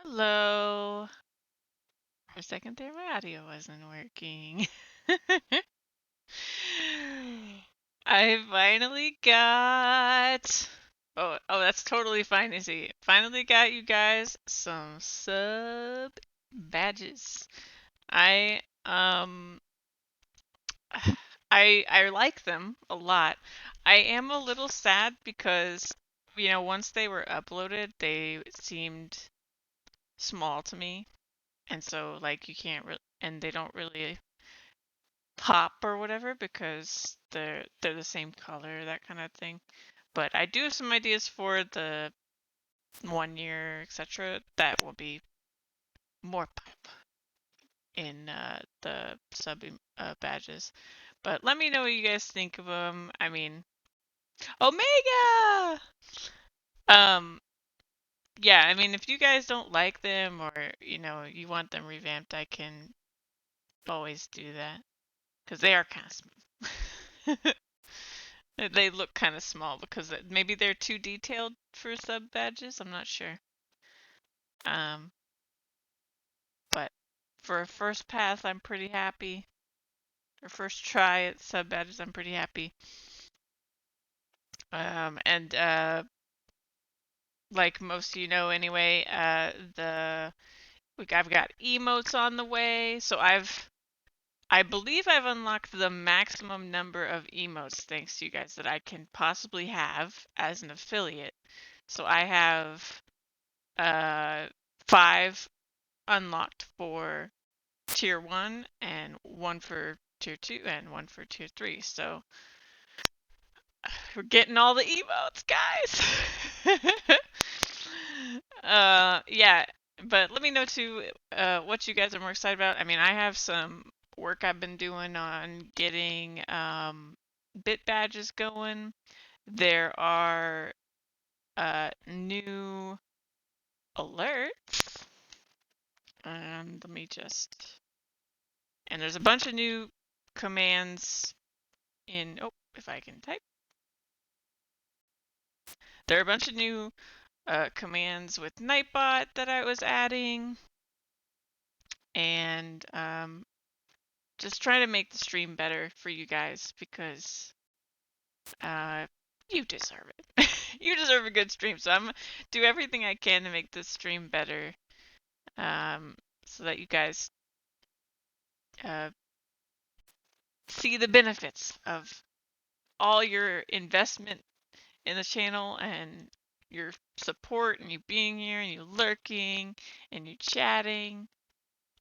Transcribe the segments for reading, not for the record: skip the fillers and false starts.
Hello. For a second there, my audio wasn't working. I finally got. Oh, that's totally fine, Izzy. Finally got you guys some sub badges. I I like them a lot. I am a little sad because once they were uploaded, they seemed small to me. And so like you can't really, and they don't really pop or whatever because they're the same color, that kind of thing. But I do have some ideas for the 1 year, etc. That will be more pop in the sub badges. But let me know what you guys think of them. I mean, Omega. Um, yeah. I mean, if you guys don't like them or you want them revamped, I can always do that because they are kind of smooth. They look kind of small because maybe they're too detailed for sub badges. I'm not sure. Um, but for a first pass, I'm pretty happy. Or first try at sub badges, I'm pretty happy. And like most of you know anyway, I've got emotes on the way. So I believe I've unlocked the maximum number of emotes thanks to you guys that I can possibly have as an affiliate. So I have uh 5 unlocked for tier 1 and 1 for tier 2 and 1 for tier 3. So we're getting all the emotes, guys. Yeah, but let me know too what you guys are more excited about. I mean, I have some work I've been doing on getting bit badges going. There are new alerts. And let me just And there's a bunch of new commands in, oh, if I can type. There are a bunch of new commands with Nightbot that I was adding. And just trying to make the stream better for you guys because you deserve it. You deserve a good stream. So I'm do everything I can to make this stream better so that you guys uh, see the benefits of all your investment in the channel and your support and you being here and you lurking and you chatting,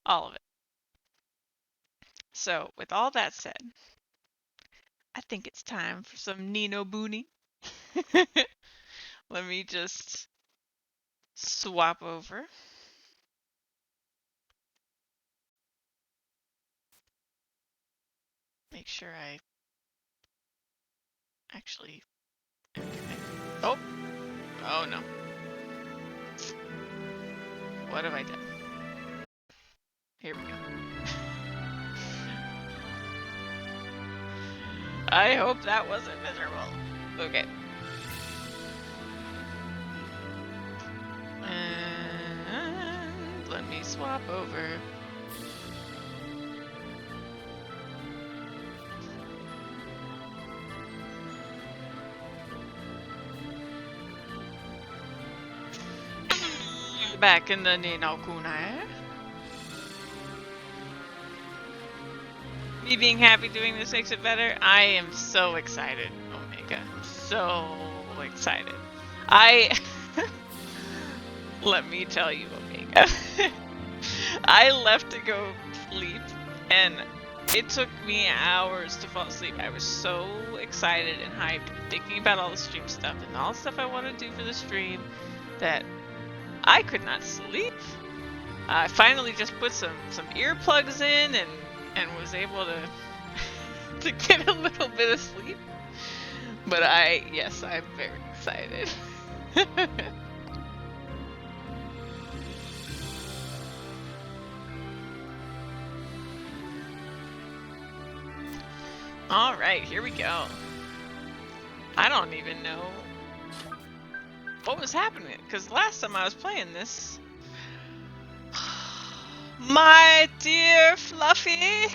all of it. So, with all that said, I think it's time for some Nino Booney. Let me just swap over. Make sure I actually. Oh, oh no. What have I done? Here we go. I hope that wasn't miserable. Okay. And let me swap over. Back in the Nino Kunai. Me being happy doing this makes it better. I am so excited, Omega. So excited. Let me tell you, Omega. I left to go sleep, and it took me hours to fall asleep. I was so excited and hyped, thinking about all the stream stuff and all the stuff I want to do for the stream, that I could not sleep. I finally just put some earplugs in and was able to to get a little bit of sleep. But yes, I'm very excited. All right, here we go. I don't even know what was happening because last time I was playing this, My dear Fluffy!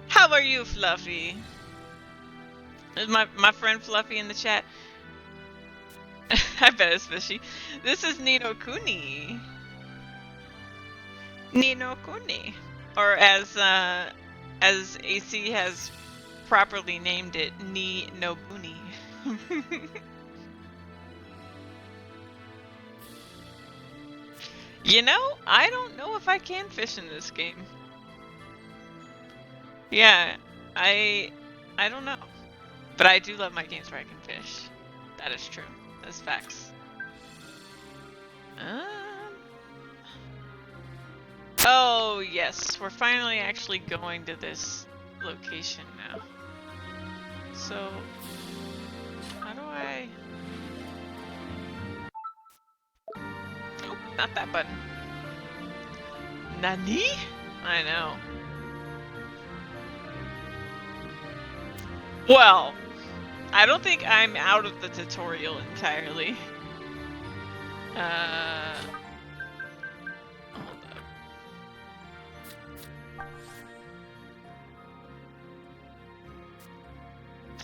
How are you, Fluffy? Is my friend Fluffy in the chat? I bet it's fishy. This is Nino Kuni. Nino Kuni. Or as AC has properly named it, Ni Nobuni. You know, I don't know if I can fish in this game. Yeah, I don't know. But I do love my games where I can fish. That is true. That's facts. Oh, yes. We're finally actually going to this location now. So, how do I... Oh, not that button. Nani? I know. Well, I don't think I'm out of the tutorial entirely. Hold up.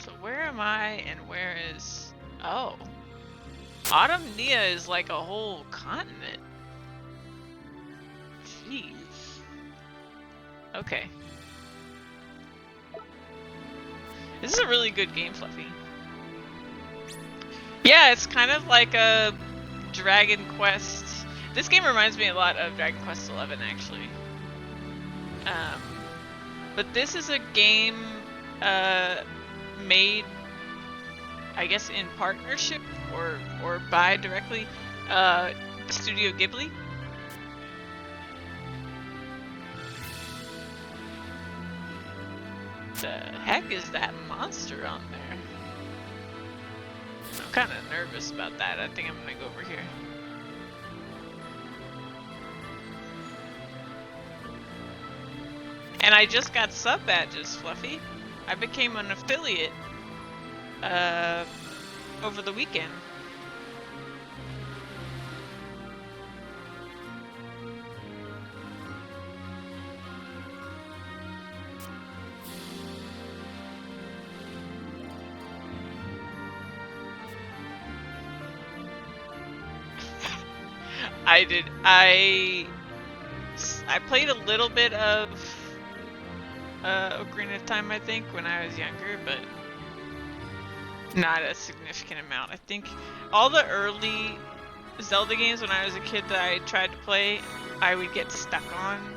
So where am I and where is... Oh. Autumn Nia is like a whole continent. Jeez. Okay. This is a really good game, Fluffy. Yeah, it's kind of like a Dragon Quest. This game reminds me a lot of Dragon Quest XI, actually. But this is a game made, I guess, in partnership or by directly Studio Ghibli. The heck is that monster on there? I'm kind of nervous about that. I think I'm gonna go over here. And I just got sub badges, Fluffy. I became an affiliate over the weekend. I did. I played a little bit of Ocarina of Time, I think, when I was younger, but not a significant amount. I think all the early Zelda games when I was a kid that I tried to play, I would get stuck on.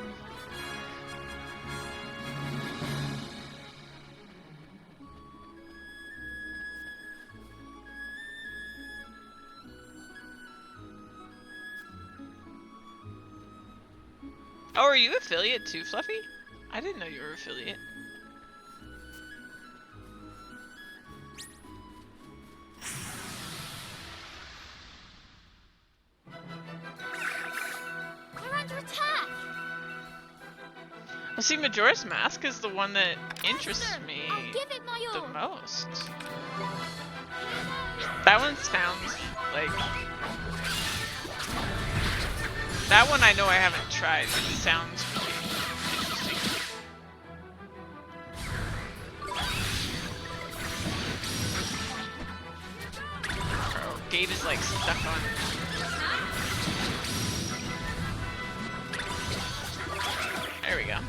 Oh, are you affiliate too, Fluffy? I didn't know you were affiliate. We're under attack. Well, see, Majora's Mask is the one that interests me I'll give it my all. the most. That one sounds like... That one I know I haven't tried, but it sounds really interesting. Oh, gate is like stuck on. There we go.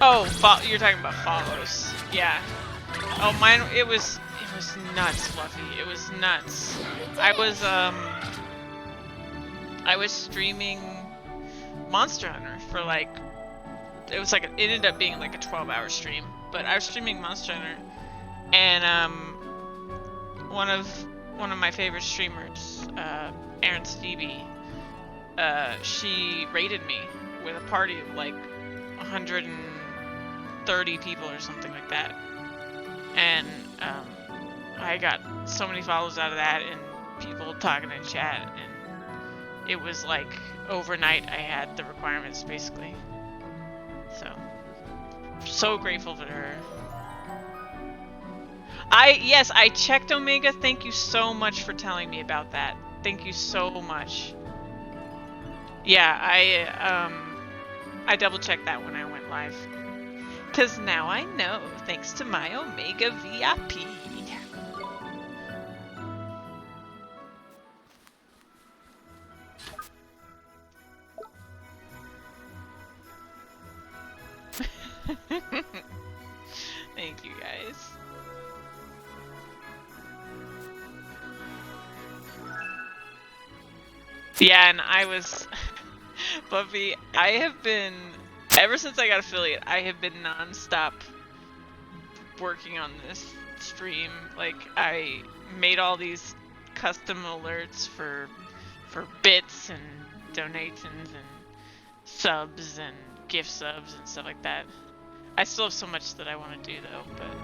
Oh, you're talking about follows. Yeah. Oh, mine, it was nuts, Fluffy. It was nuts. I was streaming Monster Hunter for like, it ended up being like a 12-hour stream, but I was streaming Monster Hunter, and one of my favorite streamers, Aaron Stevie, she raided me with a party of like 130 people or something like that, and I got so many follows out of that and people talking in chat, and it was like overnight I had the requirements basically. So grateful for her. Yes, I checked Omega. Thank you so much for telling me about that. Thank you so much. Yeah, I double checked that when I went live. Cause now I know, thanks to my Omega VIP. Thank you guys. Yeah, and I was Buffy, I have been ever since I got affiliate, I have been non-stop working on this stream. Like I made all these custom alerts for bits and donations and subs and gift subs and stuff like that. I still have so much that I want to do though, but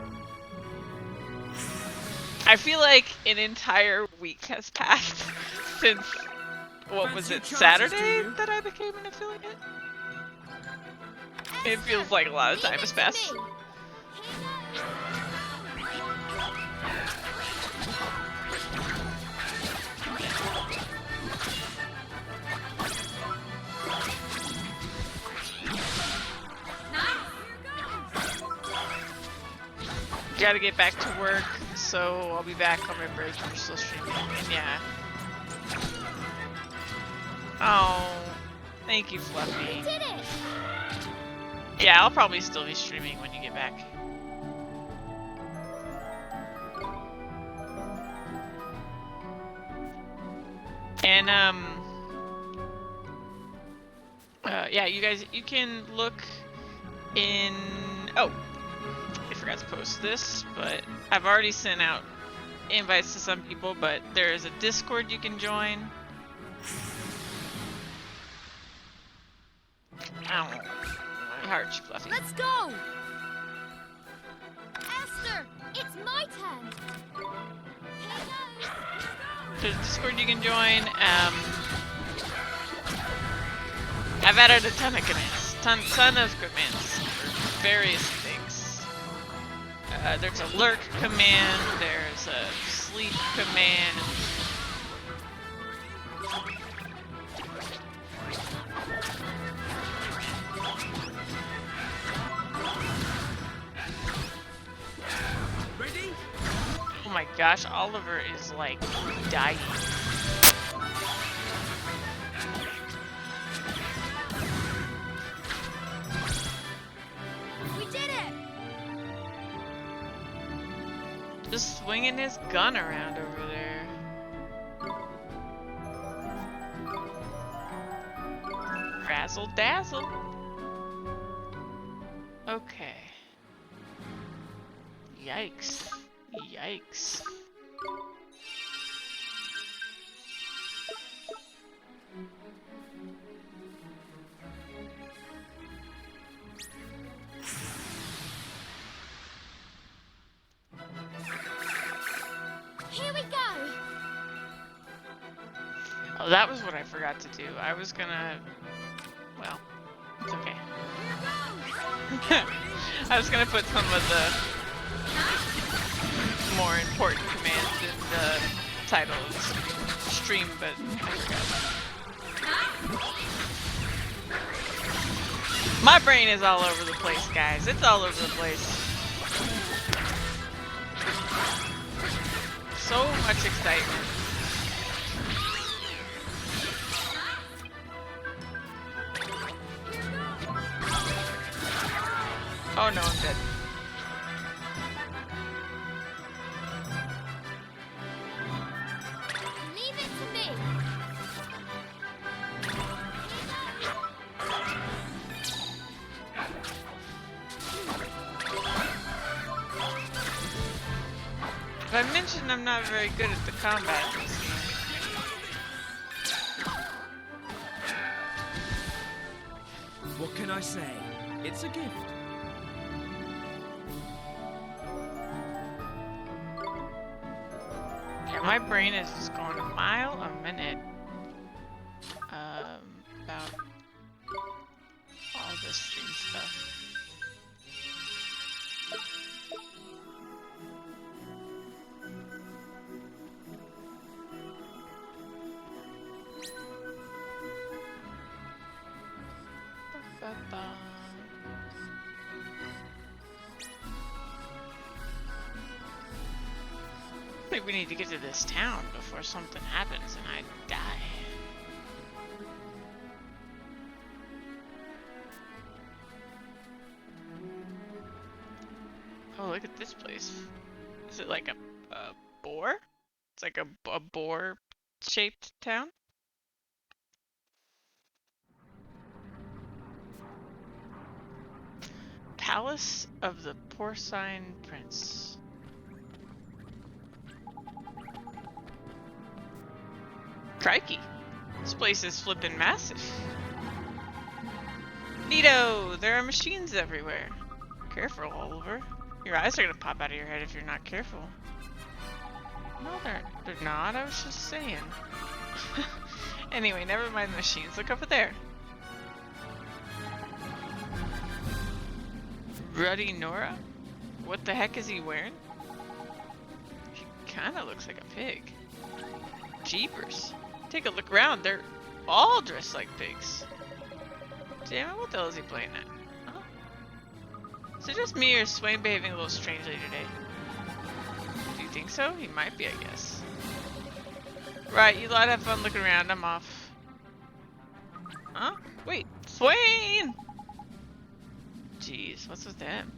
I feel like an entire week has passed since, what was it, Saturday that I became an affiliate? It feels like a lot of time has passed. Gotta get back to work, so I'll be back on my break and we're still streaming. And yeah. Oh, thank you, Fluffy. Did it. Yeah, I'll probably still be streaming when you get back. And yeah, you guys, you can look in. Oh, I forgot to post this, but I've already sent out invites to some people. But there is a Discord you can join. Ow, my heart, Fluffy. Let's go. Esther, it's my turn. There's a Discord you can join. I've added a ton of commands, ton of commands for various things. There's a lurk command. There's a sleep command. Ready? Oh my gosh, Oliver is like dying. We did it. Just swinging his gun around over there. Razzle dazzle. Okay. Yikes. Yikes. Here we go. Oh, that was what I forgot to do. I was gonna... Well, it's okay. I was gonna put some of the more important commands in the title of the stream, but I forgot. My brain is all over the place, guys. It's all over the place. So much excitement. Oh no, I'm dead. Leave it to me. I mentioned I'm not very good at the combat in this game. What can I say? It's a gift. Yeah, my brain is just going a mile a minute. About all this stream stuff. Surely we need to get to this town before something happens and I die. Oh, look at this place. Is it like a boar? It's like a boar-shaped town? Palace of the Porcine Prince. Crikey! This place is flippin' massive. Neato! There are machines everywhere. Careful, Oliver. Your eyes are gonna pop out of your head if you're not careful. No, they're not. I was just saying. Anyway, never mind the machines. Look over there. Ruddy Nora? What the heck is he wearing? He kinda looks like a pig. Jeepers. Take a look around. They're all dressed like pigs. Damn it, what the hell is he playing at? Huh? Is it just me or is Swain behaving a little strangely today? Do you think so? He might be, I guess. Right, you lot have fun looking around. I'm off. Huh? Wait, Swain! Jeez, what's with them?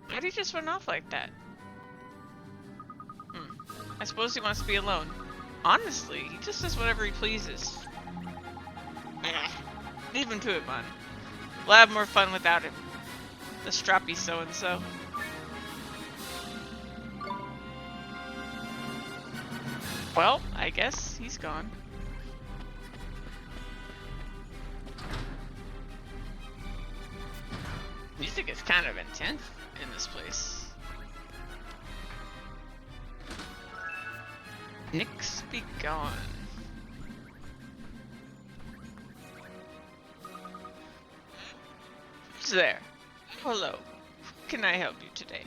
Why'd he just run off like that? I suppose he wants to be alone. Honestly, he just does whatever he pleases. Leave him to it, man. We'll have more fun without him. The stroppy so-and-so. Well, I guess he's gone. Music is kind of intense in this place. Nix be gone. Who's there? Hello. How can I help you today?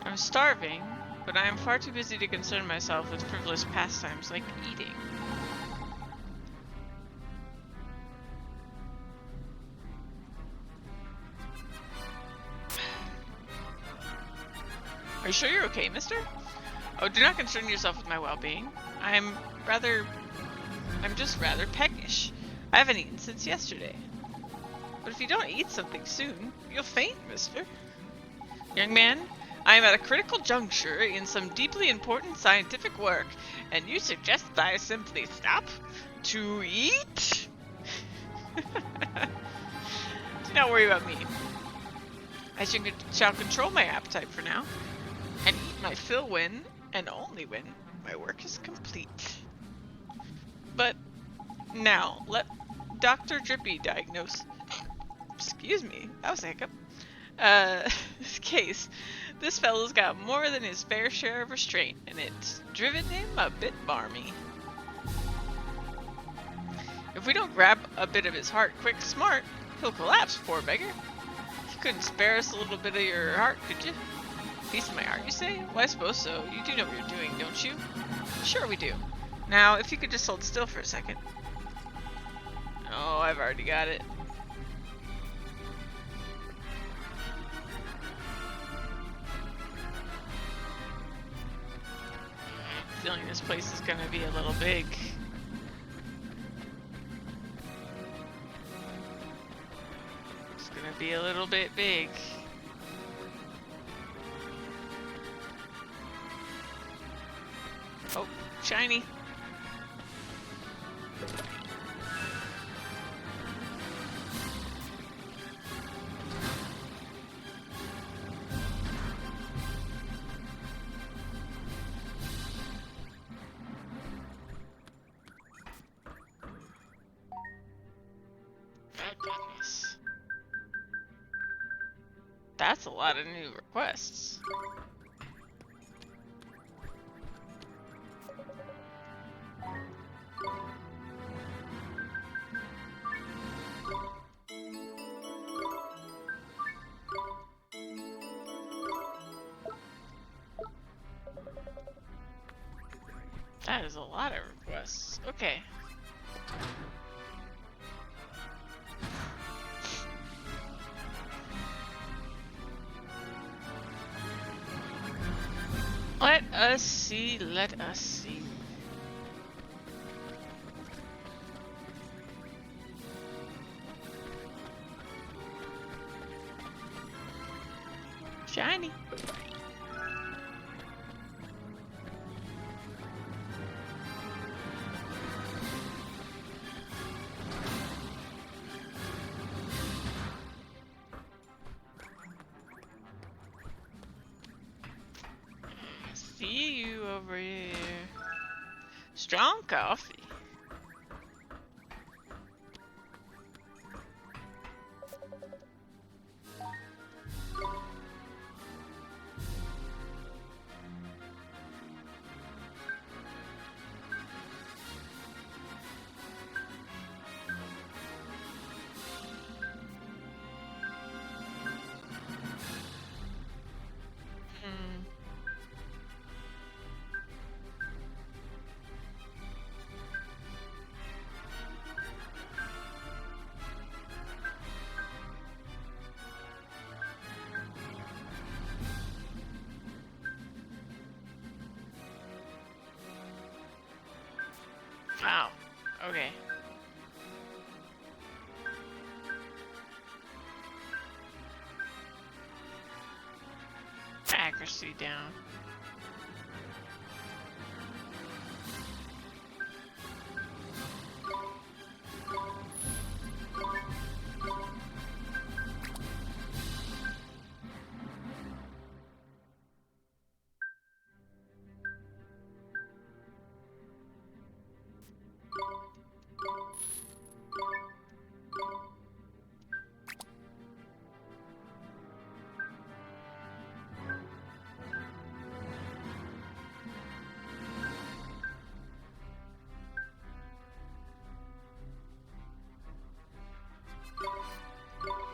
I'm starving, but I am far too busy to concern myself with frivolous pastimes like eating. Are you sure you're okay, mister? Oh, do not concern yourself with my well-being. I'm just rather peckish. I haven't eaten since yesterday. But if you don't eat something soon, you'll faint, mister. Young man, I am at a critical juncture in some deeply important scientific work, and you suggest that I simply stop to eat? Do not worry about me. I shall control my appetite for now, and eat my fill when, and only when, my work is complete. But now, let Dr. Drippy diagnose. Excuse me, that was a hiccup. This case. This fellow's got more than his fair share of restraint, and it's driven him a bit barmy. If we don't grab a bit of his heart quick smart, he'll collapse, poor beggar. You couldn't spare us a little bit of your heart, could you? Piece of my heart, you say? Well, I suppose so. You do know what you're doing, don't you? Sure we do. Now, if you could just hold still for a second. Oh, I've already got it. Feeling this place is gonna be a little big. It's gonna be a little bit big. Oh, shiny. That's a lot of new requests. That is a lot of requests. Okay. Let us see, let us see. Shiny. See you over here. Strong coffee. Wow. Okay. Accuracy down.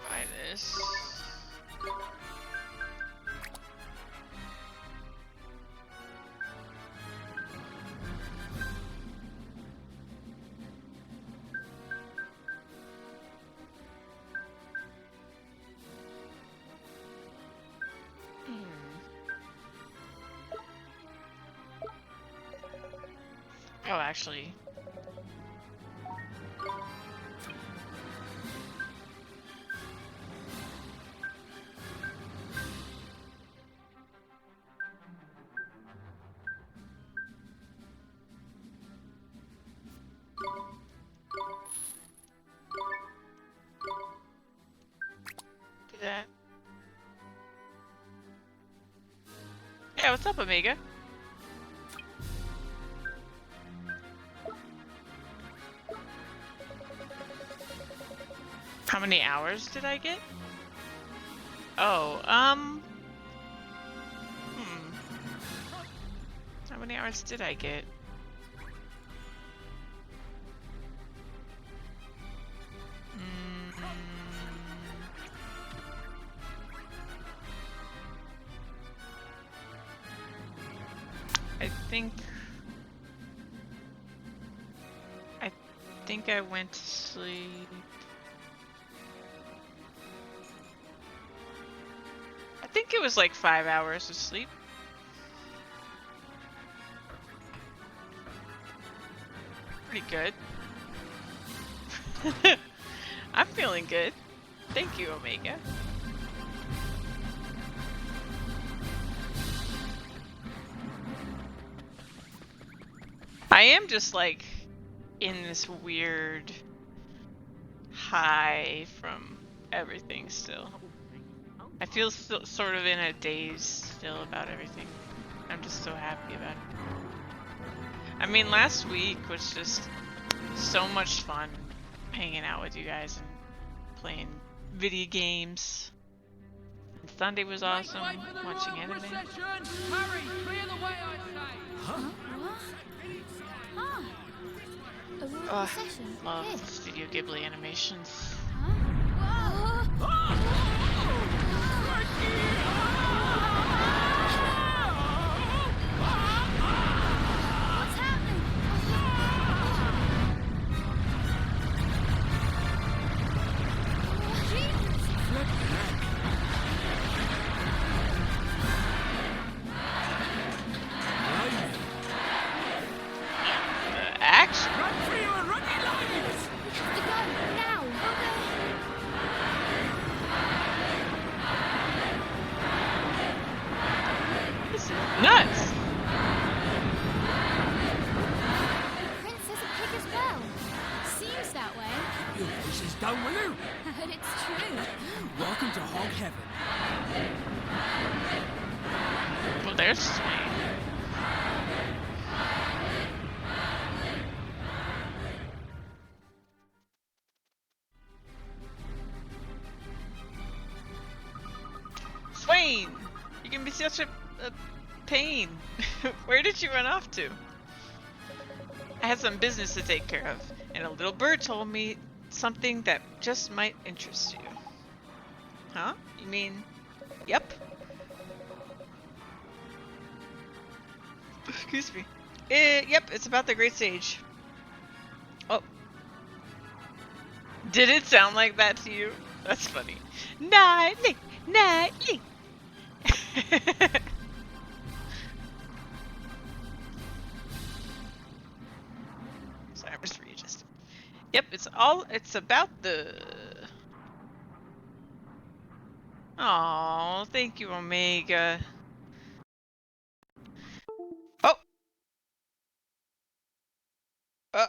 Buy this. Oh, actually. Do that. Yeah, what's up, Omega? How many hours did I get? Oh, How many hours did I get? I think I went to sleep. I think it was like 5 hours of sleep. Pretty good. I'm feeling good. Thank you, Omega. I am just like in this weird high from everything still. I feel sort of in a daze still about everything. I'm just so happy about it. I mean, last week was just so much fun hanging out with you guys and playing video games and Sunday was Make awesome. way for the Watching royal anime. procession! Hurry, clear the way, I say! Huh? Ah, a royal Ugh, procession. love Here. the Studio Ghibli animations. Huh? Whoa! What's happening? Jesus! Action? Run for your ruddy lives! We have to go now. This is nuts! Princess a pig as well. Seems that way. Your voices down, will you? But it's true. Welcome to Hog Heaven. Well, there's Swain. Swain! You can be such a pain. Where did you run off to? I had some business to take care of, and a little bird told me something that just might interest you. Huh? You mean, yep? Excuse me. Yep, it's about the Great Sage. Oh. Did it sound like that to you? That's funny. Nightly! Nightly! Sorry, I'm just readjusting. Yep, it's about the... Oh, thank you, Omega. Oh! Uh,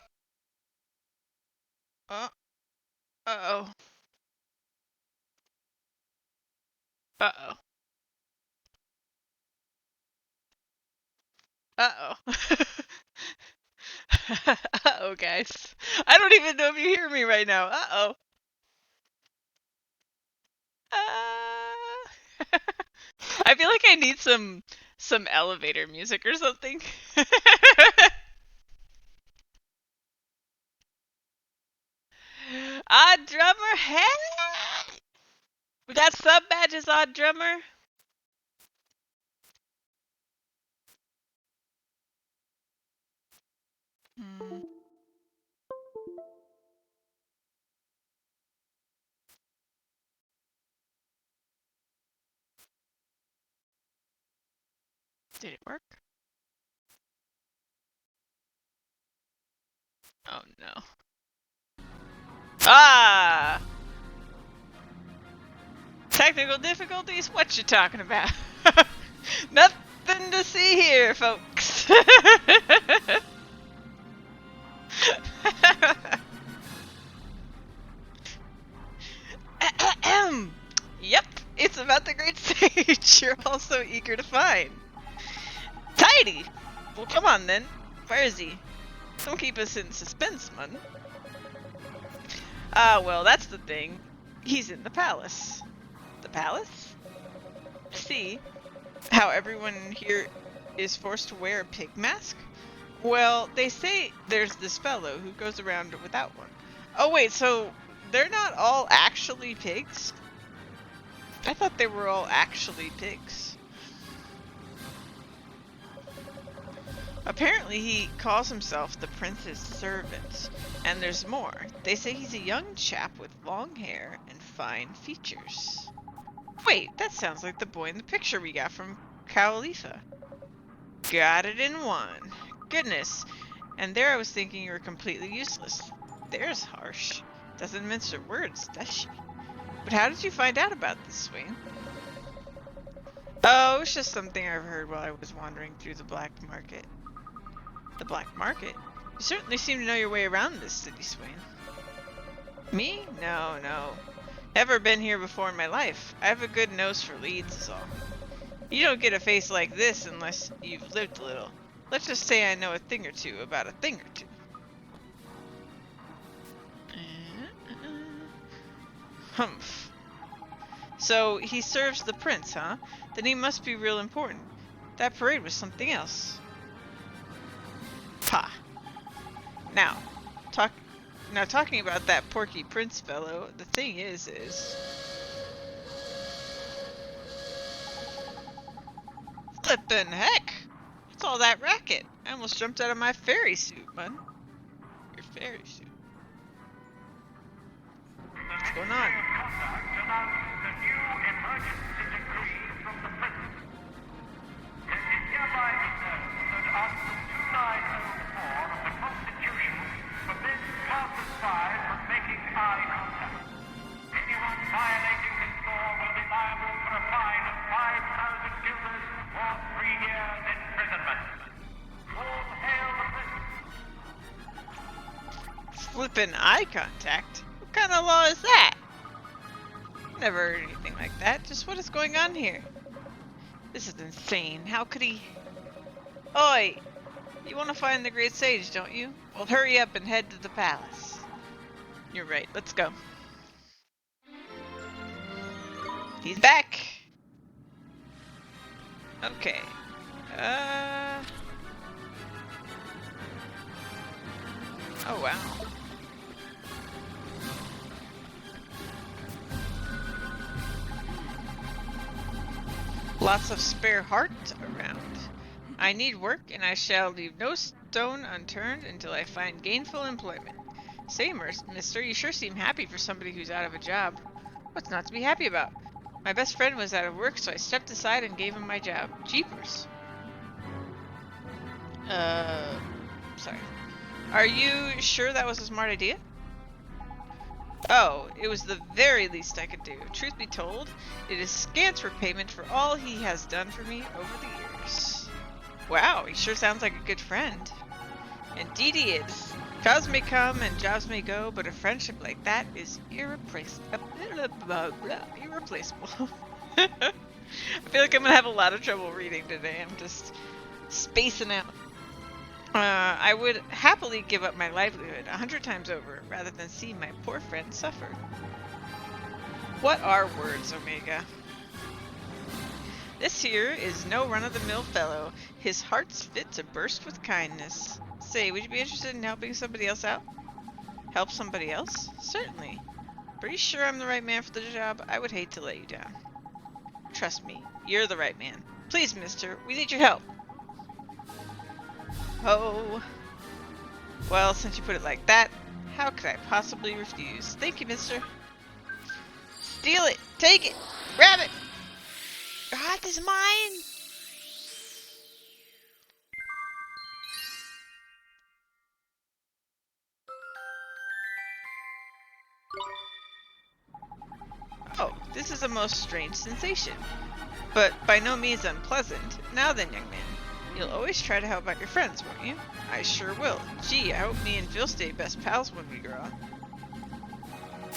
uh-oh. Uh-oh. Uh-oh. Uh-oh, guys. I don't even know if you hear me right now. Uh-oh. I feel like I need some elevator music or something. Odd drummer, hey! We got sub badges, odd drummer. Hmm. Did it work? Oh no. Ah! Technical difficulties? What you talking about? Nothing to see here, folks. Yep, it's about the Great Sage you're all so eager to find. Tidy! Well, come on then. Where is he? Don't keep us in suspense, man. Ah, well, that's the thing. He's in the palace. The palace? See how everyone here is forced to wear a pig mask? Well, they say there's this fellow who goes around without one. Oh wait, so they're not all actually pigs? I thought they were all actually pigs. Apparently he calls himself the prince's servant. And there's more. They say he's a young chap with long hair and fine features. Wait, that sounds like the boy in the picture we got from Khalifa. Got it in one. Goodness. And there I was thinking you were completely useless. There's harsh. Doesn't mince her words, does she? But how did you find out about this, Swain? Oh, it's just something I've heard while I was wandering through the black market. The black market? You certainly seem to know your way around this city, Swain. Me? No, no. Never been here before in my life. I have a good nose for leads is all. You don't get a face like this unless you've lived a little. Let's just say I know a thing or two about a thing or two. Humph. So he serves the prince, huh? Then he must be real important. That parade was something else. Pa. Now, talking about that Porky Prince fellow, the thing is... Flippin' heck! What's all that racket? I almost jumped out of my fairy suit, bud. Your fairy suit. What's going on? Flippin' eye contact? What kind of law is that? Never heard anything like that. Just what is going on here? This is insane. How could he... Oi! You want to find the Great Sage, don't you? Well, hurry up and head to the palace. You're right. Let's go. He's back! Okay. Oh, wow. Lots of spare heart around. I need work, and I shall leave no stone unturned until I find gainful employment. Say, mister, you sure seem happy for somebody who's out of a job. What's not to be happy about? My best friend was out of work, so I stepped aside and gave him my job. Jeepers. Sorry. Are you sure that was a smart idea? Oh, it was the very least I could do. Truth be told, it is scant repayment for all he has done for me over the years. Wow, he sure sounds like a good friend. Indeed he is. Jobs may come and jobs may go, but a friendship like that is irreplaceable. I feel like I'm gonna have a lot of trouble reading today. I'm just spacing out. I would happily give up my livelihood 100 times over rather than see my poor friend suffer. What are words, Omega? This here is no run-of-the-mill fellow. His heart's fit to burst with kindness. Say, would you be interested in helping somebody else out? Help somebody else? Certainly. Pretty sure I'm the right man for the job. I would hate to let you down. Trust me, you're the right man. Please, mister, we need your help. Oh. Well, since you put it like that, how could I possibly refuse? Thank you, mister. Steal it! Take it! Grab it! God, this is mine! Oh, this is a most strange sensation, but by no means unpleasant. Now then, young man, you'll always try to help out your friends, won't you? I sure will. Gee, I hope me and Phil stay best pals when we grow up.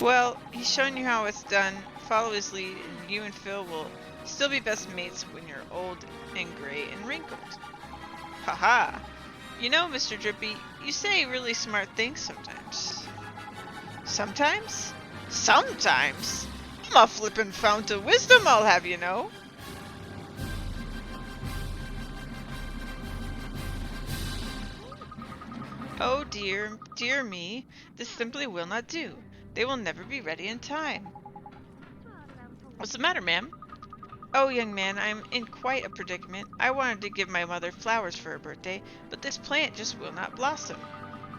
Well, he's shown you how it's done. Follow his lead, and you and Phil will still be best mates when you're old and gray and wrinkled. Haha. You know, Mr. Drippy, you say really smart things sometimes. Sometimes? Sometimes? I'm a flippin' fount of wisdom, I'll have you know. Oh dear, dear me, this simply will not do. They will never be ready in time. What's the matter, ma'am? Oh, young man, I'm in quite a predicament. I wanted to give my mother flowers for her birthday, but this plant just will not blossom.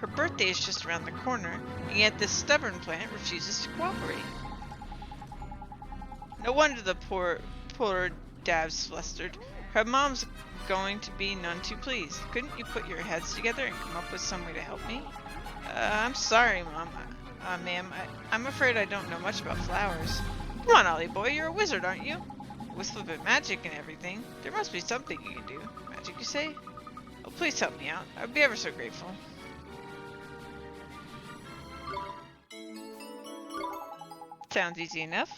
Her birthday is just around the corner, and yet this stubborn plant refuses to cooperate. No wonder the poor Dav's flustered. Her mom's going to be none too pleased. Couldn't you put your heads together and come up with some way to help me? I'm sorry, Mom. Ma'am, I'm afraid I don't know much about flowers. Come on, Ollie boy, you're a wizard, aren't you? With flippin' magic and everything, there must be something you can do. Magic, you say? Oh, please help me out. I'd be ever so grateful. Sounds easy enough.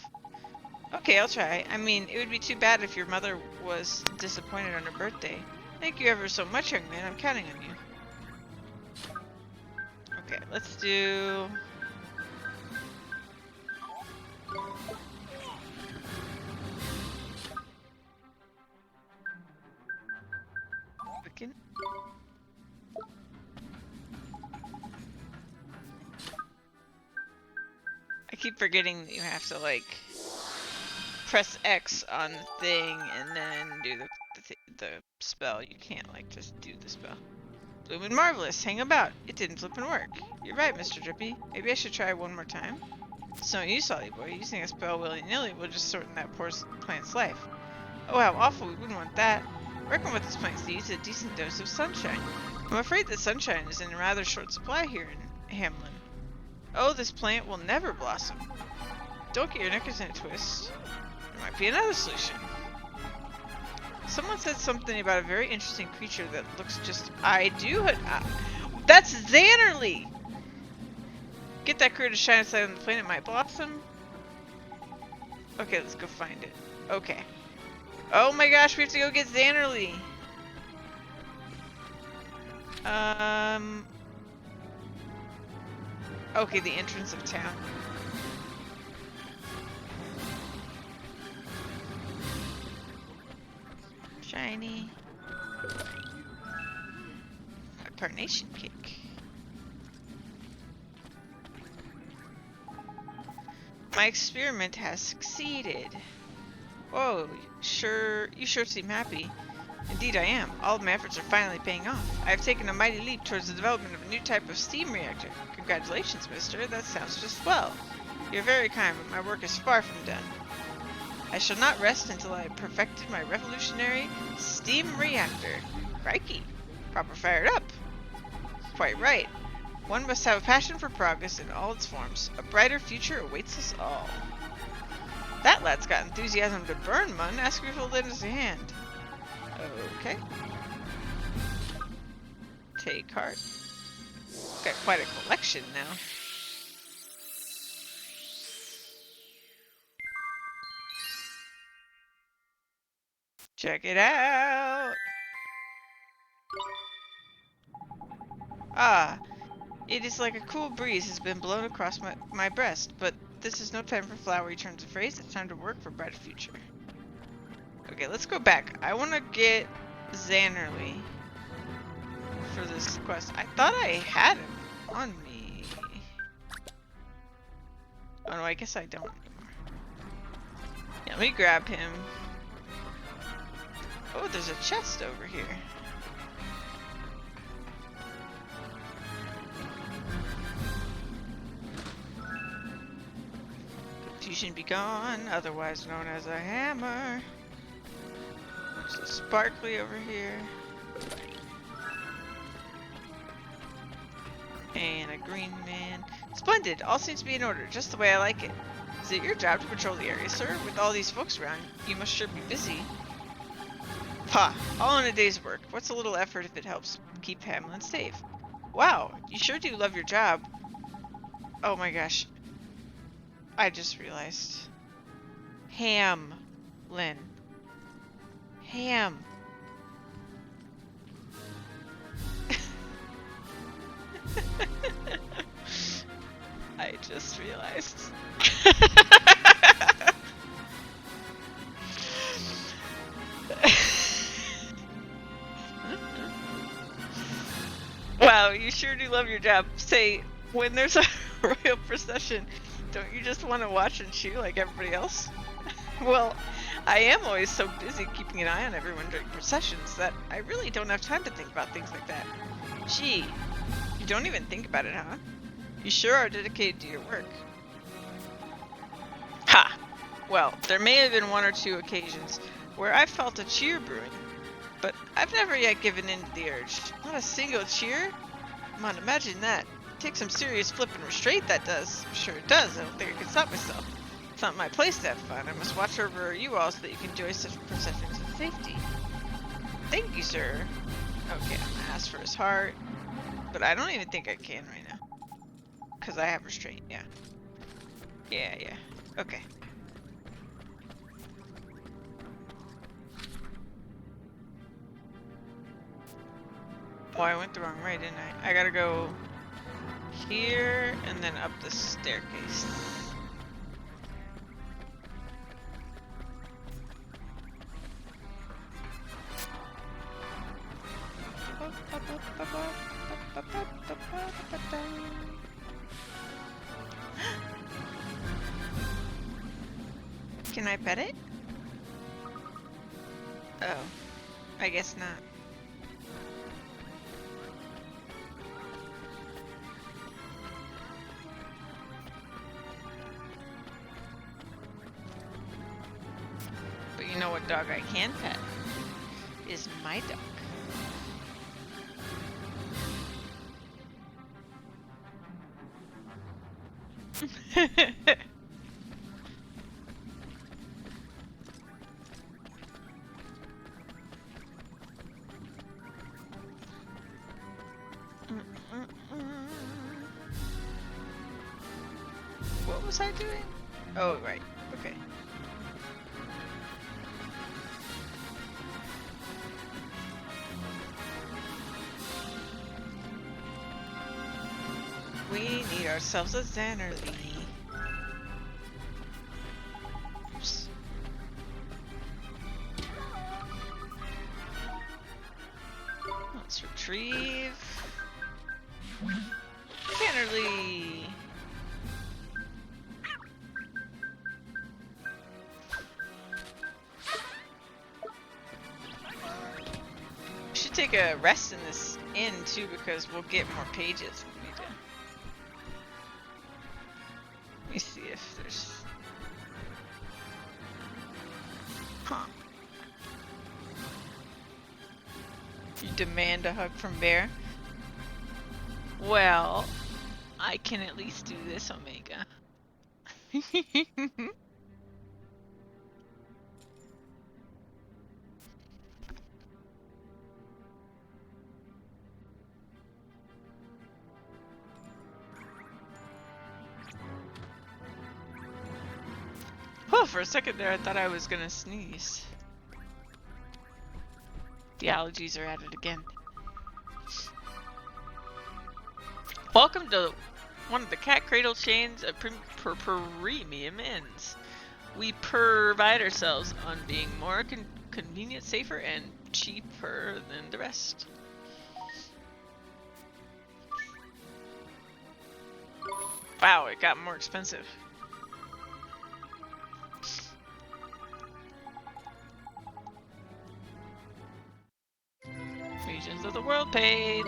Okay, I'll try. I mean, it would be too bad if your mother was disappointed on her birthday. Thank you ever so much, young man. I'm counting on you. Okay, let's do... I keep forgetting that you have to, like, press X on the thing and then do the spell. You can't, like, just do the spell. Bloomin' marvelous. Hang about. It didn't flip and work. You're right, Mr. Drippy. Maybe I should try one more time. So you, Solly Boy, using a spell willy-nilly will just shorten that poor plant's life. Oh, how awful. We wouldn't want that. I reckon what this plant needs is a decent dose of sunshine. I'm afraid that sunshine is in rather short supply here in Hamlin. Oh, this plant will never blossom. Don't get your knickers in a twist. There might be another solution. Someone said something about a very interesting creature that looks just... I do... That's Xannerly! Get that crew to shine a sight on the planet might blossom. Okay, let's go find it. Okay. Oh my gosh, we have to go get Xannerly! Okay, the entrance of town. Shiny. A carnation cake. My experiment has succeeded. Whoa, you sure seem happy. Indeed I am. All of my efforts are finally paying off. I have taken a mighty leap towards the development of a new type of steam reactor. Congratulations, mister. That sounds just swell. You're very kind, but my work is far from done. I shall not rest until I have perfected my revolutionary steam reactor. Crikey. Proper fired up. Quite right. One must have a passion for progress in all its forms. A brighter future awaits us all. That lad's got enthusiasm to burn, mun. Ask if he'll lend us a hand. Okay. Take heart. Got quite a collection now. Check it out! Ah, it is like a cool breeze has been blown across my breast, but this is no time for flowery turns of phrase. It's time to work for a brighter future. Okay, let's go back. I want to get Xannerly for this quest. I thought I had him on me. Oh no, I guess I don't anymore. Yeah, let me grab him. Oh, there's a chest over here. Confusion be gone, otherwise known as a hammer. There's a sparkly over here. And a green man. Splendid! All seems to be in order, just the way I like it. Is it your job to patrol the area, sir? With all these folks around, you must sure be busy. Ha! All in a day's work. What's a little effort if it helps keep Hamlin safe? Wow! You sure do love your job. Oh my gosh. I just realized. Hamlin. Ham. I just realized. Wow, you sure do love your job. Say, when there's a royal procession, don't you just want to watch and cheer like everybody else? Well, I am always so busy keeping an eye on everyone during processions that I really don't have time to think about things like that. Gee, you don't even think about it, huh? You sure are dedicated to your work. Ha! Well, there may have been one or two occasions where I felt a cheer brewing, but I've never yet given in to the urge. Not a single cheer? Come on, imagine that. It takes some serious flipping restraint, that does. I'm sure it does. I don't think I can stop myself. It's not my place to have fun. I must watch over you all so that you can enjoy such processions in safety. Thank you, sir. Okay, I'm gonna ask for his heart, but I don't even think I can right now. Because I have restraint, yeah. Yeah. Okay. Oh, I went the wrong way, didn't I? I gotta go here and then up the staircase. Can I pet it? Oh, I guess not. But you know what dog I can pet? Is my dog. What was I doing? Oh, right. Okay. We need ourselves a Xannerly. Oops. Let's retrieve Xannerly. We should take a rest in this inn too, because we'll get more pages. We need to. Let me see if there's. Huh. You demand a hug from Bear? Well, I can at least do this, Omega. Oh, for a second there I thought I was gonna sneeze. The allergies are at it again. Welcome to one of the cat cradle chains of premium inns. We pride ourselves on being more convenient, safer, and cheaper than the rest. Wow, it got more expensive. Regions of the World page.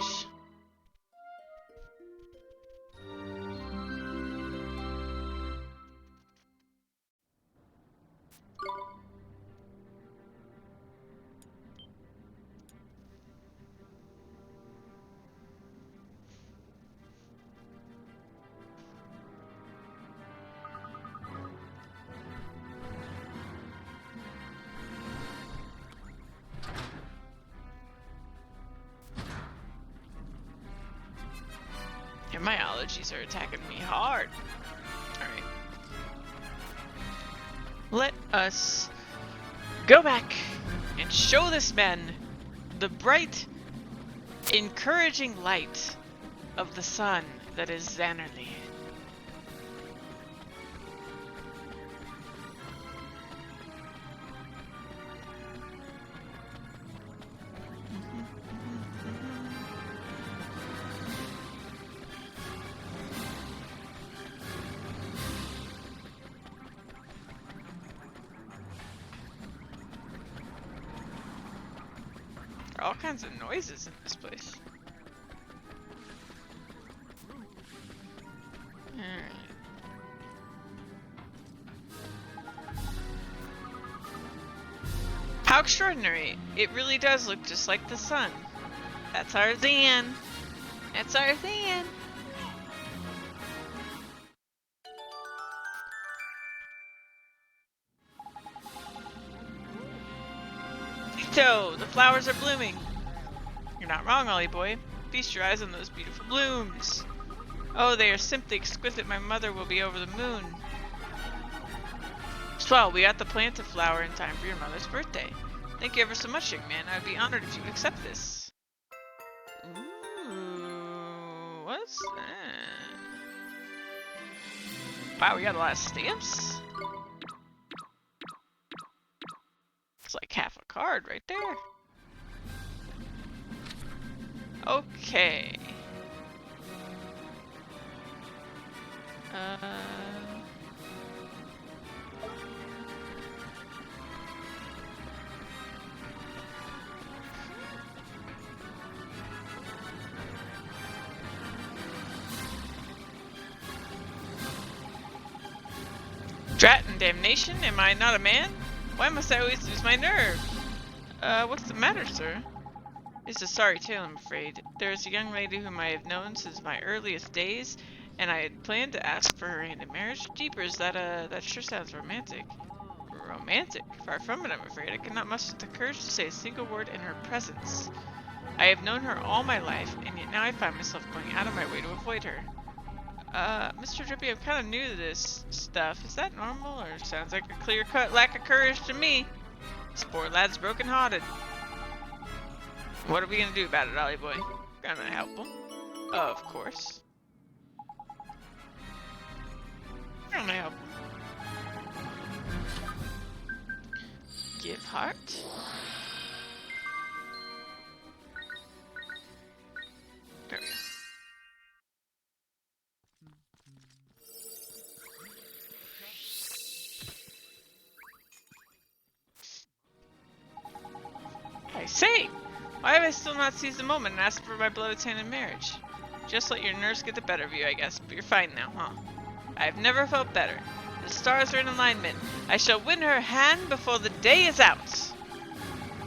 Yeah, my allergies are attacking me hard. Alright. Let us go back and show this man the bright, encouraging light of the sun that is Xannerly. There are all kinds of noises in this place. Alright. How extraordinary! It really does look just like the sun. That's our Zan. That's our Zan. So, the flowers are blooming. You're not wrong, Ollie boy. Feast your eyes on those beautiful blooms. Oh, they are simply exquisite. My mother will be over the moon. Swell, we got the plant to flower in time for your mother's birthday. Thank you ever so much, young man. I'd be honored if you would accept this. Ooh, what's that? Wow, we got a lot of stamps. It's like half a card right there. Okay. Drat and damnation, am I not a man? Why must I always lose my nerve? What's the matter, sir? It's a sorry tale, I'm afraid. There is a young lady whom I have known since my earliest days, and I had planned to ask for her hand in marriage. Jeepers, that sure sounds romantic. Romantic? Far from it, I'm afraid. I cannot muster the courage to say a single word in her presence. I have known her all my life, and yet now I find myself going out of my way to avoid her. Mr. Drippy, I'm kind of new to this stuff. Is that normal, or sounds like a clear-cut lack of courage to me? This poor lad's broken-hearted. What are we gonna do about it, Ollie boy? Gonna help him. Of course. Gonna help him. Give heart. There we go. I say! Why have I still not seized the moment and asked for my beloved's hand in marriage? Just let your nerves get the better of you, I guess, but you're fine now, huh? I've never felt better. The stars are in alignment. I shall win her hand before the day is out.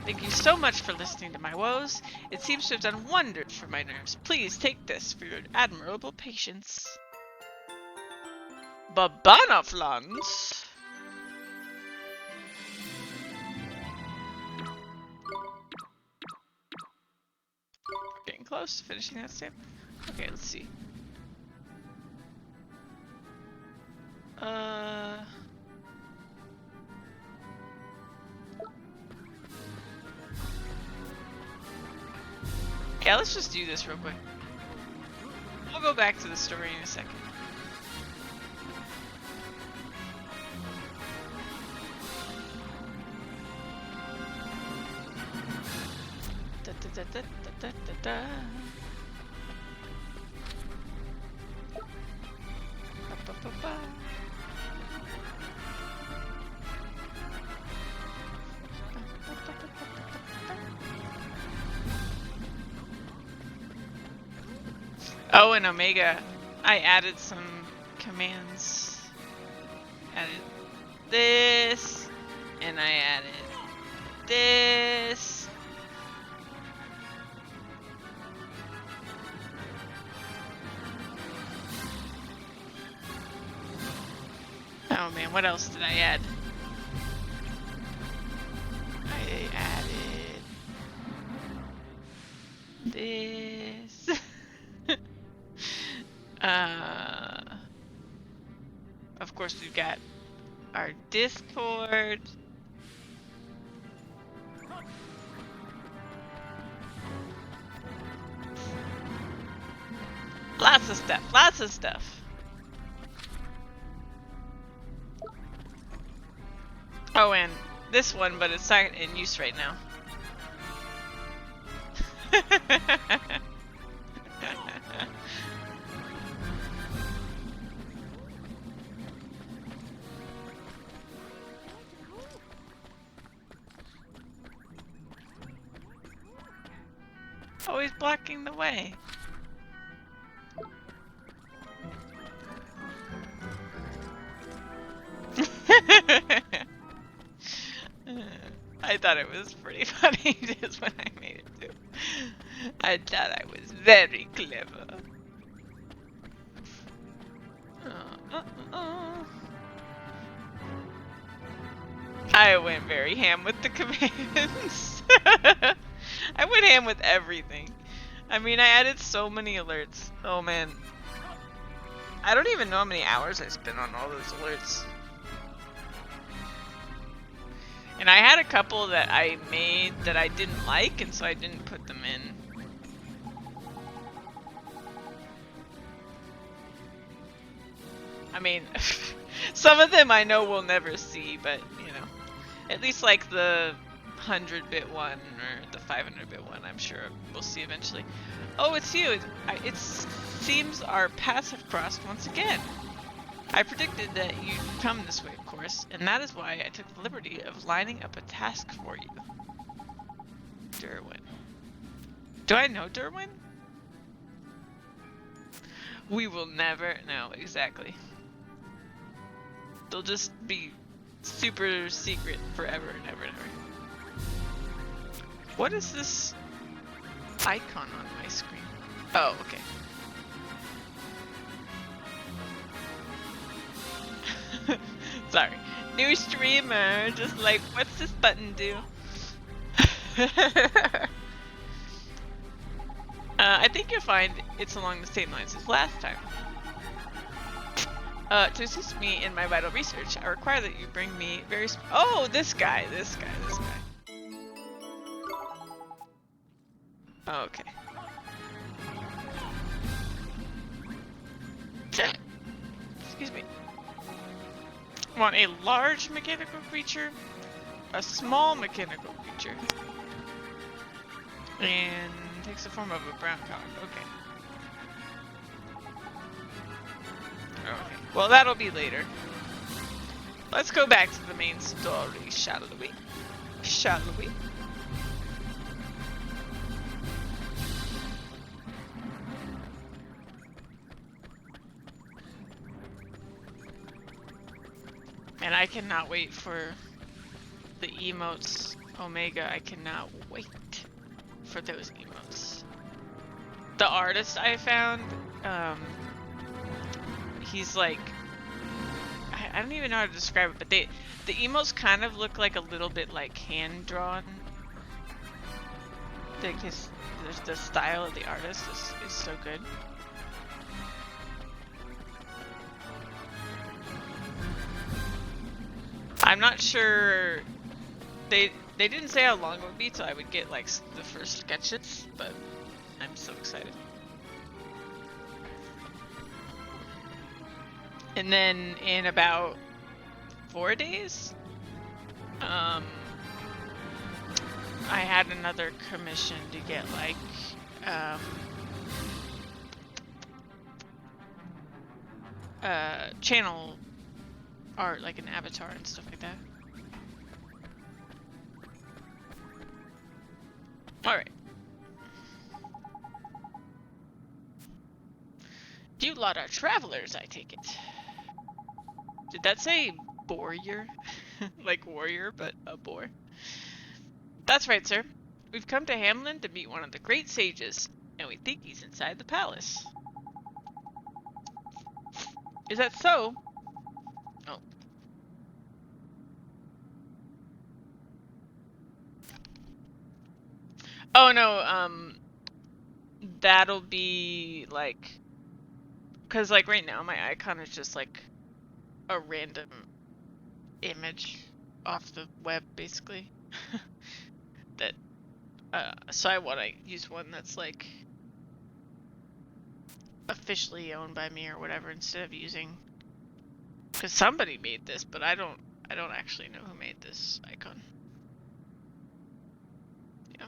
Thank you so much for listening to my woes. It seems to have done wonders for my nerves. Please take this for your admirable patience. Babanaflans. Getting close to finishing that step. Okay, let's see. Yeah, let's just do this real quick. We'll go back to the story in a second. Da, da, da, da, da, da, da. Ba, ba, ba, ba. Oh, and Omega, I added some commands. Added this, and I added this. Oh man, what else did I add? I added this. Of course, we've got our Discord. Lots of stuff, lots of stuff. Oh, and this one, but it's not in use right now. Always blocking the way. I thought it was pretty funny just when I made it too. I thought I was very clever. I went very ham with the commands. I went ham with everything. I mean, I added so many alerts. Oh man. I don't even know how many hours I spent on all those alerts. And I had a couple that I made that I didn't like, and so I didn't put them in. I mean, some of them I know we'll never see, but, you know, at least like the 100-bit one or the 500-bit one, I'm sure we'll see eventually. Oh, it's you! It seems our paths have crossed once again. I predicted that you'd come this way, of course, and that is why I took the liberty of lining up a task for you. Derwin. Do I know Derwin? We will never know, exactly. They'll just be super secret forever and ever and ever. What is this icon on my screen? Oh, okay. Sorry. New streamer, just like, what's this button do? I think you'll find it's along the same lines as last time. To assist me in my vital research, I require that you bring me oh, this guy. Oh, okay. Excuse me. Want a large mechanical creature, a small mechanical creature, and takes the form of a brown cog. Okay. Okay. Well, that'll be later. Let's go back to the main story, shall we? Shall we? And I cannot wait for the emotes, Omega. I cannot wait for those emotes. The artist I found, he's like, I don't even know how to describe it, but the emotes kind of look like a little bit like hand drawn. Like the style of the artist is so good. I'm not sure. They didn't say how long it would be till I would get like the first sketches, but I'm so excited. And then in about 4 days, I had another commission to get like channel art, like an avatar and stuff like that. Alright. You lot are travelers, I take it. Did that say warrior? Like warrior, but a boar? That's right, sir. We've come to Hamlin to meet one of the great sages, and we think he's inside the palace. Is that so? Oh. Oh no, that'll be like, cause like right now my icon is just like a random image off the web, basically. That, so I want to use one that's like officially owned by me or whatever, instead of using, because somebody made this, but I don't actually know who made this icon. Yeah.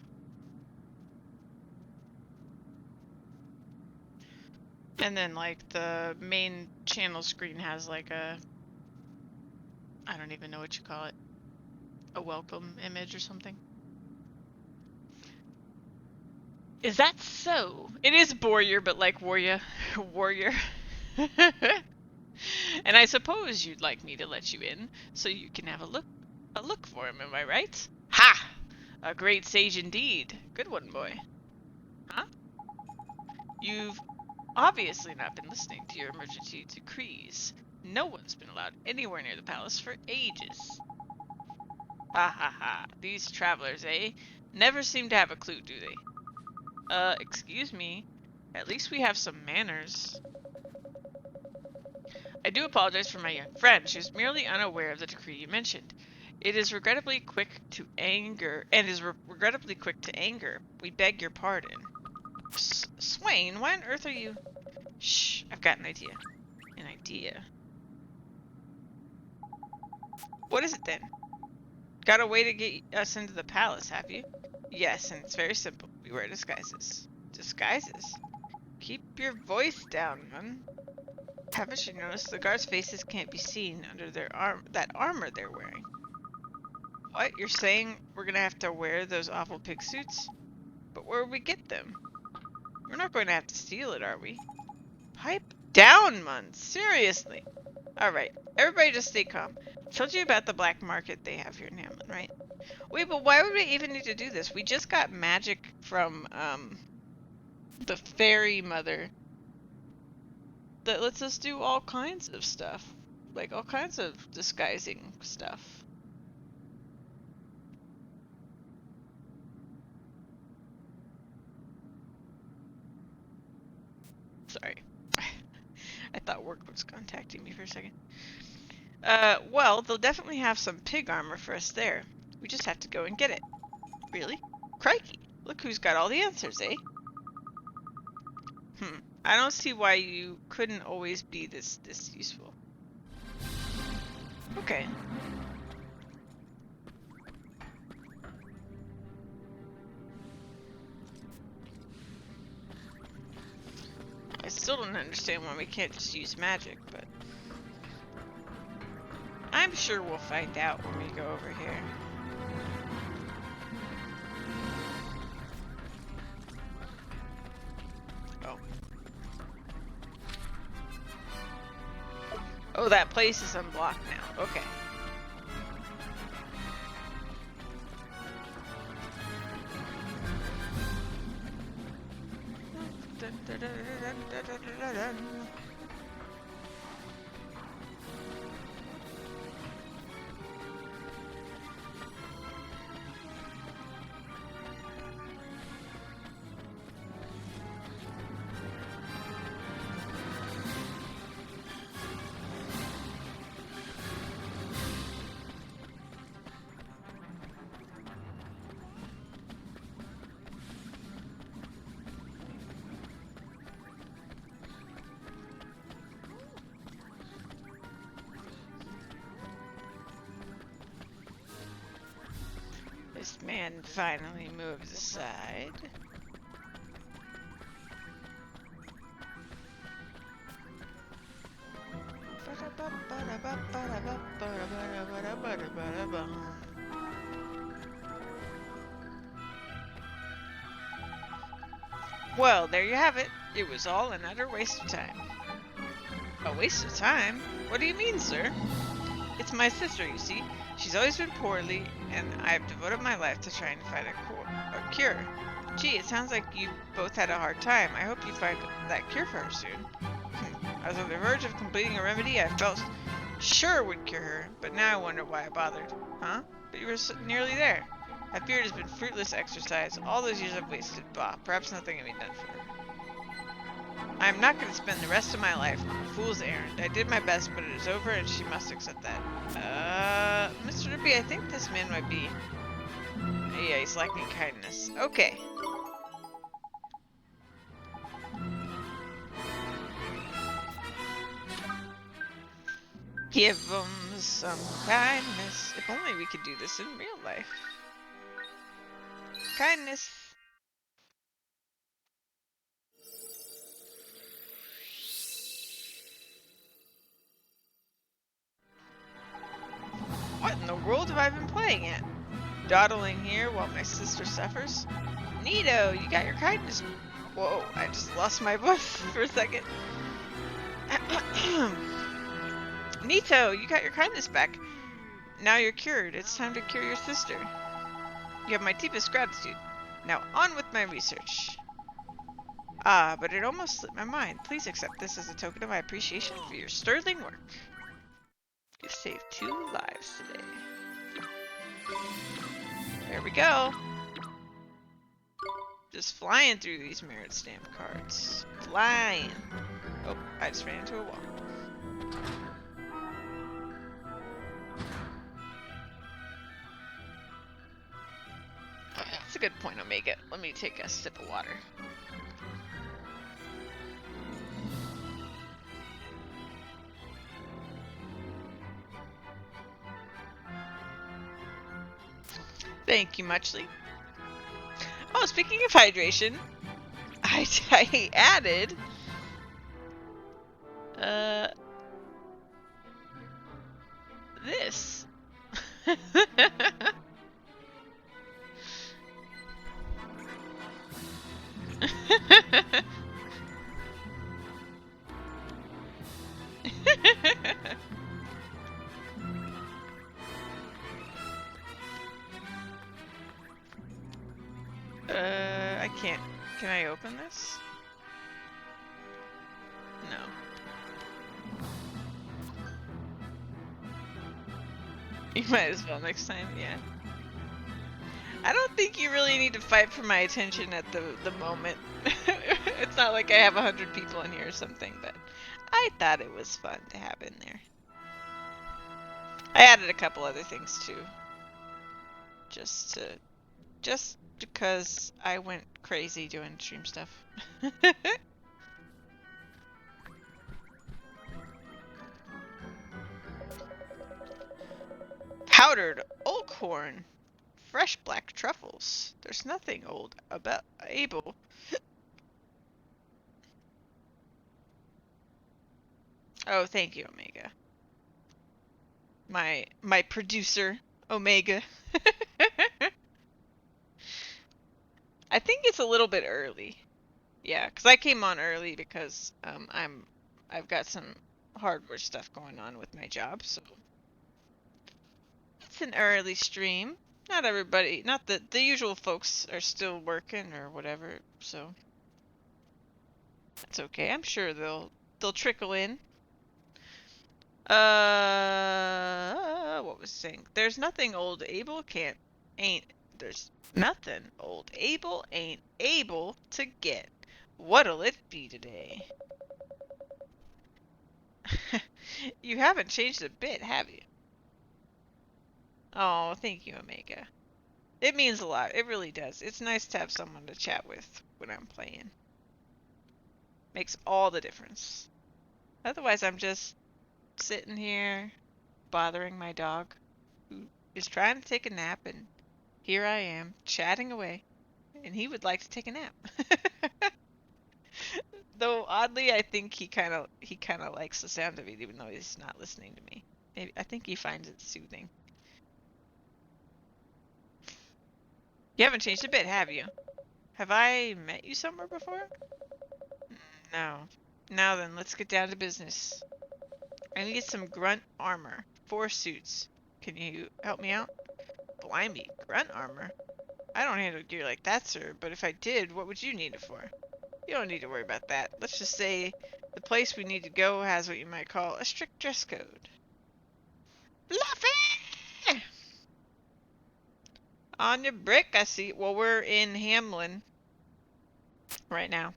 And then like the main channel screen has like a, I don't even know what you call it, a welcome image or something. Is that so? It is warrior, but like warrior. And I suppose you'd like me to let you in, so you can have a look for him, am I right? Ha! A great sage indeed. Good one, boy. Huh? You've obviously not been listening to your emergency decrees. No one's been allowed anywhere near the palace for ages. Ha ha ha. These travelers, eh? Never seem to have a clue, do they? Excuse me. At least we have some manners. I do apologize for my young friend. She was merely unaware of the decree you mentioned. It is regrettably quick to anger, We beg your pardon. Swain, why on earth are you... Shh, I've got an idea. An idea? What is it then? Got a way to get us into the palace, have you? Yes, and it's very simple. We wear disguises. Disguises? Keep your voice down, man. Haven't you noticed the guards' faces can't be seen under their that armor they're wearing? What? You're saying we're gonna have to wear those awful pig suits? But where would we get them? We're not going to have to steal it, are we? Pipe down, man. Seriously. Alright. Everybody just stay calm. Told you about the black market they have here in Hamlin, right? Wait, but why would we even need to do this? We just got magic from, the fairy mother that lets us do all kinds of stuff. Like, all kinds of disguising stuff. Sorry. I thought work was contacting me for a second. Well, they'll definitely have some pig armor for us there. We just have to go and get it. Really? Crikey! Look who's got all the answers, eh? I don't see why you couldn't always be this useful. Okay. I still don't understand why we can't just use magic, but I'm sure we'll find out when we go over here. Oh. Oh, that place is unblocked now. Okay. This man finally moves aside. Well, there you have it. It was all an utter waste of time. A waste of time? What do you mean, sir? It's my sister, you see. She's always been poorly, and I've devoted my life to trying to find a cure. Gee, it sounds like you both had a hard time. I hope you find that cure for her soon. I was on the verge of completing a remedy I felt sure would cure her, but now I wonder why I bothered. Huh? But you were nearly there. I fear it has been fruitless exercise. All those years I've wasted. Bah, perhaps nothing can be done for her. I'm not going to spend the rest of my life on a fool's errand. I did my best, but it is over, and she must accept that. Mr. Ruby, I think this man might be... Yeah, he's lacking kindness. Okay. Give him some kindness. If only we could do this in real life. Kindness. What in the world have I been playing at? Dawdling here while my sister suffers? Nito, you got your kindness. Whoa, I just lost my voice for a second. Nito, you got your kindness back. Now you're cured. It's time to cure your sister. You have my deepest gratitude. Now on with my research. Ah, but it almost slipped my mind. Please accept this as a token of my appreciation for your sterling work. You've saved 2 lives today. There we go. Just flying through these merit stamp cards. Flying. Oh, I just ran into a wall. That's a good point, Omega. Let me take a sip of water. Thank you, Muchly. Oh, speaking of hydration, I added this. Can't. Can I open this? No. You might as well next time, yeah. I don't think you really need to fight for my attention at the moment. It's not like I have 100 people in here or something, but I thought it was fun to have in there. I added a couple other things too. Just because I went crazy doing stream stuff. Powdered oak corn. Fresh black truffles. There's nothing old about Abel. Oh, thank you, Omega. My producer, Omega. I think it's a little bit early. Yeah, because I came on early because I've got some hardware stuff going on with my job, so it's an early stream. Not everybody, not the usual folks are still working or whatever, so that's okay. I'm sure they'll trickle in. What was saying? There's nothing old Abel can't ain't there's nothing old Abel ain't able to get. What'll it be today? You haven't changed a bit, have you? Oh, thank you, Omega. It means a lot. It really does. It's nice to have someone to chat with when I'm playing. Makes all the difference. Otherwise, I'm just sitting here bothering my dog who is trying to take a nap, and here I am chatting away, and he would like to take a nap. Though oddly, I think he kind of likes the sound of it, even though he's not listening to me. Maybe I think he finds it soothing. You haven't changed a bit, have you? Have I met you somewhere before? No. Now then, let's get down to business. I need some grunt armor. 4 suits. Can you help me out? Blimey, grunt armor? I don't handle gear like that, sir, but if I did, what would you need it for? You don't need to worry about that. Let's just say the place we need to go has what you might call a strict dress code. Fluffy! On your brick, I see. Well, we're in Hamlin right now.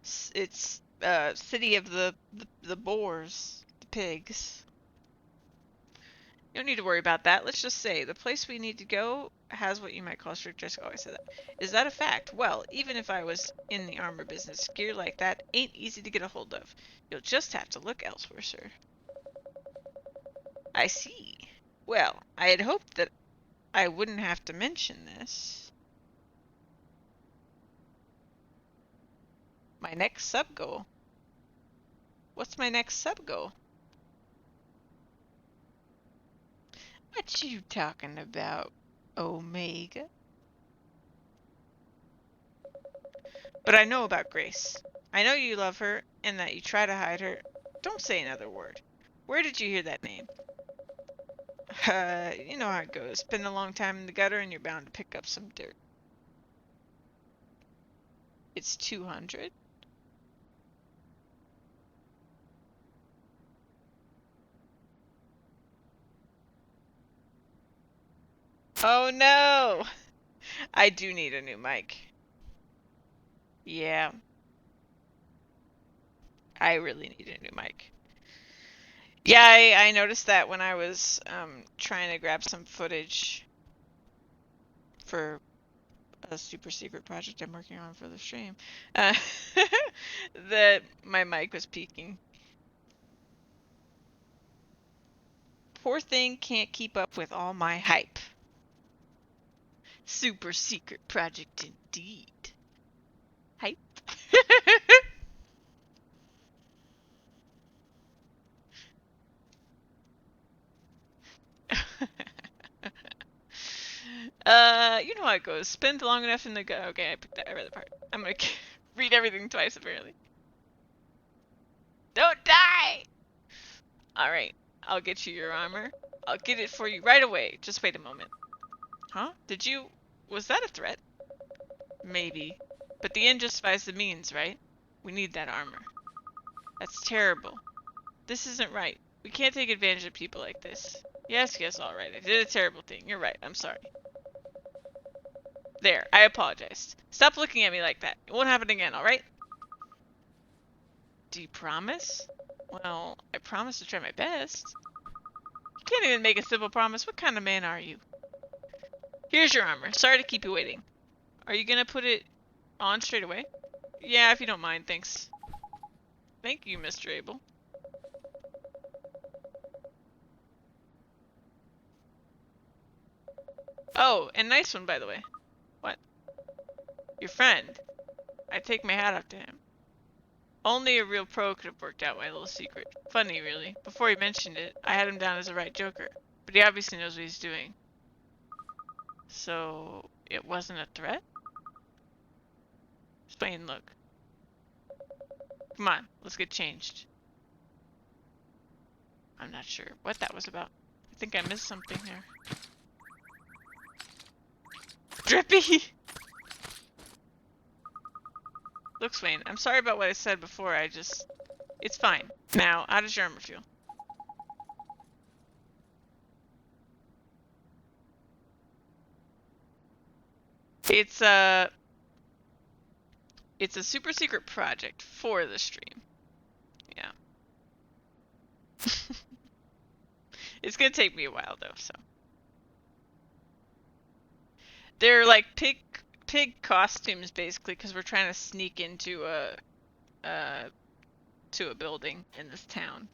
It's city of the boars, the pigs. You don't need to worry about that. Let's just say the place we need to go has what you might call strict dress code. Oh, I said that. Is that a fact? Well, even if I was in the armor business, gear like that ain't easy to get a hold of. You'll just have to look elsewhere, sir. I see. Well, I had hoped that I wouldn't have to mention this. My next sub-goal. What's my next sub-goal? What you talking about, Omega? But I know about Grace. I know you love her, and that you try to hide her. Don't say another word. Where did you hear that name? You know how it goes. Spend a long time in the gutter, and you're bound to pick up some dirt. It's 200? Oh no! I do need a new mic. Yeah. I really need a new mic. Yeah, I noticed that when I was trying to grab some footage for a super secret project I'm working on for the stream, uh, that my mic was peaking. Poor thing can't keep up with all my hype. Super secret project indeed. Hype. You know how it goes. Spend long enough in the go. Okay, I picked that. I read the part. I'm gonna read everything twice apparently. Don't die! Alright, I'll get you your armor. I'll get it for you right away. Just wait a moment. Huh? Was that a threat? Maybe. But the end justifies the means, right? We need that armor. That's terrible. This isn't right. We can't take advantage of people like this. Yes, yes, alright. I did a terrible thing. You're right. I'm sorry. There. I apologized. Stop looking at me like that. It won't happen again, alright? Do you promise? Well, I promise to try my best. You can't even make a simple promise. What kind of man are you? Here's your armor. Sorry to keep you waiting. Are you gonna put it on straight away? Yeah, if you don't mind, thanks. Thank you, Mr. Abel. Oh, and nice one, by the way. What? Your friend. I take my hat off to him. Only a real pro could have worked out my little secret. Funny, really. Before he mentioned it, I had him down as a right joker. But he obviously knows what he's doing. So, it wasn't a threat? Explain, look. Come on, let's get changed. I'm not sure what that was about. I think I missed something there. Drippy! Look, Swain, I'm sorry about what I said before. It's fine. Now, how does your armor feel? It's a super secret project for the stream. Yeah. It's gonna take me a while though, so. They're like pig costumes basically, because we're trying to sneak into a building in this town.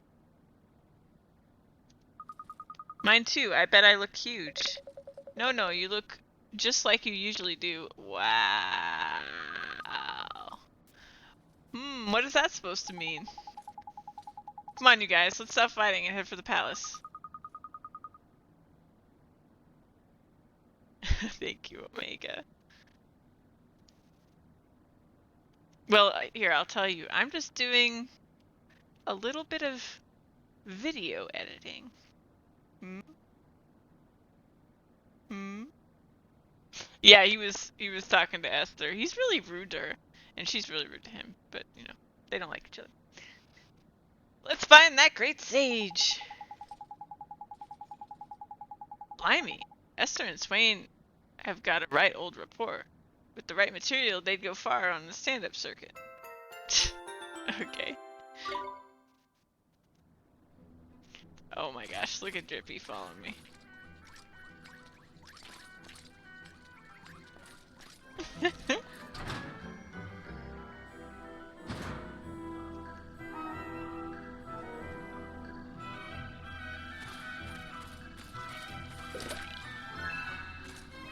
Mine too. I bet I look huge. No, you look just like you usually do. Wow. What is that supposed to mean? Come on, you guys. Let's stop fighting and head for the palace. Thank you, Omega. Well, here, I'll tell you. I'm just doing a little bit of video editing. Yeah, he was talking to Esther. He's really rude to her, and she's really rude to him, but, you know, they don't like each other. Let's find that great sage! Blimey, Esther and Swain have got a right old rapport. With the right material, they'd go far on the stand-up circuit. Okay. Oh my gosh, look at Drippy following me.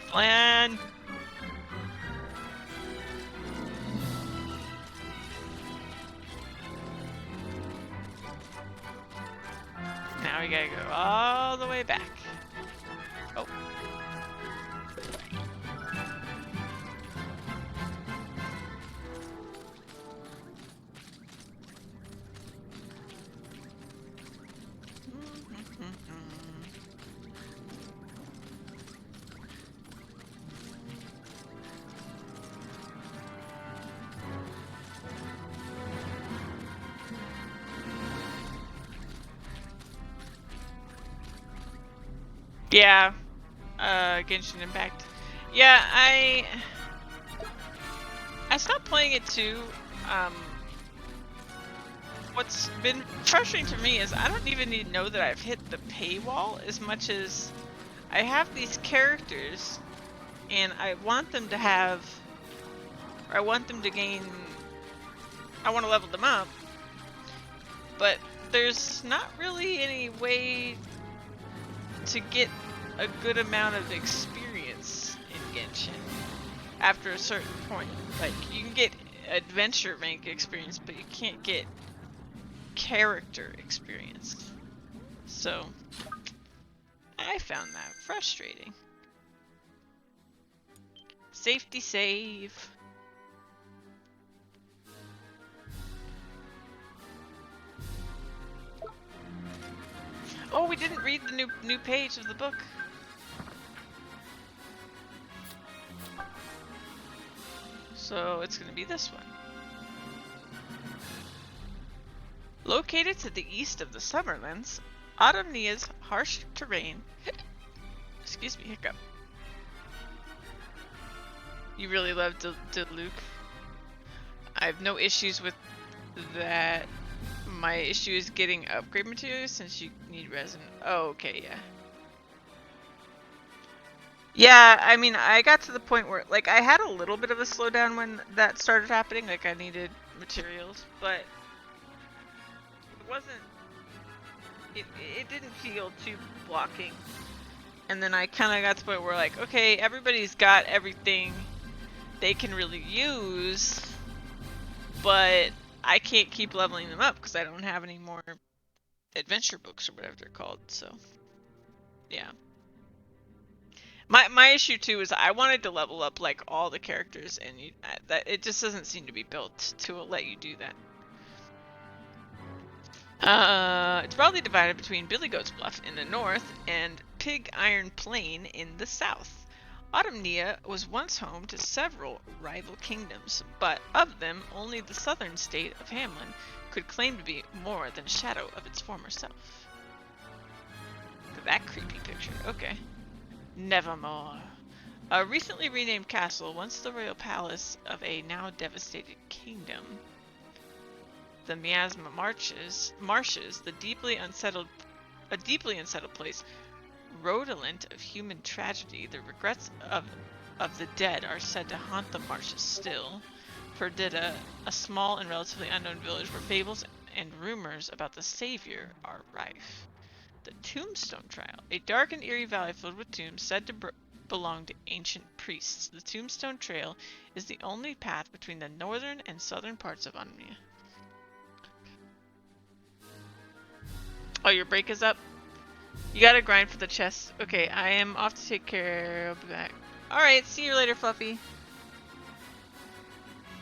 Plan! Now we gotta go all the way back. Oh. Yeah, Genshin Impact. Yeah, I stopped playing it too. What's been frustrating to me is I don't even need to know that I've hit the paywall as much as I have these characters and I want them to have, or I want them to gain, I want to level them up, but there's not really any way to get a good amount of experience in Genshin after a certain point. Like, you can get adventure rank experience, but you can't get character experience. So, I found that frustrating. Safety save. Oh, we didn't read the new page of the book. So it's going to be this one. Located to the east of the Summerlands, Autumnia's harsh terrain. Excuse me, hiccup. You really love Luke. I have no issues with that. My issue is getting upgrade materials since you need resin. Oh, okay, yeah. Yeah, I mean, I got to the point where, like, I had a little bit of a slowdown when that started happening. Like, I needed materials, but it wasn't. It didn't feel too blocking. And then I kind of got to the point where, like, okay, everybody's got everything they can really use, but I can't keep leveling them up because I don't have any more adventure books or whatever they're called. So, yeah. My issue too is I wanted to level up like all the characters, and that it just doesn't seem to be built to let you do that. It's broadly divided between Billy Goat's Bluff in the north and Pig Iron Plain in the south. Autumnia was once home to several rival kingdoms, but of them, only the southern state of Hamlin could claim to be more than a shadow of its former self. Look at that creepy picture. Okay. Nevermore. A recently renamed castle, once the royal palace of a now devastated kingdom. The Miasma marshes, a deeply unsettled place, redolent of human tragedy. The regrets of the dead are said to haunt the marshes still. Perdita, a small and relatively unknown village where fables and rumors about the savior are rife. The Tombstone Trail, a dark and eerie valley filled with tombs said to belong to ancient priests. The Tombstone Trail is the only path between the northern and southern parts of Autumnia. Oh, your break is up? You gotta grind for the chest. Okay, I am off to take care. I'll be back. Alright, see you later, Fluffy.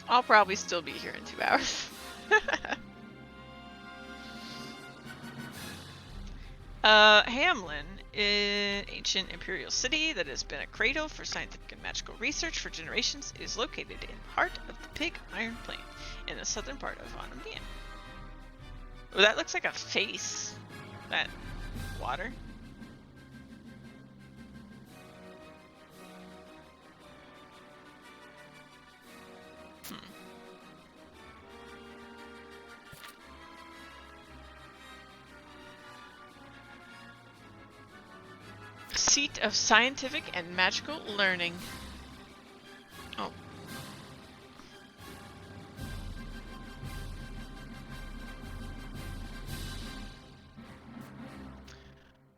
I'll probably still be here in 2 hours. Hamlin, an ancient imperial city that has been a cradle for scientific and magical research for generations, is located in the heart of the Pig Iron Plain in the southern part of Autumnia. Oh, that looks like a face. That water. Seat of scientific and magical learning. Oh.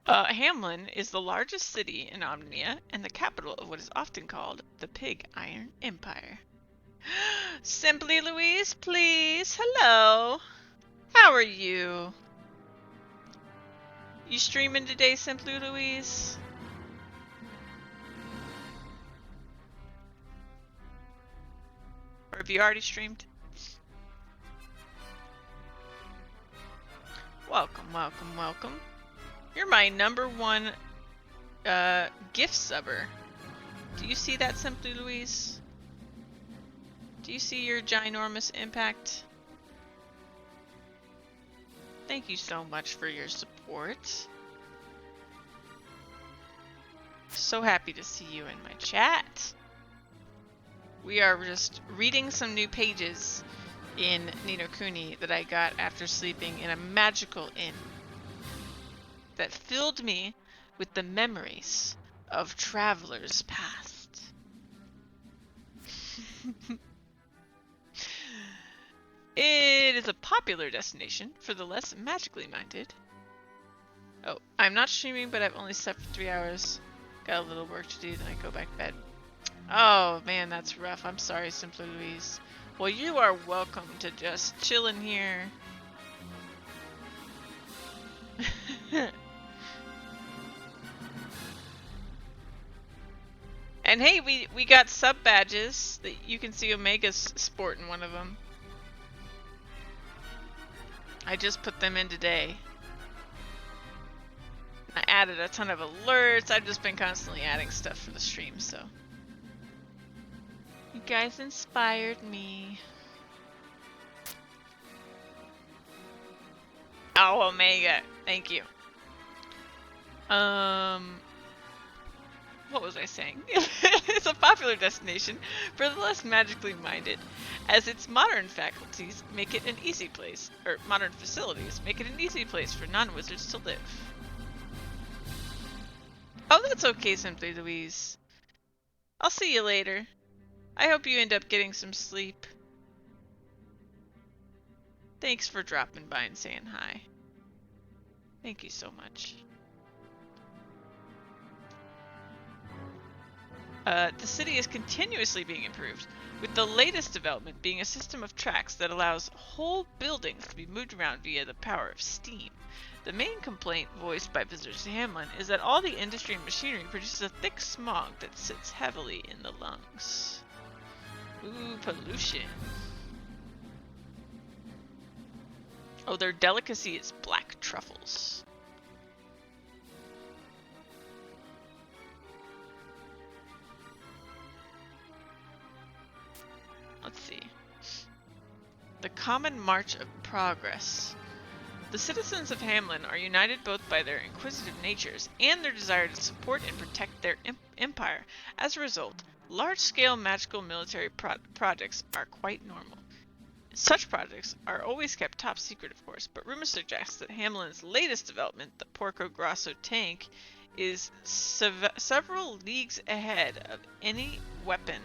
Hamlin is the largest city in Omnia and the capital of what is often called the Pig Iron Empire. Simply Louise, please. Hello. How are you? You streaming today, Simply Louise? Or have you already streamed? Welcome, welcome, welcome. You're my #1 gift subber. Do you see that, Simply Louise? Do you see your ginormous impact? Thank you so much for your support. So happy to see you in my chat. We are just reading some new pages in Ni no Kuni that I got after sleeping in a magical inn that filled me with the memories of travelers past. It is a popular destination for the less magically minded. Oh, I'm not streaming, but I've only slept for 3 hours. Got a little work to do, then I go back to bed. Oh man, that's rough. I'm sorry, Simply Louise. Well, you are welcome to just chill in here. And hey, we got sub badges that you can see Omega's sporting one of them. I just put them in today. I added a ton of alerts. I've just been constantly adding stuff for the stream, so. You guys inspired me. Oh, Omega. Thank you. What was I saying? It's a popular destination for the less magically minded, as its modern faculties make it an easy place, or modern facilities make it an easy place for non-wizards to live. Oh, that's okay, Simply Louise. I'll see you later. I hope you end up getting some sleep. Thanks for dropping by and saying hi. Thank you so much. The city is continuously being improved, with the latest development being a system of tracks that allows whole buildings to be moved around via the power of steam. The main complaint voiced by visitors to Hamlin is that all the industry and machinery produces a thick smog that sits heavily in the lungs. Ooh, pollution. Oh, their delicacy is black truffles. Let's see. The Common March of Progress. The citizens of Hamlin are united both by their inquisitive natures and their desire to support and protect their empire. As a result, large-scale magical military projects are quite normal. Such projects are always kept top secret, of course, but rumors suggest that Hamlin's latest development, the Porco Grosso tank, is several leagues ahead of any weapon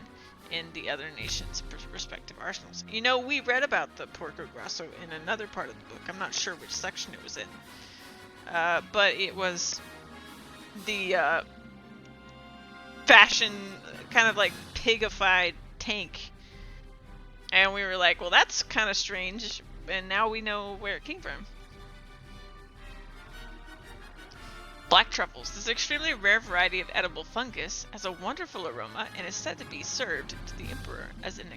in the other nations' respective arsenals. You know, we read about the Porco Grosso in another part of the book. I'm not sure which section it was in. But it was the fashion, kind of like pigified tank. And we were like, well, that's kind of strange. And now we know where it came from. Black truffles. This extremely rare variety of edible fungus has a wonderful aroma and is said to be served to the emperor as an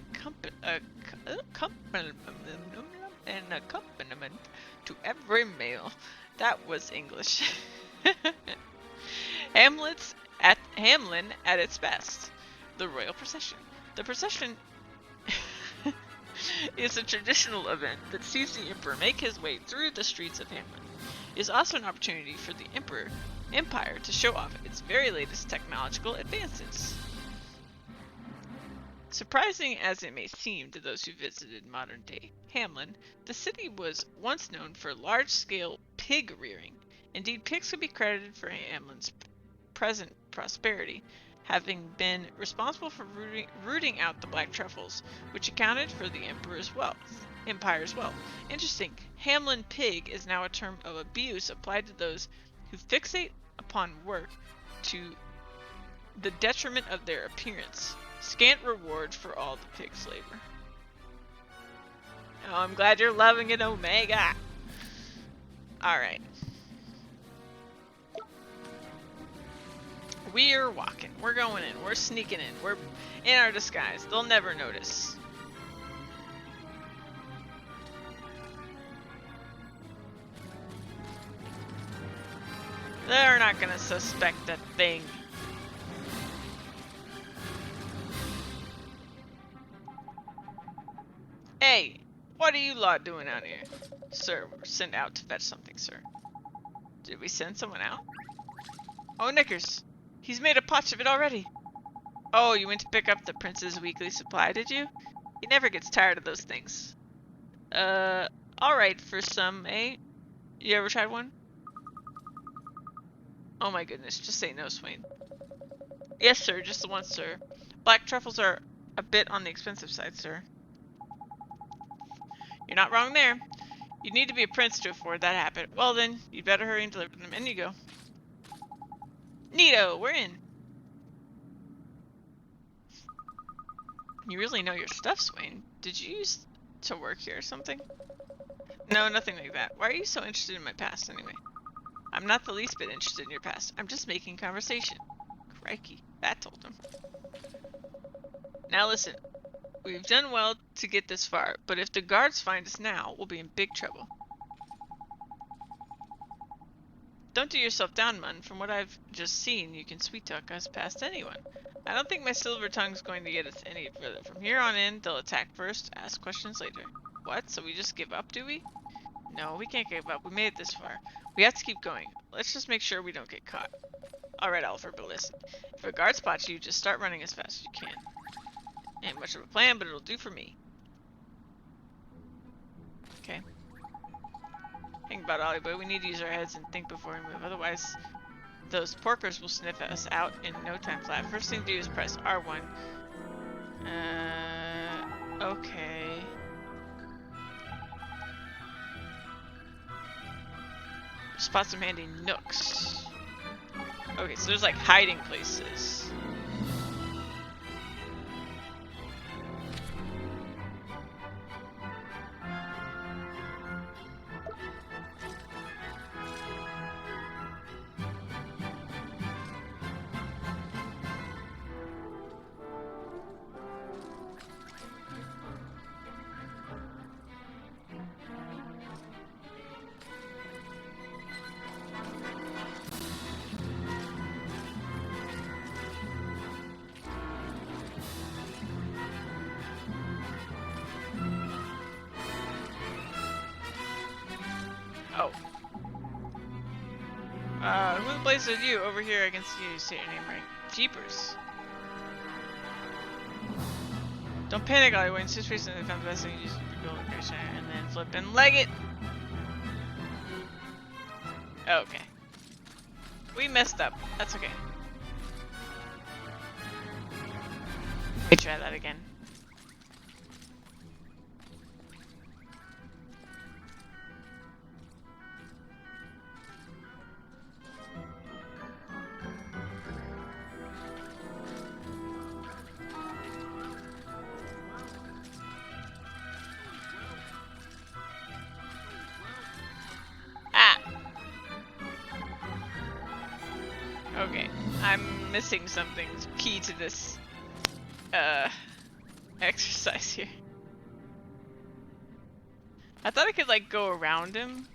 accompaniment to every meal. That was English. Hamlin at its best. The royal procession. The procession is a traditional event that sees the emperor make his way through the streets of Hamlin. It is also an opportunity for the empire to show off its very latest technological advances. Surprising as it may seem to those who visited modern-day Hamlin, the city was once known for large-scale pig rearing. Indeed, pigs could be credited for Hamlin's present prosperity, having been responsible for rooting out the black truffles, which accounted for the empire's wealth. Interesting. Hamlin pig is now a term of abuse applied to those who fixate upon work to the detriment of their appearance. Scant reward for all the pig's labor. Oh, I'm glad you're loving it, Omega. Alright. We're walking. We're going in. We're sneaking in. We're in our disguise. They'll never notice. They're not gonna suspect a thing. Hey, what are you lot doing out here? Sir, we're sent out to fetch something, sir. Did we send someone out? Oh, Knickers. He's made a potch of it already. Oh, you went to pick up the prince's weekly supply, did you? He never gets tired of those things. Alright for some, eh? You ever tried one? Oh my goodness, just say no, Swain. Yes, sir, just the once, sir. Black truffles are a bit on the expensive side, sir. You're not wrong there. You'd need to be a prince to afford that habit. Well then, you'd better hurry and deliver them. In you go. Neato, we're in. You really know your stuff, Swain. Did you used to work here or something? No, nothing like that. Why are you so interested in my past, anyway? I'm not the least bit interested in your past. I'm just making conversation. Crikey, that told him. Now listen, we've done well to get this far, but if the guards find us now, we'll be in big trouble. Don't do yourself down, Mun. From what I've just seen, you can sweet talk us past anyone. I don't think my silver tongue's going to get us any further. From here on in, they'll attack first, ask questions later. What? So we just give up, do we? No, we can't give up. We made it this far. We have to keep going. Let's just make sure we don't get caught. Alright, Oliver, but listen. If a guard spots you, just start running as fast as you can. Ain't much of a plan, but it'll do for me. Okay. Think about it, Ollie boy. We need to use our heads and think before we move. Otherwise, those porkers will sniff us out in no time flat. First thing to do is press R1. Okay. Spot some handy nooks. Okay, so there's like hiding places. Oh. Who the blazes are you? Over here I can see you say your name right. Jeepers. Don't panic, Ollie. When situation they found the best thing, you just go location and then flip and leg it. Okay. We messed up. That's okay. Let me try that again. Okay, I'm missing something key to this exercise here. I thought I could like go around him.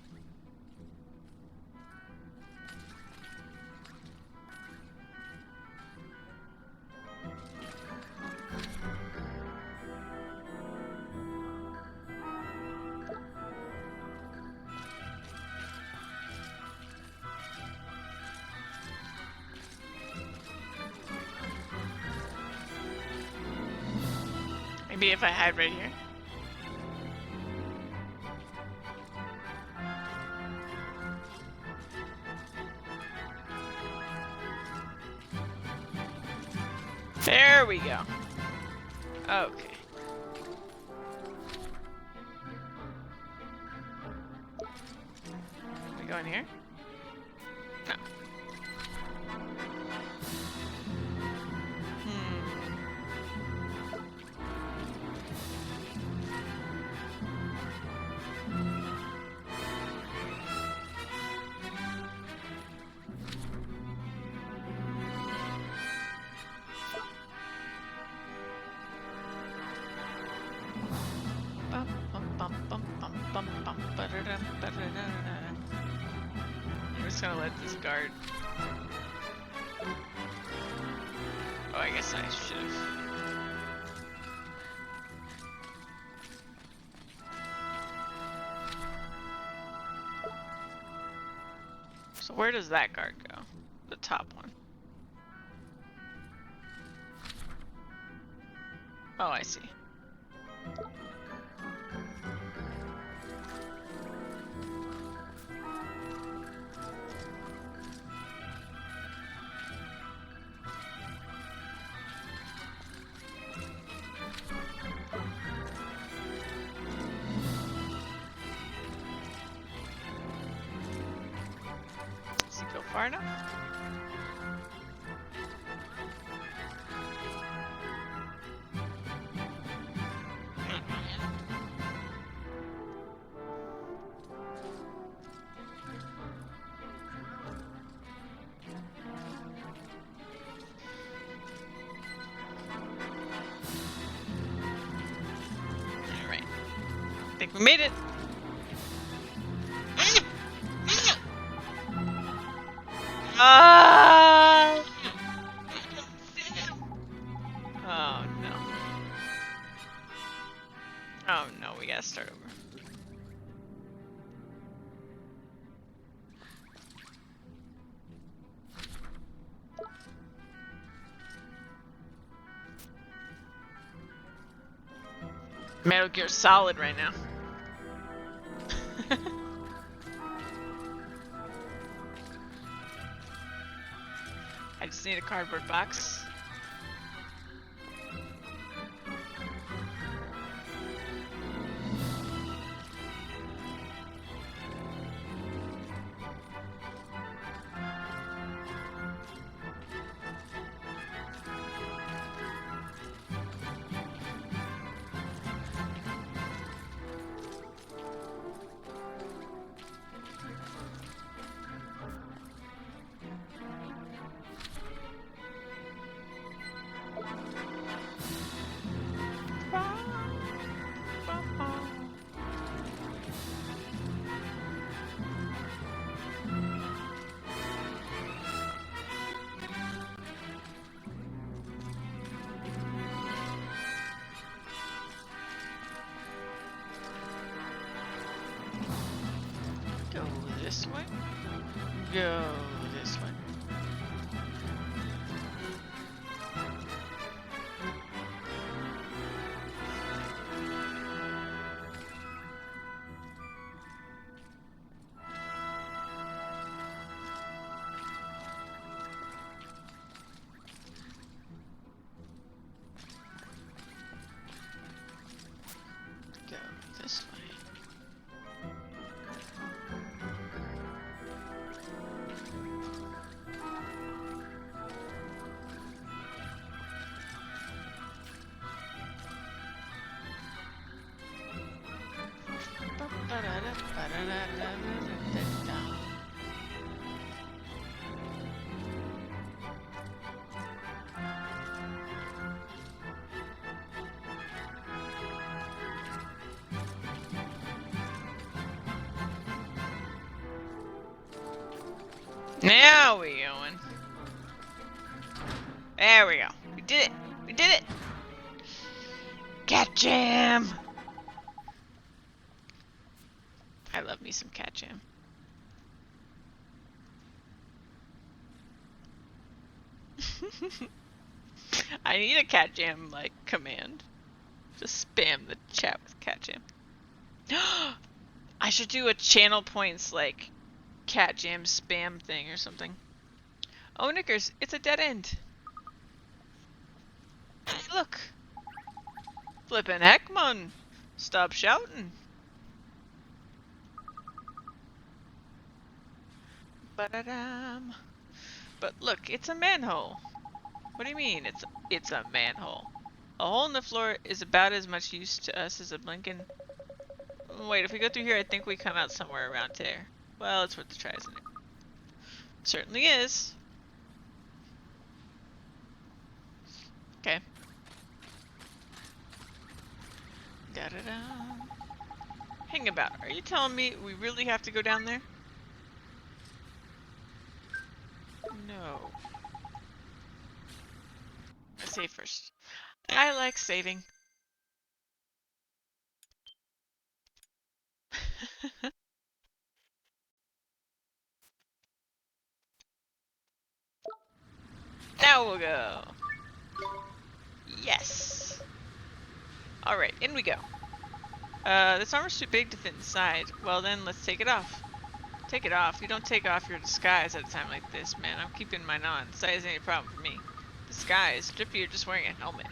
Maybe if I hide right here. There we go. Okay. We go in here? No. I'm just gonna let this guard. Oh, I guess I should have. So where does that guard go? The top one. Oh, I see. Does it go far enough? Alright. I think we made it. Ah! Oh no. Oh no, we gotta start over. Metal Gear Solid right now. I just need a cardboard box. Go this way. Go this way. Go this way. Now we going. There we go. We did it. We did it. Cat jam. I love me some cat jam. I need a cat jam like command. Just spam the chat with cat jam. I should do a channel points like cat jam spam thing or something. Oh, Knickers, it's a dead end. Hey, look. Flippin' heck, man. Stop shouting. Ba-da-dam. But look, it's a manhole. What do you mean it's a manhole? A hole in the floor is about as much use to us as a blinking... Wait, if we go through here, I think we come out somewhere around there. Well, it's worth the try, isn't it? Certainly is. Okay. Da-da-da. Hang about. Are you telling me we really have to go down there? No. Let's save first. I like saving. Now we'll go. Yes. Alright, in we go. This armor's too big to fit inside. Well then, let's take it off. Take it off? You don't take off your disguise at a time like this, man. I'm keeping mine on. Size ain't a problem for me. Disguise? Drippy, you're just wearing a helmet.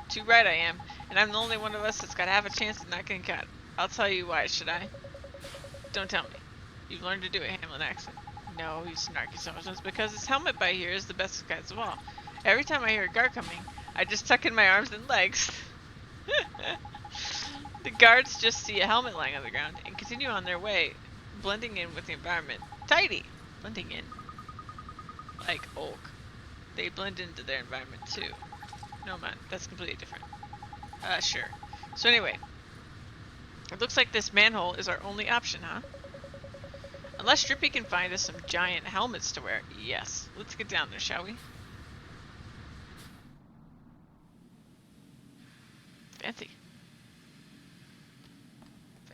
Too right I am. And I'm the only one of us that's got half a chance of not getting caught. I'll tell you why, should I? Don't tell me. You've learned to do a Hamlin accent. No, you snarky sometimes, because this helmet by here is the best disguise of all. Every time I hear a guard coming, I just tuck in my arms and legs. The guards just see a helmet lying on the ground and continue on their way, blending in with the environment. Tidy! Blending in. Like oak. They blend into their environment too. No man, that's completely different. Sure. So anyway, it looks like this manhole is our only option, huh? Unless Drippy can find us some giant helmets to wear. Yes. Let's get down there, shall we? Fancy.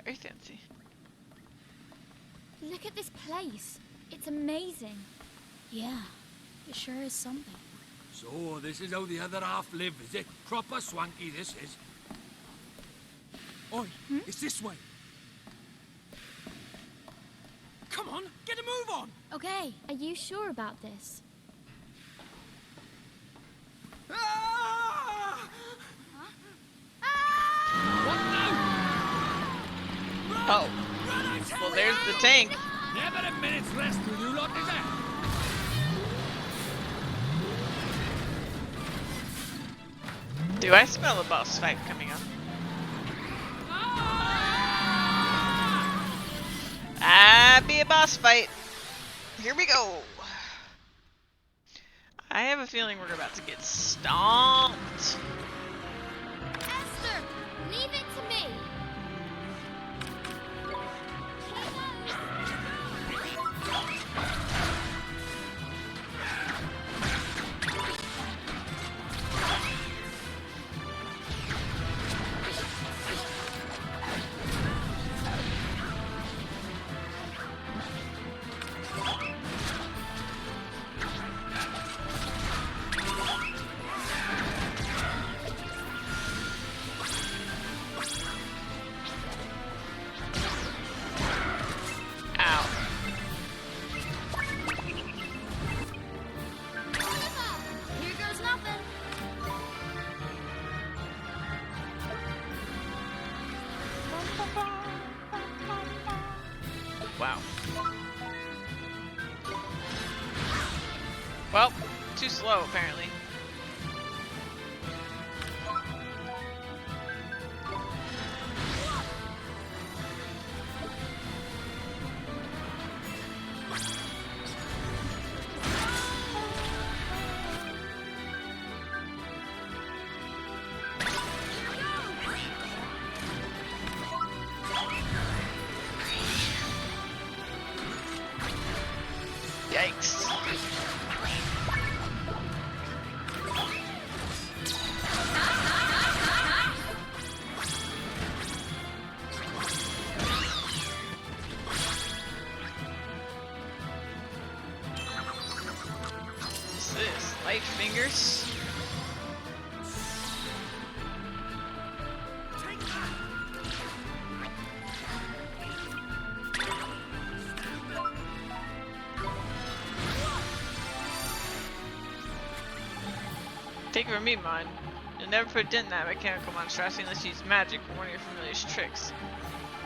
Very fancy. Look at this place. It's amazing. Yeah, it sure is something. So, this is how the other half live, is it? Proper swanky, this is. Oi, it's this way. Come on, get a move on! Okay, are you sure about this? Ah! What now? Oh. Run, I tell Well, you! there's the tank. Never a minute's rest with you lot, is there? Do I smell a boss fight coming up? Be a boss fight. Here we go. I have a feeling we're about to get stomped. Esther, leave it to me. Ow. Here goes nothing. Wow. Well, too slow apparently. Yikes. What's this? Light fingers? Take it from me, Mon. You'll never put a dent in that mechanical monstrosity unless you use magic or one of your familiar tricks.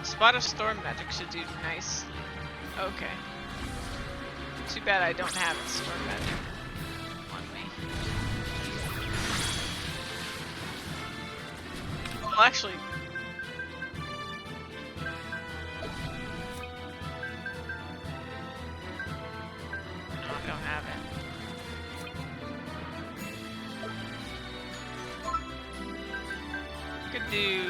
Spot of storm magic should do nicely. Okay. Too bad I don't have it, storm magic on me. Well, actually... No, I don't have it. Could do...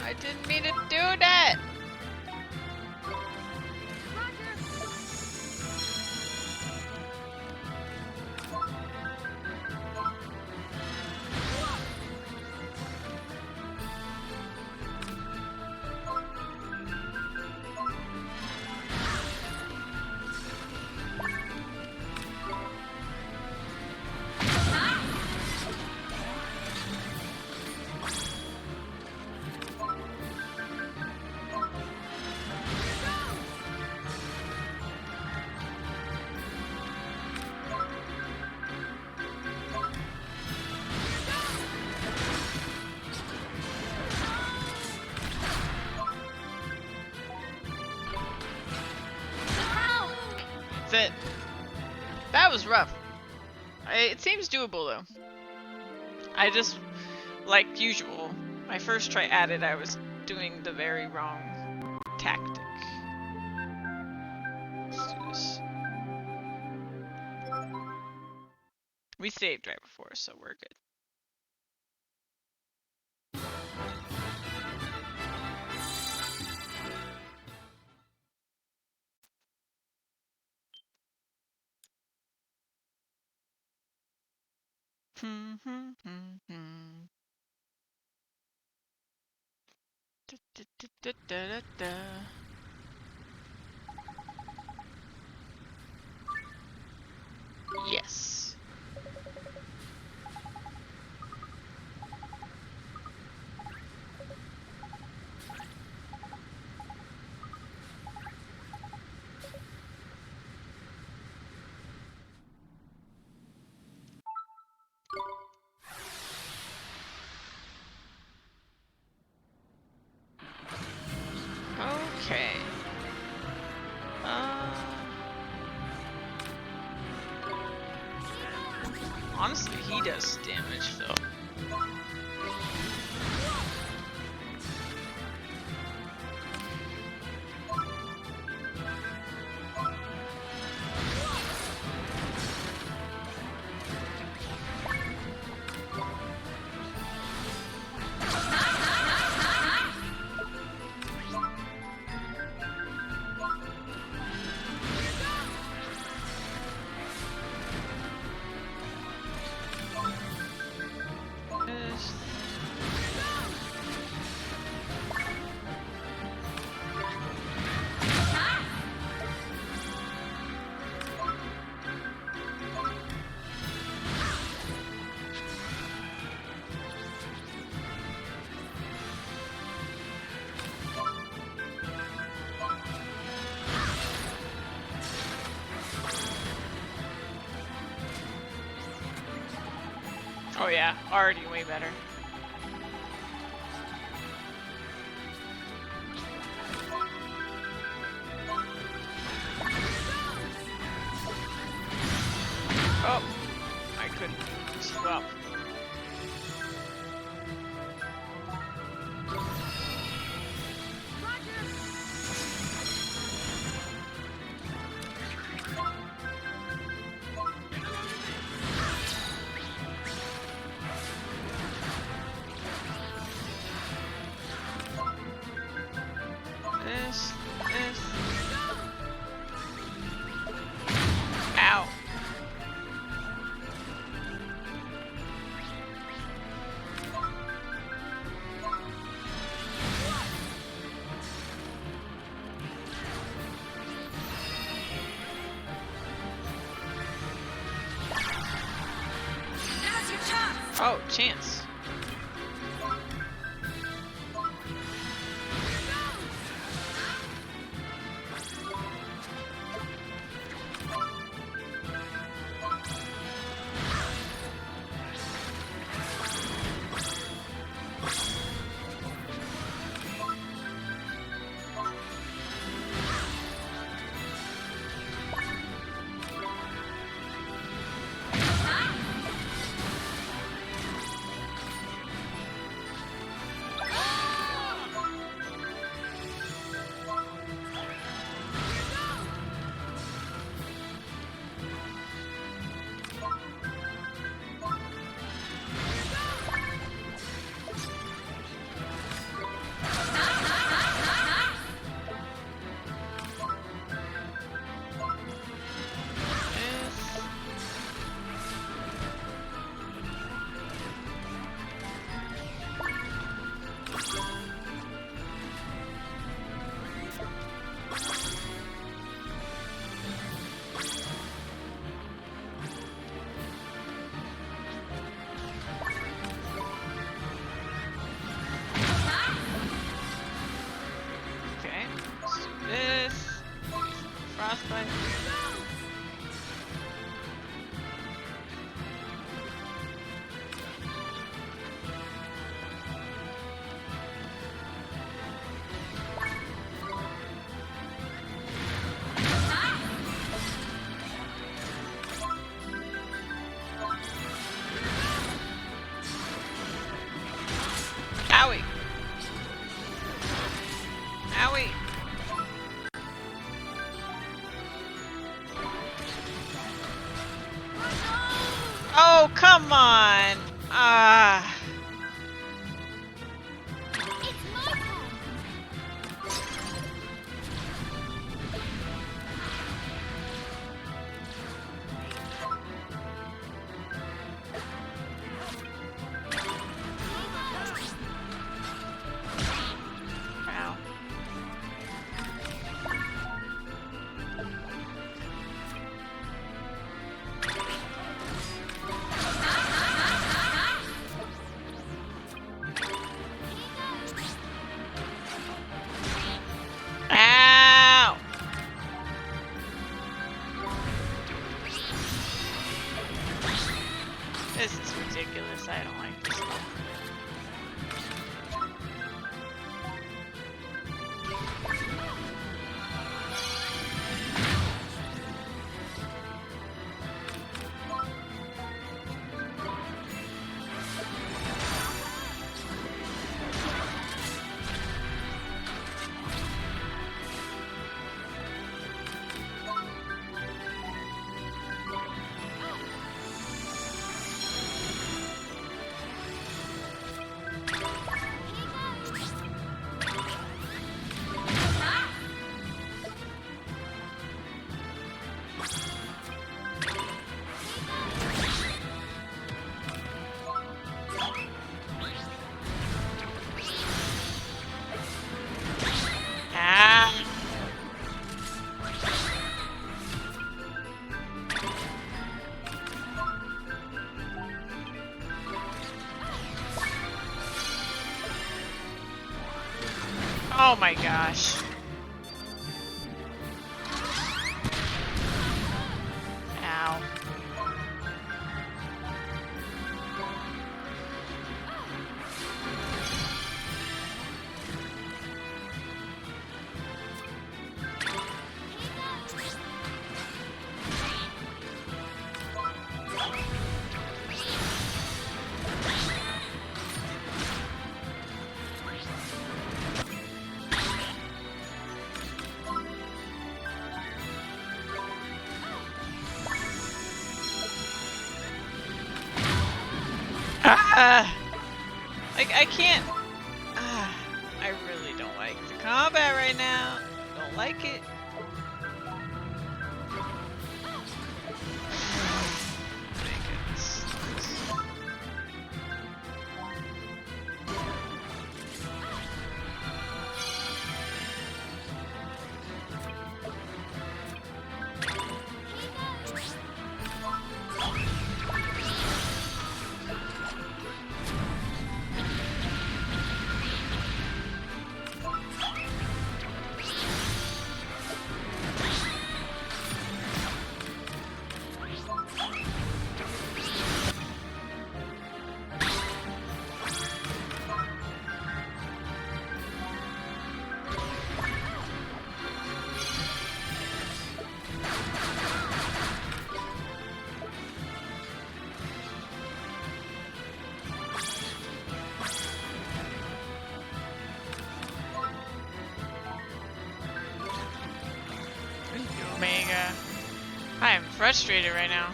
I didn't mean to do that! That's it. That was rough. It seems doable though. I just, like usual, my first try at it I was doing the very wrong tactic. Let's do this. We saved right before, so we're good. Yes. Okay. Honestly, he does damage though. Oh yeah, already way better. Oh, I couldn't keep up. This. Ow. Oh, chance. frostbite. Owie! Owie! Oh, come on! Ah. It's my turn. Ow. Ow! This is ridiculous. I don't like this at all. Ah! Oh my gosh. Ow. Ah! Like, I can't. Ah, I really don't like the combat right now. Don't like it. My goodness. Omega. I am frustrated right now.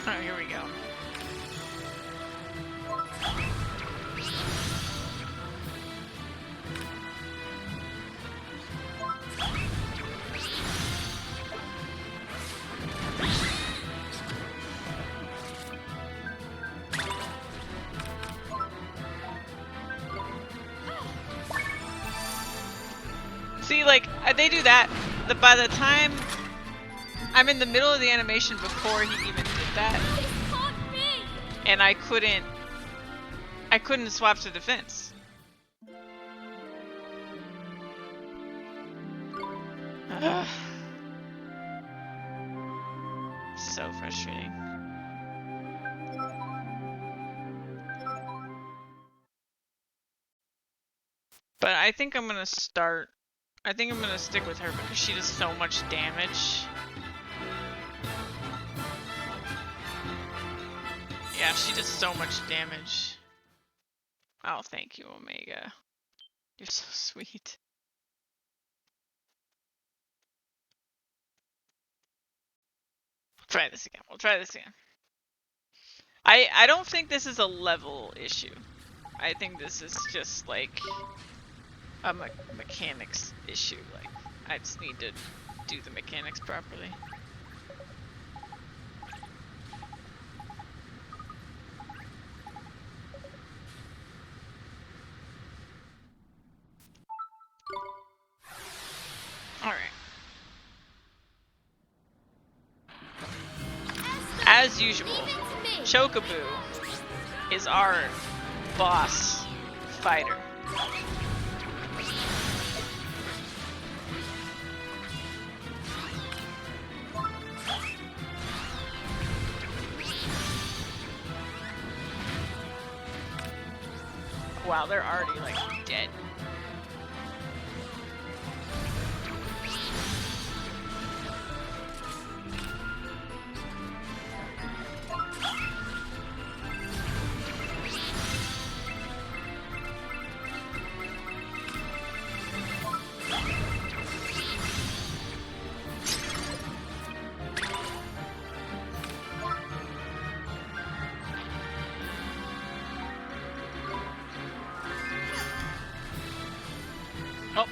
Oh, here we go. See, like, they do that. By the time I'm in the middle of the animation before he even did that, He's caught me! and I couldn't swap to defense. Ugh. So frustrating. But I think I'm gonna start. I think I'm gonna stick with her because she does so much damage. Yeah, she does so much damage. Oh, thank you, Omega. You're so sweet. Try this again. We'll try this again. I don't think this is a level issue. I think this is just like a mechanics issue. Like, I just need to do the mechanics properly. Alright. As usual, Chocobo is our boss fighter. Wow, they're already like dead. Oh,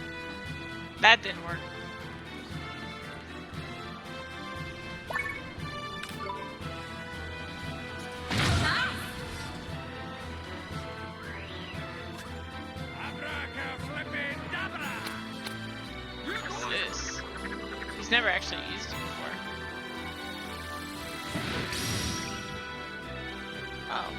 that didn't work. What's this? He's never actually used it before. Oh.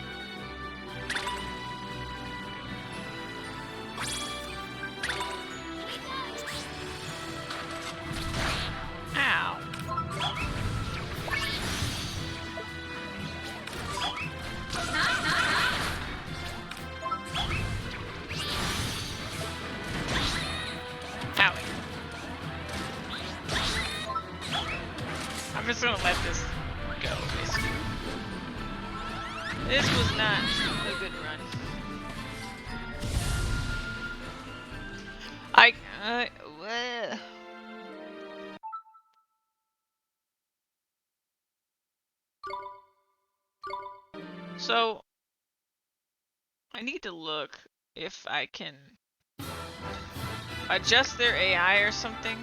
Ow. Owie. I'm just gonna let this go, basically. This was not a good run. Bleh. So, I need to look if I can adjust their AI or something.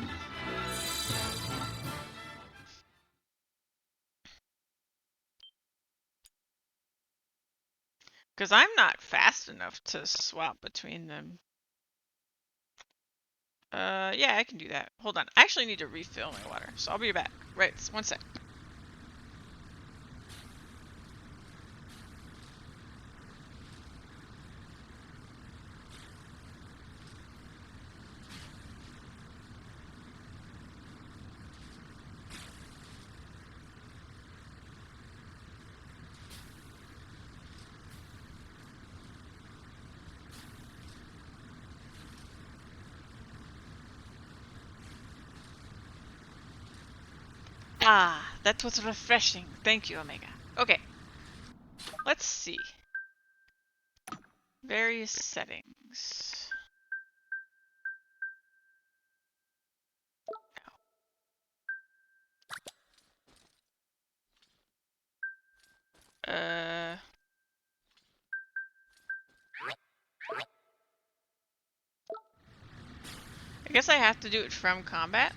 Because I'm not fast enough to swap between them. Yeah, I can do that. Hold on. I actually need to refill my water, so I'll be back. Right, one sec. Ah, that was refreshing. Thank you, Omega. Okay. Let's see. Various settings. I guess I have to do it from combat.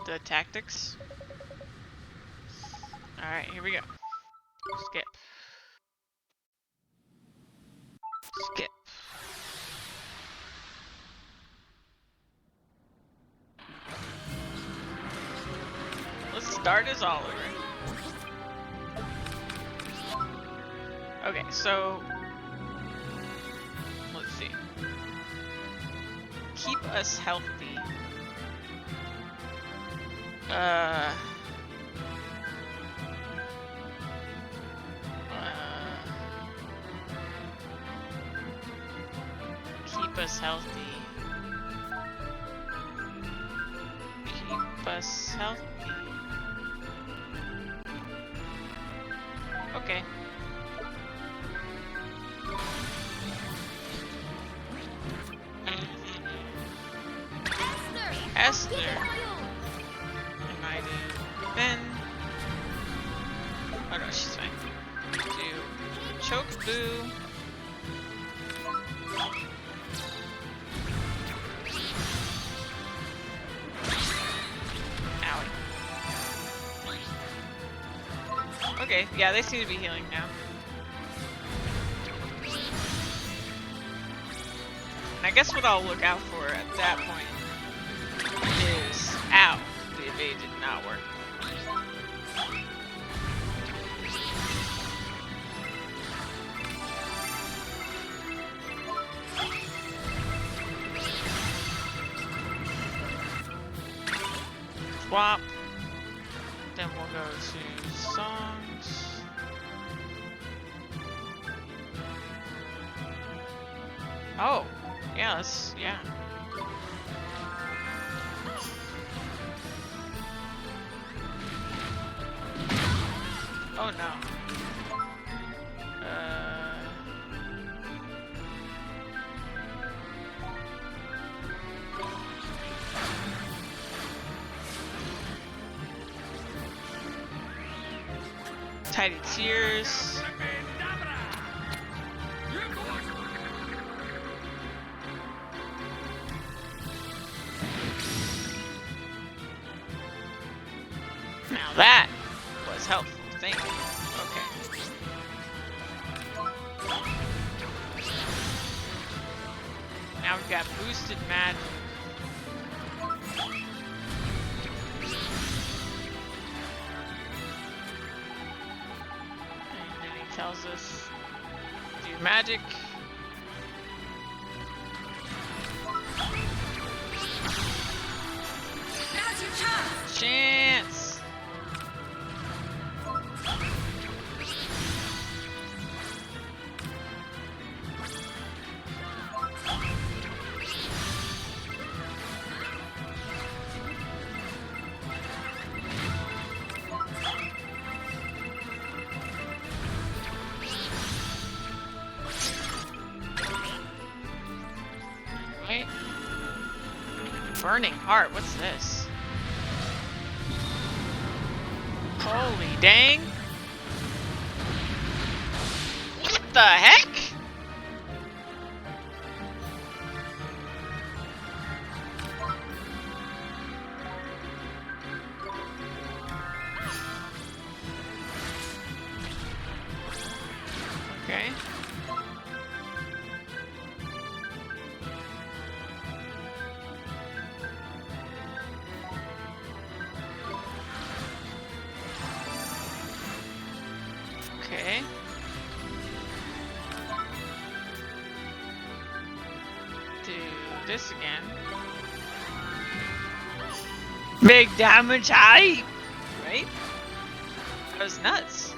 The tactics. Alright, here we go. Skip. Skip. Start as Oliver. Okay, so let's see. Keep us healthy. Keep us healthy. Keep us healthy. Okay. Esther. United. Then. Oh no, she's fine. Do choke boo. Okay, yeah, they seem to be healing now. And I guess what I'll look out for at that point is... Ow! The evade did not work. Swap. Then we'll go to songs. Oh, yeah, yeah. Oh no. Tidy tears. Now that was helpful, thank you. Okay. Now we've got boosted magic. And then he tells us do magic. Now's your chance. Chance. Right. Burning heart. What's this? Holy dang! What the heck? Okay. Okay. Do this again. Big damage hype! Right? That was nuts.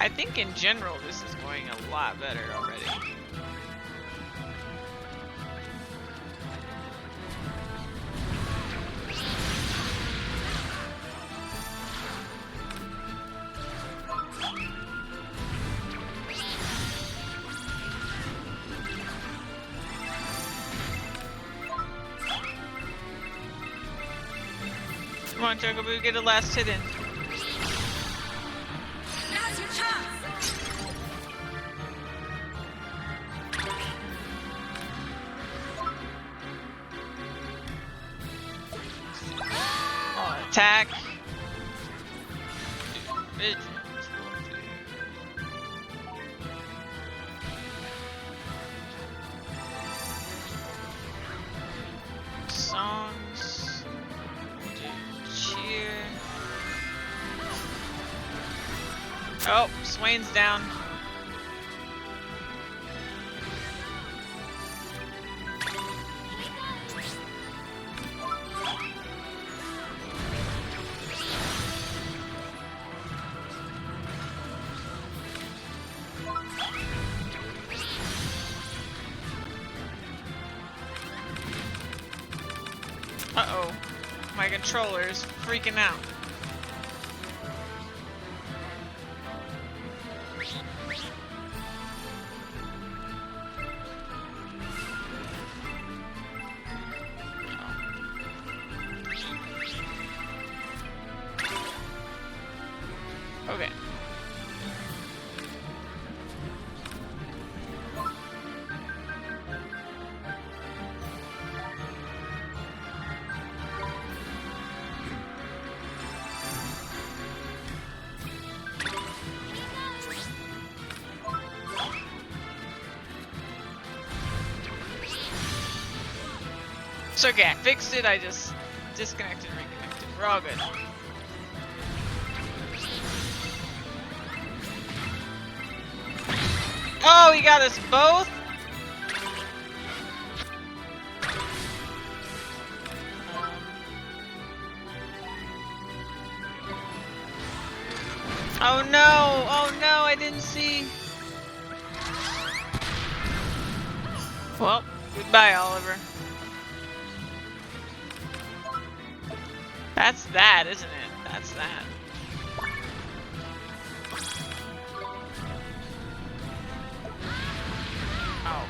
I think in general this is going a lot better already. Come on, Chocoboo, get a last hit in. Now's your chance. Attack. Oh, Swain's down. Uh-oh. My controller's freaking out. Okay. It's okay, I fixed it, I just disconnected and reconnected. We're all good. Oh, he got us both? Oh no! Oh no, I didn't see. Well, goodbye, Oliver. That's that, isn't it? That's that. Oh.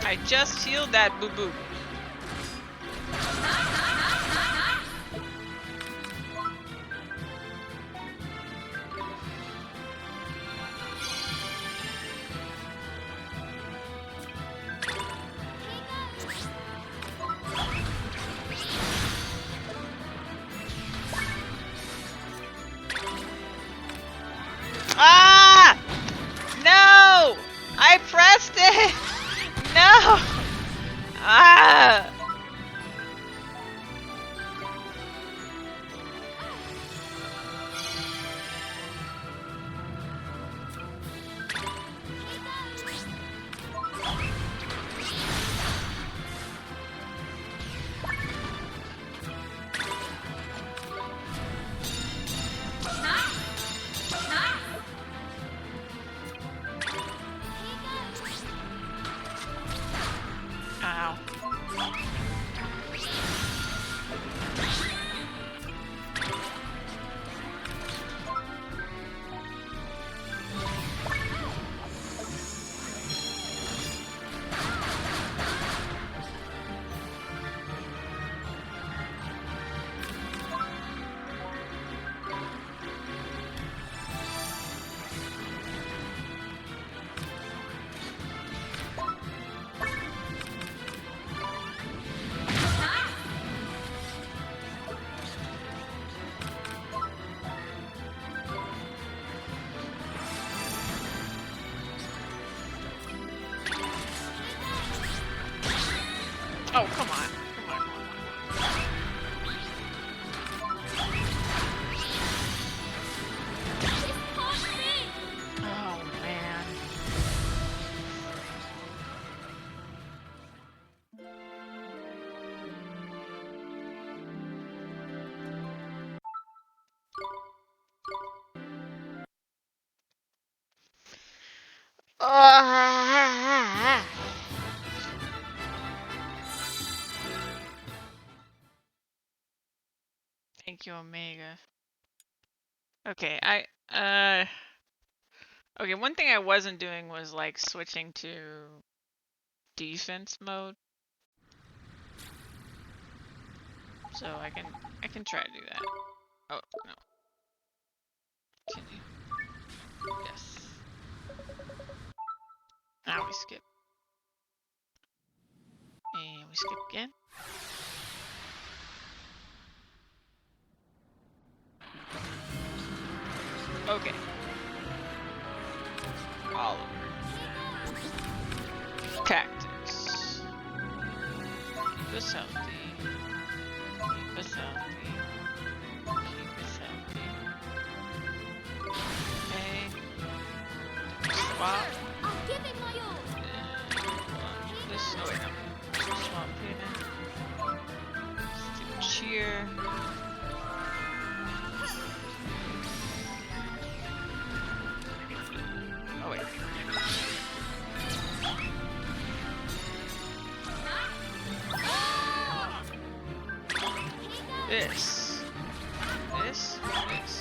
I just healed that boo-boo. Ah! No! I pressed it! No! Ah! Ow. Oh, come on. Come on, come on, come on. Oh, man. Ah. Thank you, Omega. Okay, okay, one thing I wasn't doing was like switching to defense mode. So I can try to do that. Oh, no. Continue. Yes. Now we skip. And we skip again. Okay. Oliver. Cactus. Keep us healthy. Keep us healthy. Keep us healthy. Okay. Swap. I'll give it my all. This. Oh wait, no. Swap here. Let's do cheer. Oh wait. This. This. This. This.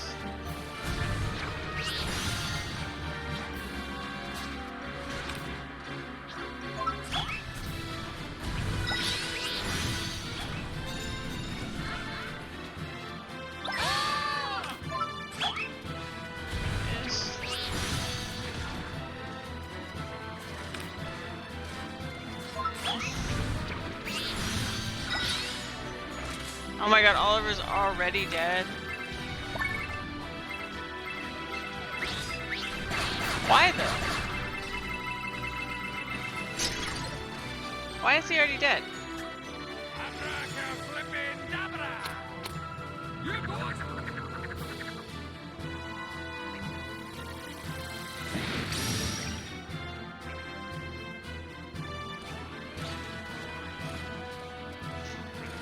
Oh my god, Oliver's already dead. Why though? Why is he already dead? Abracadabra! You boys!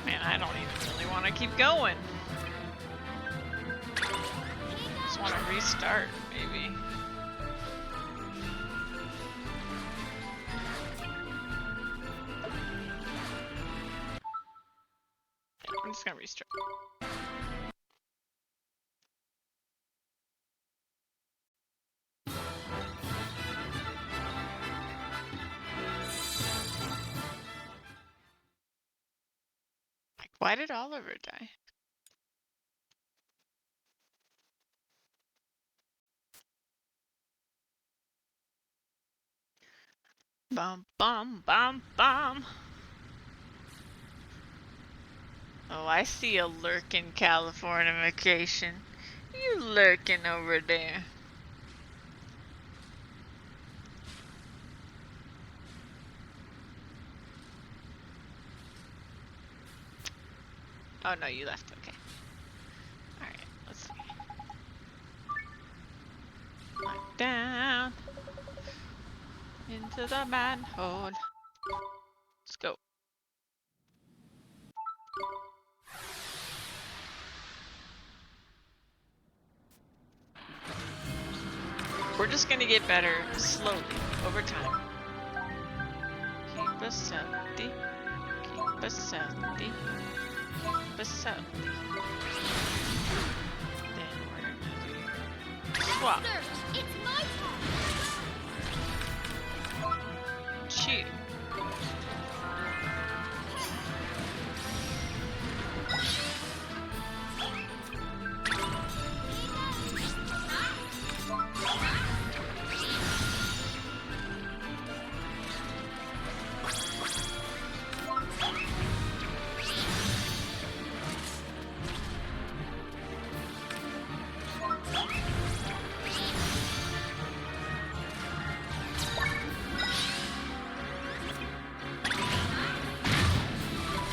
Man, I don't even really want to keep going. Just want to restart, maybe. I'm just gonna restart. Like, why did Oliver die? Bum bum bum bum. Oh, I see a lurking Californication. You lurking over there. Oh no, you left. Okay. Alright, let's see. Lock down. Into the manhole. Let's go. We're just gonna get better slowly over time. Keep us healthy. Keep us healthy. Keep us healthy. Then we're gonna do swap. Master, it's my turn. Cheer.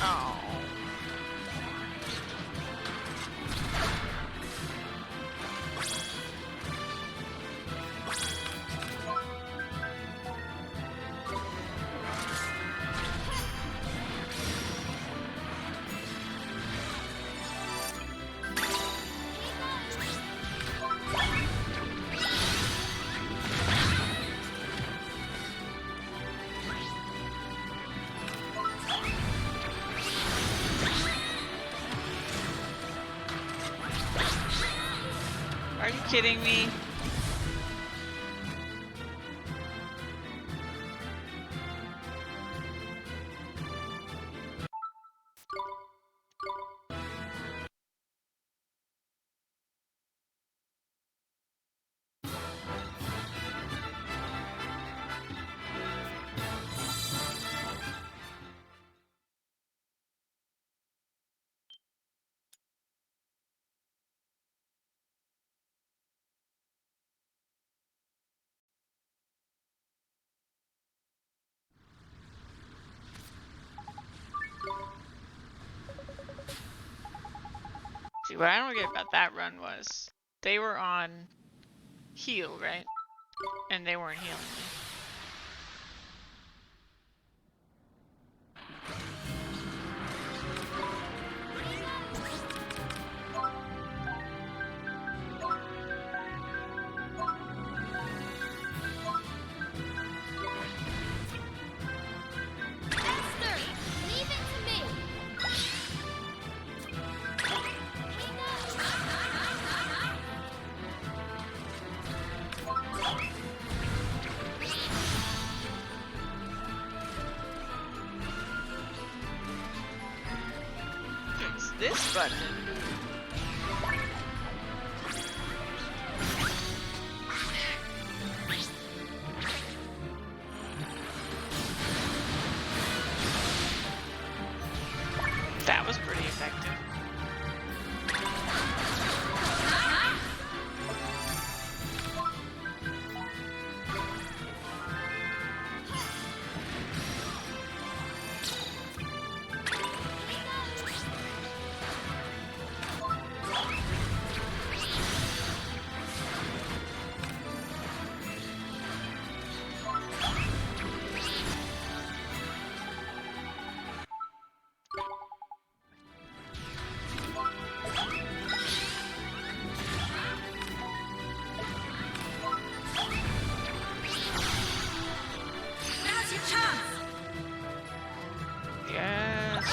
Oh. Are you kidding me? What I don't get about that run was they were on heal, right? And they weren't healing me. Esther, leave it to me. It's this button. That was pretty effective. Now's your chance. Yes.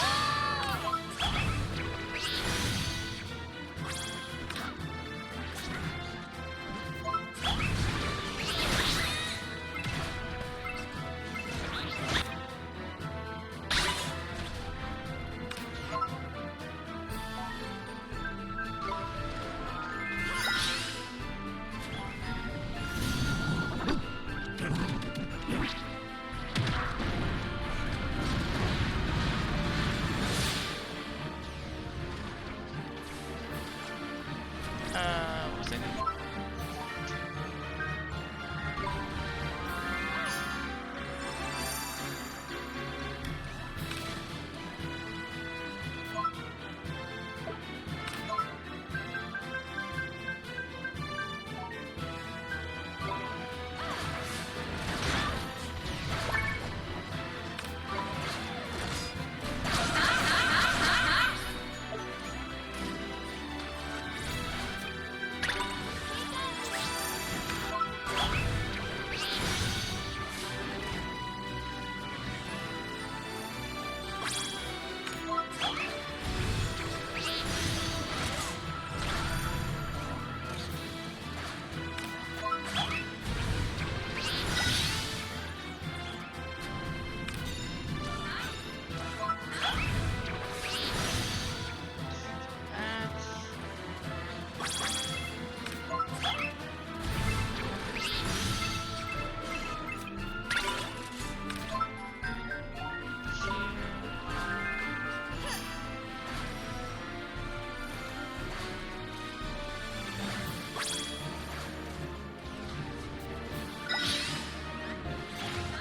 Was it?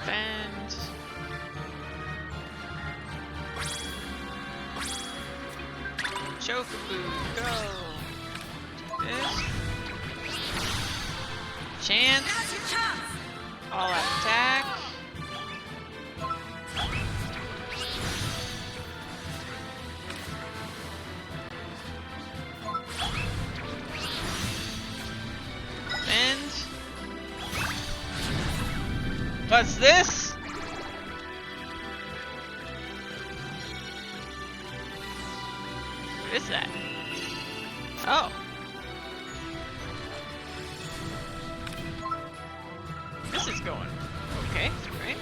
Bend. Chocoboo, go. This. Chance. Now's your chance. All out attack. Bend. What's this? What is that? Oh. This is going okay, right?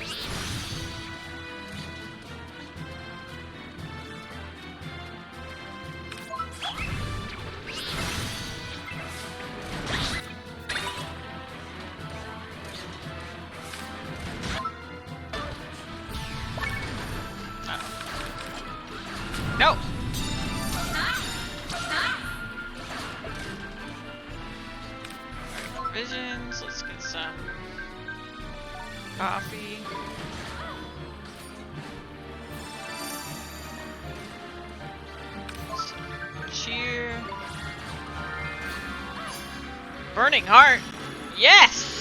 No! Visions, let's get some coffee. Some cheer. Burning heart. Yes.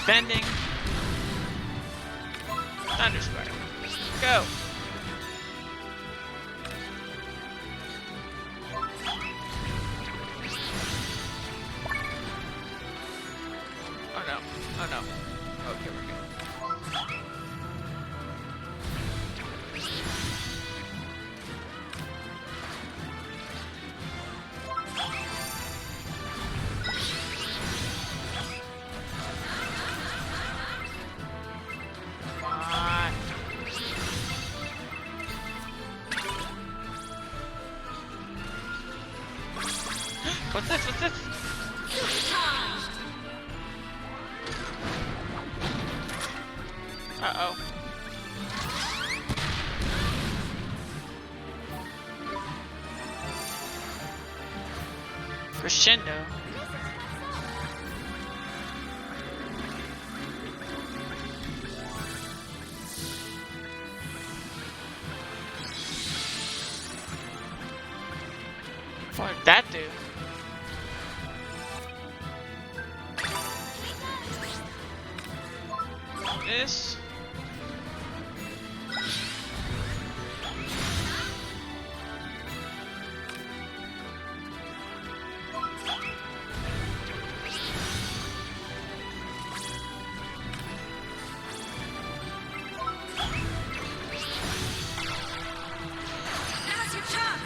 Bending. Thunderspark. Go. Oh no. Oh no. Okay, we're good. Come on. What's this? What's this? Uh-oh. Crescendo. What did that do? This. Now's your chance.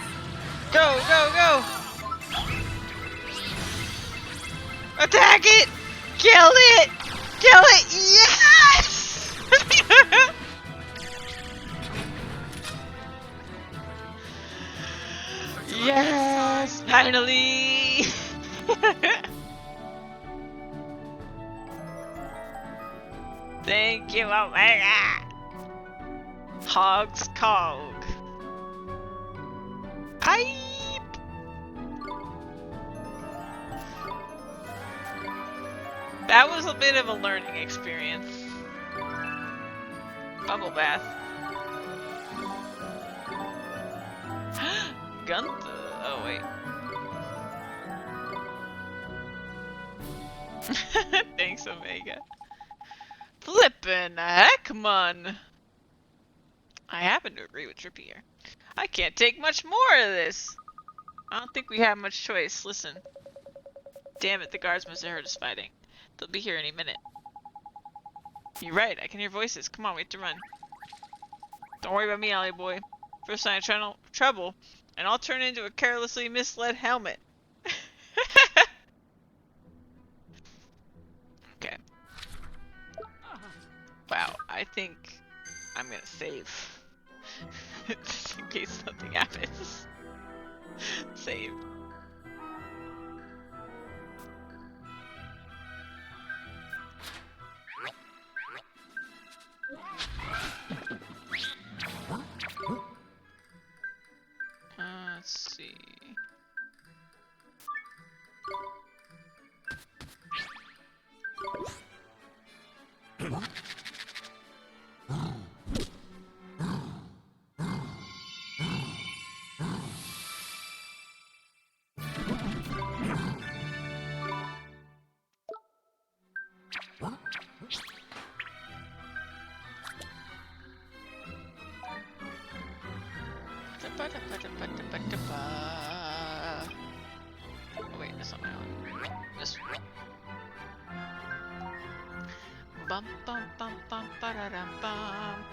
Go, go, go! Attack it! Kill it! Kill it! Yes! Yes! Finally! Thank you, Omega! Hog's Cog. Hype! That was a bit of a learning experience. Bubble bath. Gunther. Oh wait. Thanks, Omega. Flippin' heckman. I happen to agree with Trippy here. I can't take much more of this. I don't think we have much choice. Listen. Damn it, the guards must have heard us fighting. They'll be here any minute. You're right, I can hear voices. Come on, we have to run. Don't worry about me, Ollie boy. First sign of trouble, and I'll turn into a carelessly misled helmet. Okay. Wow, I think I'm gonna save. Just in case something happens. Save. Let's see. Oh wait, that's not my own. This one. Bum bum bum bum ba da dum bum.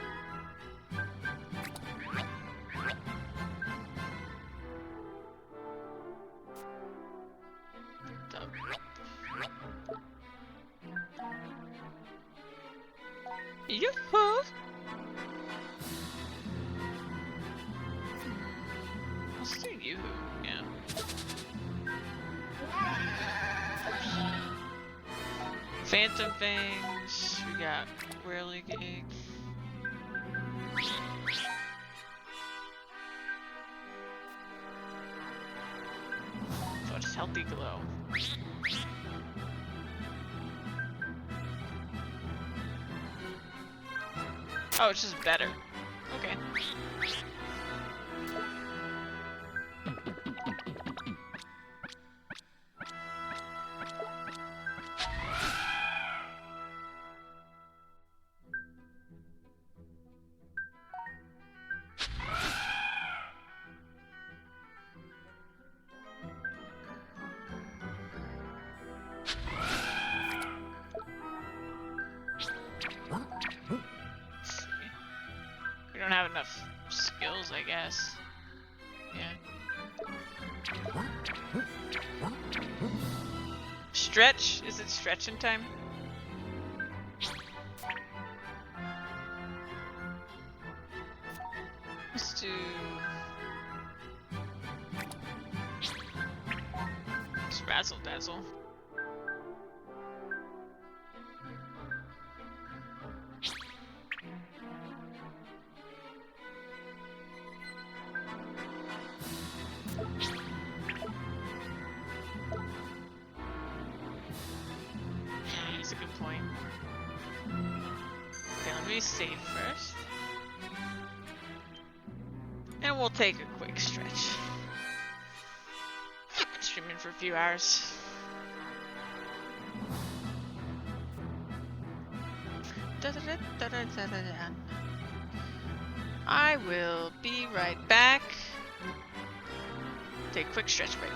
Yoo-hoo! Let's do yoo-hoo, yeah. Phantom Fangs, we got Whirligig. healthy glow. Oh, it's just better. Okay. Let's see. We don't have enough skills, I guess. Yeah. Stretch? Is it stretching time? Let's do... Let's razzle dazzle. That's a good point. Okay, let me save first. And we'll take a quick stretch. Been streaming for a few hours. I will be right back. Take a quick stretch break.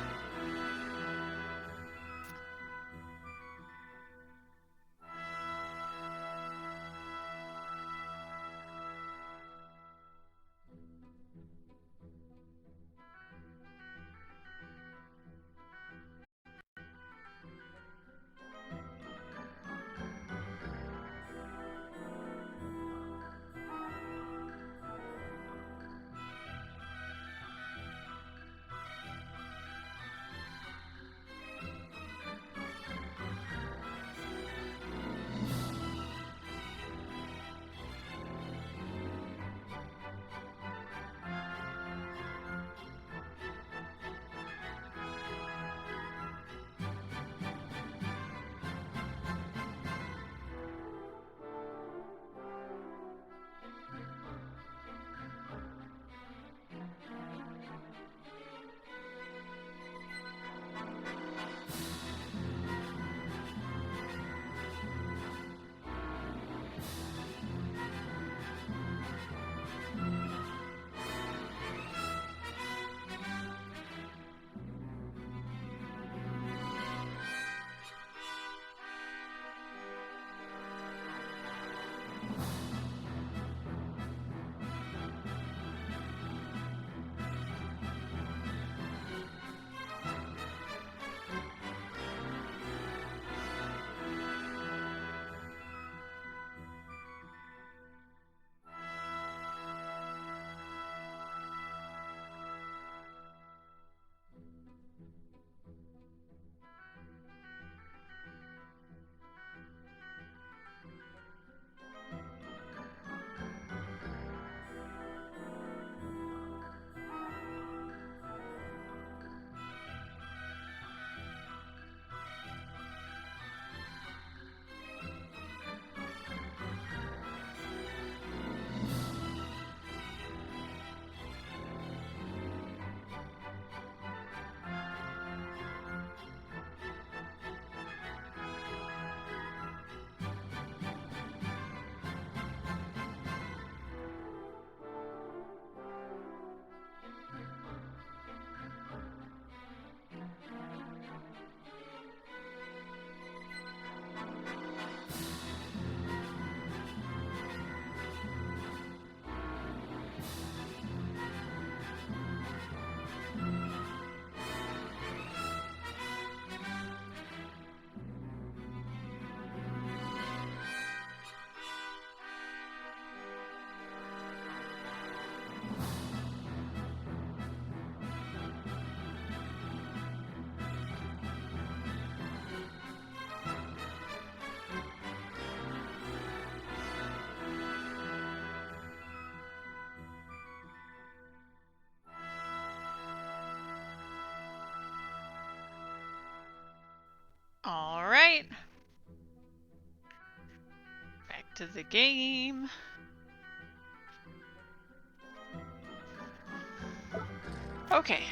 right. Back to the game. Okay.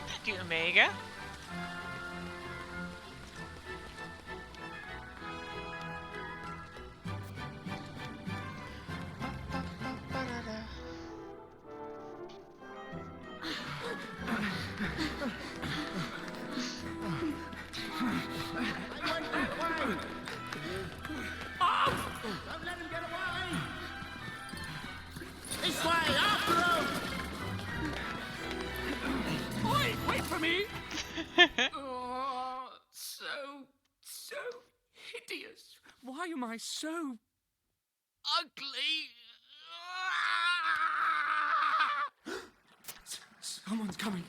Thank you, Omega. Don't let him get away! This way, after him! Oi, wait for me! Oh, so hideous. Why am I so ugly? Someone's coming.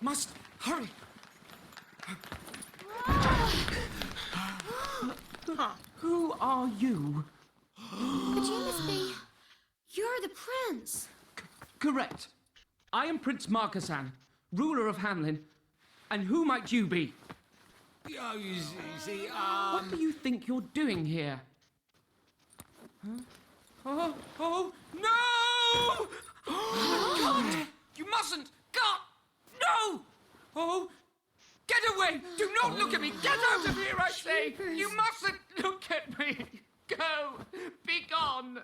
Must hurry. Who are you? But you must be... You're the prince. Correct. I am Prince Markasan, ruler of Hamlin. And who might you be? Oh, you see, What do you think you're doing here? Huh? Oh, no! God! You mustn't! God! No! Oh! Get away! Do not look at me! Get out of here, I say! Jeepers. You mustn't look at me! Go! Be gone!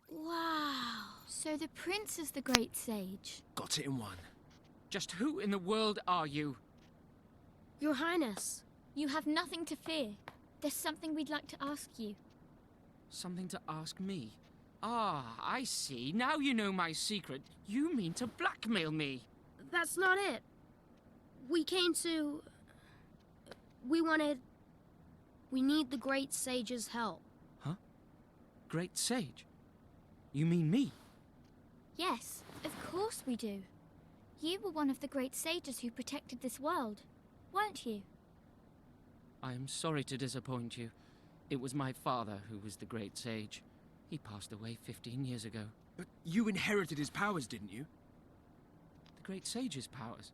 Wow. So the prince is the great sage. Got it in one. Just who in the world are you? Your Highness. You have nothing to fear. There's something we'd like to ask you. Something to ask me? Ah, I see. Now you know my secret. You mean to blackmail me? That's not it. We came to... We need the great sage's help. Huh? Great sage? You mean me? Yes, of course we do. You were one of the great sages who protected this world, weren't you? I am sorry to disappoint you. It was my father who was the great sage. He passed away 15 years ago. But you inherited his powers, didn't you? The great sage's powers?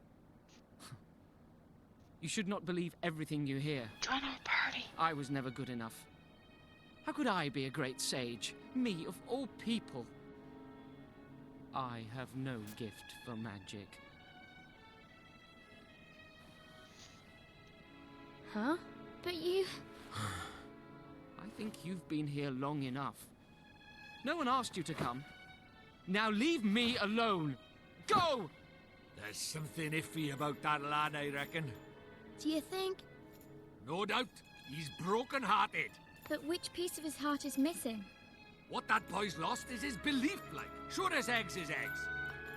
You should not believe everything you hear. Join our party. I was never good enough. How could I be a great sage? Me, of all people. I have no gift for magic. Huh? But you... I think you've been here long enough. No one asked you to come. Now leave me alone. Go! There's something iffy about that lad, I reckon. Do you think... No doubt, he's broken-hearted. But which piece of his heart is missing? What that boy's lost is his belief, like. Sure as eggs is eggs.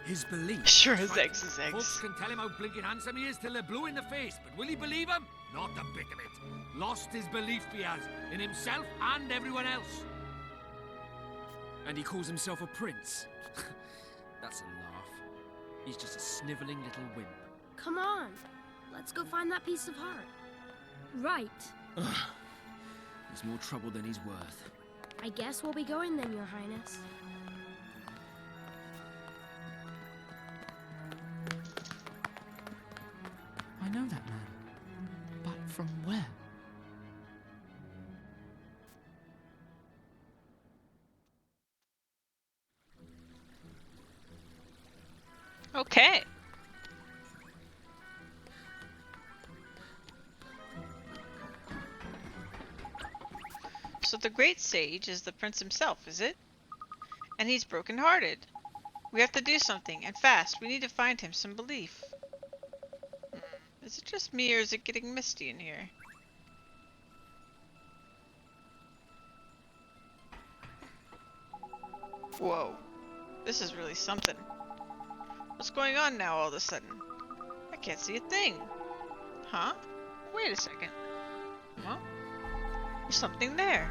His belief. Sure as eggs is Folks eggs. can tell him how blinking handsome he is till they're blue in the face, but will he believe him? Not a bit of it. Lost his belief he has, in himself and everyone else. And he calls himself a prince. That's a laugh. He's just a snivelling little wimp. Come on. Let's go find that piece of heart. Right. He's more trouble than he's worth. I guess we'll be going then, Your Highness. I know that man. But from where? Okay. So the great sage is the prince himself, is it? And he's broken-hearted. We have to do something, and fast. We need to find him some belief. Is it just me, or is it getting misty in here? Whoa. This is really something. What's going on now all of a sudden? I can't see a thing. Huh? Wait a second. Huh? There's something there.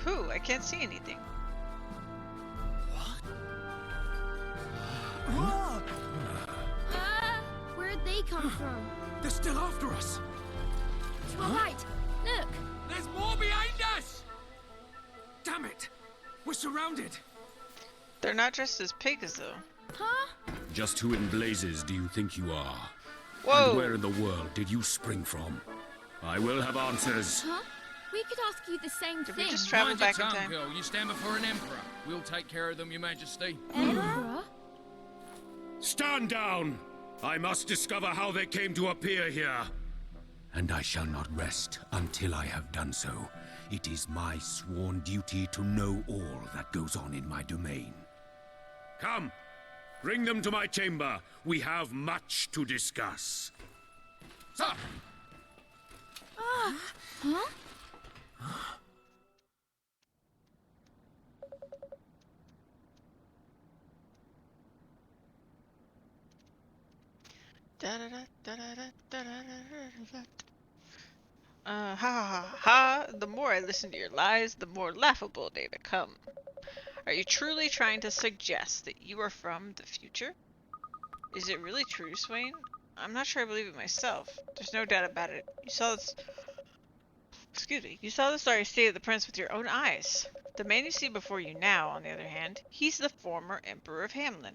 Pooh, I can't see anything. they come from? They're still after us! To our right. Look. There's more behind us! Damn it! We're surrounded! They're not dressed as pigs, though. Huh? Just who in blazes do you think you are? Whoa! And where in the world did you spring from? I will have answers. Huh? We could ask you the same Did thing. we just travel Mind your back in tongue, time? girl. You stand before an emperor. We'll take care of them, your majesty. Emperor? Stand down! I must discover how they came to appear here. And I shall not rest until I have done so. It is my sworn duty to know all that goes on in my domain. Come, bring them to my chamber. We have much to discuss. Sir! Huh? Ha ha ha. The more I listen to your lies, the more laughable they become. Are you truly trying to suggest that you are from the future? Is it really true, Swain? I'm not sure I believe it myself. There's no doubt about it. You saw this... Excuse me. You saw the sorry state of the prince with your own eyes. The man you see before you now, on the other hand, he's the former Emperor of Hamlin.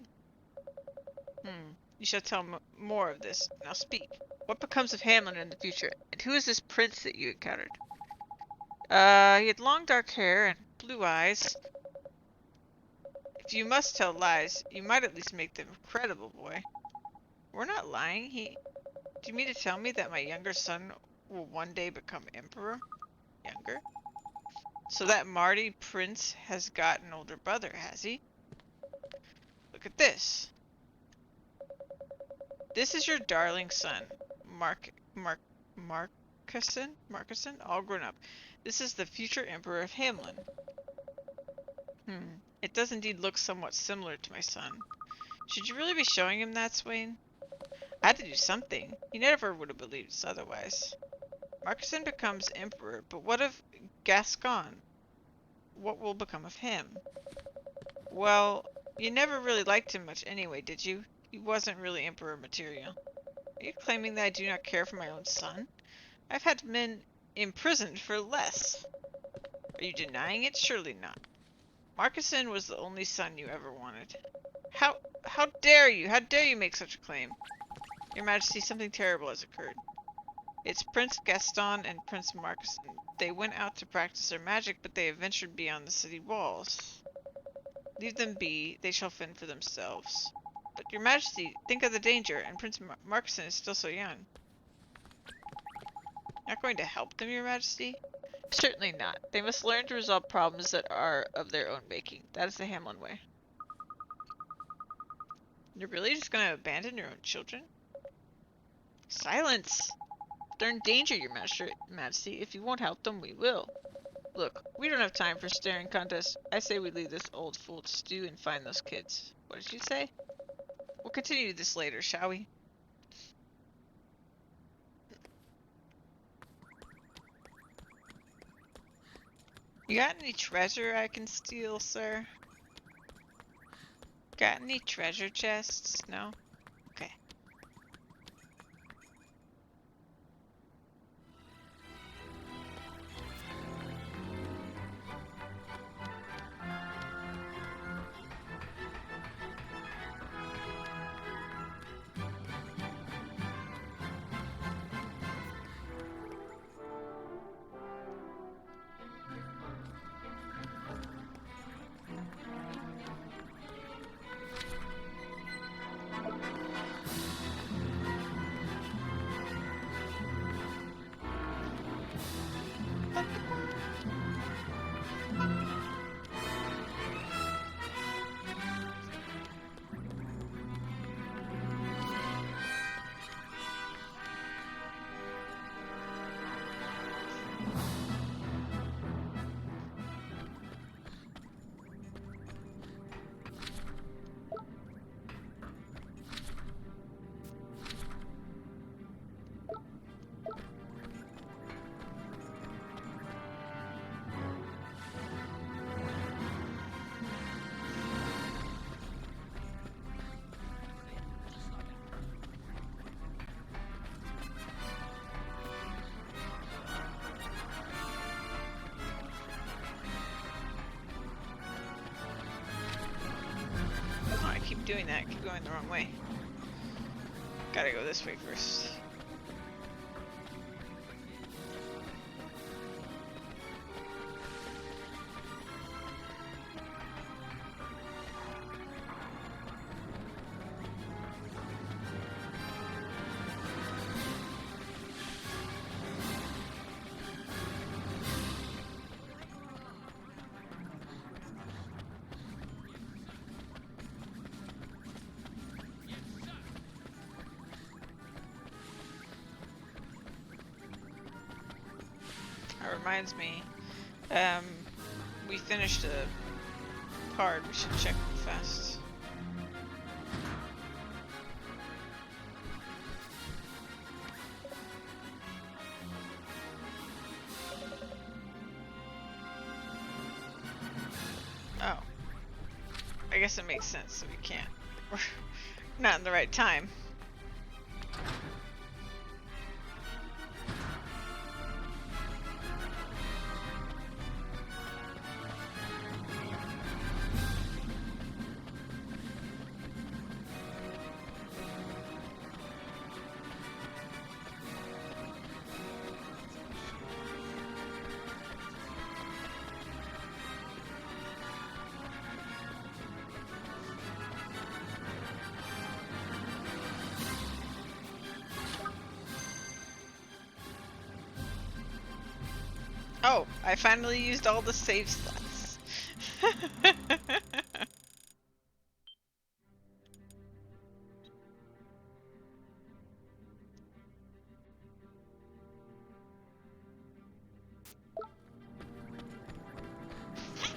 You shall tell more of this. Now speak. What becomes of Hamlin in the future? And who is this prince that you encountered? He had long dark hair and blue eyes. If you must tell lies, you might at least make them credible, boy. We're not lying. Do you mean to tell me that my younger son will one day become emperor? Younger? So that Marty prince has got an older brother, has he? Look at this. This is your darling son, Marcuson, all grown up. This is the future Emperor of Hamlin. It does indeed look somewhat similar to my son. Should you really be showing him that, Swain? I had to do something. He never would have believed us otherwise. Marcuson becomes Emperor, but what of Gascon? What will become of him? Well, you never really liked him much anyway, did you? He wasn't really Emperor material. Are you claiming that I do not care for my own son? I've had men imprisoned for less. Are you denying it? Surely not. Marcuson was the only son you ever wanted. How dare you? How dare you make such a claim? Your Majesty, something terrible has occurred. It's Prince Gaston and Prince Marcuson. They went out to practice their magic, but they have ventured beyond the city walls. Leave them be. They shall fend for themselves. But your Majesty, think of the danger, and Prince Marcuson is still so young. Not going to help them, your Majesty? Certainly not. They must learn to resolve problems that are of their own making. That is the Hamlin way. You're really just going to abandon your own children? Silence! They're in danger, your Majesty. If you won't help them, we will. Look, we don't have time for staring contests. I say we leave this old fool to stew and find those kids. What did you say? We'll continue this later, shall we? You got any treasure I can steal, sir? Got any treasure chests? No? Okay. doing that. Keep going the wrong way. Gotta go this way first. That reminds me, we finished a card. We should check fast. Oh. I guess it makes sense that we can't. We're not in the right time. Oh, I finally used all the save slots.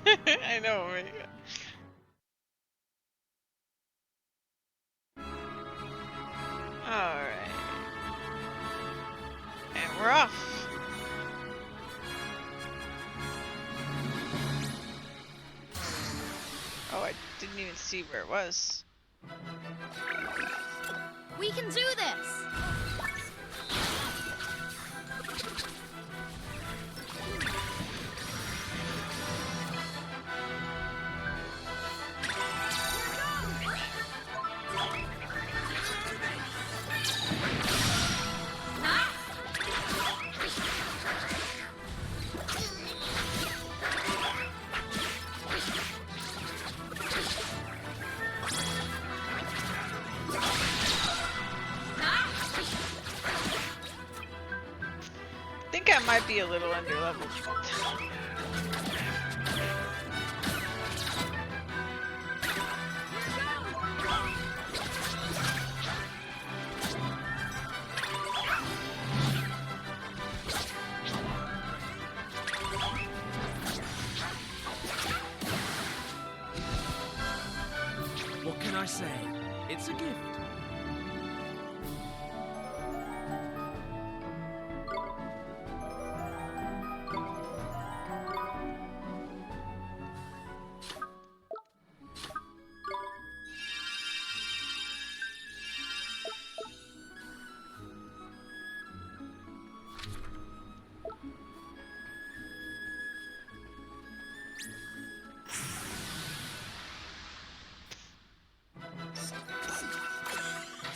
I know, right? Alright. And we're off. Oh, I didn't even see where it was. We can do this! I think I might be a little underleveled. What can I say? It's a gift.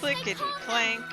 Clickety clank.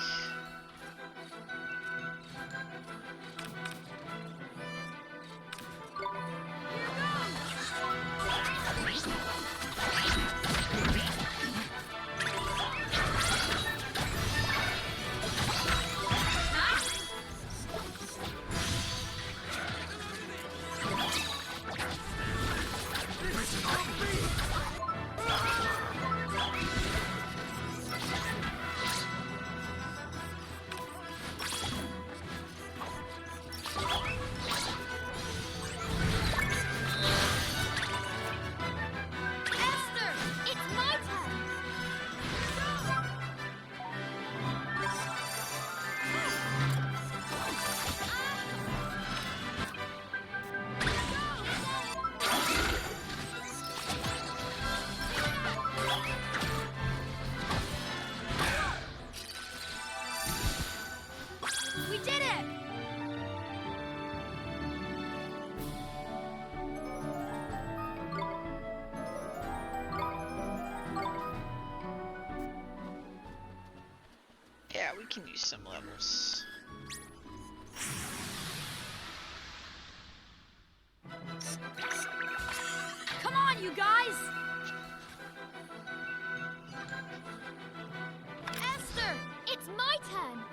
can use some levels. Come on, you guys! Esther, it's my turn.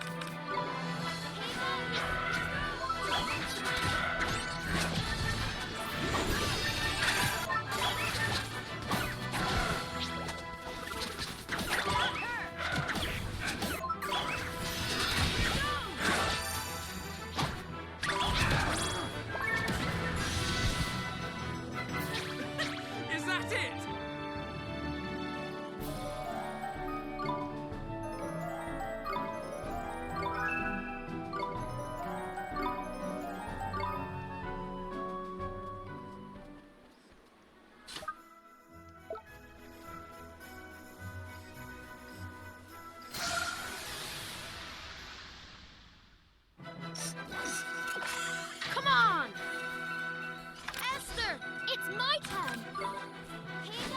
Is that it? Come on! Esther, it's my turn. Here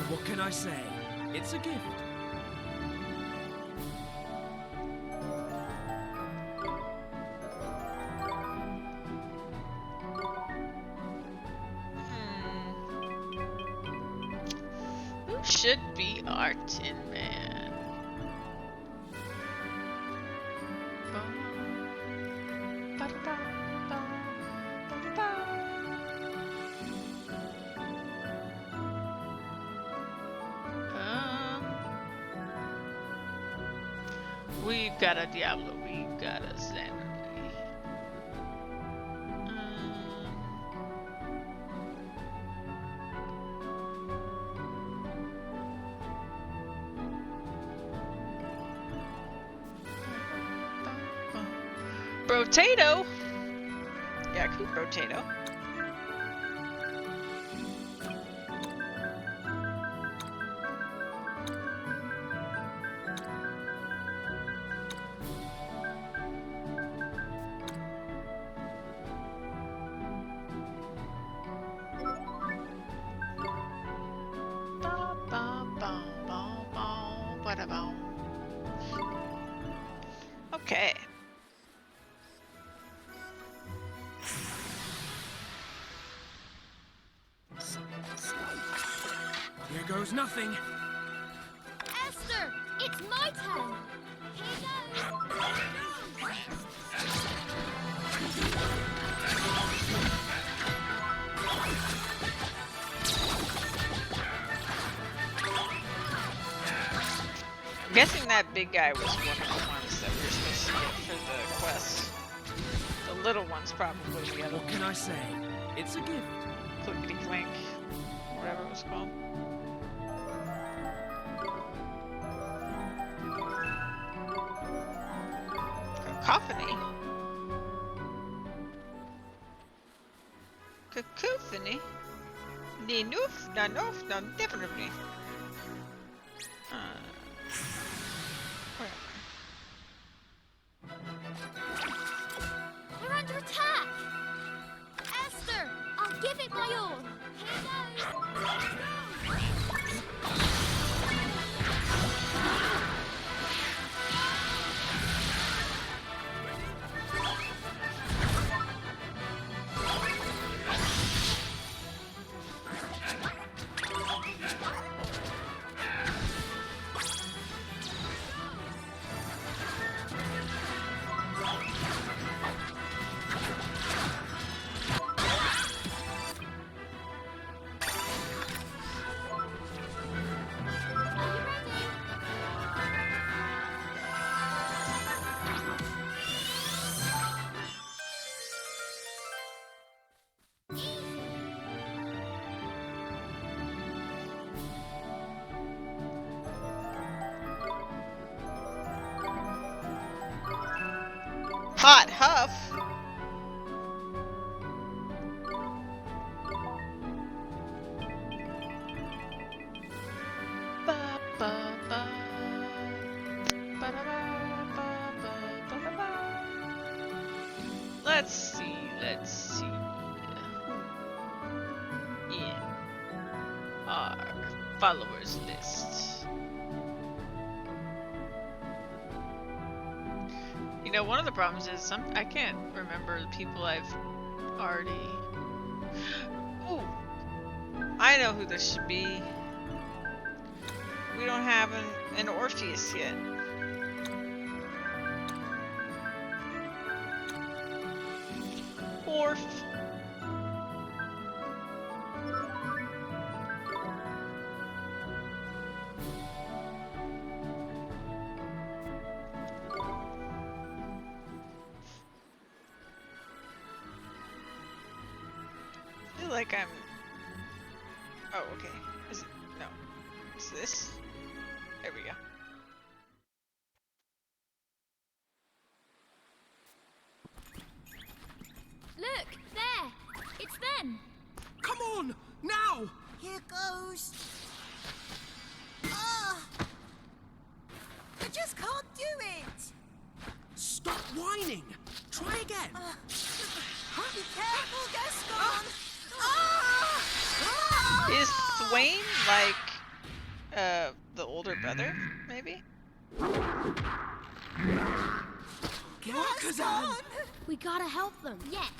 What can I say? It's a gift. Who should be our Tin Man? We've got a Diablo, we've got a Xanardi. Brotato! Yeah, cool Brotato. Okay. Here goes nothing. Esther, it's my turn. Here I'm guessing that big guy was one of the ones that we were supposed to get for the quest. The little one's probably the other What can I say? It's a gift. Clickety clink, whatever it was called. Cacophony? Cacophony? Noof, no, noof, no, definitely. Where am We're under attack. Esther, I'll give it my all. Hot Huff? Ba, ba, ba. Ba-da-ba-ba-ba-ba-ba-ba. Let's see, let's see. In our followers list. You know, one of the problems is I can't remember the people I've already. Ooh, I know who this should be. We don't have an Orpheus yet. Orph. I feel like I'm. Oh, okay. Is it? No. Is this? There we go. Look, there! It's them! Come on, now! Here goes. Ah! I just can't do it. Stop whining! Try again! Be careful, Gaston. Ah! Ah! Is Thwain like the older brother, maybe? Gaston! We gotta help them. Yes.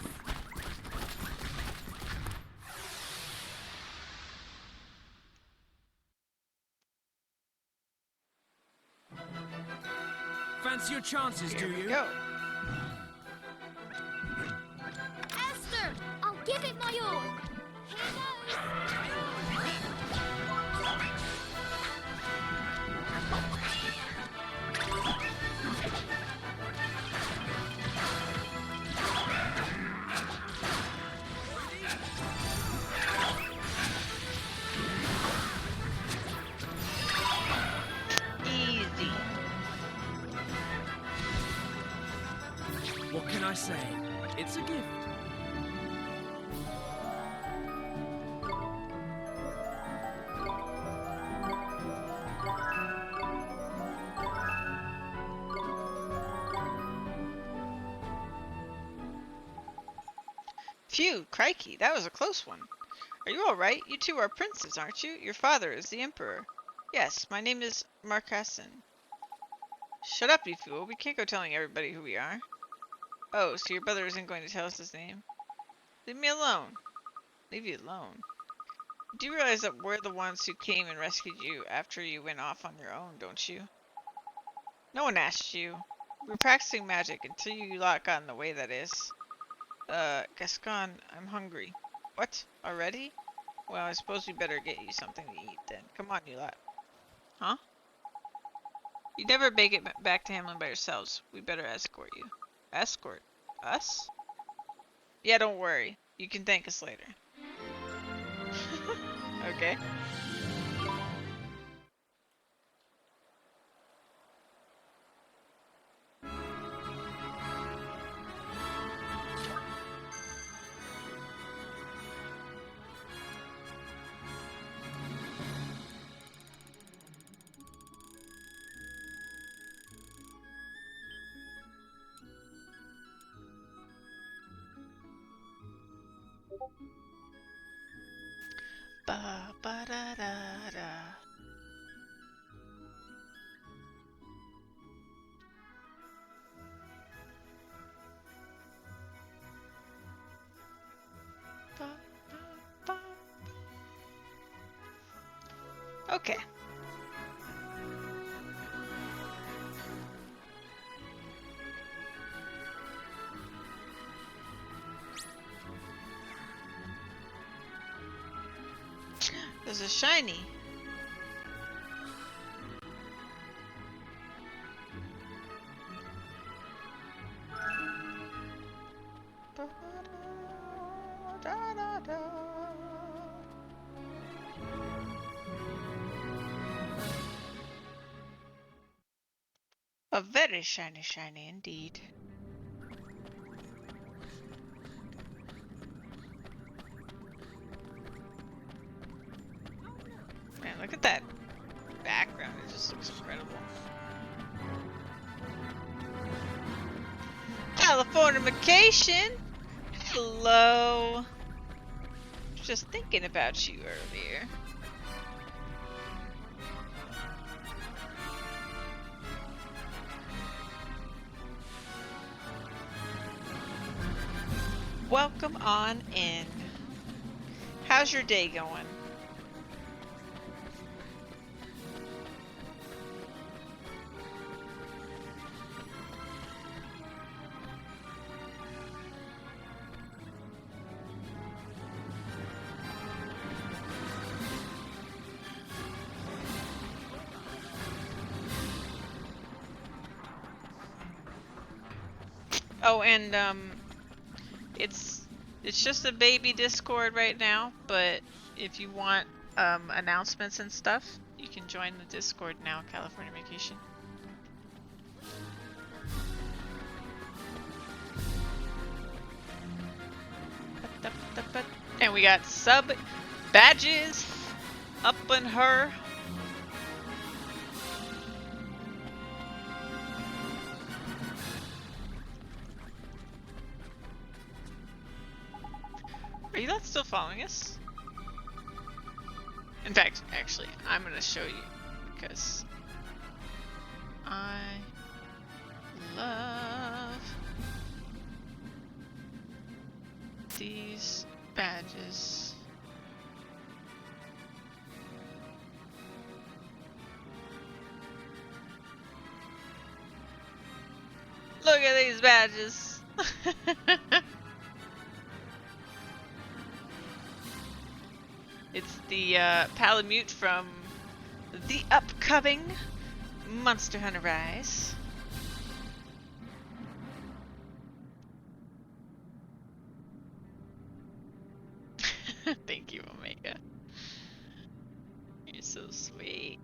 Fancy your chances, Here do we you? go. Esther! I'll give it my all! Here goes! Easy. What can I say? It's a gift. Phew, crikey, that was a close one. Are you alright? You two are princes, aren't you? Your father is the emperor. Yes, my name is Marcassin. Shut up, you fool. We can't go telling everybody who we are. Oh, so your brother isn't going to tell us his name? Leave me alone. Leave you alone. Do you realize that we're the ones who came and rescued you after you went off on your own, don't you? No one asked you. We were practicing magic until you lot got in the way, that is. Gascon, I'm hungry. What? Already? Well, I suppose we better get you something to eat then. Come on, you lot. Huh? You never make it back to Hamlin by yourselves. We better escort you. Escort? Us? Yeah, don't worry. You can thank us later. Okay. Ba ba da da da. Ba, ba, ba. Okay. There's a shiny. Ba, da, da, da. A very shiny indeed. Look at that background. It just looks incredible. Californication! Hello! Just thinking about you earlier. Welcome on in. How's your day going? Oh, and it's just a baby Discord right now, but if you want announcements and stuff, you can join the Discord now, California Vacation. And we got sub badges up on her. Are you not still following us? In fact, actually, I'm gonna show you because I love these badges. Look at these badges. It's the Palamute from the upcoming Monster Hunter Rise. Thank you, Omega. You're so sweet.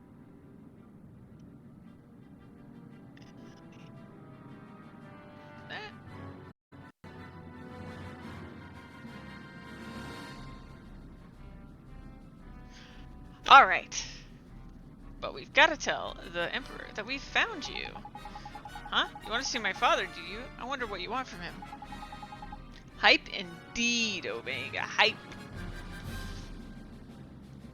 Alright. But we've got to tell the Emperor that we found you. Huh? You want to see my father, do you? I wonder what you want from him. Hype indeed, Omega. Hype.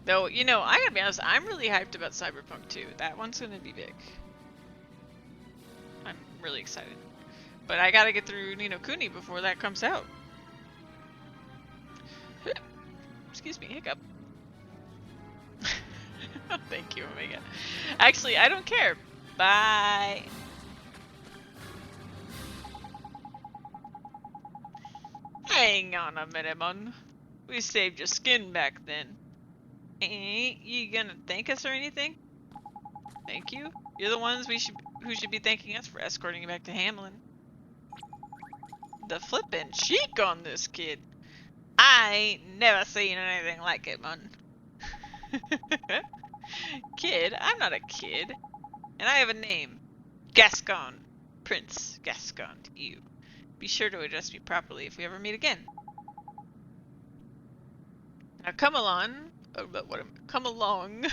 Though, you know, I gotta be honest, I'm really hyped about Cyberpunk 2. That one's gonna be big. I'm really excited. But I gotta get through Kuni before that comes out. Excuse me, hiccup. Thank you, Omega. Actually, I don't care. Bye. Hang on a minute, man. We saved your skin back then. Ain't you gonna thank us or anything? Thank you? You're the ones who should be thanking us for escorting you back to Hamlin. The flippin' cheek on this kid. I ain't never seen anything like it, man. Kid? I'm not a kid. And I have a name. Gascon. Prince Gascon to you. Be sure to address me properly if we ever meet again. Now come along. Oh, but what? Come along.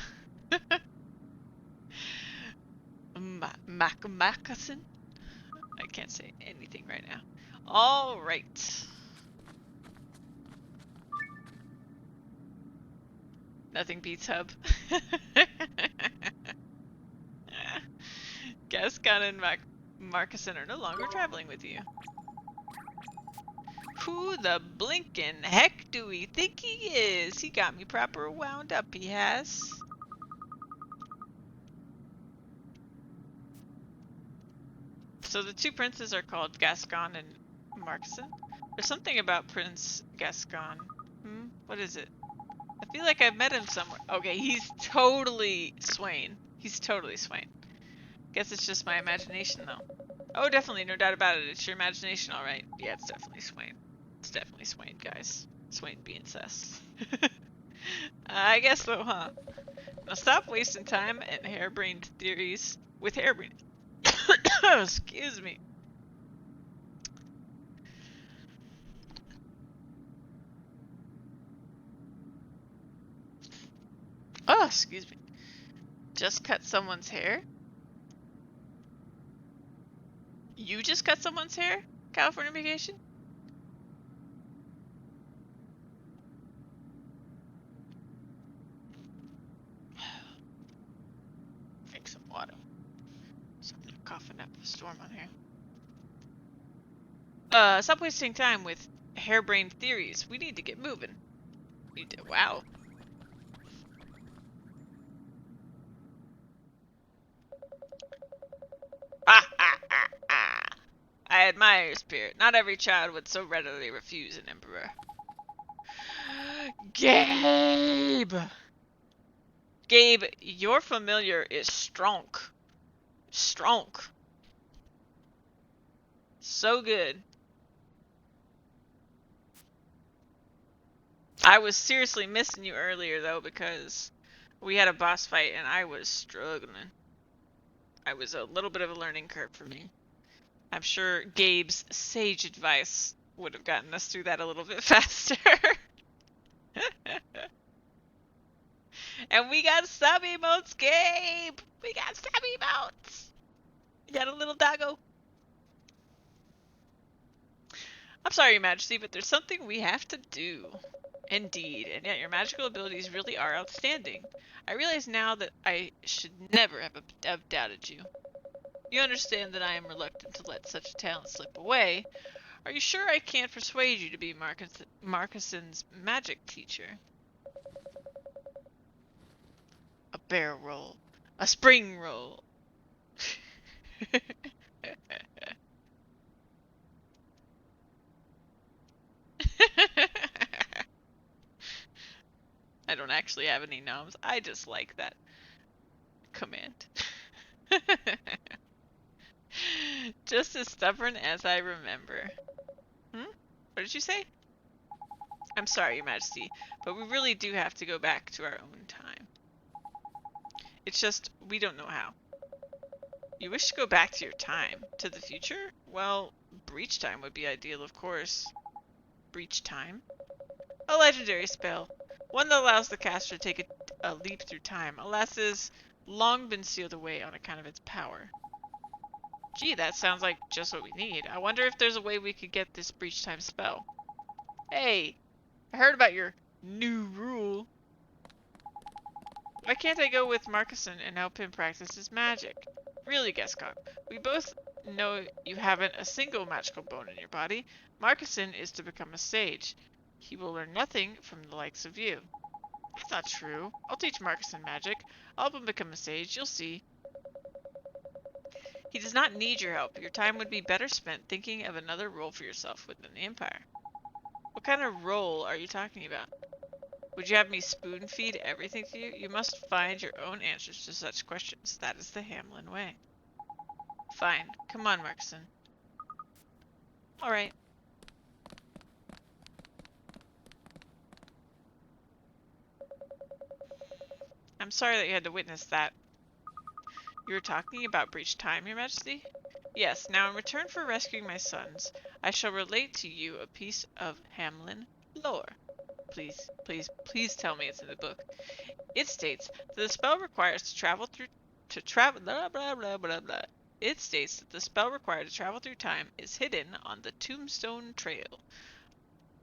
Macassin? I can't say anything right now. All right. Nothing beats Hub. Gascon and Marcusson are no longer traveling with you. Who the blinkin' heck do we think he is? He got me proper wound up, he has. So the two princes are called Gascon and Marcusson. There's something about Prince Gascon. What is it? I feel like I've met him somewhere. Okay, he's totally Swain. He's totally Swain. Guess it's just my imagination, though. Oh, definitely, no doubt about it. It's your imagination, alright. Yeah, it's definitely Swain. It's definitely Swain, guys. Swain being sus. I guess so, huh? Now stop wasting time and harebrained theories with harebrained. Excuse me. Oh, excuse me. Just cut someone's hair? You just cut someone's hair? California vacation? Drink some water. Something coughing up a storm on here. Stop wasting time with harebrained theories. We need to get moving. Wow. Ah, ah, ah, ah. I admire your spirit. Not every child would so readily refuse an emperor. Gabe! Gabe, your familiar is strong. Strong. So good. I was seriously missing you earlier, though, because we had a boss fight and I was struggling. I was a little bit of a learning curve for me. I'm sure Gabe's sage advice would have gotten us through that a little bit faster. And we got sub emotes, Gabe! We got sub emotes! You got a little doggo? I'm sorry, Your Majesty, but there's something we have to do. Indeed, and yet your magical abilities really are outstanding. I realize now that I should never have doubted you. You understand that I am reluctant to let such a talent slip away. Are you sure I can't persuade you to be Marcuson's magic teacher? A barrel roll. A spring roll. I don't actually have any noms. I just like that command. Just as stubborn as I remember. What did you say? I'm sorry, Your Majesty, but we really do have to go back to our own time. It's just, we don't know how. You wish to go back to your time? To the future? Well, breach time would be ideal, of course. Breach time? A legendary spell. One that allows the caster to take a leap through time. Alas, has long been sealed away on account of its power. Gee, that sounds like just what we need. I wonder if there's a way we could get this breach time spell. Hey, I heard about your new rule. Why can't I go with Marcuson and help him practice his magic? Really, Gascon, we both know you haven't a single magical bone in your body. Marcuson is to become a sage. He will learn nothing from the likes of you. That's not true. I'll teach Marcuson magic. I'll help him become a sage, you'll see. He does not need your help. Your time would be better spent thinking of another role for yourself within the Empire. What kind of role are you talking about? Would you have me spoon-feed everything to you? You must find your own answers to such questions. That is the Hamlin way. Fine. Come on, Marcuson. Alright. I'm sorry that you had to witness that. You were talking about breach time, Your Majesty? Yes, now in return for rescuing my sons, I shall relate to you a piece of Hamlin lore. Please, please, please tell me it's in the book. It states that the spell requires blah blah blah blah blah. It states that the spell required to travel through time is hidden on the Tombstone Trail,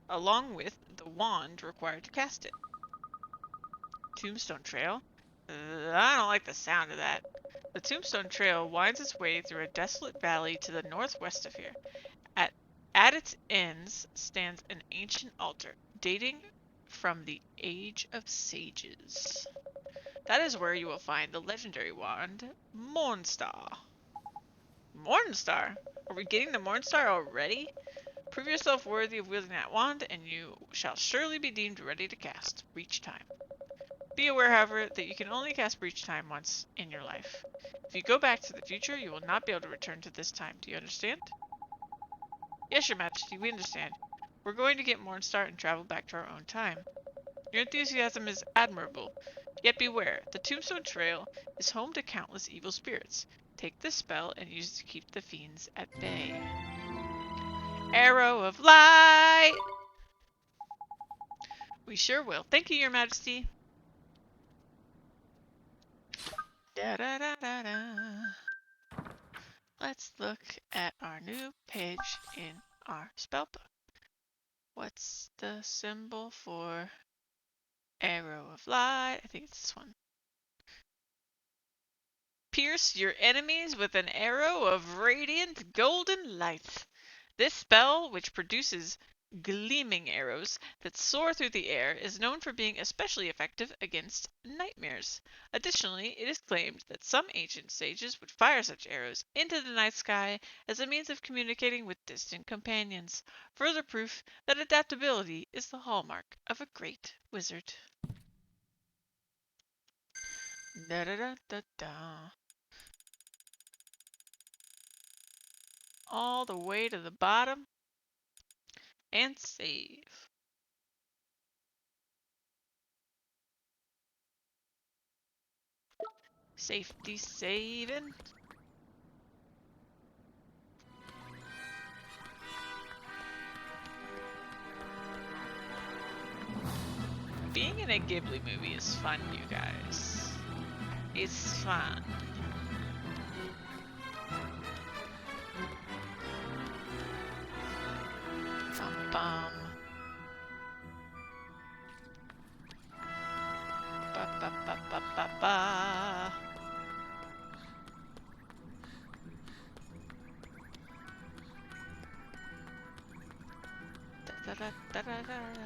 along with the wand required to cast it. Tombstone Trail? I don't like the sound of that. The Tombstone Trail winds its way through a desolate valley to the northwest of here. At its ends stands an ancient altar, dating from the Age of Sages. That is where you will find the legendary wand, Mornstar. Mornstar? Are we getting the Mornstar already? Prove yourself worthy of wielding that wand, and you shall surely be deemed ready to cast Breach Time. Be aware, however, that you can only cast Breach Time once in your life. If you go back to the future, you will not be able to return to this time. Do you understand? Yes, Your Majesty, we understand. We're going to get Mornstar and travel back to our own time. Your enthusiasm is admirable. Yet beware, the Tombstone Trail is home to countless evil spirits. Take this spell and use it to keep the fiends at bay. Arrow of Light! We sure will. Thank you, Your Majesty. Da da da da da. Let's look at our new page in our spellbook. What's the symbol for arrow of light? I think it's this one. Pierce your enemies with an arrow of radiant golden light. This spell, which produces gleaming arrows that soar through the air, is known for being especially effective against nightmares. Additionally, it is claimed that some ancient sages would fire such arrows into the night sky as a means of communicating with distant companions. Further proof that adaptability is the hallmark of a great wizard. Da da da da da. All the way to the bottom and save. Safety saving. Being in a Ghibli movie is fun, you guys. It's fun. Bum bum. Ba ba ba ba ba ba. Da da da da da da.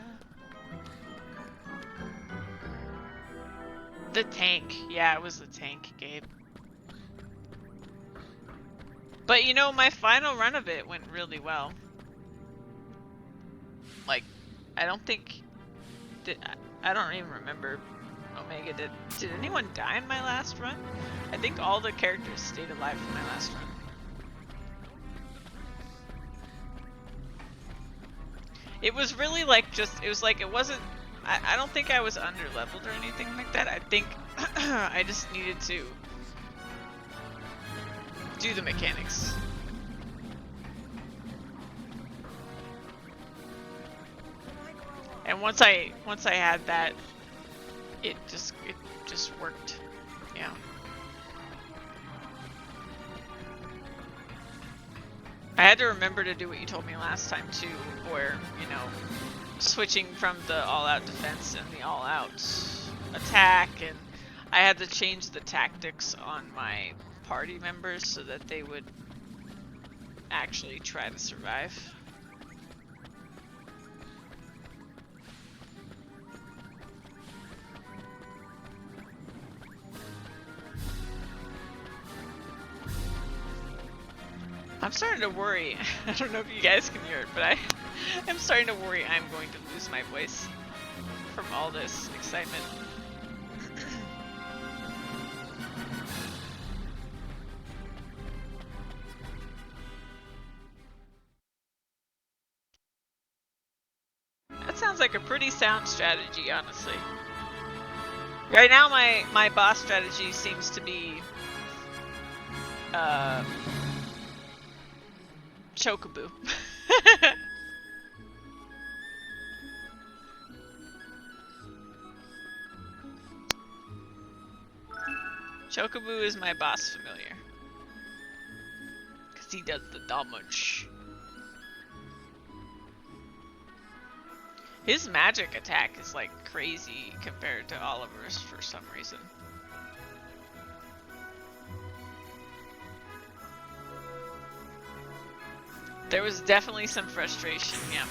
The tank. Yeah, it was the tank, Gabe. But you know, my final run of it went really well. Like, I don't think... I don't even remember Omega did anyone die in my last run? I think all the characters stayed alive in my last run. It was really like it wasn't, I don't think I was under leveled or anything like that. I think I just needed to do the mechanics. And once I had that, it just worked. Yeah. I had to remember to do what you told me last time too, where, you know, switching from the all-out defense and the all-out attack, and I had to change the tactics on my party members so that they would actually try to survive. I'm starting to worry. I don't know if you guys can hear it, but I'm starting to worry I'm going to lose my voice from all this excitement. That sounds like a pretty sound strategy, honestly. Right now, my boss strategy seems to be Chocobo. Chocobo is my boss familiar. Because he does the damage. His magic attack is like crazy compared to Oliver's for some reason. There was definitely some frustration, yeah.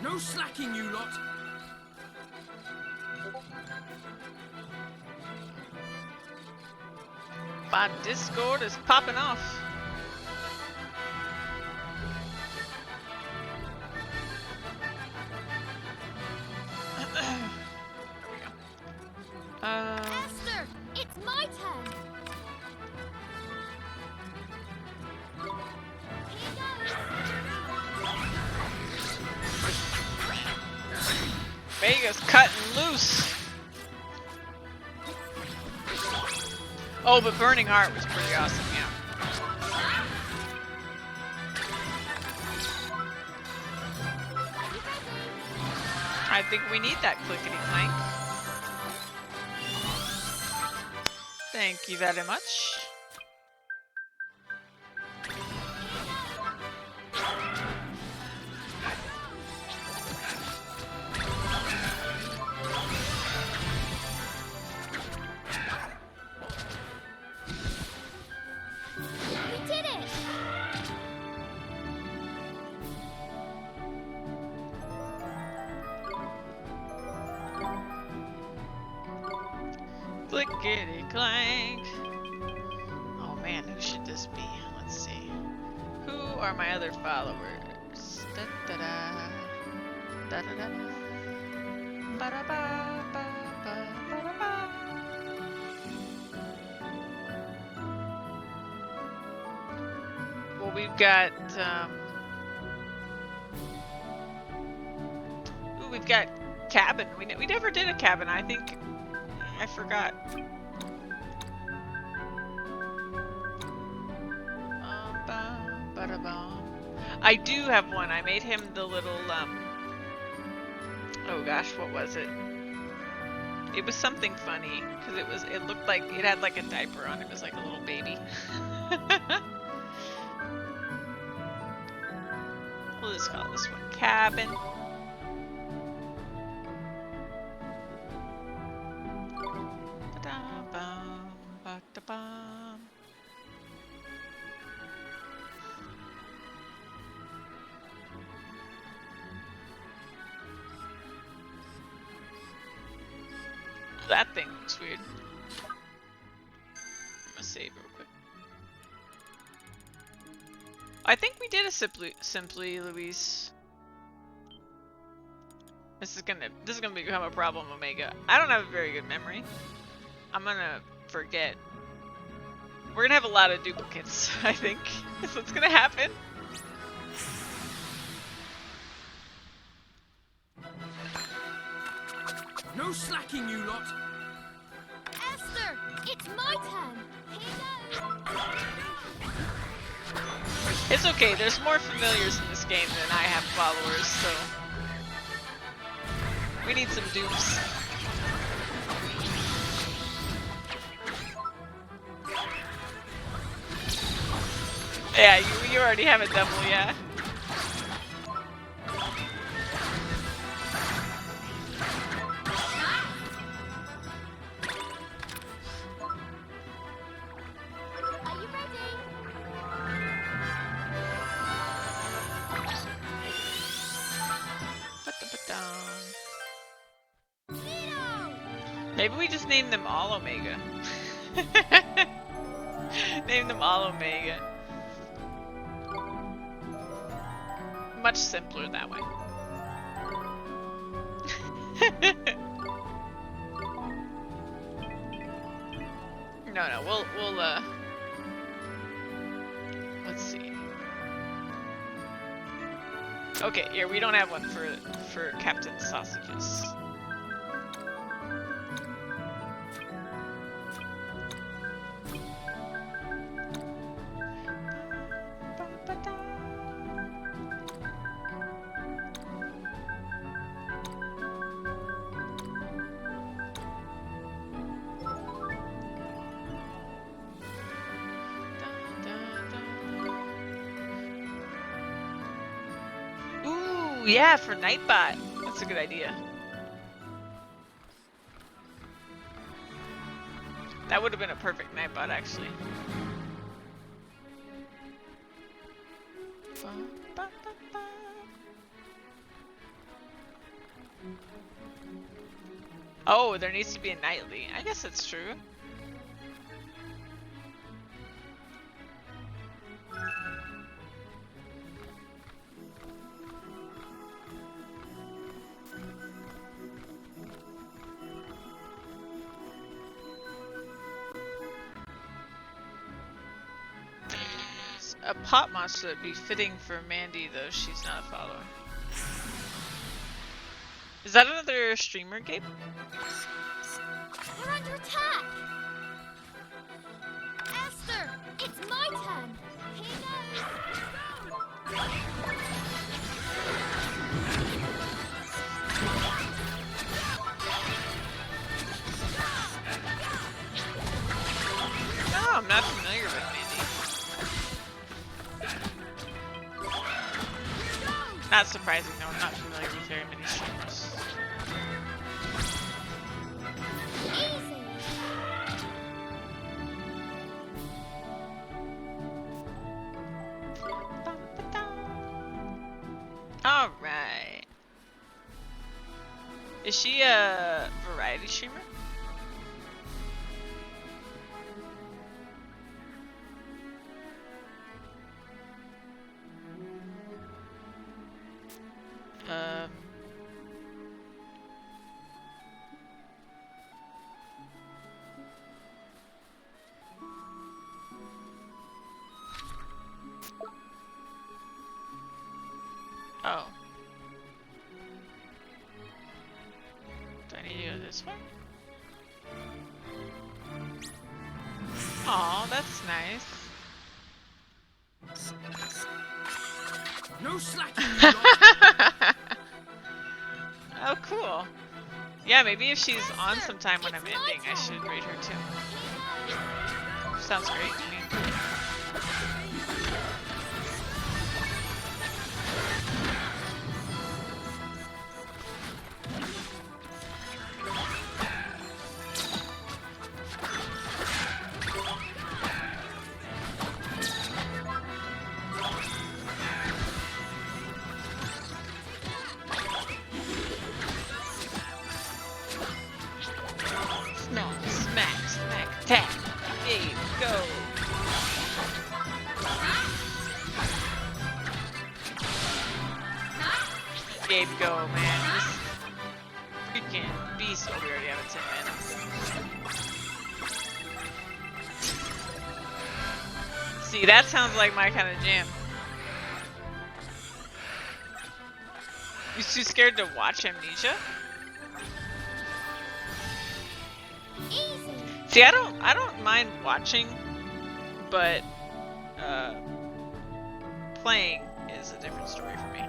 No slacking, you lot! My Discord is popping off. There we go. Esther, it's my turn. Vega's cutting loose. Oh, but Burning Heart was pretty awesome, yeah. I think we need that clickety clank. Thank you very much. We did it! Clickety clank. Oh man, who should this be? Let's see. Who are my other followers? Da da da. Da da da. Ba da ba ba ba ba da ba. Well, we've got ooh, we've got cabin. We never did a cabin. I think I forgot. I do have one. I made him the little oh gosh, what was it? It was something funny because it looked like it had like a diaper on. It was like a little baby. We'll just call this one cabin. Ba-da-bum, ba-da-bum. That thing looks weird. I'm gonna save real quick. I think we did a simply Louise. This is gonna become a problem, Omega. I don't have a very good memory. I'm gonna forget. We're gonna have a lot of duplicates, I think. That's what's gonna happen. No slacking, you lot! Esther, it's my turn. Here goes. It's okay, there's more familiars in this game than I have followers, so... We need some dupes. Yeah, you already have a double, yeah. Are you ready? Maybe we just name them all Omega. Name them all Omega. Much simpler that way. No, we'll let's see. Okay, here we don't have one for Captain Sausages. Ooh, yeah, for Nightbot. That's a good idea. That would have been a perfect Nightbot, actually. Oh, there needs to be a nightly. I guess that's true. A pot monster would be fitting for Mandy, though she's not a follower. Is that another streamer, Gabe? We're under attack! Esther, it's my turn! Here goes! I'm not familiar with Mandy. Not surprising, though. I'm not familiar with very many streamers. Easy. All right. Is she a variety streamer? Um. Oh. Do I need to go this way? Aw, that's nice. No slacking, you lot. Oh, cool. Yeah, maybe if she's on sometime when I'm ending, I should raid her too. Sounds great to me. Smack, smack, smack, tap. Gabe, go. Gabe, go, man. This freaking beast. Oh, we already have a 10 minutes. See, that sounds like my kind of jam. You too scared to watch Amnesia? Easy. See, I don't mind watching, but playing is a different story for me.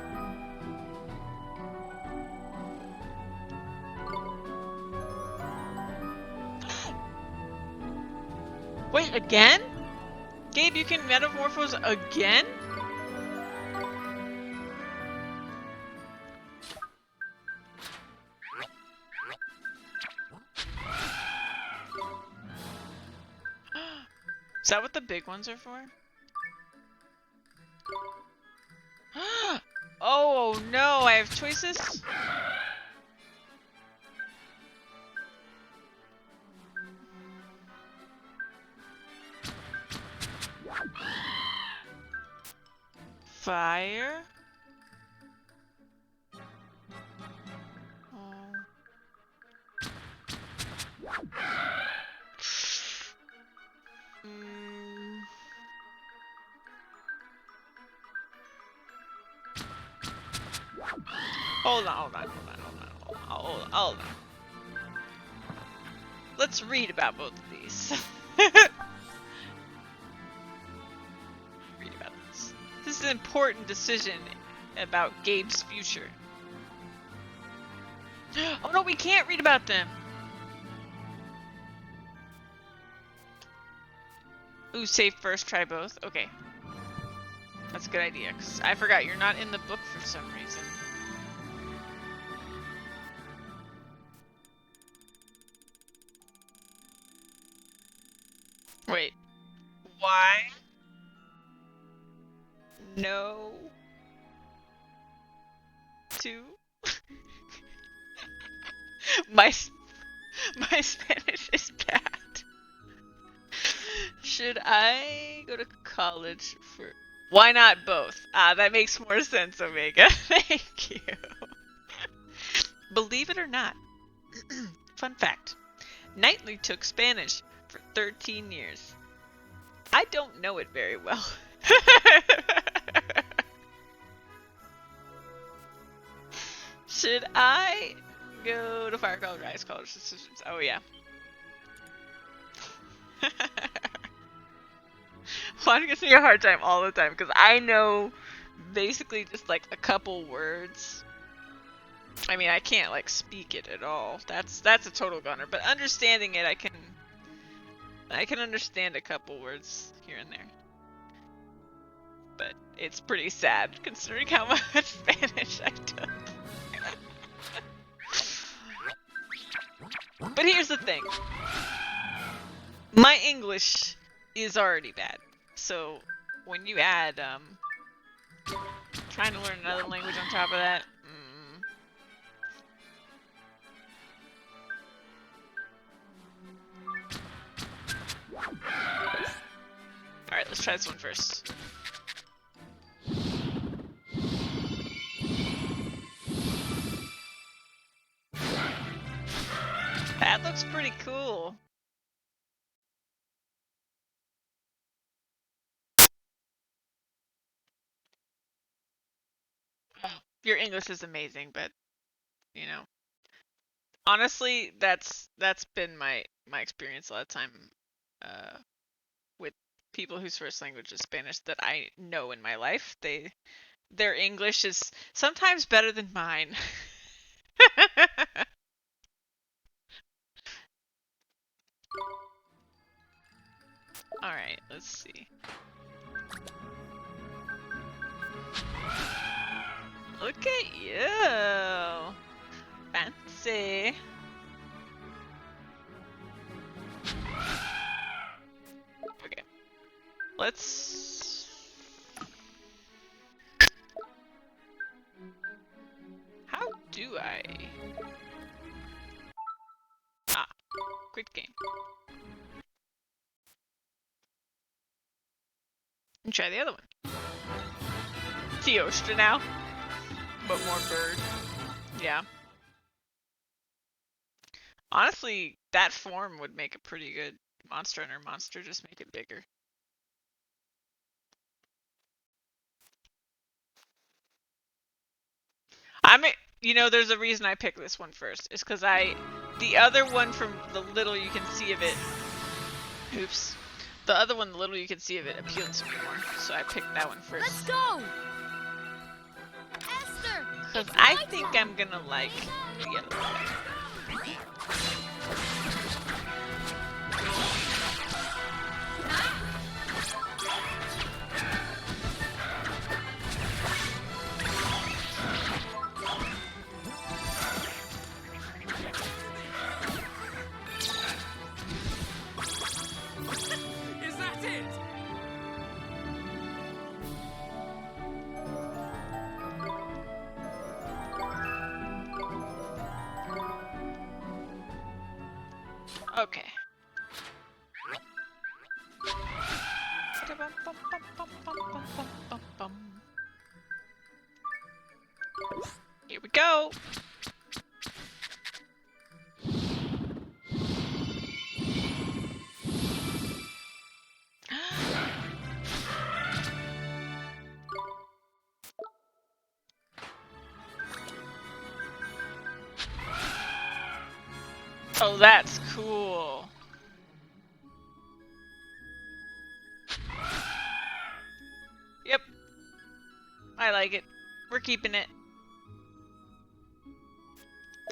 Wait, again? Gabe, you can metamorphose again? Is that what the big ones are for? Oh no, I have choices? Fire? Mm. Hold on. Hold on. Let's read about both of these. Read about this. This is an important decision about Gabe's future. Oh no, we can't read about them! Ooh, save first, try both. Okay. That's a good idea, because I forgot you're not in the book for some reason. Wait. Why? No. Two? my Spanish is bad. Should I go to college for... Why not both? Ah, that makes more sense, Omega. Thank you. Believe it or not, fun fact, Knightley took Spanish for 13 years. I don't know it very well. Should I go to Fire College, Rise College Decisions? Oh yeah. Juan gives me a hard time all the time because I know basically just like a couple words. I mean, I can't like speak it at all. That's a total gunner, but understanding it, I can I can understand a couple words here and there. But it's pretty sad considering how much Spanish I took. But here's the thing. My English is already bad. So when you add trying to learn another language on top of that, Alright, let's try this one first. That looks pretty cool. Your English is amazing, but you know, honestly, that's been my experience a lot of time with people whose first language is Spanish that I know in my life. Their English is sometimes better than mine. Alright, let's see. Look at you! Fancy! Okay. Let's... How do I... Ah, quick game. And try the other one. Theostra now, but more bird. Yeah. Honestly, that form would make a pretty good Monster Hunter monster, just make it bigger. You know, there's a reason I picked this one first. It's because the other one from the little you can see of it, oops. The other one, the little you can see of it, appealed to me more, so I picked that one first. Let's go! Esther! Because I think I'm gonna like the yellow one. Is that it? Okay. Here we go. Oh, that's cool. Yep. I like it. We're keeping it.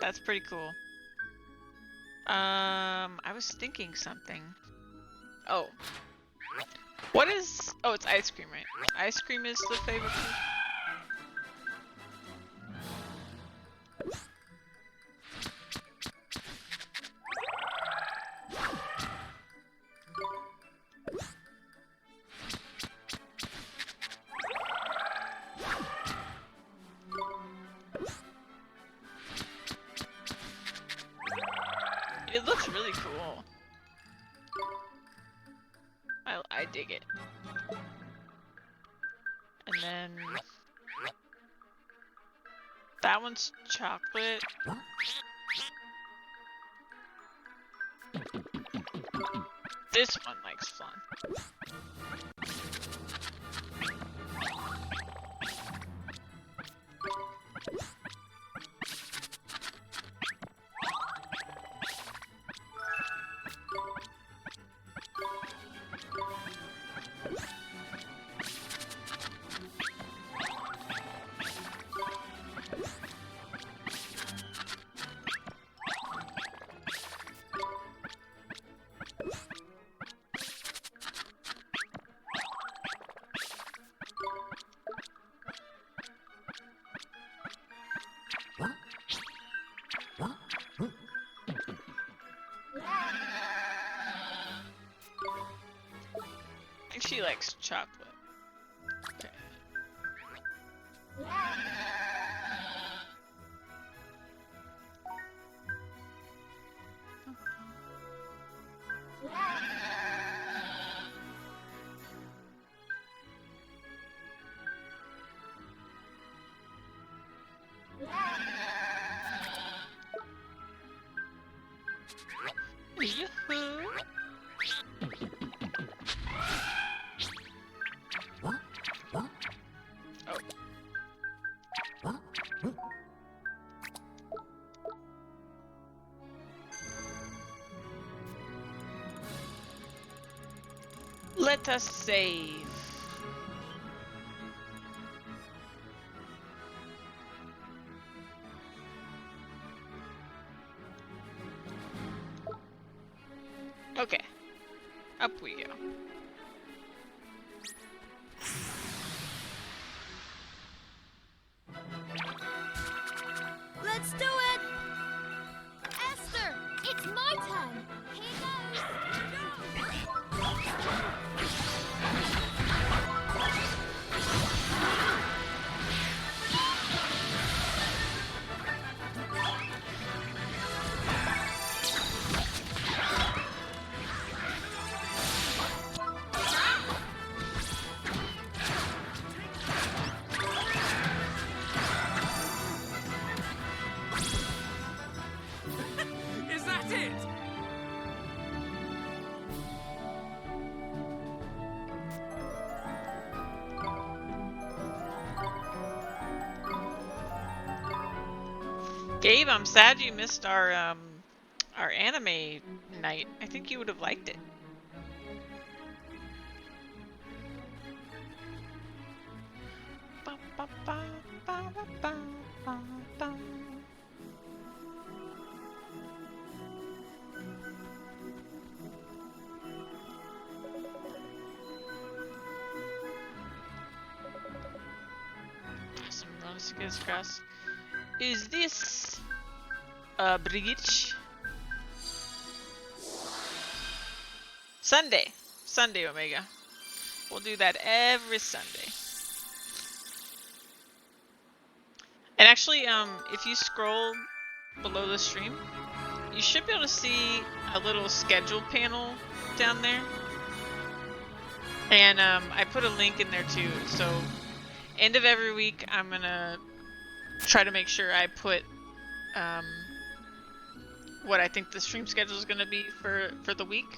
That's pretty cool. I was thinking something. Oh. What is... Oh, it's ice cream, right? Ice cream is the favorite food? It looks really cool. I dig it. And then... That one's chocolate. This one likes fun. And she likes chocolate. Okay. Yoo-hoo. Let us save. Okay, up we go. Let's do it! Esther, it's my turn. Here Is that it? Gabe, I'm sad you missed our anime night. I think you would have liked it. Ba, ba, ba, ba, ba, ba, ba, ba. Some bonus skills cross. Is this a bridge? Sunday. Sunday, Omega. We'll do that every Sunday. And actually, if you scroll below the stream, you should be able to see a little schedule panel down there. And I put a link in there too. So, end of every week, I'm gonna try to make sure I put what I think the stream schedule is gonna be for the week,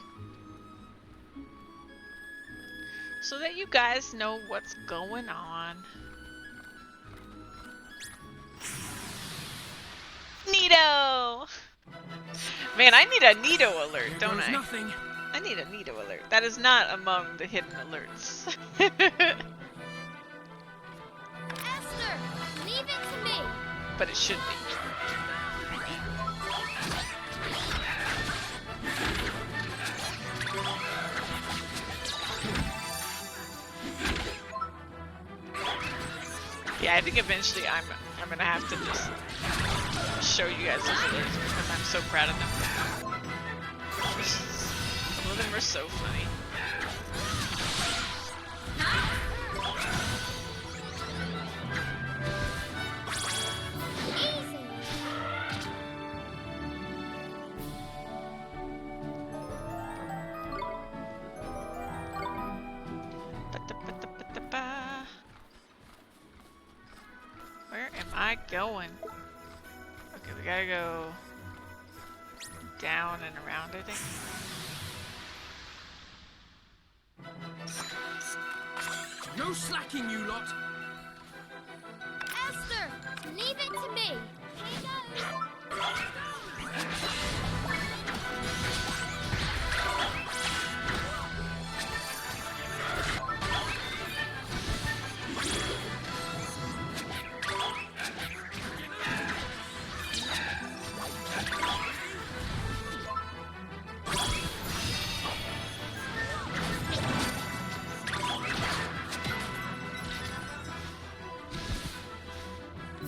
so that you guys know what's going on. Nito! Man, I need a Nito alert, Here don't goes I? nothing. I need a Nito alert. That is not among the hidden alerts. Esther, leave it to me. But it should be. Yeah, I think eventually I'm gonna have to just show you guys those alerts because I'm so proud of them. Some of them are so funny. Easy. Ba-da-ba-da-ba-da-ba. Where am I going? Okay, we gotta go down and around, I think. No slacking, you lot. Esther, leave it to me. Here goes.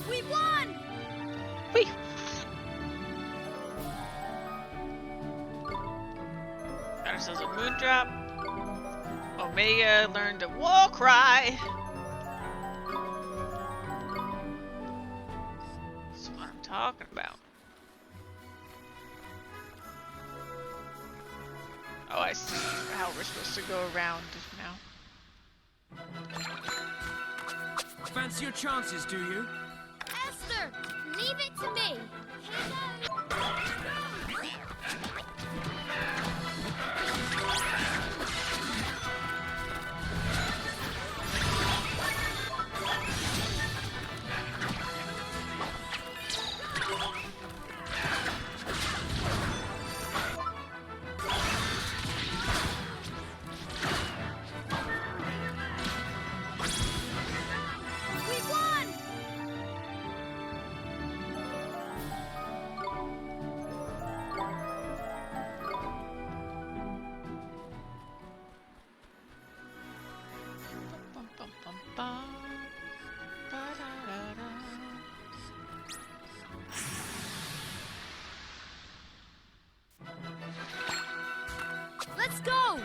We won! Whee! ourselves a moon drop. Omega learned a war cry. That's what I'm talking about. Oh, I see how we're supposed to go around now. Fancy your chances, do you? Esther, leave it to me. Here goes. We won! Bum, bum, bum, bum. Ba-da-da-da. Let's go!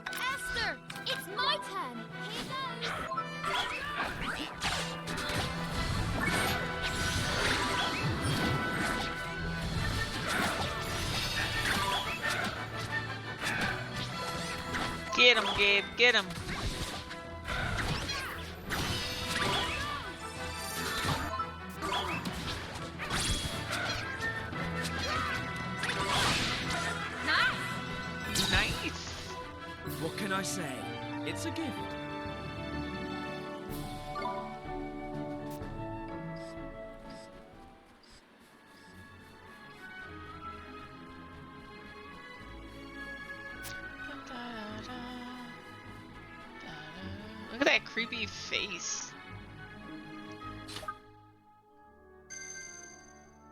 Esther, it's my turn. Here Get him, Gabe, get him. goes. Nice! Nice. What can I say? It's a gift. Look at that creepy face.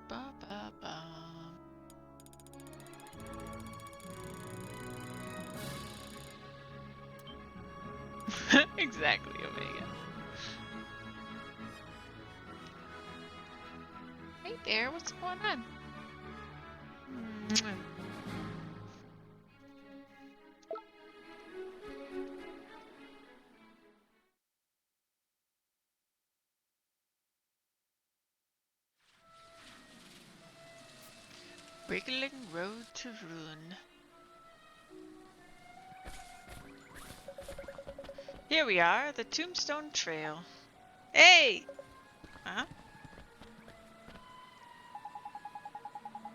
Ba, ba, ba. Exactly, Omega. Hey there, what's going on? Mwah. Wriggling road to ruin. Here we are, the Tombstone Trail. Hey! Huh?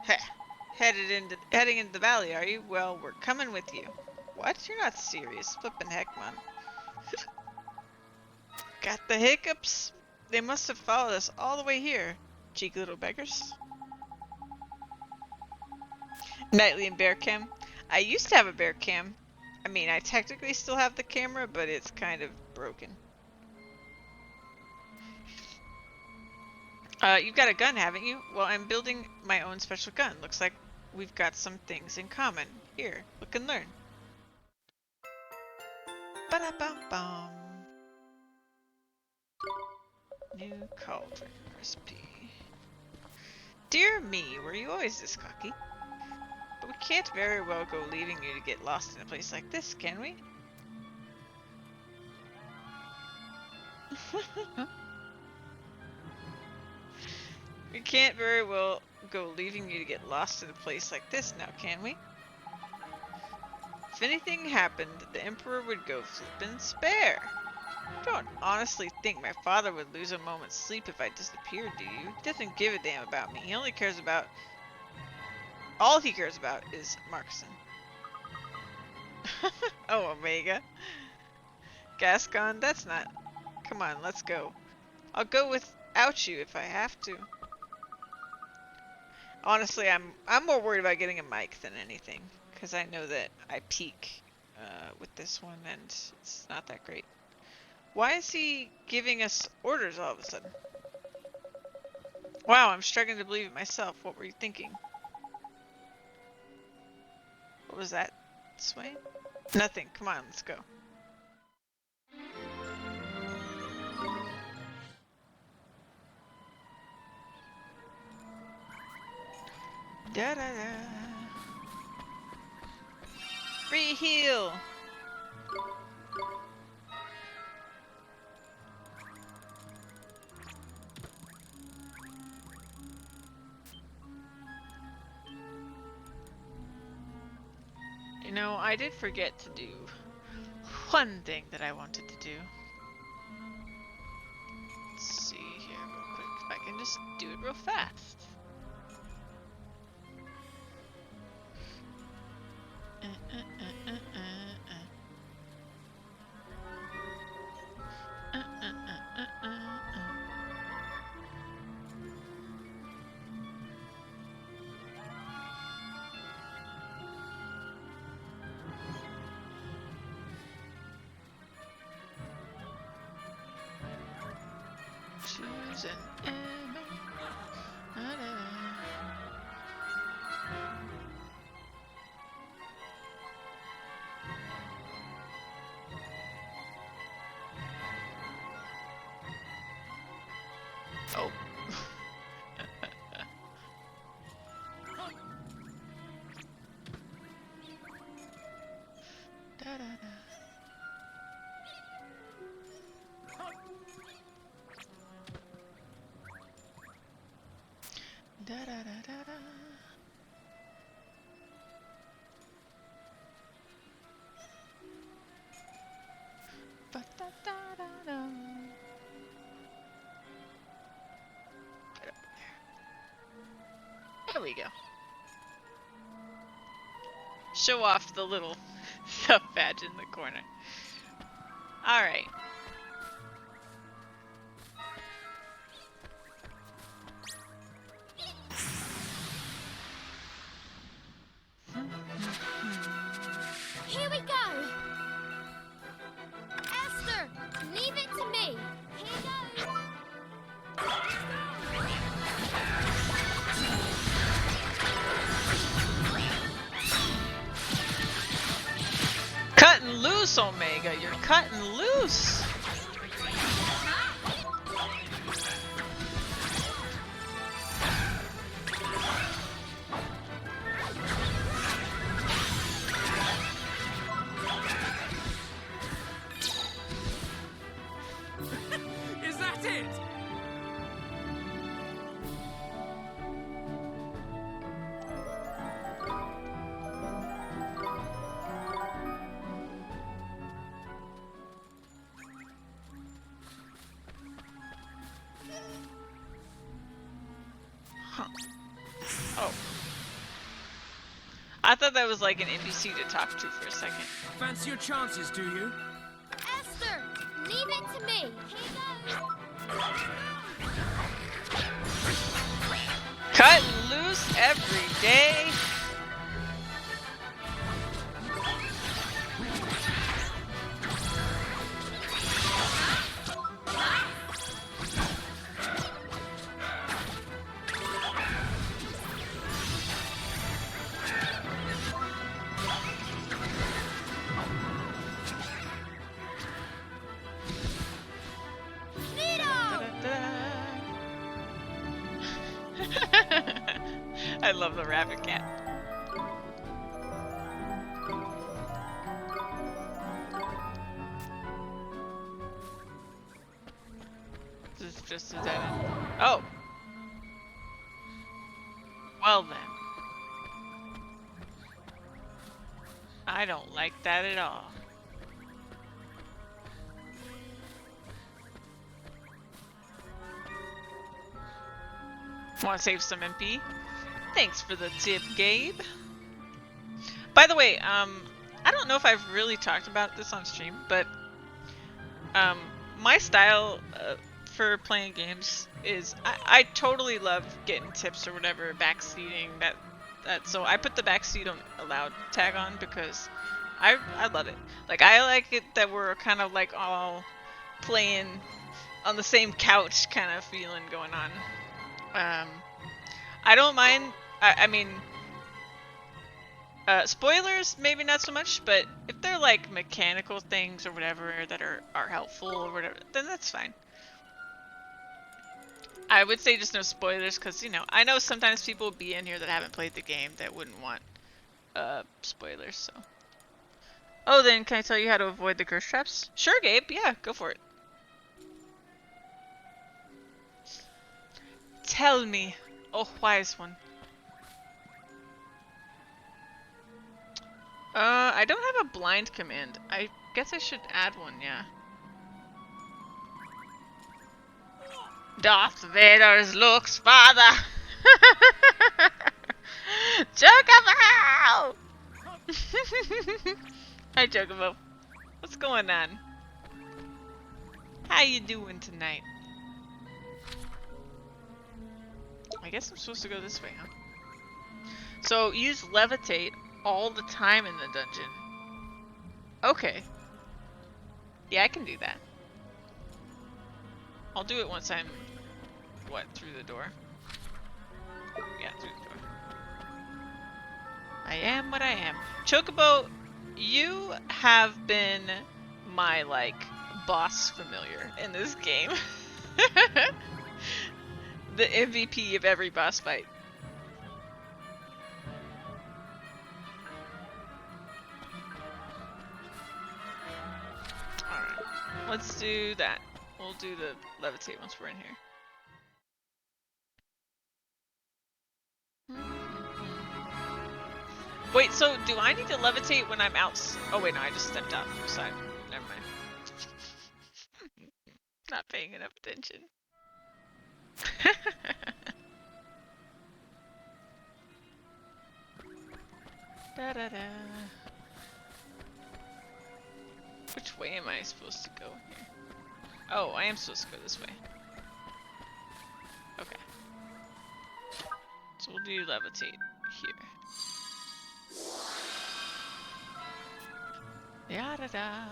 Heh. Heading into the valley, are you? Well, we're coming with you. What? You're not serious. Flippin' heck, man. Got the hiccups? They must have followed us all the way here. Cheeky little beggars. Nightly and bear cam. I used to have a bear cam. I mean, I technically still have the camera, but it's kind of broken. You've got a gun, haven't you? Well, I'm building my own special gun. Looks like we've got some things in common. Here, look and learn. Ba-da-bum-bum. New cauldron recipe. Dear me, were you always this cocky? But we can't very well go leaving you to get lost in a place like this, can we? We can't very well go leaving you to get lost in a place like this now, can we? If anything happened, the Emperor would go flippin' spare. You don't honestly think my father would lose a moment's sleep if I disappeared, do you? He doesn't give a damn about me. He only cares about... All he cares about is Markson. Oh, Omega. Gascon, that's not... Come on, let's go. I'll go without you if I have to. Honestly, I'm more worried about getting a mic than anything, because I know that I peak with this one, and it's not that great. Why is he giving us orders all of a sudden? Wow, I'm struggling to believe it myself. What were you thinking? What was that, Swain? Nothing. Come on, let's go. Da da da. Free heal! You know, I did forget to do one thing that I wanted to do. Let's see here real quick if I can just do it real fast. Choose an enemy. Oh. Da, da, da. Da, da, da, da, da. Ba, da, da, da, da. Right up there. There we go. Show off the little sub badge in the corner. Alright. Here we go! Esther, leave it to me. Here goes. Cutting loose, Omega! You're cutting loose! Is that it? Huh. Oh. I thought that was like an NPC to talk to for a second. Fancy your chances, do you? Esther, leave it to me. Here goes. Cut loose every day. I love the rabbit cat. This is just a dead end. Oh! Well then. I don't like that at all. Want to save some MP? Thanks for the tip, Gabe. By the way, I don't know if I've really talked about this on stream, but my style for playing games is I totally love getting tips or whatever, backseating, that so I put the backseat on allowed tag on because I love it. Like I like it that we're kind of like all playing on the same couch kind of feeling going on. I don't mind. I mean, spoilers maybe not so much, but if they're like mechanical things or whatever that are helpful or whatever, then that's fine. I would say just no spoilers because, you know, I know sometimes people will be in here that haven't played the game that wouldn't want spoilers, so. Oh, then can I tell you how to avoid the curse traps? Sure, Gabe. Yeah, go for it. Tell me, oh wise one. I don't have a blind command. I guess I should add one, yeah. Darth Vader's looks, father! Chocobo! Hi, Chocobo. What's going on? How you doing tonight? I guess I'm supposed to go this way, huh? So, use levitate all the time in the dungeon. Okay. Yeah, I can do that. I'll do it once I'm, what, through the door? Yeah, through the door. I am what I am. Chocobo, you have been my, like, boss familiar in this game. The MVP of every boss fight. Alright, let's do that. We'll do the levitate once we're in here. Wait, so do I need to levitate when I'm out? Oh wait, no, I just stepped outside. Never mind. Not paying enough attention. Da da da. Which way am I supposed to go here? Oh, I am supposed to go this way. Okay. So we'll do levitate here. Ya da da.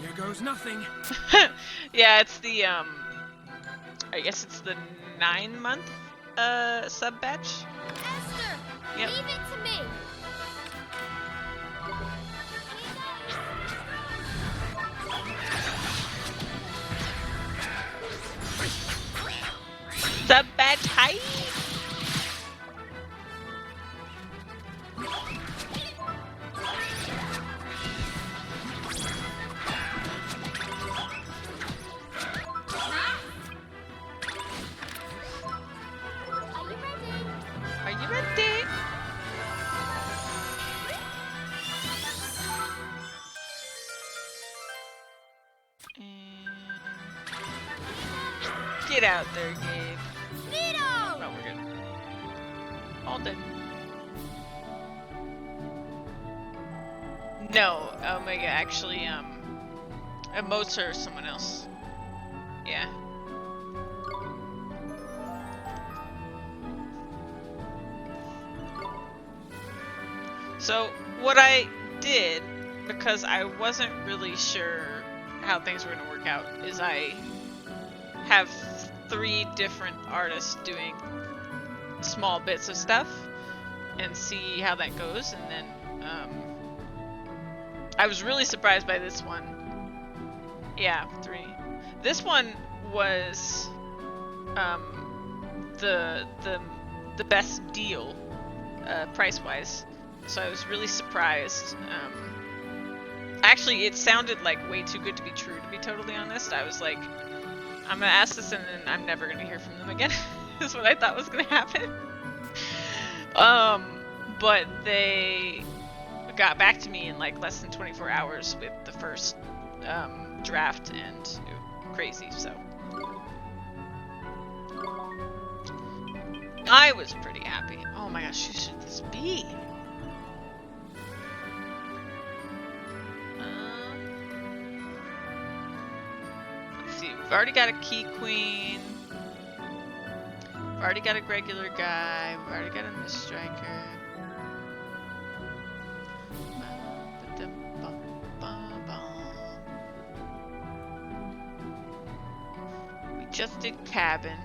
Here goes nothing. Yeah, it's the I guess it's the 9-month sub batch. Esther, Yep. leave it to me. Sub batch hype. Are you ready? Get out there, Gabe. Vito! No, we're good. All done. No, Omega actually, emotes are someone else. Yeah. So, what I did, because I wasn't really sure how things were going to work out, is I have 3 different artists doing small bits of stuff and see how that goes, and then I was really surprised by this one. Yeah, 3. This one was the best deal price-wise, so I was really surprised. Actually, it sounded like way too good to be true, to be totally honest. I was like, I'm gonna ask this and then I'm never gonna hear from them again. Is what I thought was gonna happen. But they got back to me in like less than 24 hours with the first draft, and crazy, so I was pretty happy. Oh my gosh, who should this be? Let's see, we've already got a key queen. We've already got a regular guy. We've already got a Miststriker. We just did cabin.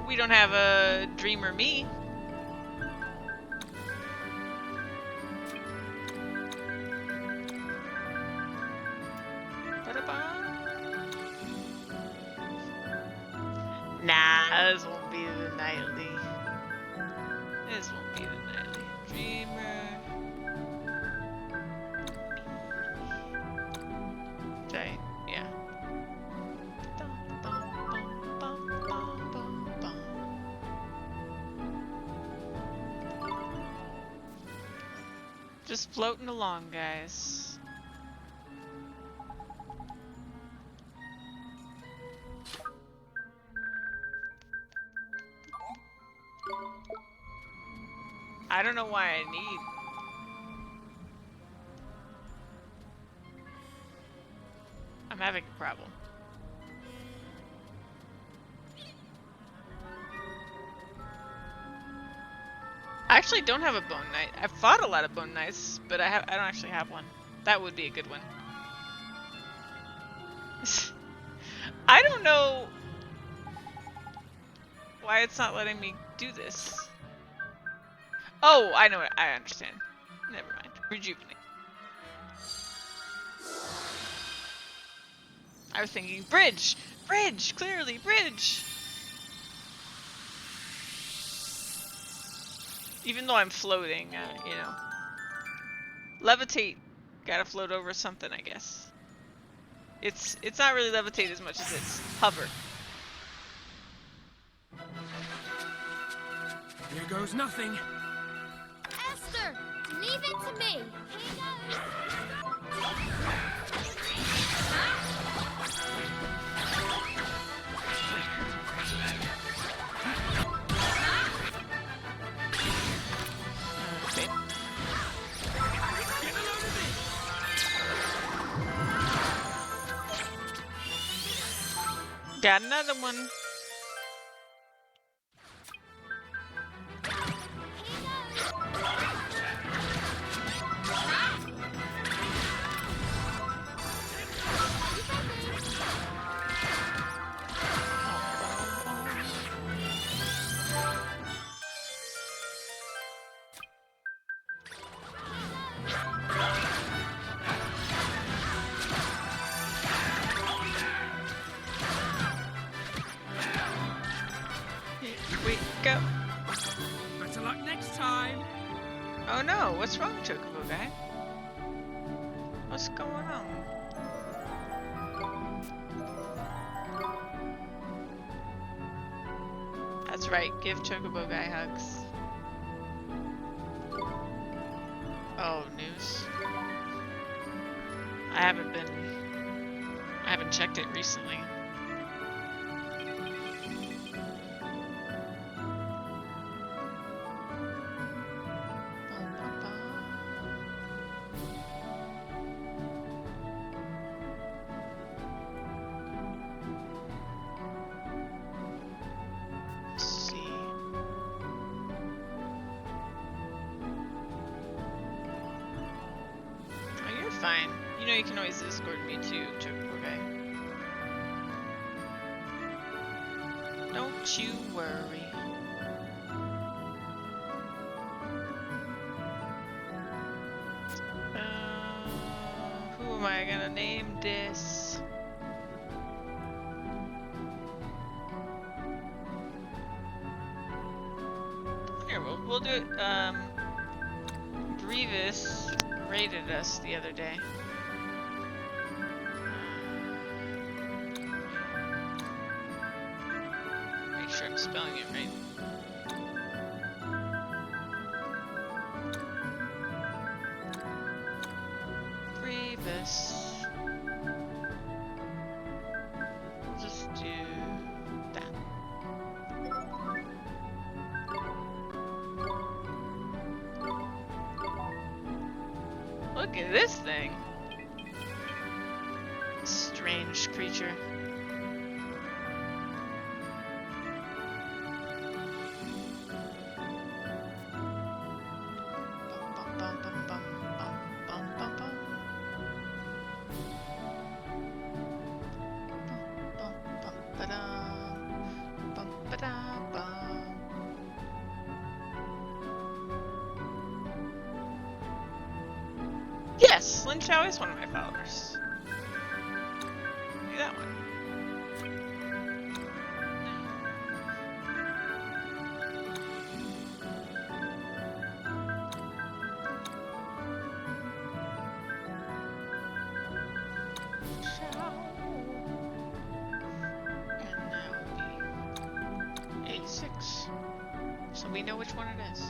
We don't have a Dreamer Me. Ba-da-ba. This won't be the nightly. This won't be the nightly. Dreamer. Right, yeah. Just floating along, guys. I don't know why I need. I'm having a problem. I actually don't have a bone knight. I've fought a lot of bone knights, but I don't actually have one. That would be a good one. I don't know why it's not letting me do this. Oh, I know it. I understand. Never mind. Rejuvenate. I was thinking bridge! Bridge! Clearly, bridge! Even though I'm floating, you know. Levitate. Gotta float over something, I guess. It's not really levitate as much as it's hover. Here goes nothing. Esther, leave it to me. Here goes. Okay. Got another one. Here we go. Better luck next time. Oh no, what's wrong, Chocobo guy? What's going on? That's right, give Chocobo guy hugs. Oh, news. I haven't checked it recently. Let's see. Oh, you're fine. You know you can always escort me too, Chocobo guy. Don't you worry. Who am I gonna name this? Here, we'll do it. Brevis raided us the other day. Make sure I'm spelling it right. Brevis. We'll just do that. Look at this thing. Strange creature. Bum, bum, bum, bum, bum, bum, bum, bum. Bum, bum, ba-dum. Bum, ba-da, bum. Yes, Lin Chao is one of my followers. Do that one. We know which one it is.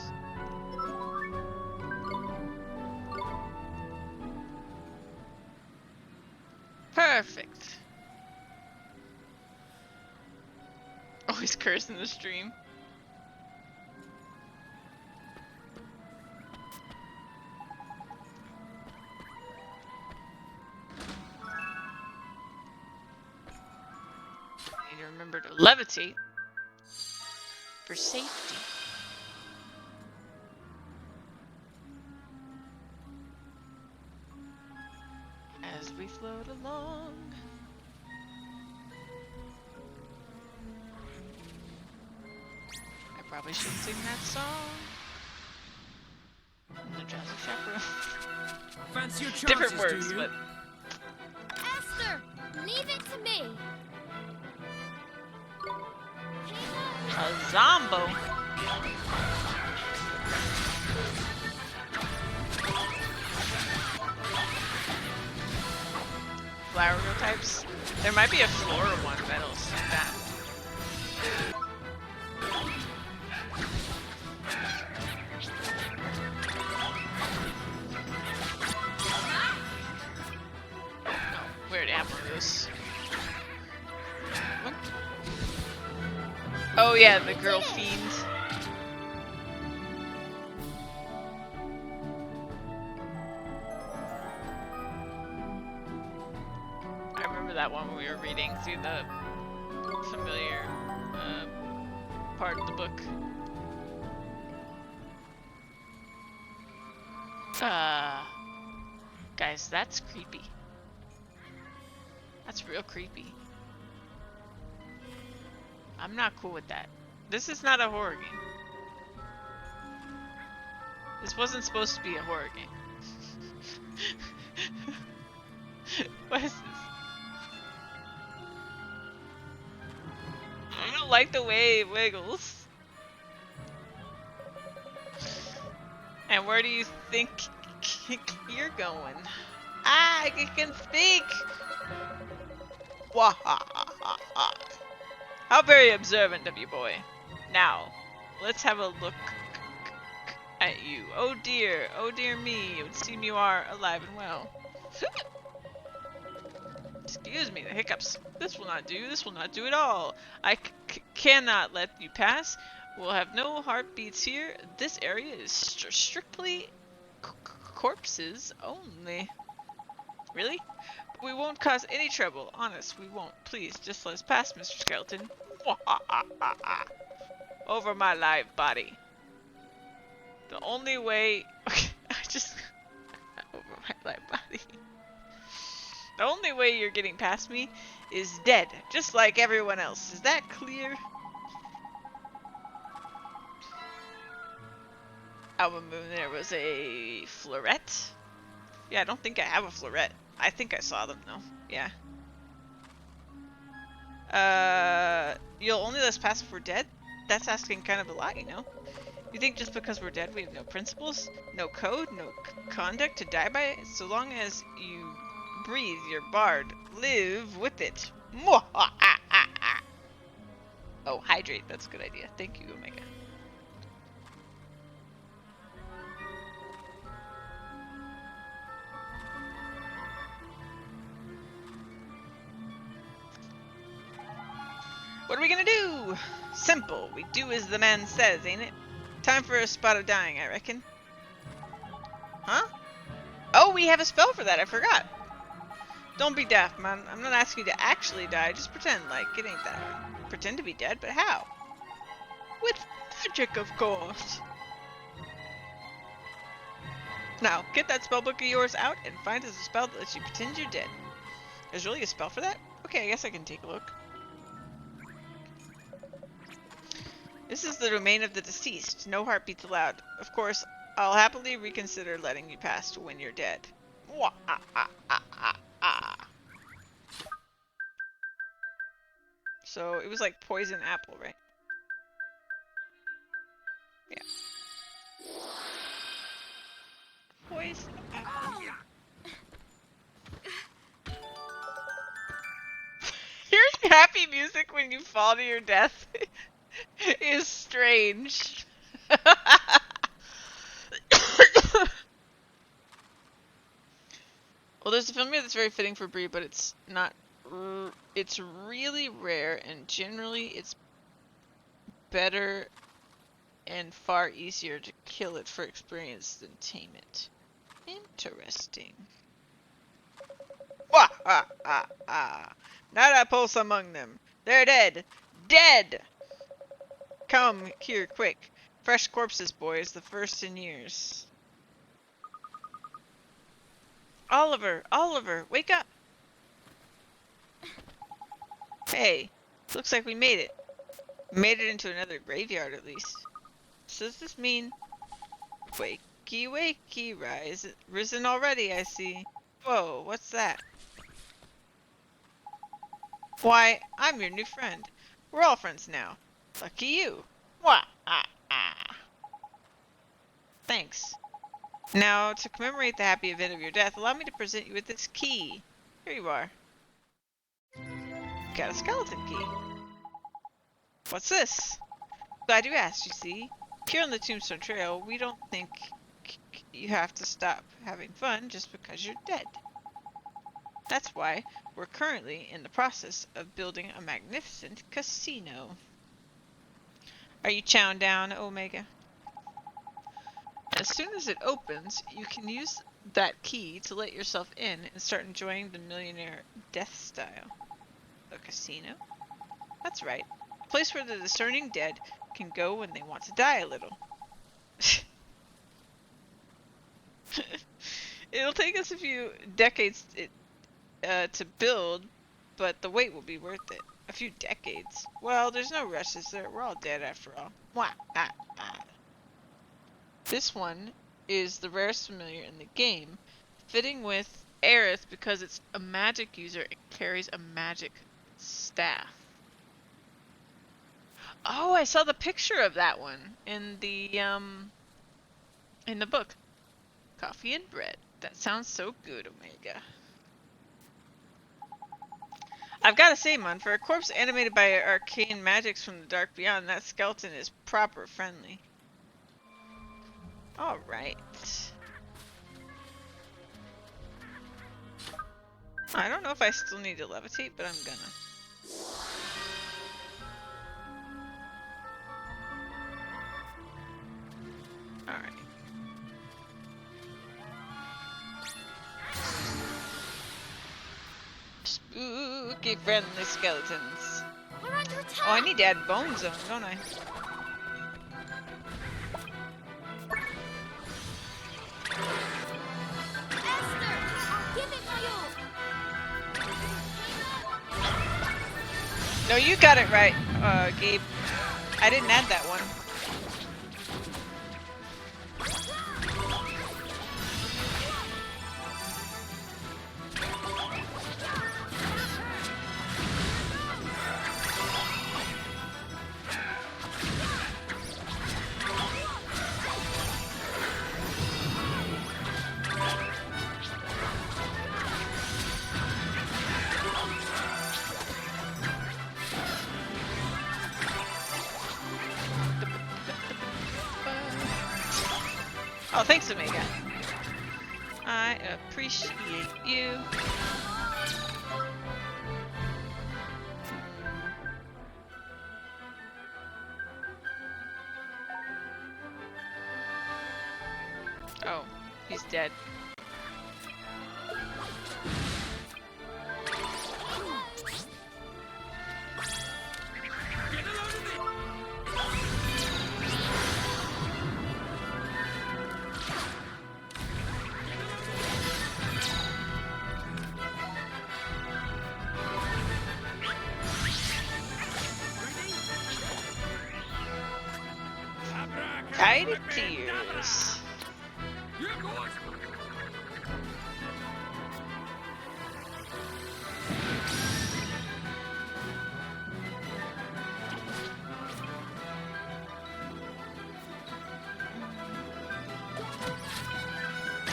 Perfect. Oh, he's cursing the stream. I need to remember to levitate for safety. As we float along. I probably should sing that song. The Drowsy Chaperone. Fancy your chances, Different words, do you? but Esther, leave it to me. a zombo. Flower types. There might be a flora one that'll suit that. Weird Amaryllis. Oh yeah, the girl fiend. I remember that one when we were reading through the familiar part of the book. Guys, that's creepy. That's real creepy. I'm not cool with that. This is not a horror game. This wasn't supposed to be a horror game. What is this? I don't like the way it wiggles. And where do you think you're going? Ah, I can speak! Wahahaha. How very observant of you, boy. Now, let's have a look at you. Oh dear me, it would seem you are alive and well. Excuse me, the hiccups. This will not do at all. I cannot let you pass. We'll have no heartbeats here. This area is strictly corpses only. Really? We won't cause any trouble. Honest, we won't. Please, just let us pass, Mr. Skeleton. Over my live body. The only way... over my live body. The only way you're getting past me is dead, just like everyone else. Is that clear? Album Moon, there was a floret. Yeah, I don't think I have a floret. I think I saw them though. Yeah. You'll only let us pass if we're dead? That's asking kind of a lot, you know? You think just because we're dead we have no principles, no code, no conduct to die by? So long as you breathe your bard, live with it. Oh, hydrate. That's a good idea. Thank you, Omega. What are we gonna do? Simple. We do as the man says, ain't it? Time for a spot of dying, I reckon. Huh? Oh, we have a spell for that. I forgot. Don't be daft, man. I'm not asking you to actually die. Just pretend like it ain't that hard. Pretend to be dead, but how? With magic, of course. Now, get that spellbook of yours out and find us a spell that lets you pretend you're dead. There's really a spell for that? Okay, I guess I can take a look. This is the domain of the deceased. No heartbeats allowed. Of course, I'll happily reconsider letting you pass when you're dead. So it was like poison apple, right? Yeah. Poison apple. Hearing happy music when you fall to your death is strange. Well, there's a film here that's very fitting for Brie, but it's not. It's really rare, and generally it's better and far easier to kill it for experience than tame it. Interesting. Wah ha ha ha! Not a pulse among them. They're dead. Dead! Come here, quick. Fresh corpses, boys. The first in years. Oliver! Oliver! Wake up! Hey, looks like we made it. Made it into another graveyard, at least. So does this mean... Wakey, wakey, risen already, I see. Whoa, what's that? Why, I'm your new friend. We're all friends now. Lucky you. Wah, ah, ah. Thanks. Now, to commemorate the happy event of your death, allow me to present you with this key. Here you are. Got a skeleton key. What's this? Glad you asked, you see. Here on the Tombstone Trail, we don't think you have to stop having fun just because you're dead. That's why we're currently in the process of building a magnificent casino. Are you chowing down, Omega? As soon as it opens, you can use that key to let yourself in and start enjoying the millionaire death style. A casino? That's right. A place where the discerning dead can go when they want to die a little. It'll take us a few decades to build, but the wait will be worth it. A few decades. Well, there's no rush, is there? We're all dead after all. Wah, ah, ah. This one is the rarest familiar in the game, fitting with Aerith because it's a magic user and carries a magic staff. Oh, I saw the picture of that one in the book. Coffee and bread. That sounds so good, Omega. I've got to say, Mun, for a corpse animated by arcane magics from the dark beyond, that skeleton is proper friendly. Alright. I don't know if I still need to levitate, but I'm gonna. Alright. Spooky friendly skeletons. We're under attack! Oh, I need to add bone zone, don't I? Esther! Give it my all! No, you got it right, Gabe. I didn't add that one. Oh, thanks, Omega. I appreciate you. Oh, he's dead. Guided tears.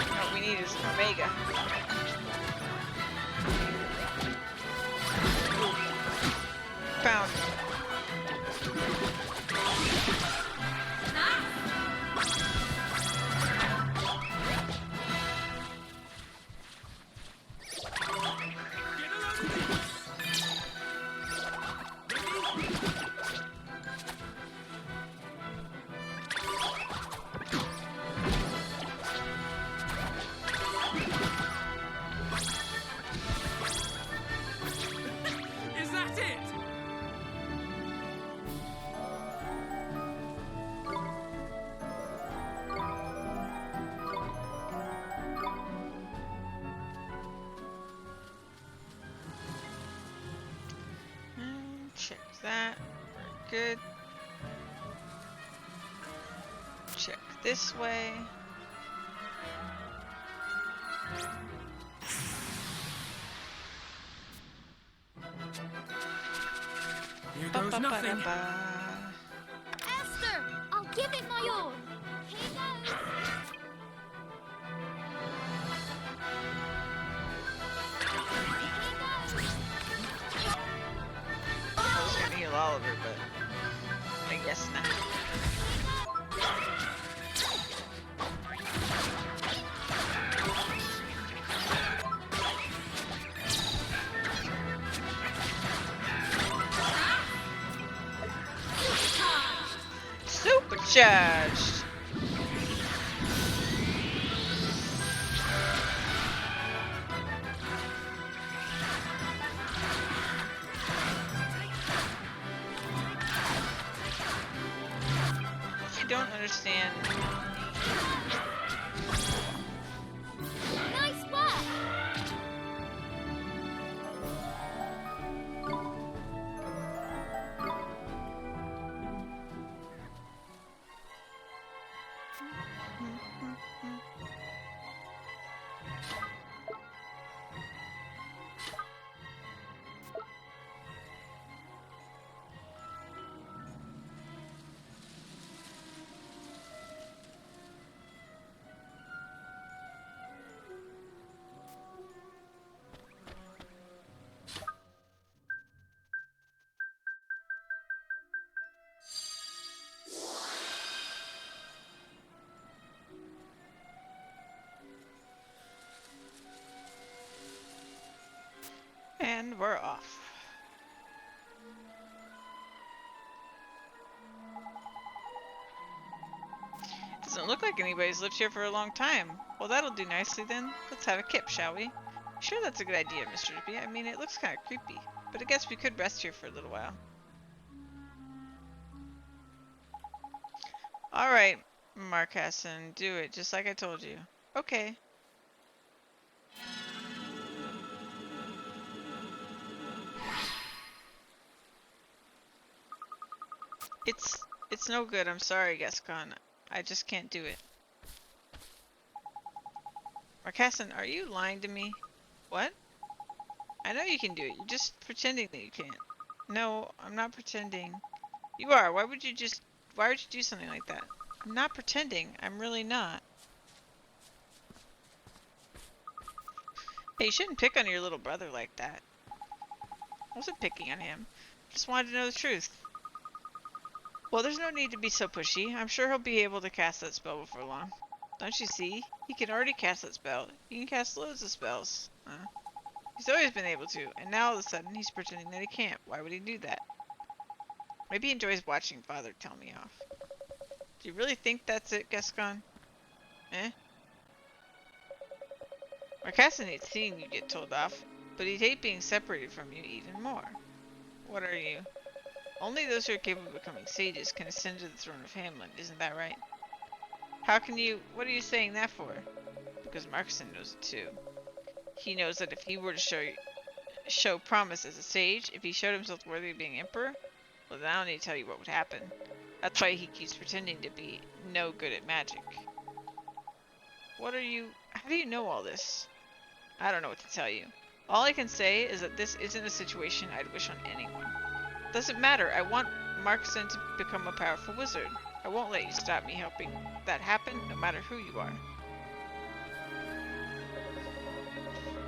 What we need is an Omega. Found. that. Very good. Check this way. Here goes nothing. Ba-ba-ba-da-ba. Esther, I'll give it my all. Here goes. I was gonna heal Oliver, but I guess not. Supercharged! You don't understand. Nice work. And we're off. Doesn't look like anybody's lived here for a long time. Well, that'll do nicely then. Let's have a kip, shall we? Sure, that's a good idea, Mr. Dippy. I mean, it looks kind of creepy, but I guess we could rest here for a little while. Alright, Marcassin, do it, just like I told you. Okay. It's no good, I'm sorry, Gascon. I just can't do it. Marcassin, are you lying to me? What? I know you can do it, you're just pretending that you can't. No, I'm not pretending. You are, why would you do something like that? I'm not pretending, I'm really not. Hey, you shouldn't pick on your little brother like that. I wasn't picking on him. Just wanted to know the truth. Well, there's no need to be so pushy. I'm sure he'll be able to cast that spell before long. Don't you see? He can already cast that spell. He can cast loads of spells. He's always been able to, and now all of a sudden he's pretending that he can't. Why would he do that? Maybe he enjoys watching Father tell me off. Do you really think that's it, Gascon? Eh? Marcassin hates seeing you get told off, but he'd hate being separated from you even more. What are you? Only those who are capable of becoming sages can ascend to the throne of Hamlin, isn't that right? How can you... What are you saying that for? Because Marcassin knows it too. He knows that if he were to show promise as a sage, if he showed himself worthy of being emperor, well then I don't need to tell you what would happen. That's why he keeps pretending to be no good at magic. What are you... How do you know all this? I don't know what to tell you. All I can say is that this isn't a situation I'd wish on anyone. Doesn't matter, I want Marcassin to become a powerful wizard. I won't let you stop me helping that happen, no matter who you are.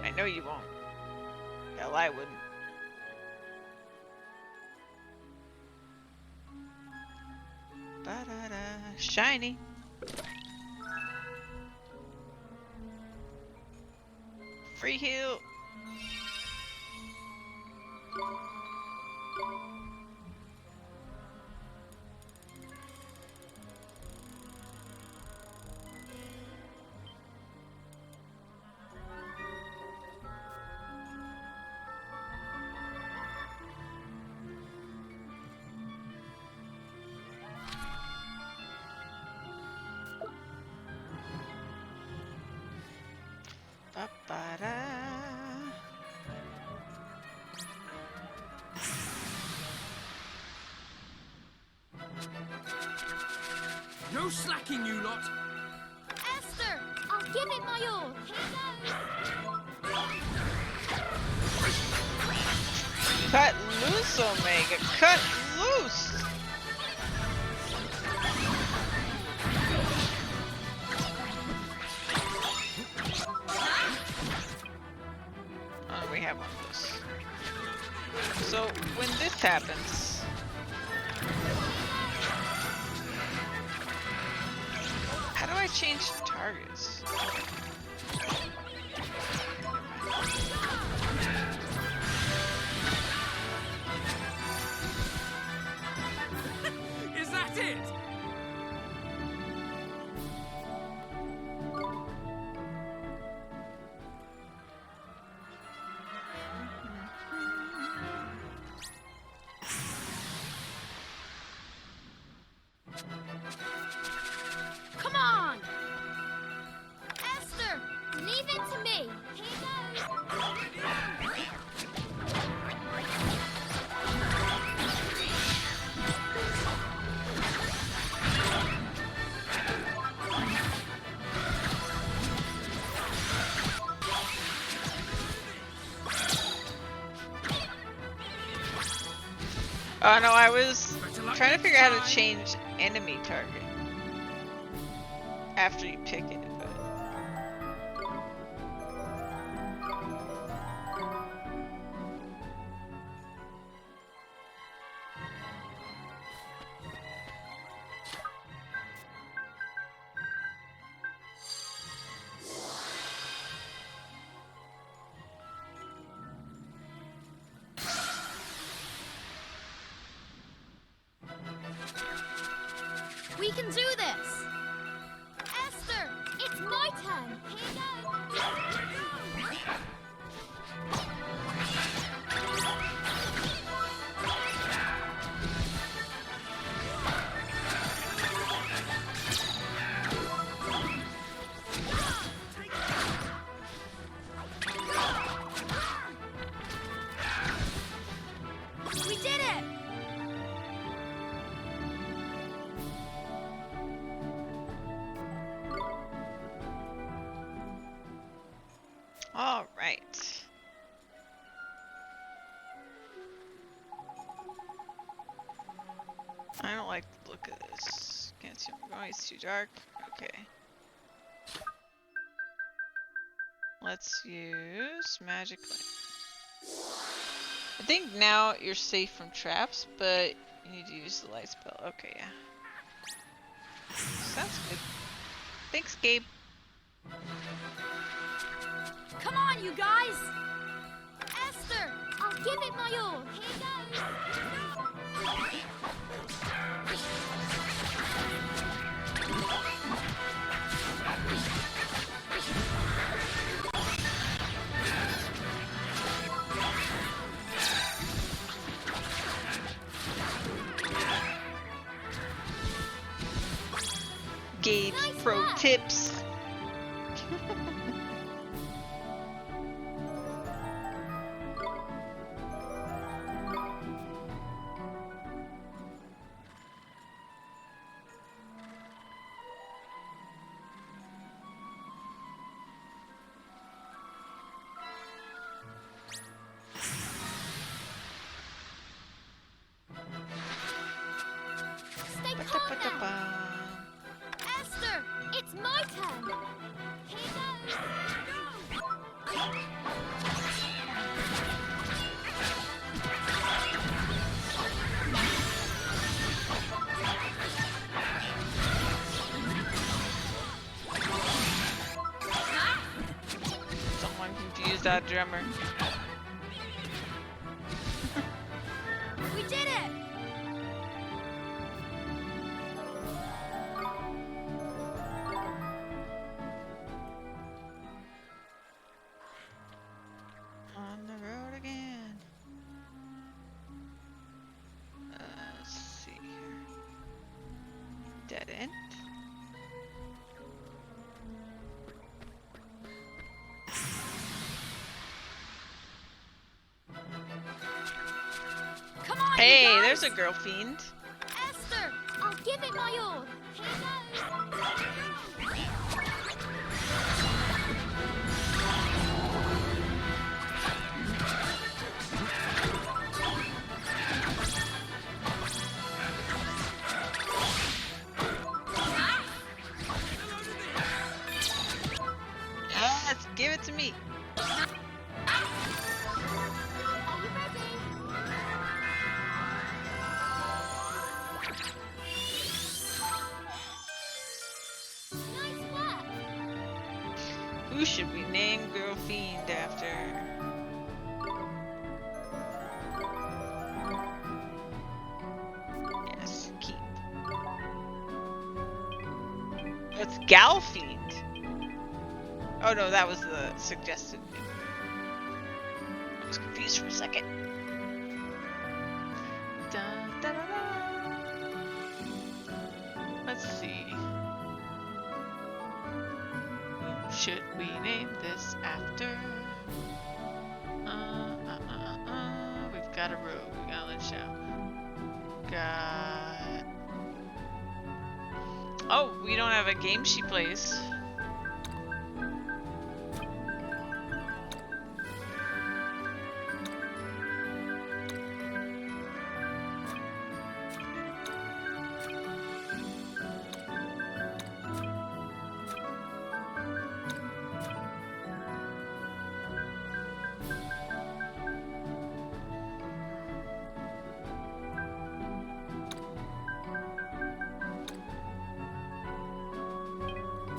I know you won't. Hell, I wouldn't. Ba-da-da. Shiny. Free heal. Ba-ba-da. No slacking, you lot! Esther, I'll give it my all. Here goes. Cut loose, Omega! Cut loose! Oh, we have one of those. So, when this happens... How do I change targets? Is that it? Come on! Esther, leave it to me. Here goes. Oh no, I was trying to figure out how to change enemy target after you pick it. But... We can do this! Esther, it's my turn! Here goes! We did it! All right. I don't like the look of this. Can't see where I'm going. It's too dark. Okay. Let's use magic lamp. I think now you're safe from traps, but you need to use the light spell. Okay, yeah. Sounds good. Thanks, Gabe. Come on, you guys! Esther, I'll give it my all. Here goes. Gabe's Nice pro work. tips. Stay calm now. Esther, it's my turn. Here goes. Someone confused that drummer. We did it! On the road again. Let's see here. Dead end. Come on, Hey, you guys! there's a girl fiend. Esther, I'll give it my all. Here goes. Yes, give it to me. Are you ready? Nice work. Who should we name Girl Fiend after? Yes, keep. It's Gal Fiend. Oh no, that was the suggested name. I was confused for a second. Dun, dun, dun, dun. Let's see. Who should we name this after? We've got a rogue. We got a Lynch out. Got. Oh, we don't have a game she plays.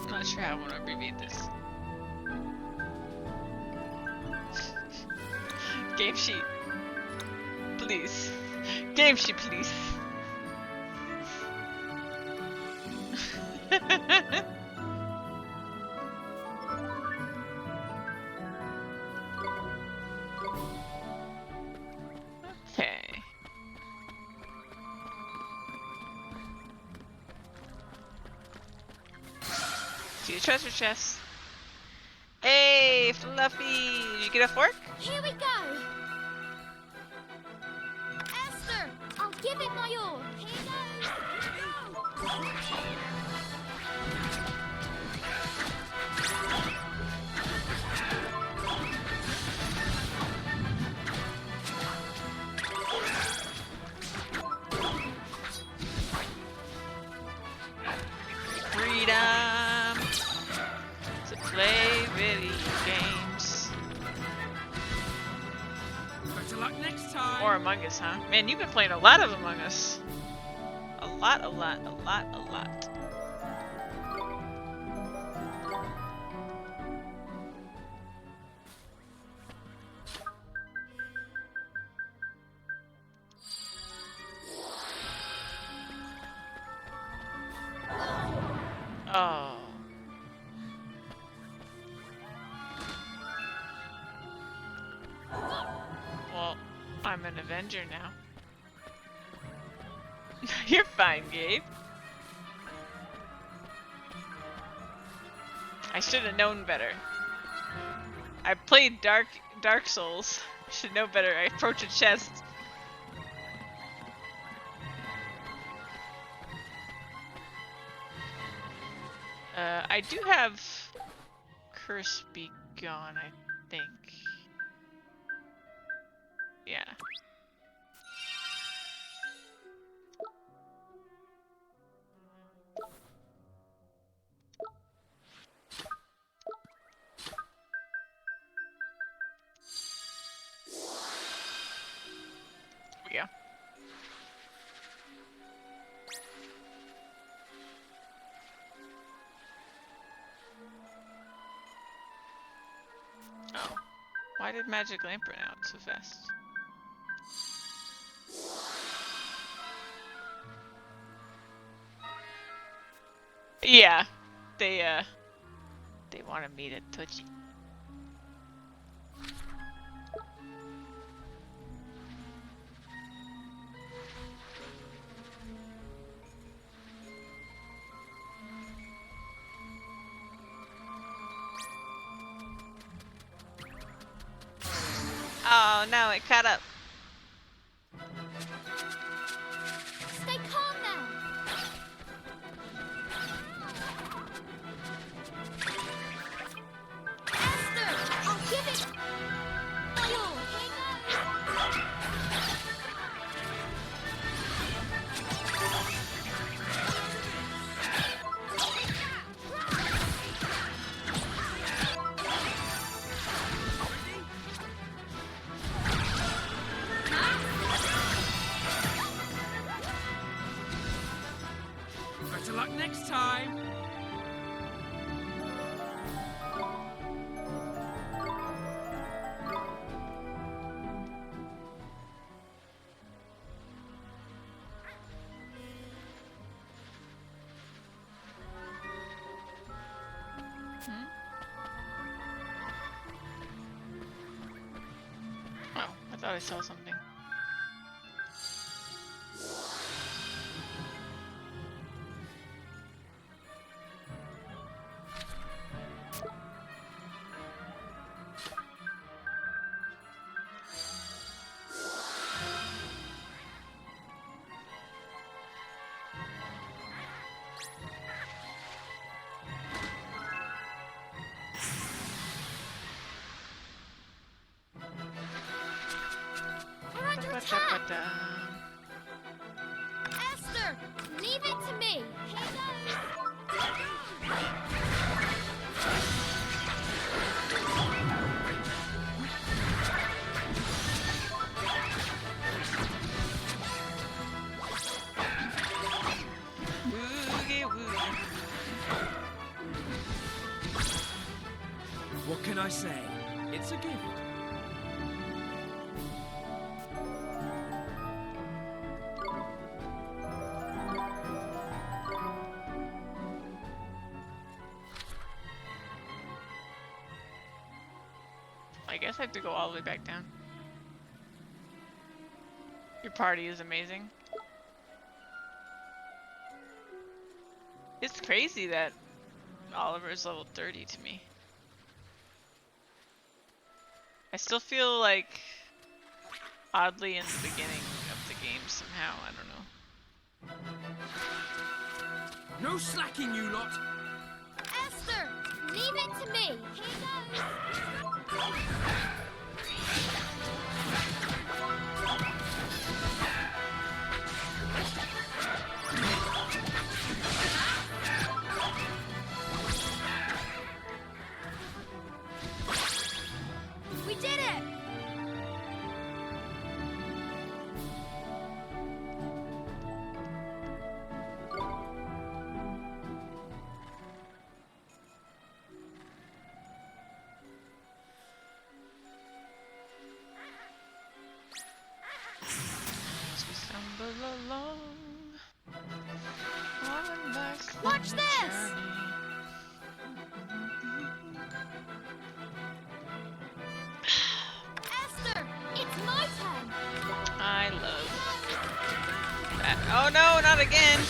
I'm not sure how I want to abbreviate this. Game sheet. Please. Game sheet, please. Okay. See the treasure chest. Hey, Fluffy! Did you get a fork? Here we go. Esther, I'll give it my all. Here goes. Freedom to play video games. Better luck next time. Or Among Us, huh? Man, you've been playing a lot of Among Us. A lot, a lot, a lot, a lot. Oh. Well, I'm an Avenger now. You're fine, Gabe. I should have known better. I played Dark Souls. Should know better. I approach a chest. I do have Curse Be Gone, I think. Yeah. We go. Oh. Why did Magic Lamp run out so fast? Yeah. They wanted me to touch it. Oh no, it caught up. Stay calm now. thought I saw something. We're under attack! Ba-da-ba-da. Esther, leave it to me. Here goes. Woogie woogie. What can I say? It's a gift. I guess I have to go all the way back down. Your party is amazing. It's crazy that Oliver's level 30 to me. I still feel like oddly in the beginning of the game somehow. I don't know. No slacking, you lot! Esther, leave it to me. Here goes. We did it! As we stumble along on life's Watch long this! journey. Esther, it's my turn. I love that. Oh no, not again!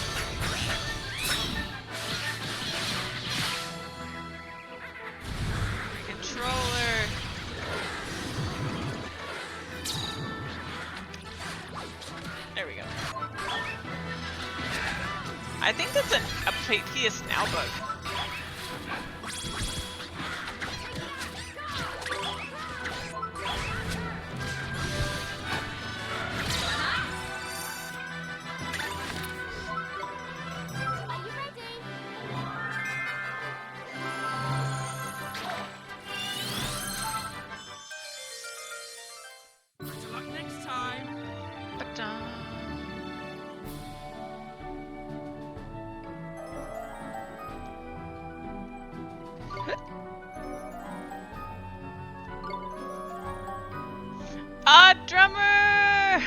Controller. There we go. I think that's a Proteus now bug. Are you ready? Better luck next time! Ba-dum. Ah, drummer!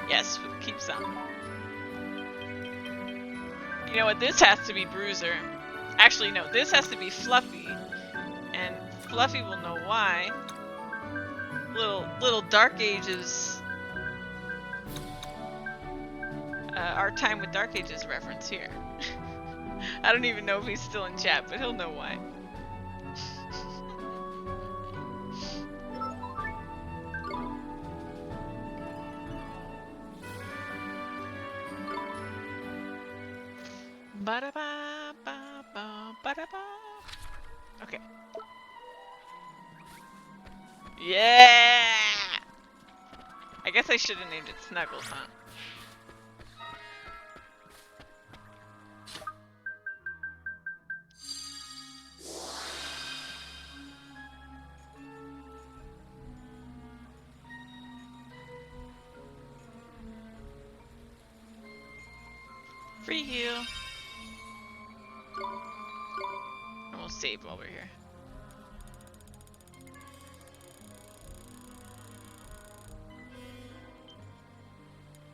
Yes, keep some. You know what? This has to be Bruiser. Actually, no. This has to be Fluffy, and Fluffy will know why. Little Dark Ages. Our time with Dark Ages reference here. I don't even know if he's still in chat, but he'll know why. Ba-da-ba, ba-ba, ba-da-ba. Okay. Yeah! I guess I should have named it Snuggles, huh? Free heal. And we'll save while we're here.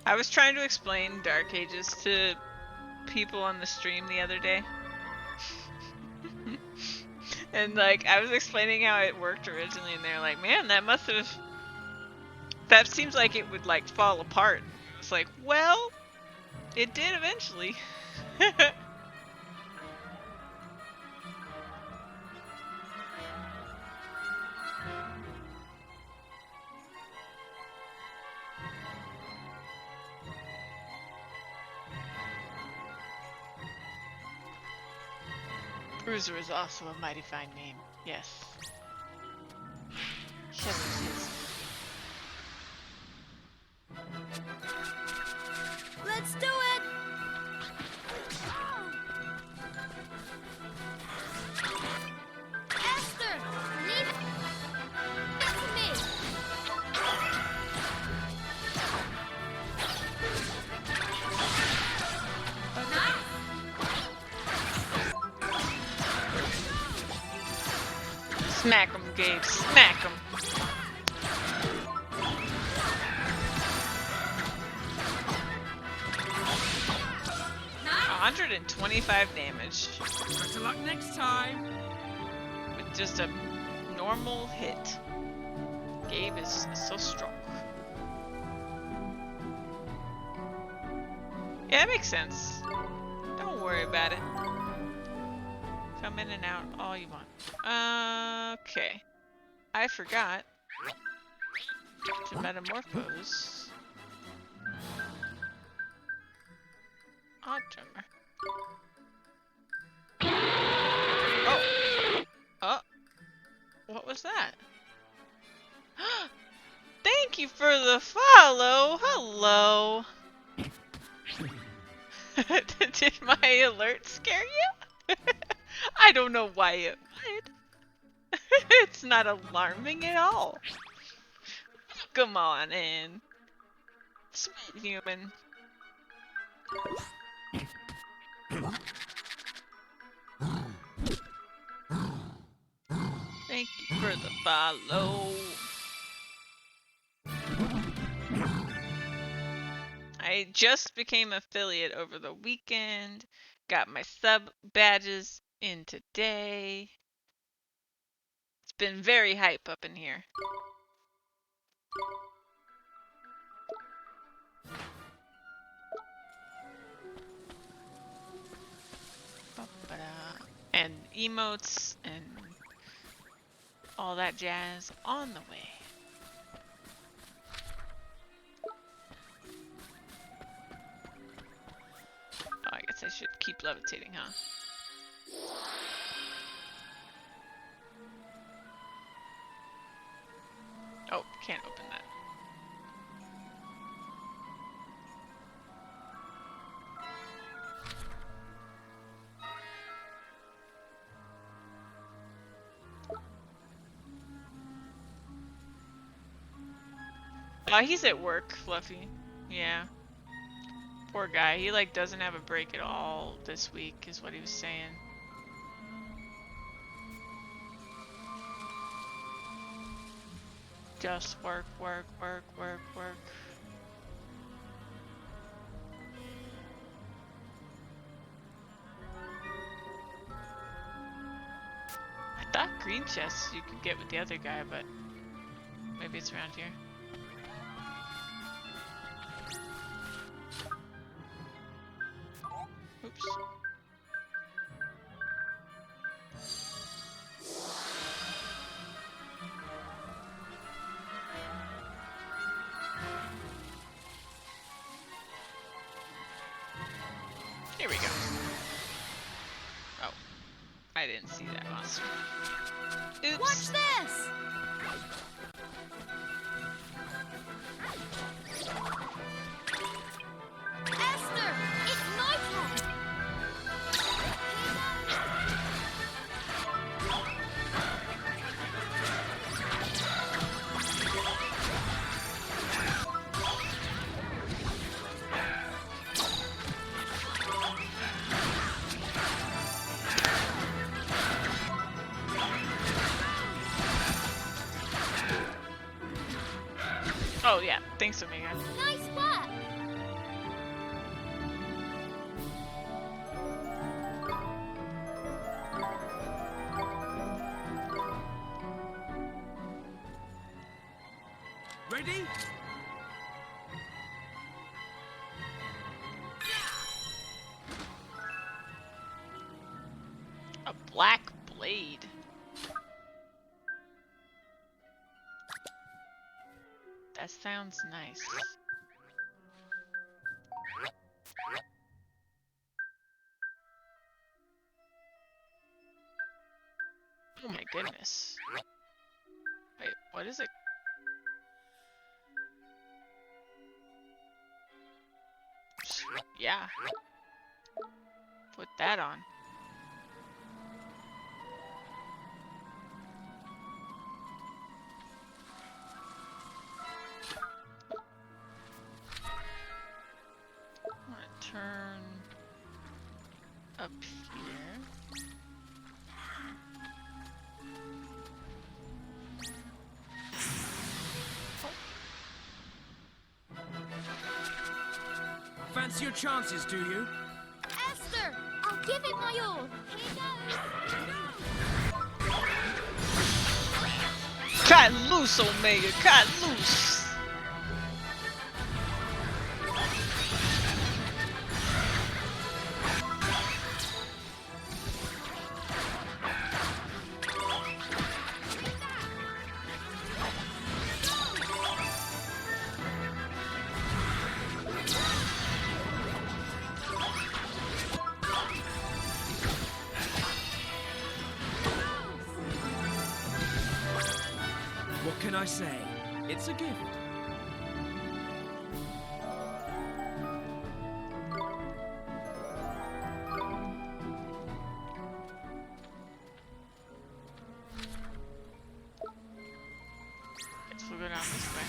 I was trying to explain Dark Ages to people on the stream the other day. And like I was explaining how it worked originally, and they're like, "Man, that must have. That seems like it would like fall apart." It's like, well, it did eventually. Bruiser is also a mighty fine name. Yes. Yes, it is. Let's do it! Esther, leave it to me. Smack 'em, Gabe. Smack 'em. 125 damage Better luck next time. with just a normal hit. Gabe is so strong. Yeah, that makes sense. Don't worry about it. Come in and out all you want. Okay. I forgot to metamorphose. Odd drummer. Oh! Oh! What was that? Thank you for the follow! Hello! Did my alert scare you? I don't know why it would. It's not alarming at all. Come on in. Sweet human. Thank you for the follow. I just became affiliate over the weekend. Got my sub badges in today. It's been very hype up in here. And emotes and all that jazz on the way. Oh, I guess I should keep levitating, huh? Oh, can't open that. Oh, he's at work, Fluffy. Yeah. Poor guy. He like doesn't have a break at all this week, is what he was saying. Just work, work, work, work, work. I thought green chests you could get with the other guy, but maybe it's around here. Oops. Here we go. Oh, I didn't see that monster. Oops. Watch this! Esther, ignite her! Oh yeah, thanks Omega. Nice work! Ready? A black blade. That sounds nice. Oh my goodness. Wait, what is it? Yeah. Put that on. I'm gonna turn up here. Fancy your chances, do you? Esther, I'll give it my all. Here goes. Cut loose, Omega! Cut loose! What can I say? It's a gift. Guess we'll go down this way.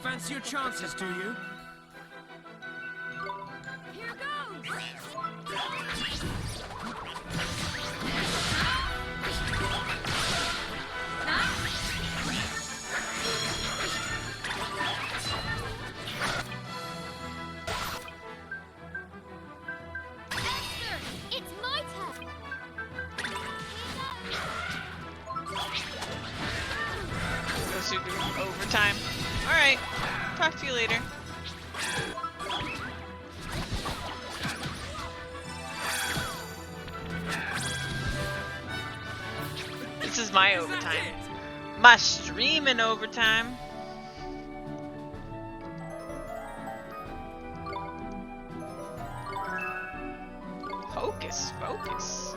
Fancy your chances, do you? Here goes. Esther, it's my turn. Guess we do overtime. Alright. Talk to you later. This is my Is that overtime. it? My streaming overtime. Hocus pocus.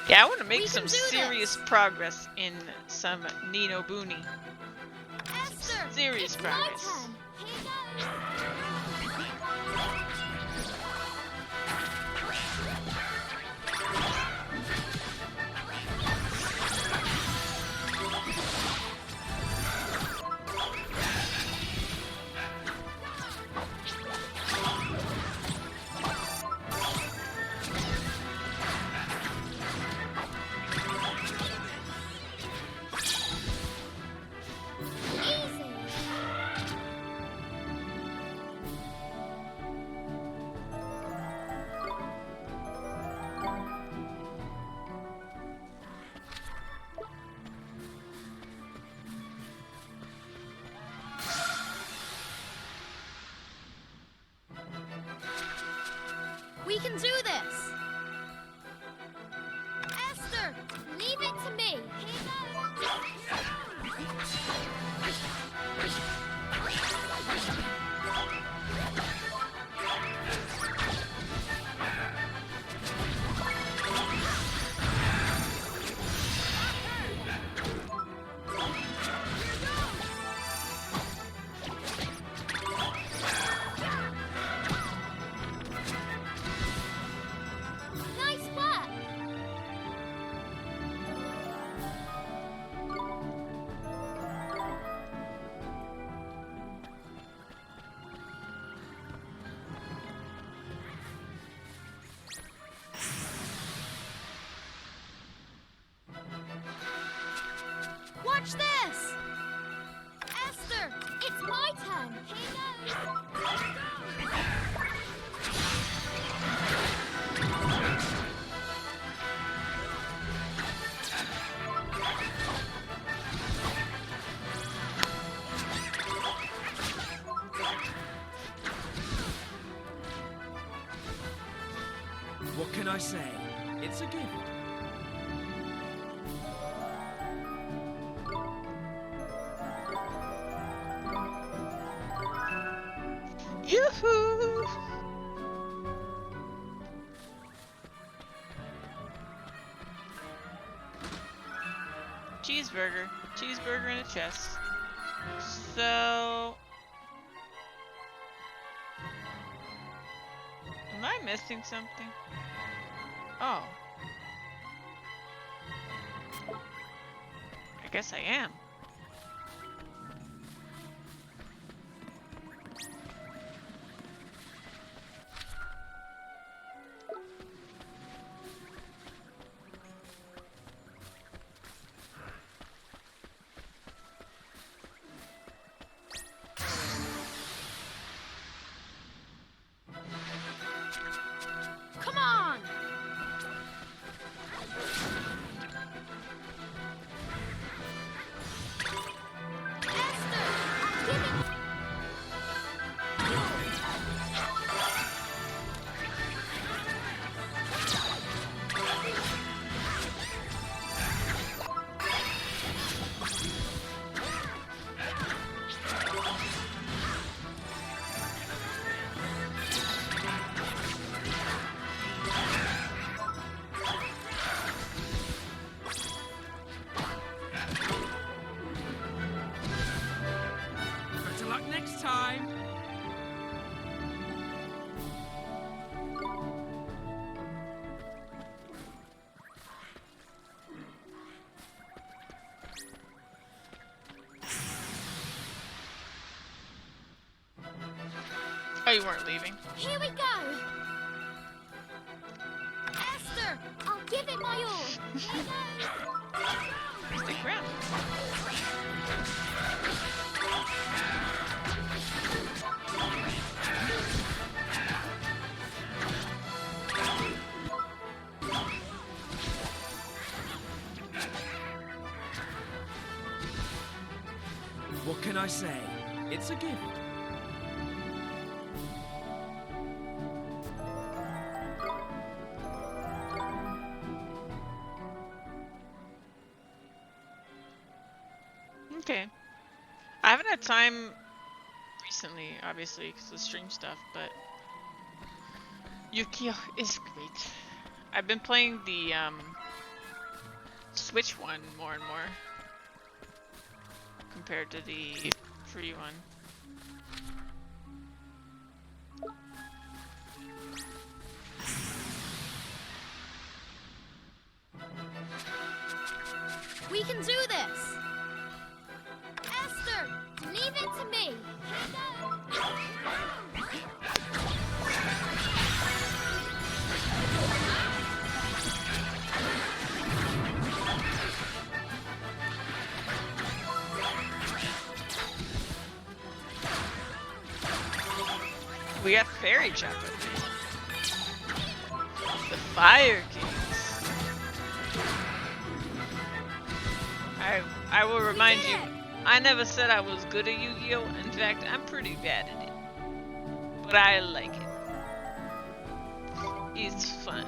Yeah, I want to make We some can do serious progress in some Nino Booney. Esther, Serious it's progress. my turn. Here goes. Easy. We can do this! Esther, leave it to me! Here Watch this! Esther, it's my turn. Here goes. What can I say? It's a gift. Yoo-hoo! Cheeseburger. Cheeseburger in a chest. So... am I missing something? Oh. I guess I am. Come on! Better luck next time. Oh, you weren't leaving. Here we go! Esther, I'll give it my all. Here goes. Stick around. What can I say? It's a gift. Okay. I haven't had time recently, obviously, because of stream stuff, but Yukio is great. I've been playing the Switch one more and more compared to the free one. We can do this! Esther, leave it to me. Here goes. We got Fairy Chopper. The Fire Kings. I will remind you, I never said I was good at Yu-Gi-Oh! In fact, I'm pretty bad at it. But I like it. It's fun.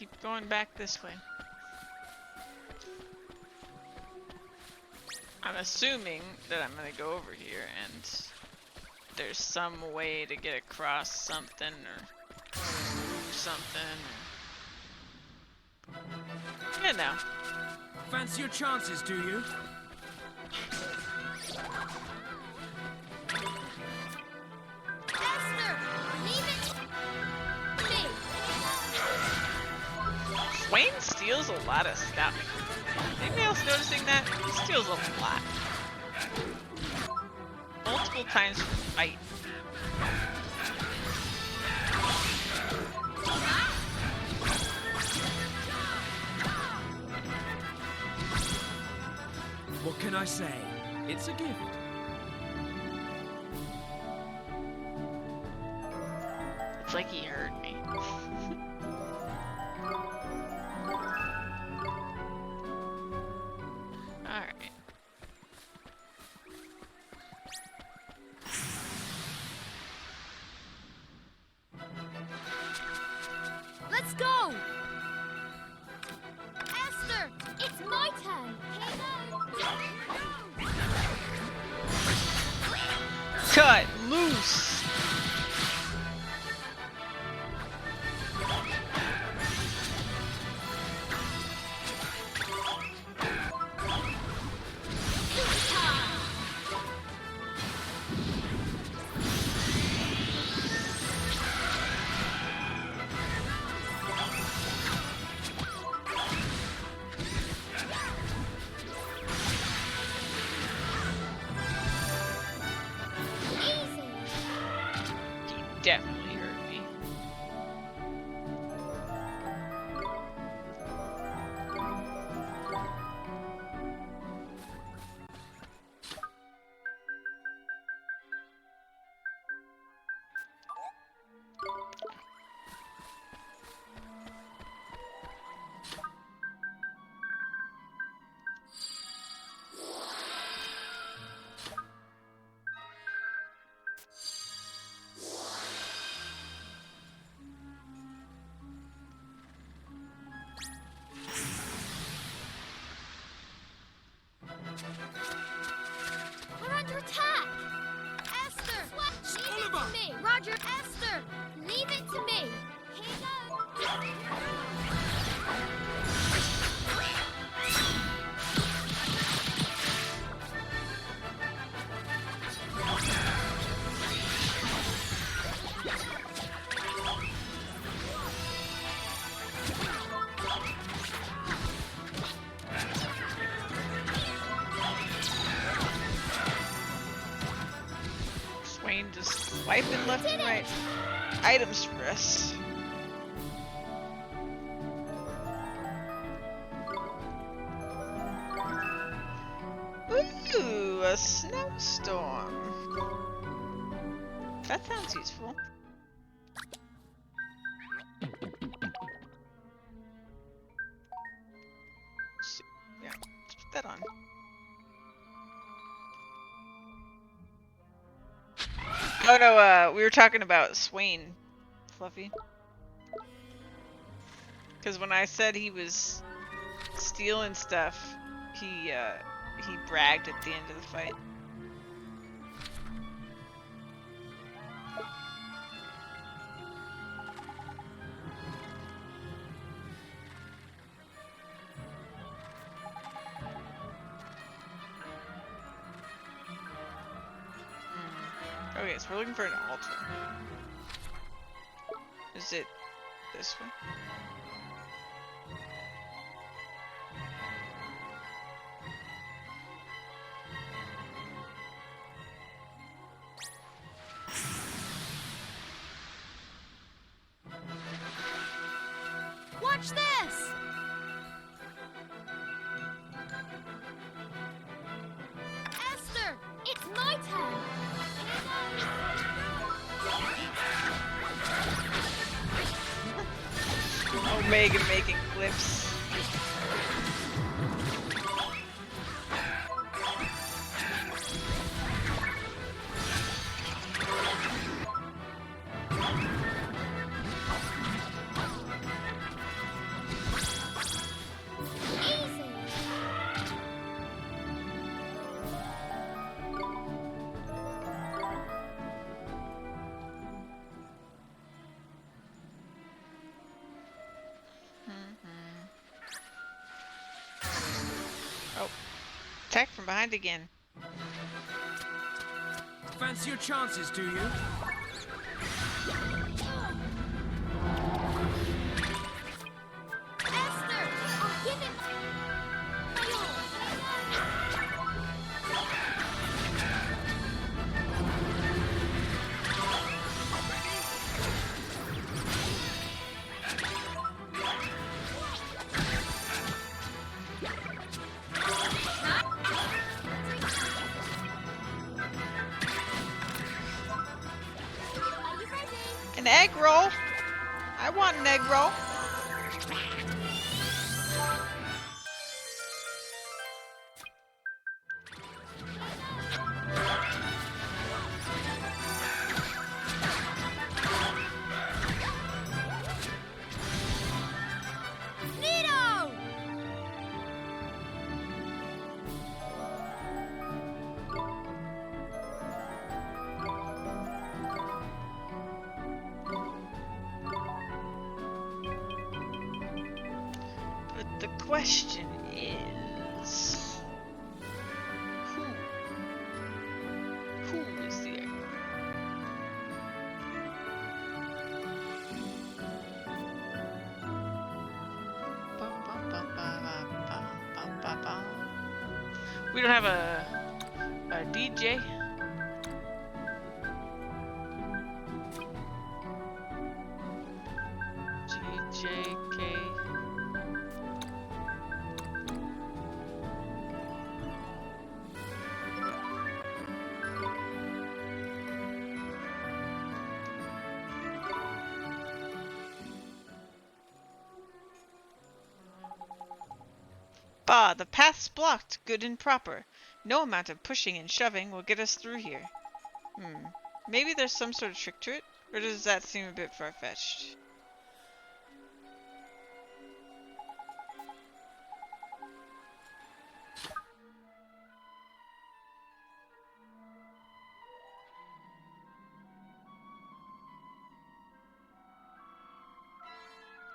keep going back this way. I'm assuming that I'm gonna go over here and there's some way to get across something or move something or... You know. Fancy your chances, do you? Esther, leave it to me. Swain steals a lot of stuff. Anybody else noticing that? He steals a lot. Multiple times for fight. What can I say? It's a gift. It's like he heard me. Alright. Let's go. Esther, it's my turn. Cut loose! Definitely hurt me. We're under attack. Esther, leave it to me. Roger, Esther, leave it to me. Here Swain just swiping left and right. Items for us. Ooh, a snowstorm. That sounds useful. Yeah, let's put that on. Oh no, we were talking about Swain, Fluffy. Because when I said he was stealing stuff, he bragged at the end of the fight. Okay, so we're looking for an altar. Is it this way? Watch this! Esther, it's my turn! Omega making flips. Attack from behind again. Fancy your chances, do you? Esther! I'll give it my all. Are you ready? An egg roll. I want an egg roll. Nito! But the question is, who is the egg? Bum, bum, bum, bum, bum, bum, bum, bum. We don't have a DJ. GJK. Bah, the path's blocked, good and proper. No amount of pushing and shoving will get us through here. Maybe there's some sort of trick to it? Or does that seem a bit far-fetched?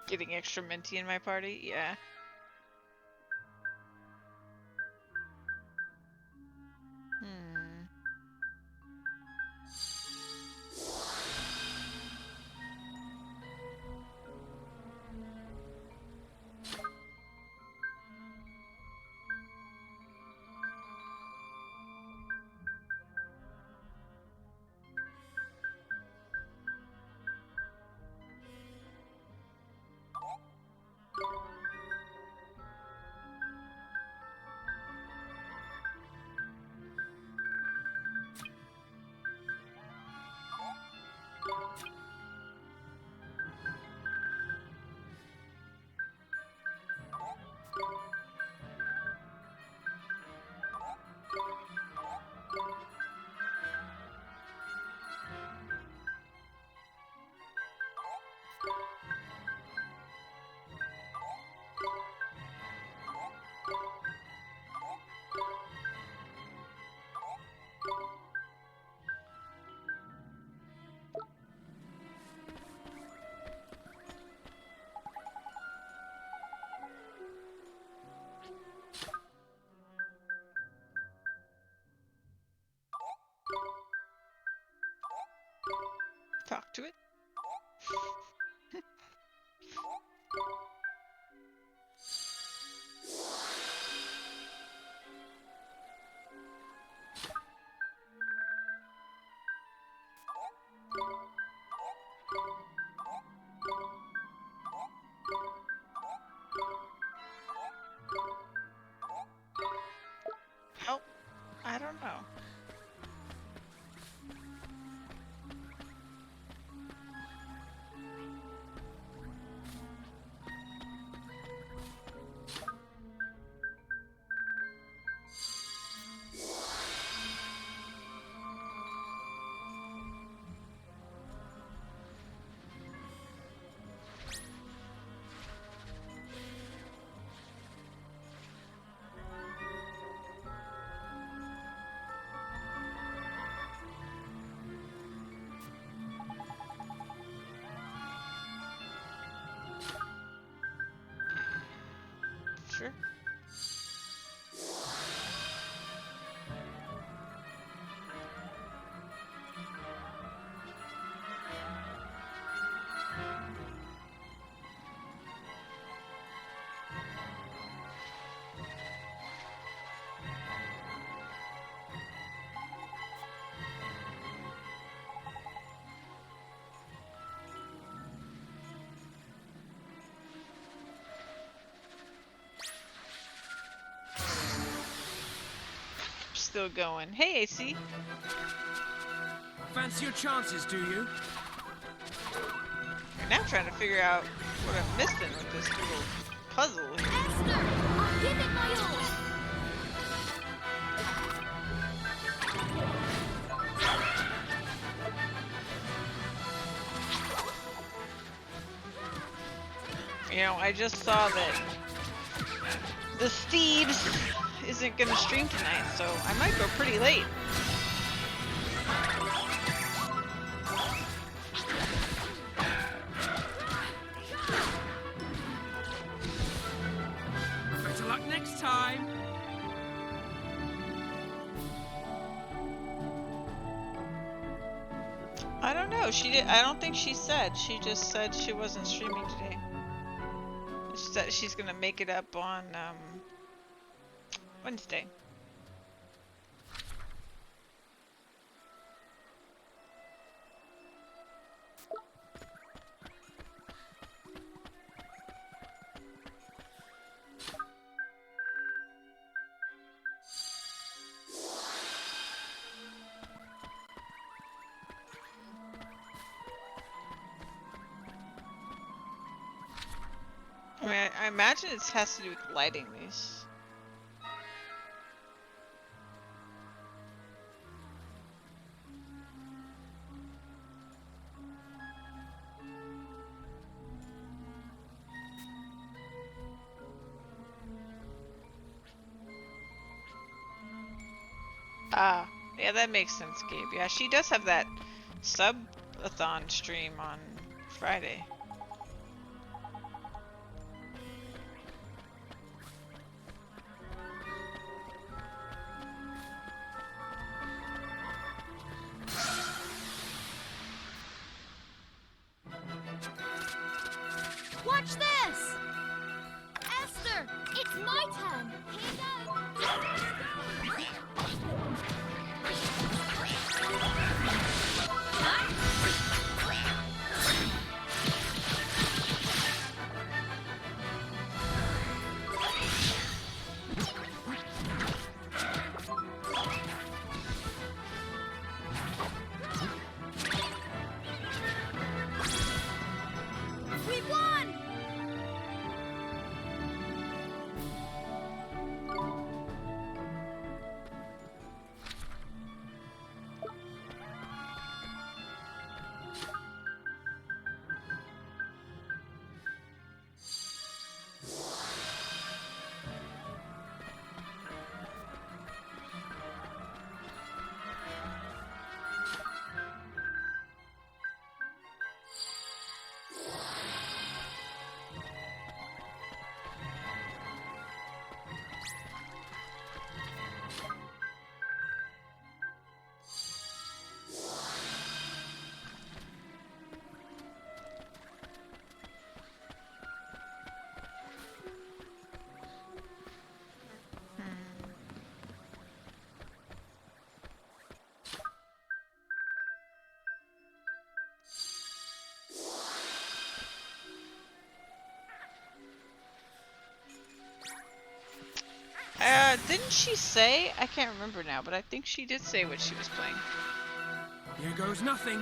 Getting extra minty in my party? Yeah. Hmm. Talk to it. Help? I don't know. Sure. still going. Hey, AC. Fancy your chances, do you? And now I'm trying to figure out what I'm missing with this little puzzle here. Esther, I'll give it my all. You know, I just saw that the Steves isn't gonna stream tonight, so I might go pretty late. Better luck next time. I don't know. I don't think she said. She just said she wasn't streaming today. She said she's gonna make it up on Wednesday. I mean, I imagine it has to do with lighting these. Ah, yeah, that makes sense, Gabe. Yeah, she does have that sub-a-thon stream on Friday. Watch this! Esther, it's my turn. Here goes. We won! Didn't she say? I can't remember now, but I think she did say what she was playing. Here goes nothing.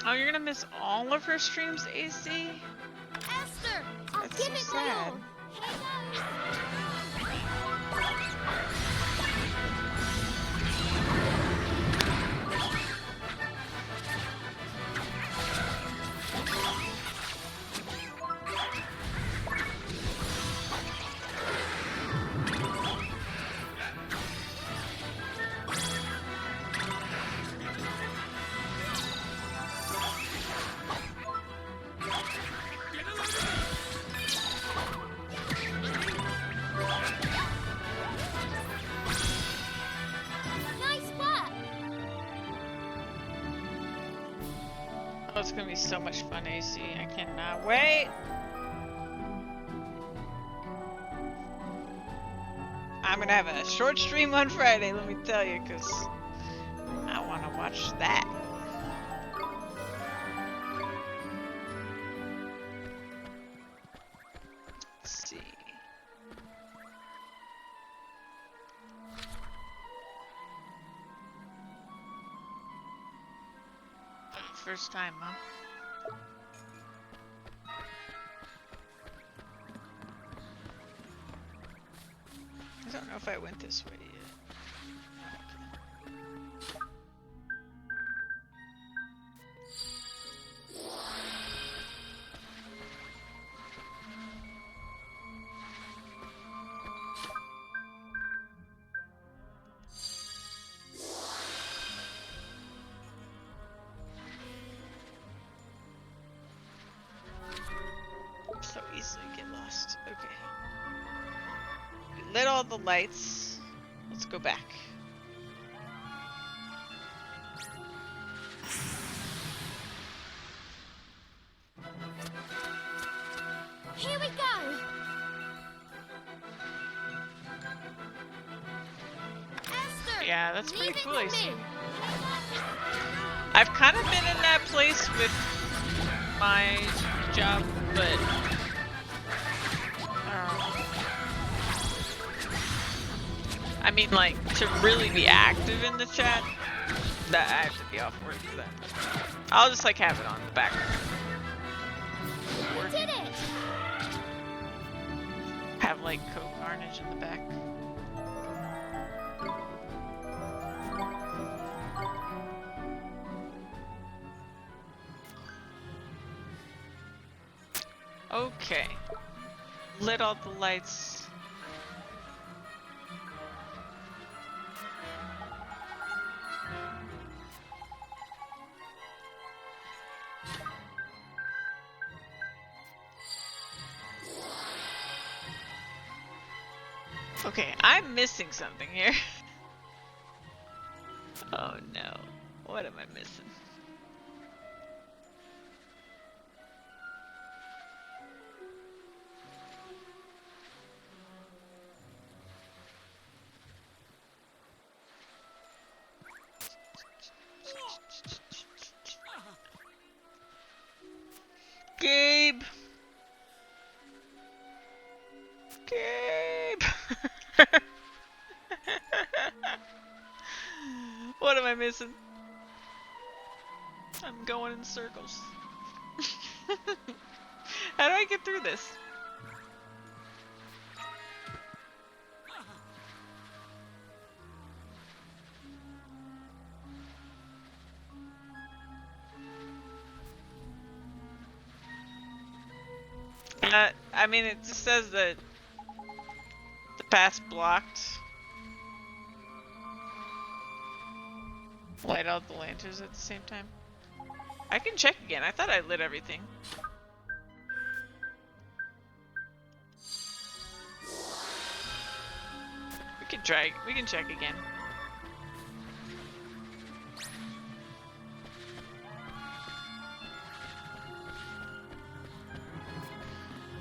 Oh, you're gonna miss all of her streams, AC? Esther, I'll That's give so it my sad. all. Here goes. Nice work. Oh, it's gonna be so much fun, AC. I cannot wait. I'm gonna have a short stream on Friday, let me tell you, because I want to watch that. Let's see. first time, huh? I don't know if I went this way yet. So easily get lost. Okay. We lit all the lights. Let's go back. Here we go! Esther! Yeah, that's leave pretty it cool. to I see. me. I've kind of been in that place with my job, but I mean, like, to really be active in the chat, that I have to be off work for that. I'll just like have it on the background. We did it! Have like Coke Carnage in the back. Okay. Lit all the lights. Okay, I'm missing something here. Oh no. What am I missing? Gabe! Gabe! What am I missing? I'm going in circles. How do I get through this? I mean, it just says that the path's blocked. Light out the lanterns at the same time. I can check again. I thought I lit everything. We can try. We can check again.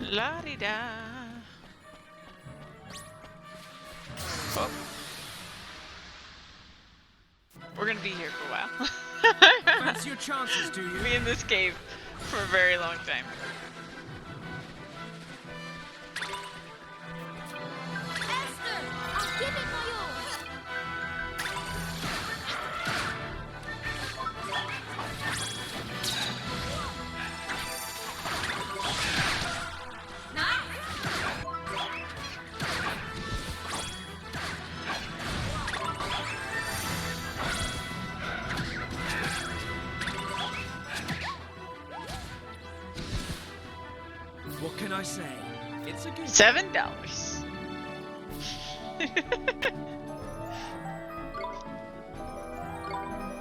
La-di-da. Oh. We're gonna be here for a while. Fancy your chances, do you? Be in this cave for a very long time. Esther! I'll give it my all! What can I say? It's a good $7.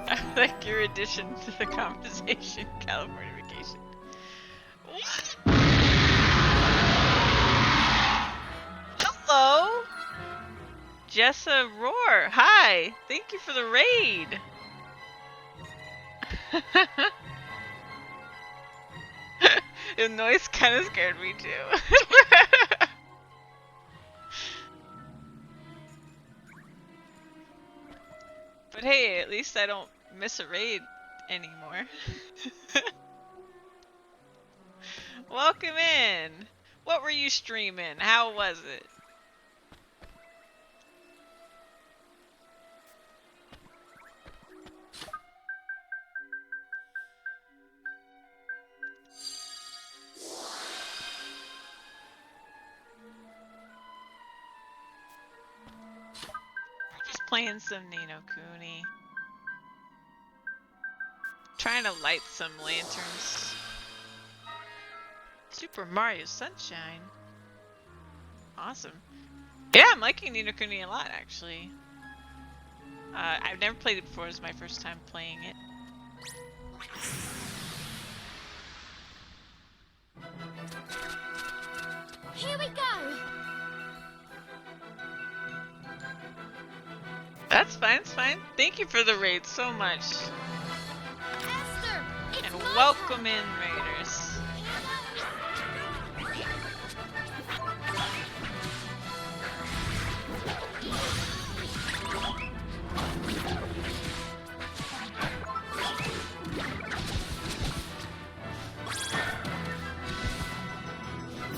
I like your addition to the conversation, California vacation. What? Hello, Jessa Roar. Hi, thank you for the raid. The noise kind of scared me too. But hey, at least I don't miss a raid anymore. Welcome in. What were you streaming? How was it? playing some Ni no Kuni. Trying to light some lanterns. Super Mario Sunshine. Awesome. Yeah, I'm liking Ni no Kuni a lot, actually. I've never played it before. It's my first time playing it. Here we go! That's fine, it's fine. Thank you for the raid so much. Esther! It's And my welcome turn. in, raiders.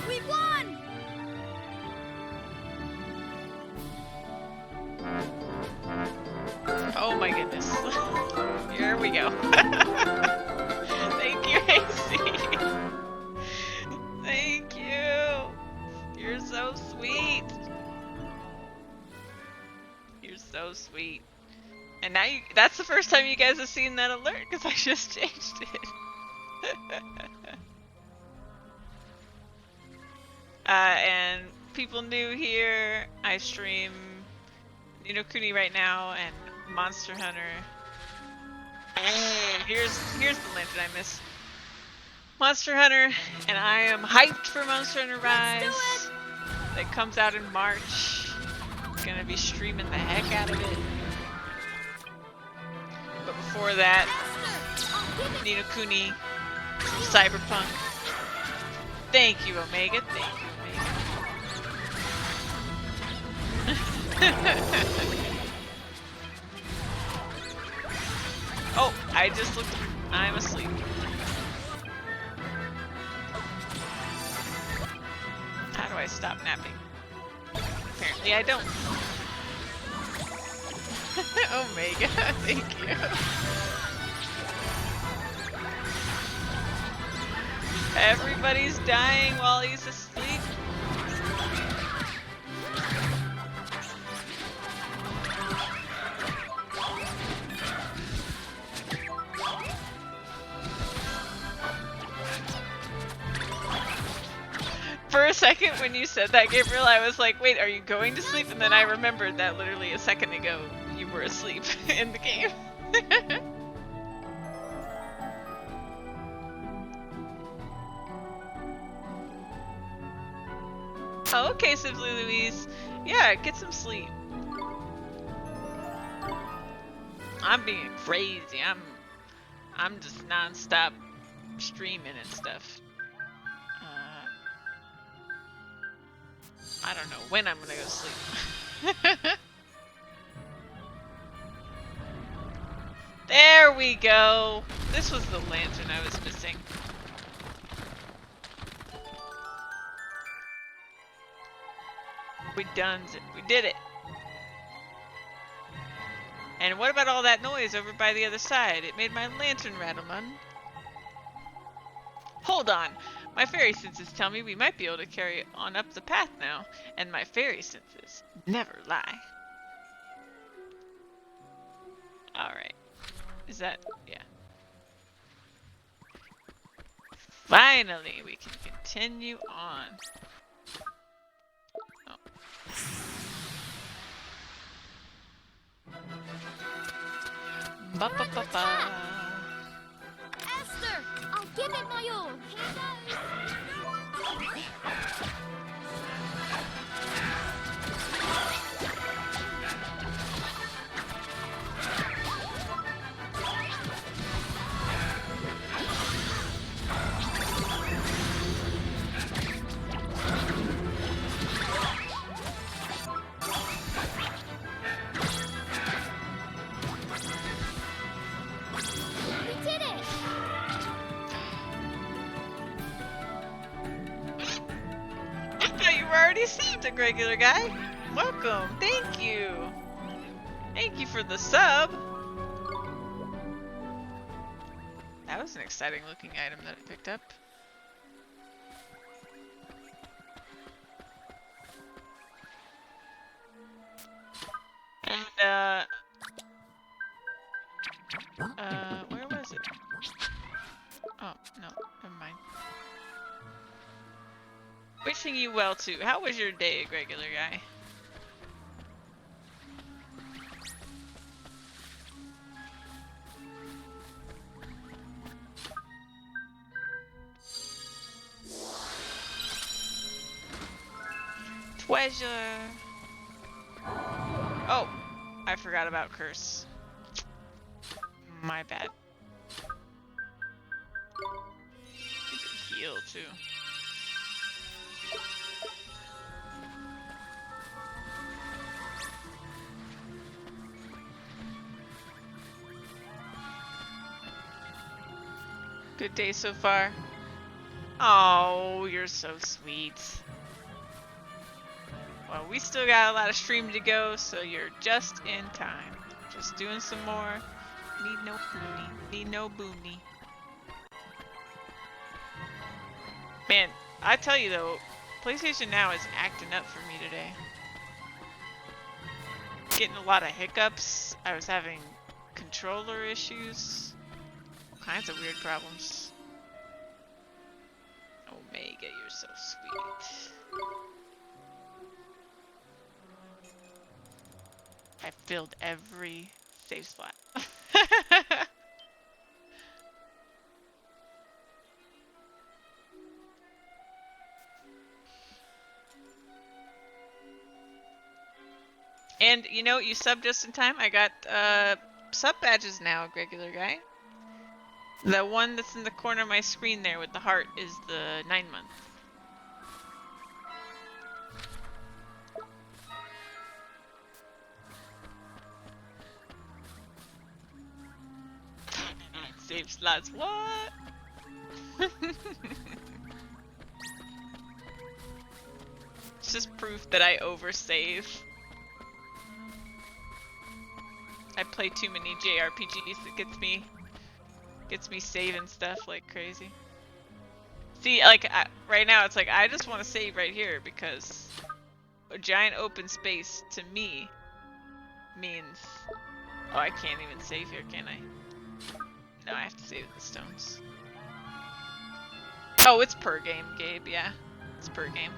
We won! Oh my goodness. Here we go. Thank you, AC. Thank you. You're so sweet. You're so sweet. And now that's the first time you guys have seen that alert because I just changed it. And people new here, I stream Ni no Kuni right now and Monster Hunter. And here's the lantern I missed. Monster Hunter, and I am hyped for Monster Hunter Rise. That comes out in March. Gonna be streaming the heck out of it. But before that, Ni no Kuni, Cyberpunk. Thank you, Omega. Thank you, Omega. Oh, I just looked. I'm asleep. How do I stop napping? Apparently I don't. Omega, thank you. Everybody's dying while he's asleep. For a second when you said that, Gabriel, I was like, wait, are you going to sleep? And then I remembered that literally a second ago you were asleep in the game. Oh, okay, Simply Louise. Yeah, get some sleep. I'm being crazy. I'm just non-stop streaming and stuff. I don't know when I'm gonna go to sleep. There we go. This was the lantern I was missing. We done it. We did it. And what about all that noise over by the other side? It made my lantern rattle, man. Hold on. My fairy senses tell me we might be able to carry on up the path now, and my fairy senses never lie. Alright. Is that... yeah. Finally, we can continue on. Oh. Ba-ba-ba-ba. Esther, I'll give it my all. Here goes. We did it! I thought you were already saved, a regular guy. Welcome. Thank you. Thank you for the sub. That was an exciting looking item that I picked up. And wishing you well too. How was your day, regular guy? Treasure. Oh, I forgot about curse. My bad. You can heal too. Good day so far. Oh, you're so sweet. Well, we still got a lot of stream to go, so you're just in time. Just doing some more. Need no boonie. Need no boonie. Man, I tell you though, PlayStation Now is acting up for me today. Getting a lot of hiccups. I was having controller issues. All kinds of weird problems. Omega, you're so sweet. I filled every save slot. And you know, you subbed just in time. I got sub badges now, regular guy. The one that's in the corner of my screen there with the heart is the 9-month. Save slots, what? It's just proof that I oversave. I play too many JRPGs that gets me saving stuff like crazy. See, like right now it's like I just want to save right here because a giant open space to me means oh, I can't even save here, can I? No, I have to save the stones. Oh, it's per game, Gabe, yeah. It's per game.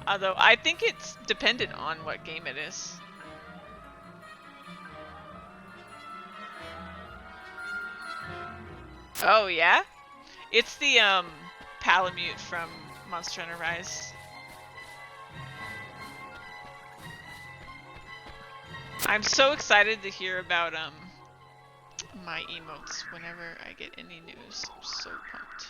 Although, I think it's dependent on what game it is. Oh, yeah? It's the, Palamute from Monster Hunter Rise. I'm so excited to hear about my emotes whenever I get any news. I'm so pumped.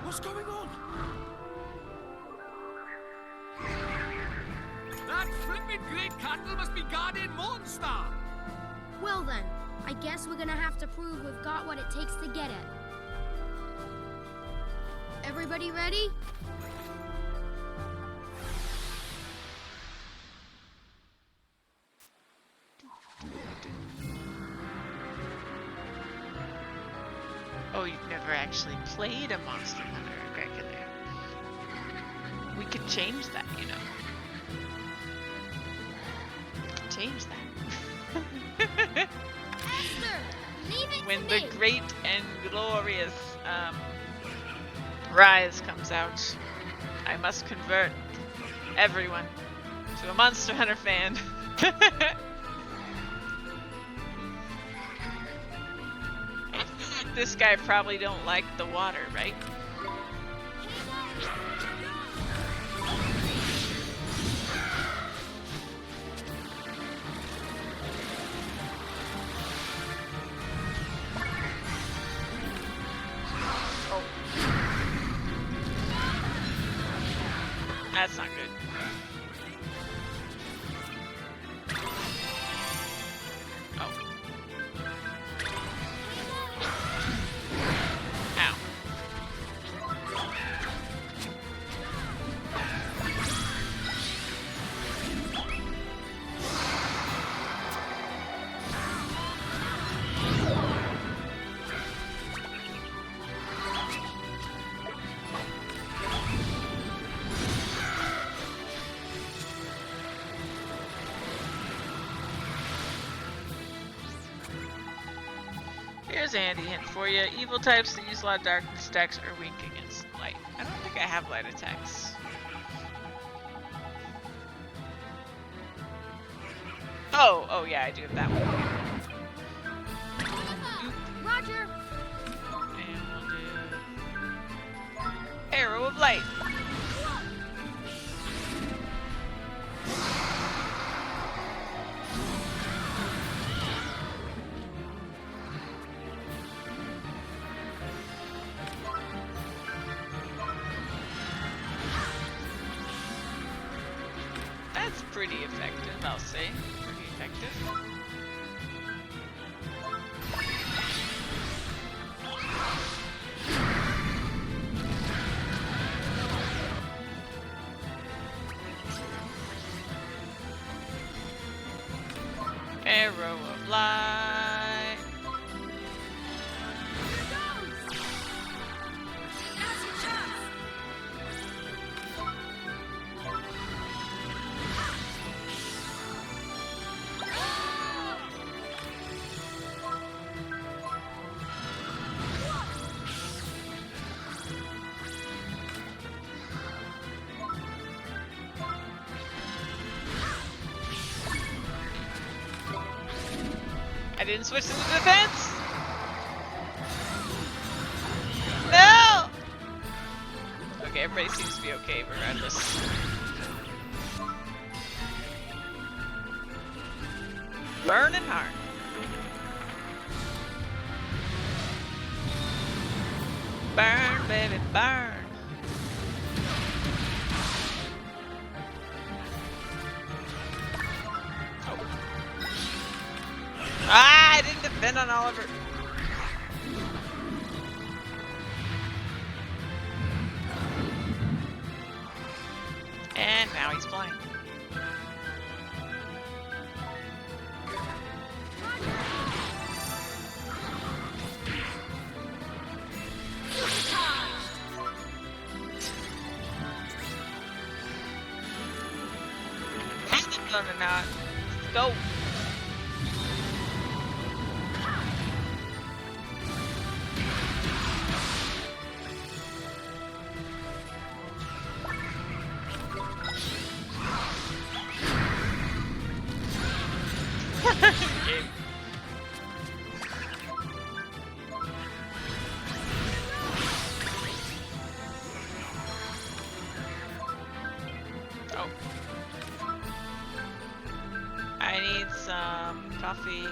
What's going on? That flippin' great cattle must be guardian monster! Well then, I guess we're gonna have to prove we've got what it takes to get it. Everybody ready? Oh, you've never actually played a Monster Hunter regular. We could change that, you know. Change that. Esther, leave it When to the me. great and glorious Rise comes out, I must convert everyone to a Monster Hunter fan. This guy probably don't like the water, right? Oh. That's not good. Oh. Ow. Here's a handy hint for you. Evil types that use a lot of darkness attacks are weak against light. I don't think I have light attacks. Oh yeah, I do have that one. Roger. And we'll do Arrow of Light. That's pretty effective, I'll say. Pretty effective. Arrow of Light. Now's your chance. I didn't switch to the defense! No! Okay, everybody seems to be okay regardless. Burning hard. Burn, baby, burn. Ah, I didn't defend on Oliver. And now he's blind. No, no, no. Go. Oh. I need some coffee.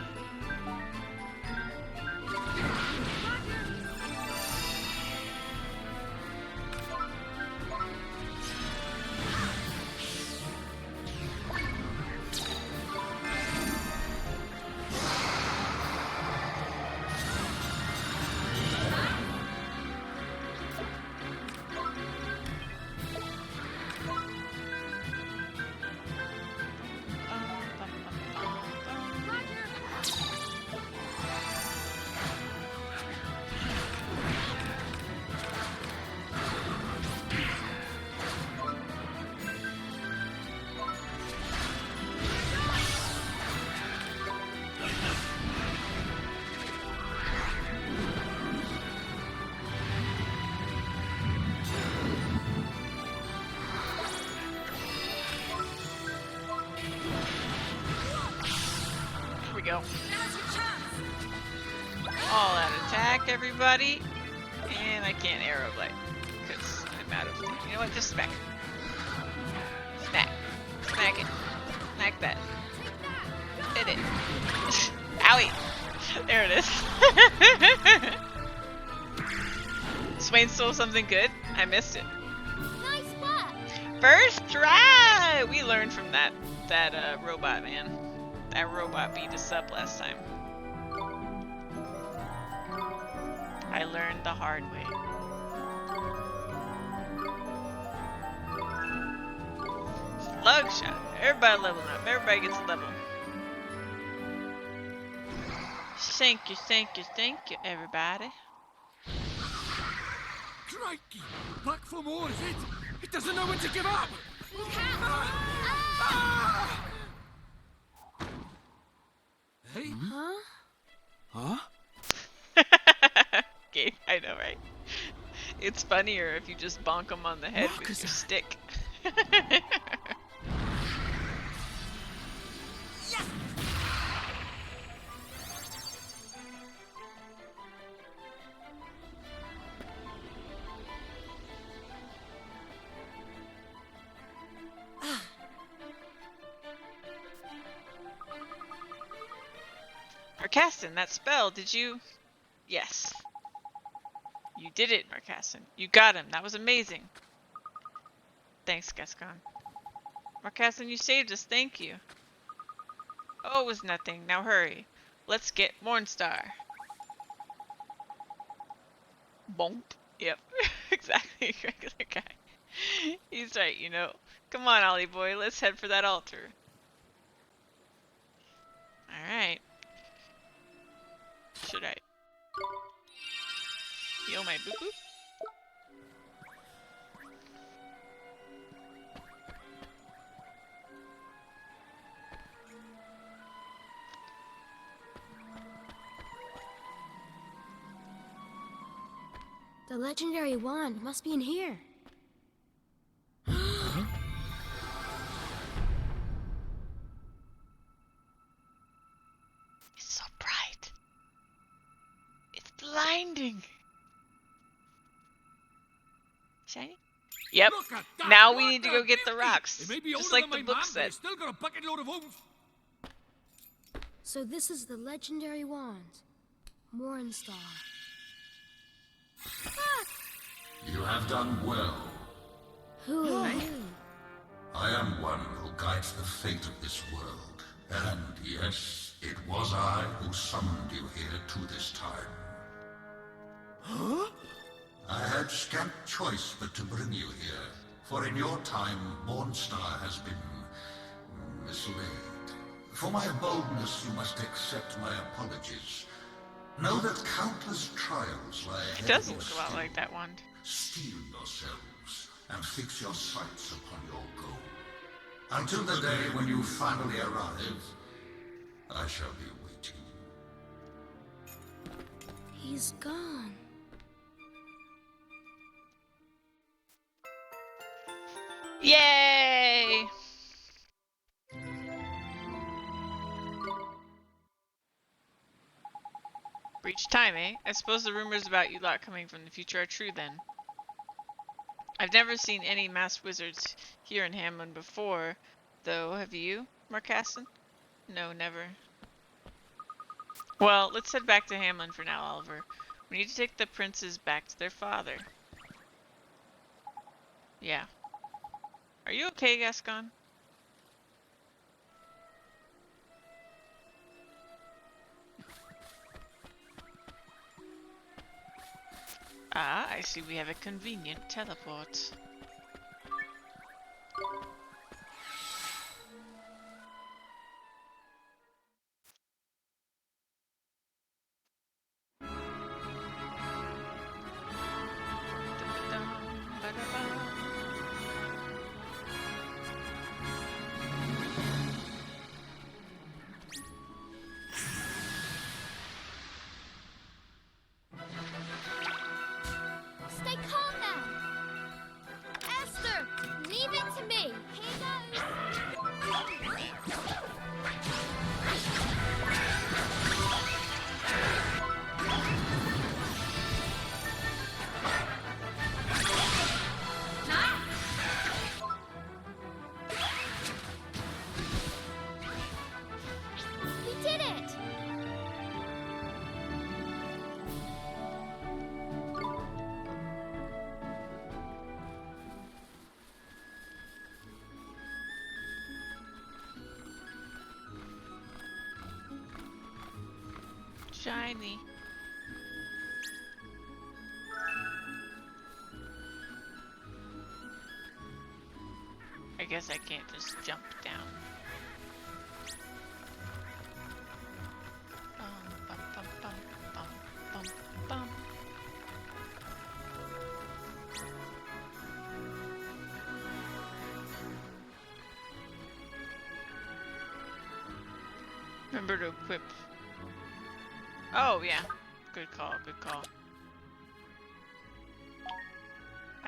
Go. All out attack, everybody. And I can't arrow blade because I'm out of. You know what? Just smack. Smack. Smack it. Smack that. Hit it. Owie. There it is. Swain stole something good. I missed it. Nice work. First try. We learned from that robot man. That robot beat us up last time. I learned the hard way. Slug shot. Everybody leveling up. Everybody gets a level. Thank you, thank you, thank you, everybody. Crikey! Back for more, is it? It doesn't know when to give up! Look out. Ah! Hey? Huh? I know, right? It's funnier if you just bonk them on the head with your stick. Marcassin, that spell, did you? Yes. You did it, Marcassin. You got him. That was amazing. Thanks, Gascon. Marcassin, you saved us. Thank you. Oh, it was nothing. Now hurry. Let's get Mornstar. Bonk. Yep. Exactly. Regular guy. He's right, you know. Come on, Ollie boy. Let's head for that altar. Alright. Should I heal my boo-boo? The legendary wand must be in here. It's so bright. It's blinding. Shiny? Yep. Now we need to go get the rocks. It may be Just older like than the my book man, but said. it's still got a bucket load of oomph. So this is the legendary wand. Mornstar. You have done well. Who are you? I am one who guides the fate of this world. And yes, it was I who summoned you here to this time. Huh? I had scant choice but to bring you here, for in your time, Mornstar has been mislaid. For my boldness, you must accept my apologies. Know that countless trials lie It ahead does of you look a lot still. like that wand. Steel yourselves and fix your sights upon your goal. Until the day when you finally arrive, I shall be waiting. He's gone. Yay! Breach time, eh? I suppose the rumors about you lot coming from the future are true then. I've never seen any masked wizards here in Hamlin before, though, have you, Marcassin? No, never. Well, let's head back to Hamlin for now, Oliver. We need to take the princes back to their father. Yeah. Are you okay, Gascon? Ah, I see we have a convenient teleport. Stay calm now. Esther, leave it to me. Here goes. We did it. Shiny. I guess I can't just jump down. Bum, bum, bum, bum, bum, bum, bum. Remember to equip. Oh, yeah. Good call, good call.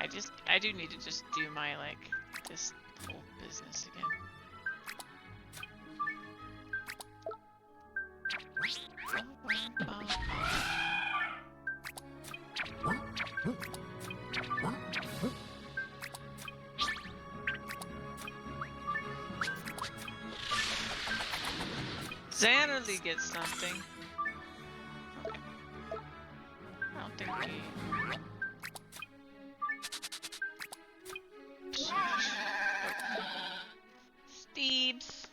I do need to just do my, like, this whole business again. Xanderly gets something. Okay. I don't think we... Steebs.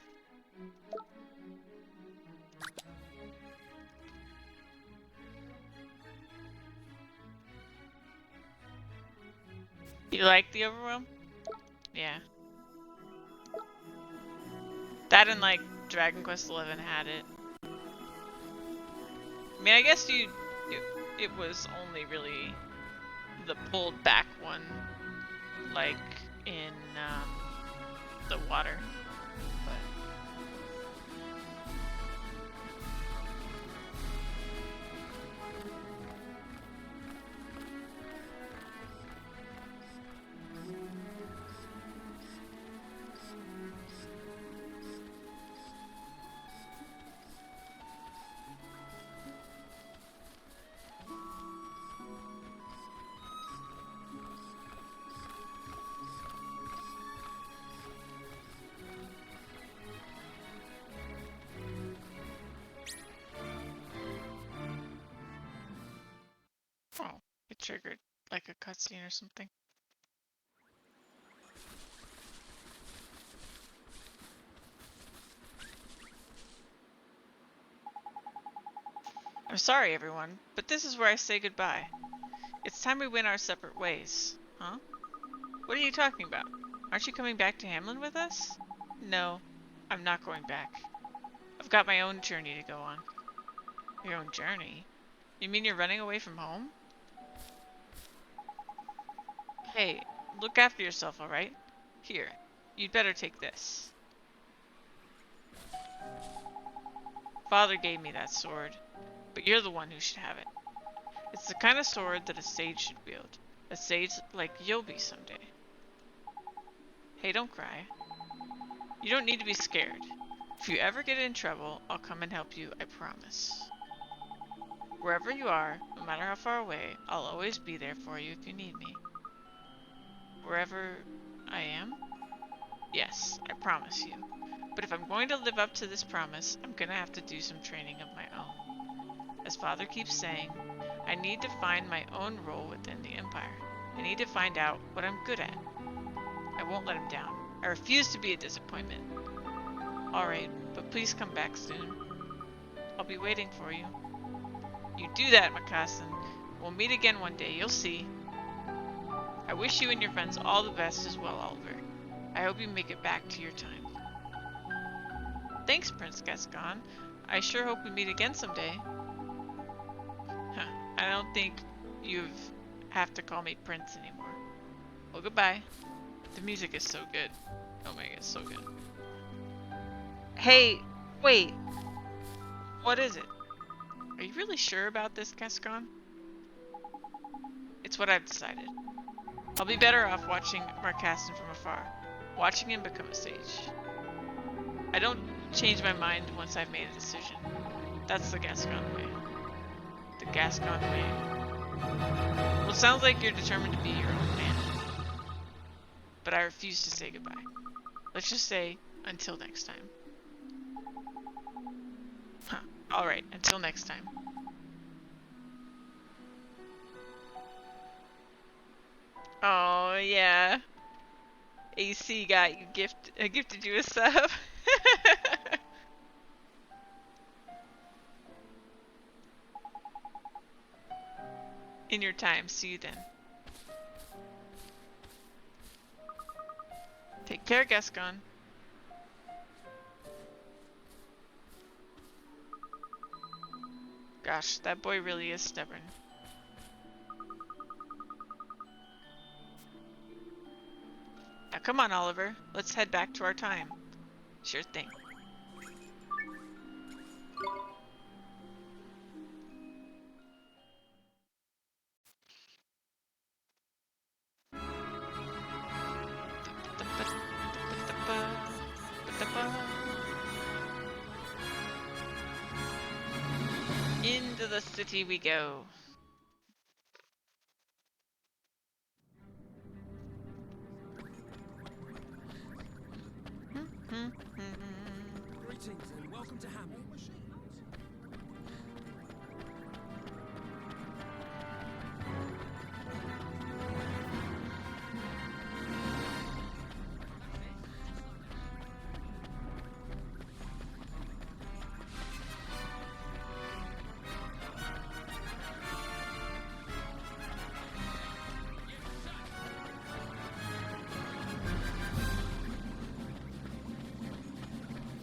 You like the overwhelm? Yeah. That and like Dragon Quest XI had it. I mean, I guess it was only really the pulled back one, like in the water. But oh, it triggered like a cutscene or something. I'm sorry, everyone, but this is where I say goodbye. It's time we went our separate ways. Huh? What are you talking about? Aren't you coming back to Hamlin with us? No, I'm not going back. I've got my own journey to go on. Your own journey? You mean you're running away from home? Hey, look after yourself, alright? Here, you'd better take this. Father gave me that sword, but you're the one who should have it. It's the kind of sword that a sage should wield. A sage like you'll be someday. Hey, don't cry. You don't need to be scared. If you ever get in trouble, I'll come and help you, I promise. Wherever you are, no matter how far away, I'll always be there for you if you need me. Wherever I am? Yes, I promise you. But if I'm going to live up to this promise, I'm gonna have to do some training of my own. As Father keeps saying, I need to find my own role within the Empire. I need to find out what I'm good at. I won't let him down. I refuse to be a disappointment. Alright, but please come back soon. I'll be waiting for you. You do that, Makasan. We'll meet again one day, you'll see. I wish you and your friends all the best as well, Oliver. I hope you make it back to your time. Thanks, Prince Gascon. I sure hope we meet again someday. Huh, I don't think you have to call me Prince anymore. Well, goodbye. The music is so good. Oh my god, it's so good. Hey, wait. What is it? Are you really sure about this, Gascon? It's what I've decided. I'll be better off watching Marcassin from afar, watching him become a sage. I don't change my mind once I've made a decision. That's the Gascon way. The Gascon way. Well, it sounds like you're determined to be your own man. But I refuse to say goodbye. Let's just say, until next time. Huh. Alright, until next time. Oh, yeah. AC got you gifted you a sub. In your time. See you then. Take care, Gascon. Gosh, that boy really is stubborn. Now come on, Oliver. Let's head back to our time. Sure thing. into the city we go. Greetings and welcome to Hamley.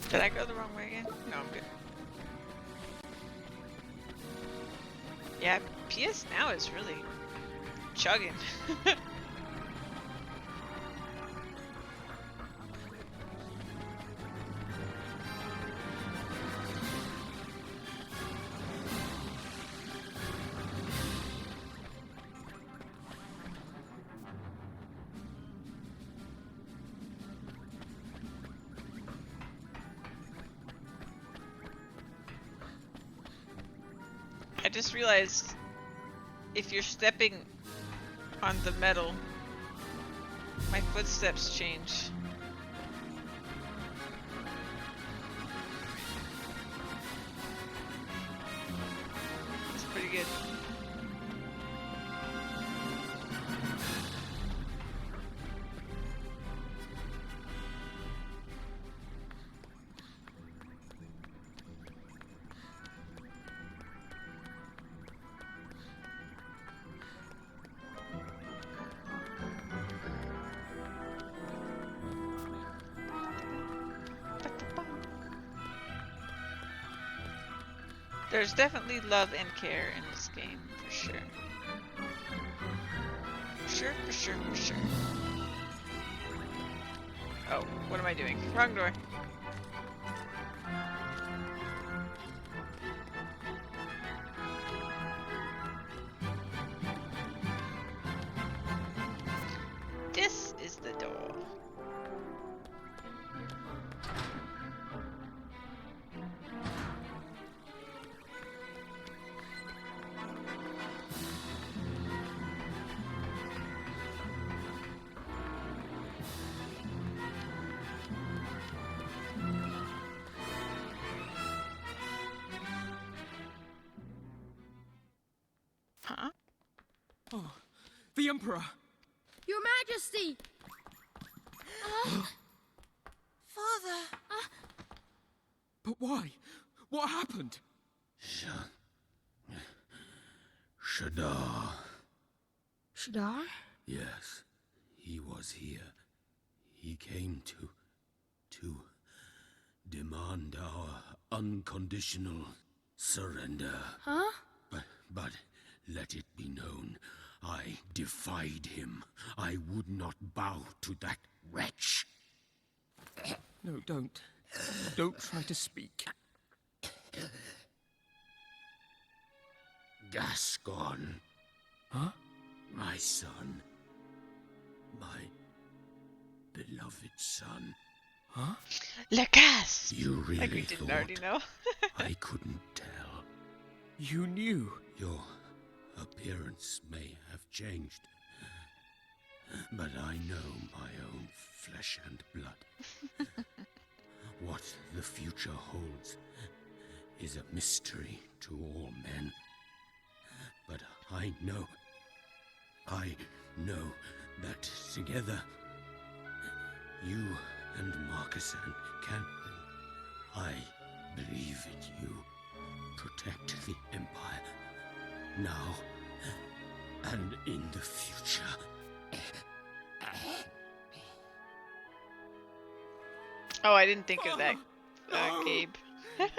Did I go the wrong way again? No, I'm good. Yeah, PS Now is really chugging. I just realized if you're stepping on the metal, my footsteps change. It's pretty good. There's definitely love and care in this game, for sure. For sure. Oh, what am I doing? Wrong door. This is the door. Huh? Oh, the Emperor! Your Majesty! Father! But why? What happened? Shadar. Shadar? Yes, he was here. He came to demand our unconditional surrender. Huh? But let it be known, I defied him. I would not bow to that wretch. No, don't. Don't try to speak. Gascon. Huh? My son. My beloved son. Huh? Le Cas! You really Like we didn't thought already know. I couldn't tell. You knew. Your appearance may have changed, but I know my own flesh and blood. What the future holds is a mystery to all men. But I know that together, you and Marcussan can, I believe in you, protect the Empire, now and in the future. Oh, I didn't think of that, Gabe. Father!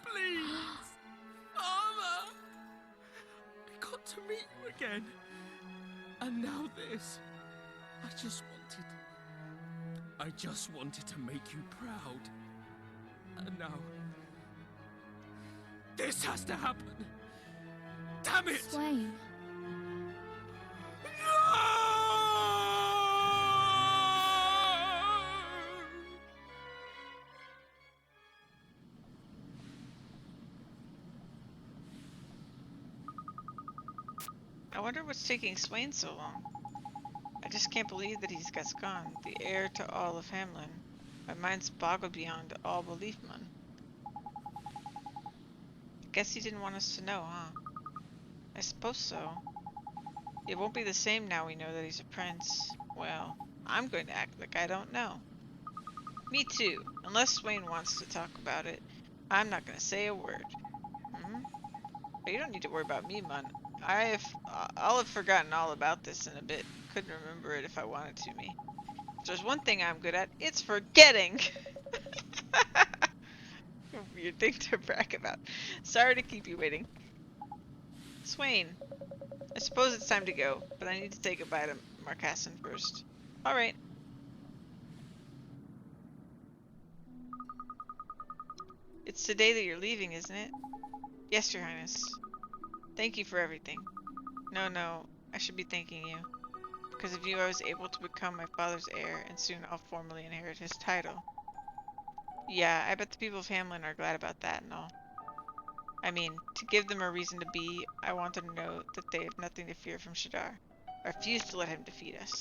Please! Father! I got to meet you again. And now this. I just wanted to make you proud. And now... this has to happen! Damn it! Swain. I wonder what's taking Swain so long. I just can't believe that he's Gascon, the heir to all of Hamlin. My mind's boggled beyond all belief, man. Guess he didn't want us to know, huh? I suppose so. It won't be the same now we know that he's a prince. Well, I'm going to act like I don't know. Me too. Unless Swain wants to talk about it, I'm not going to say a word. Hmm? But you don't need to worry about me, man. I'll have forgotten all about this in a bit. Couldn't remember it if I wanted to, me. If there's one thing I'm good at, it's forgetting! A weird thing to brag about. Sorry to keep you waiting. Swain, I suppose it's time to go, but I need to say goodbye to Marcassin first. Alright. It's today that you're leaving, isn't it? Yes, Your Highness. Thank you for everything. No, I should be thanking you. Because of you, I was able to become my father's heir, and soon I'll formally inherit his title. Yeah, I bet the people of Hamlin are glad about that and all. I mean, to give them a reason to be, I want them to know that they have nothing to fear from Shadar. I refuse to let him defeat us.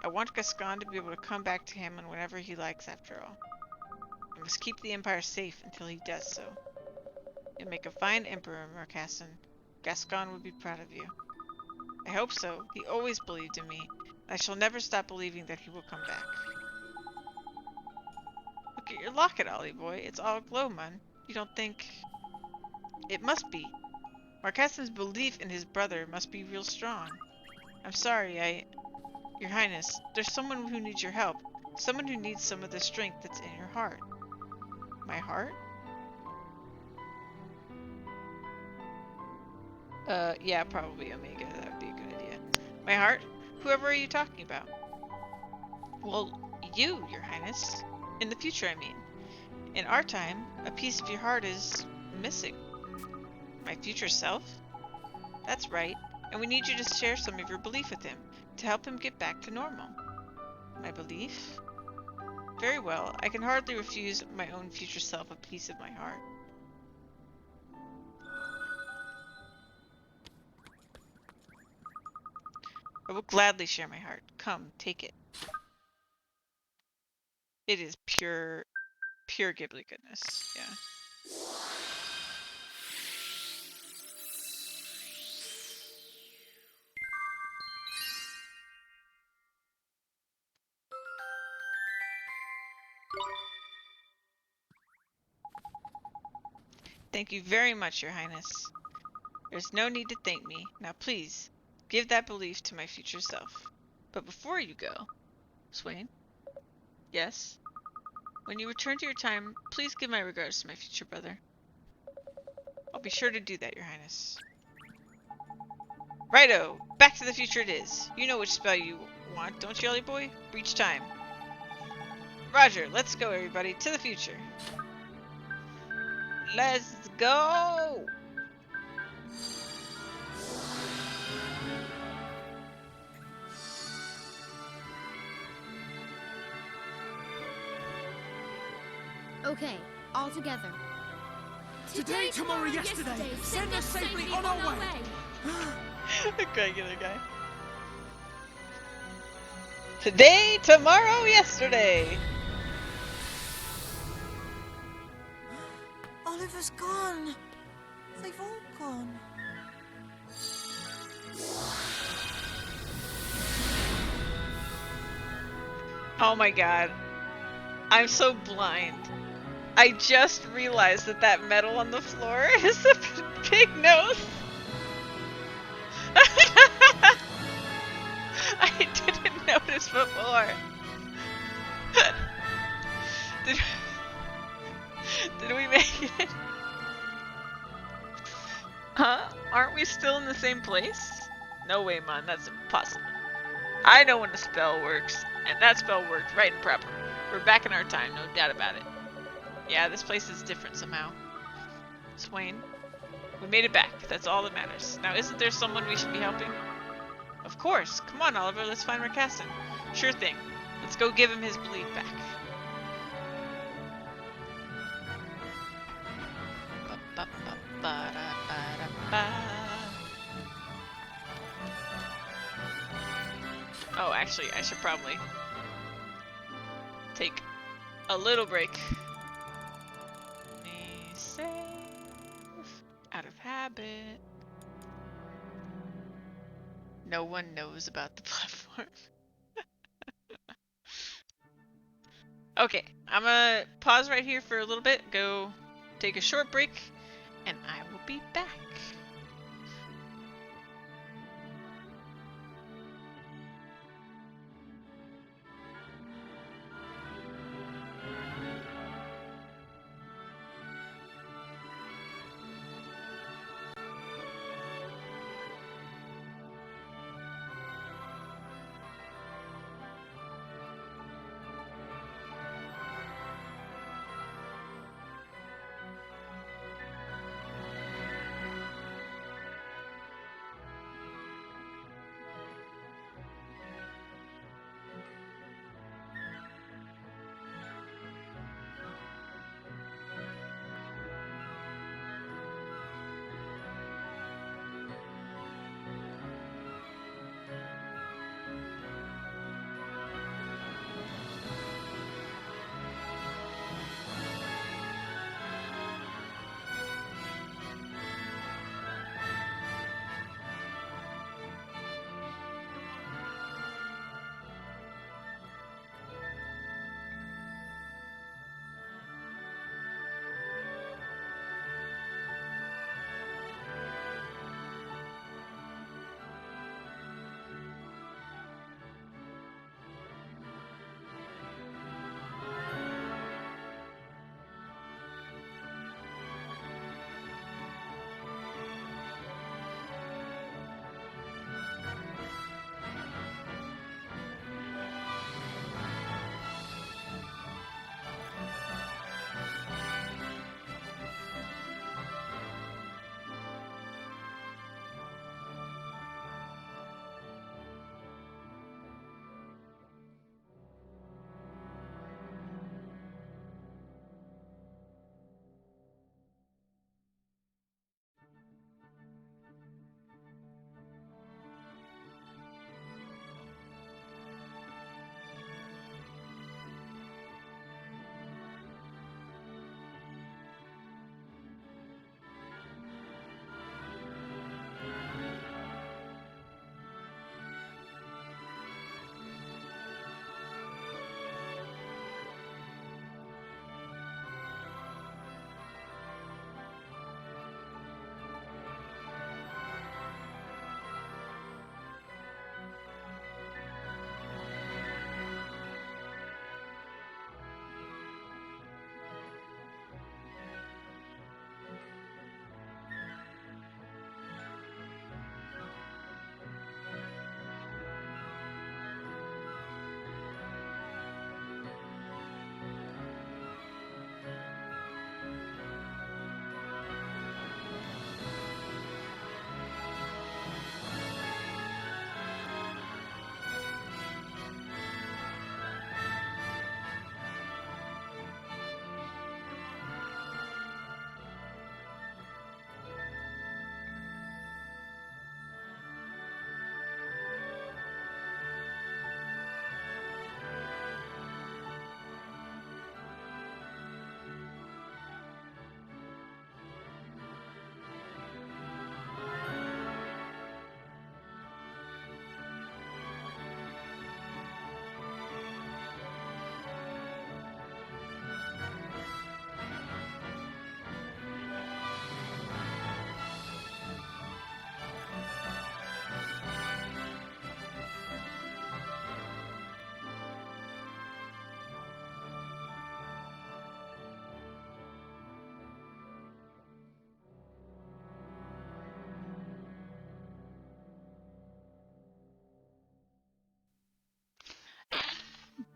I want Gascon to be able to come back to Hamlin whenever he likes, after all. I must keep the Empire safe until he does so. You'll make a fine emperor, Marcassin. Gascon would be proud of you. I hope so. He always believed in me. I shall never stop believing that he will come back. Look at your locket, Ollie boy. It's all aglow, man. You don't think... It must be. Marcassin's belief in his brother must be real strong. I'm sorry, Your Highness, there's someone who needs your help. Someone who needs some of the strength that's in your heart. My heart? Yeah, probably Omega. That would be a good idea. My heart? Whoever are you talking about? Well, you, Your Highness. In the future, I mean. In our time, a piece of your heart is missing. My future self? That's right. And we need you to share some of your belief with him, to help him get back to normal. My belief? Very well. I can hardly refuse my own future self a piece of my heart. I will gladly share my heart. Come, take it. It is pure Ghibli goodness. Yeah. Thank you very much, Your Highness. There's no need to thank me. Now please, give that belief to my future self. But before you go, Swain? Yes? When you return to your time, please give my regards to my future brother. I'll be sure to do that, Your Highness. Righto! Back to the future it is. You know which spell you want, don't you, Ollie boy? Breach time. Roger, let's go everybody, to the future. Let's go! Okay, all together. Today, tomorrow, yesterday. Send us safely on our way. Regular guy. Today, tomorrow, yesterday. Oliver's gone. They've all gone. Oh my god. I'm so blind. I just realized that that metal on the floor is a big nose. I didn't notice before. Did we make it? Huh? Aren't we still in the same place? No way, man. That's impossible. I know when a spell works, and that spell worked right and proper. We're back in our time, no doubt about it. Yeah, this place is different somehow. Swain, we made it back. That's all that matters. Now, isn't there someone we should be helping? Of course. Come on, Oliver. Let's find Marcassin. Sure thing. Let's go give him his belief back. Oh, actually, I should probably take a little break. Save. Out of habit. No one knows about the platform. Okay, I'm gonna pause right here for a little bit, go take a short break, and I will be back.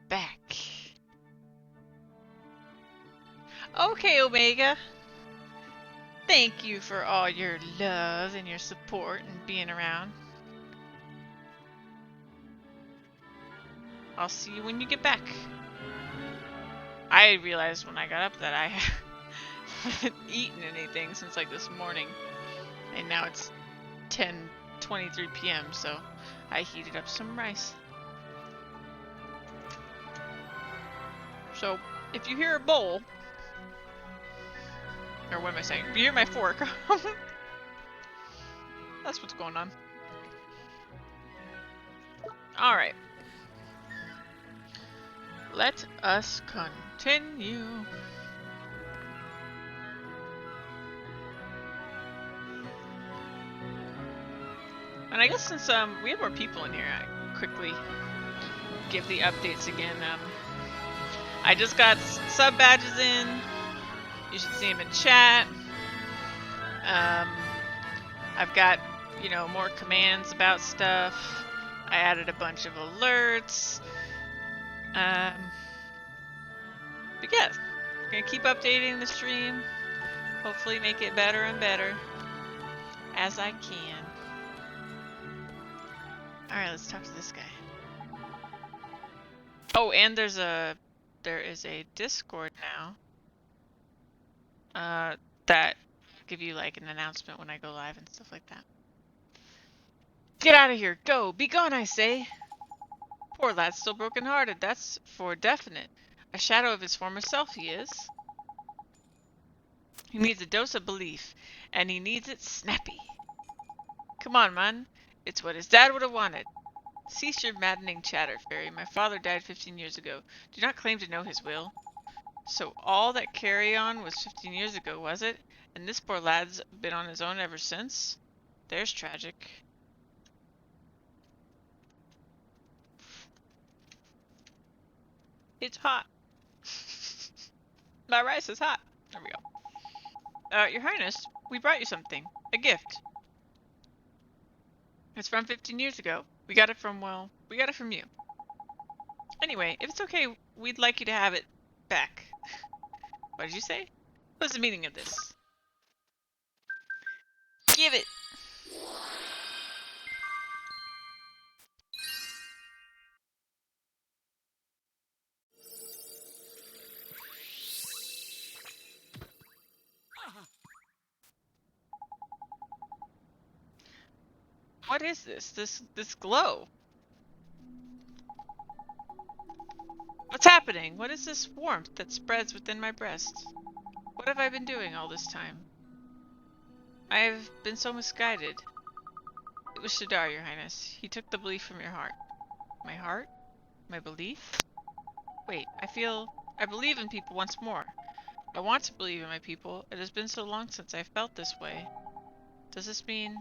Back. Okay, Omega. Thank you for all your love and your support and being around. I'll see you when you get back. I realized when I got up that I haven't eaten anything since like this morning. And now it's 10:23 p.m. so I heated up some rice. So, if you hear a bowl, or what am I saying? If you hear my fork, that's what's going on. Alright. Let us continue. And I guess since we have more people in here, I quickly give the updates again. I just got sub badges in. You should see them in chat. I've got, you know, more commands about stuff. I added a bunch of alerts. But yes, we're gonna keep updating the stream. Hopefully make it better and better as I can. Alright, let's talk to this guy. Oh, and there is a Discord now. That give you like an announcement when I go live and stuff like that. Get out of here! Go! Be gone, I say! Poor lad's still broken-hearted, that's for definite. A shadow of his former self he is. He needs a dose of belief, and he needs it snappy. Come on, man. It's what his dad would have wanted. Cease your maddening chatter, Fairy. My father died 15 years ago. Do not claim to know his will. So all that carry-on was 15 years ago, was it? And this poor lad's been on his own ever since? There's tragic. It's hot. My rice is hot. There we go. Your Highness, we brought you something. A gift. It's from 15 years ago. We got it from you. Anyway, if it's okay, we'd like you to have it back. What did you say? What's the meaning of this? Give it! What is this? This glow? What's happening? What is this warmth that spreads within my breast? What have I been doing all this time? I have been so misguided. It was Shadar, Your Highness. He took the belief from your heart. My heart? My belief? Wait, I believe in people once more. I want to believe in my people. It has been so long since I felt this way. Does this mean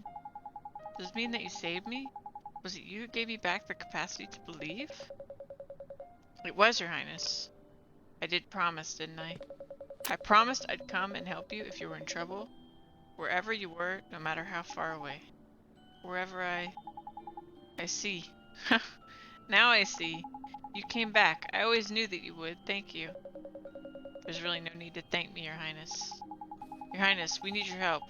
that you saved me? Was it you who gave me back the capacity to believe? It was, Your Highness. I did promise, didn't I? I promised I'd come and help you if you were in trouble. Wherever you were, no matter how far away. Wherever I see. Now I see. You came back. I always knew that you would. Thank you. There's really no need to thank me, Your Highness. Your Highness, we need your help.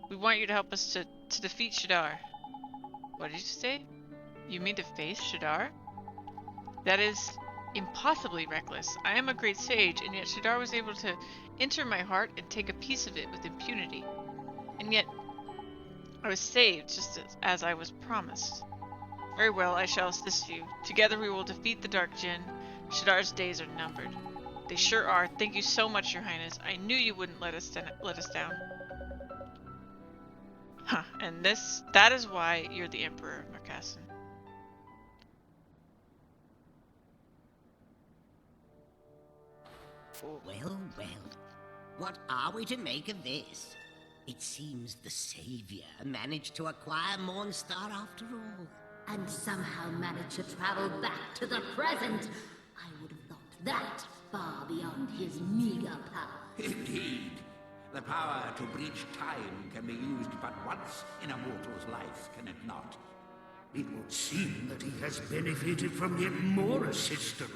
We want you to help us to defeat Shadar. What did you say? You mean to face Shadar? That is impossibly reckless. I am a great sage, and yet Shadar was able to enter my heart and take a piece of it with impunity. And yet, I was saved just as I was promised. Very well, I shall assist you. Together we will defeat the Dark Djinn. Shadar's days are numbered. They sure are. Thank you so much, Your Highness. I knew you wouldn't let us down. Huh, and that is why you're the Emperor of Marcassin. Well, well. What are we to make of this? It seems the Savior managed to acquire Mornstar after all. And somehow managed to travel back to the present. I would have thought that far beyond his meager power. Indeed. The power to bridge time can be used but once in a mortal's life, can it not? It would seem that he has benefited from yet more assistance.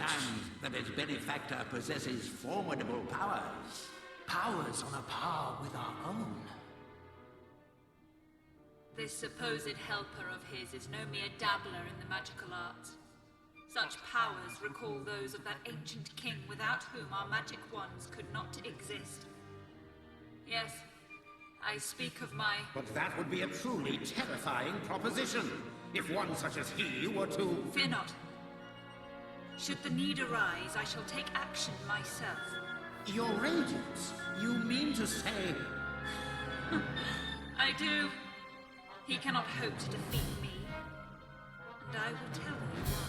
And that his benefactor possesses formidable powers. Powers on a par with our own. This supposed helper of his is no mere dabbler in the magical arts. Such powers recall those of that ancient king without whom our magic wands could not exist. Yes, I speak of my... But that would be a truly terrifying proposition, if one such as he were to... Fear not. Should the need arise, I shall take action myself. Your Radiance? You mean to say... I do. He cannot hope to defeat me. And I will tell you why.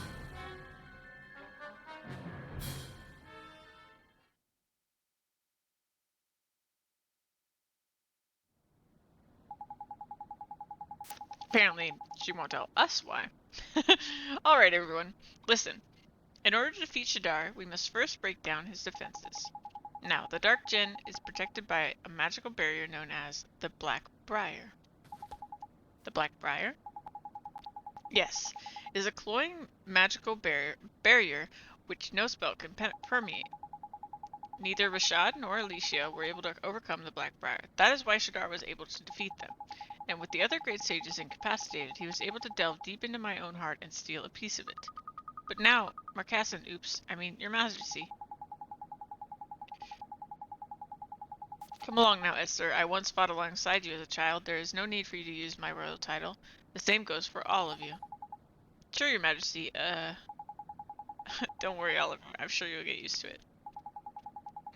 Apparently, she won't tell us why. Alright, everyone. Listen. In order to defeat Shadar, we must first break down his defenses. Now, the Dark Djinn is protected by a magical barrier known as the Black Briar. The Black Briar? Yes, it is a cloying magical barrier which no spell can permeate. Neither Rashad nor Alicia were able to overcome the Black Briar. That is why Shadar was able to defeat them. And with the other great sages incapacitated, he was able to delve deep into my own heart and steal a piece of it. But now, Marcassin, your Majesty. Come along now, Esther. I once fought alongside you as a child. There is no need for you to use my royal title. The same goes for all of you. Sure, your Majesty, don't worry, Oliver. I'm sure you'll get used to it.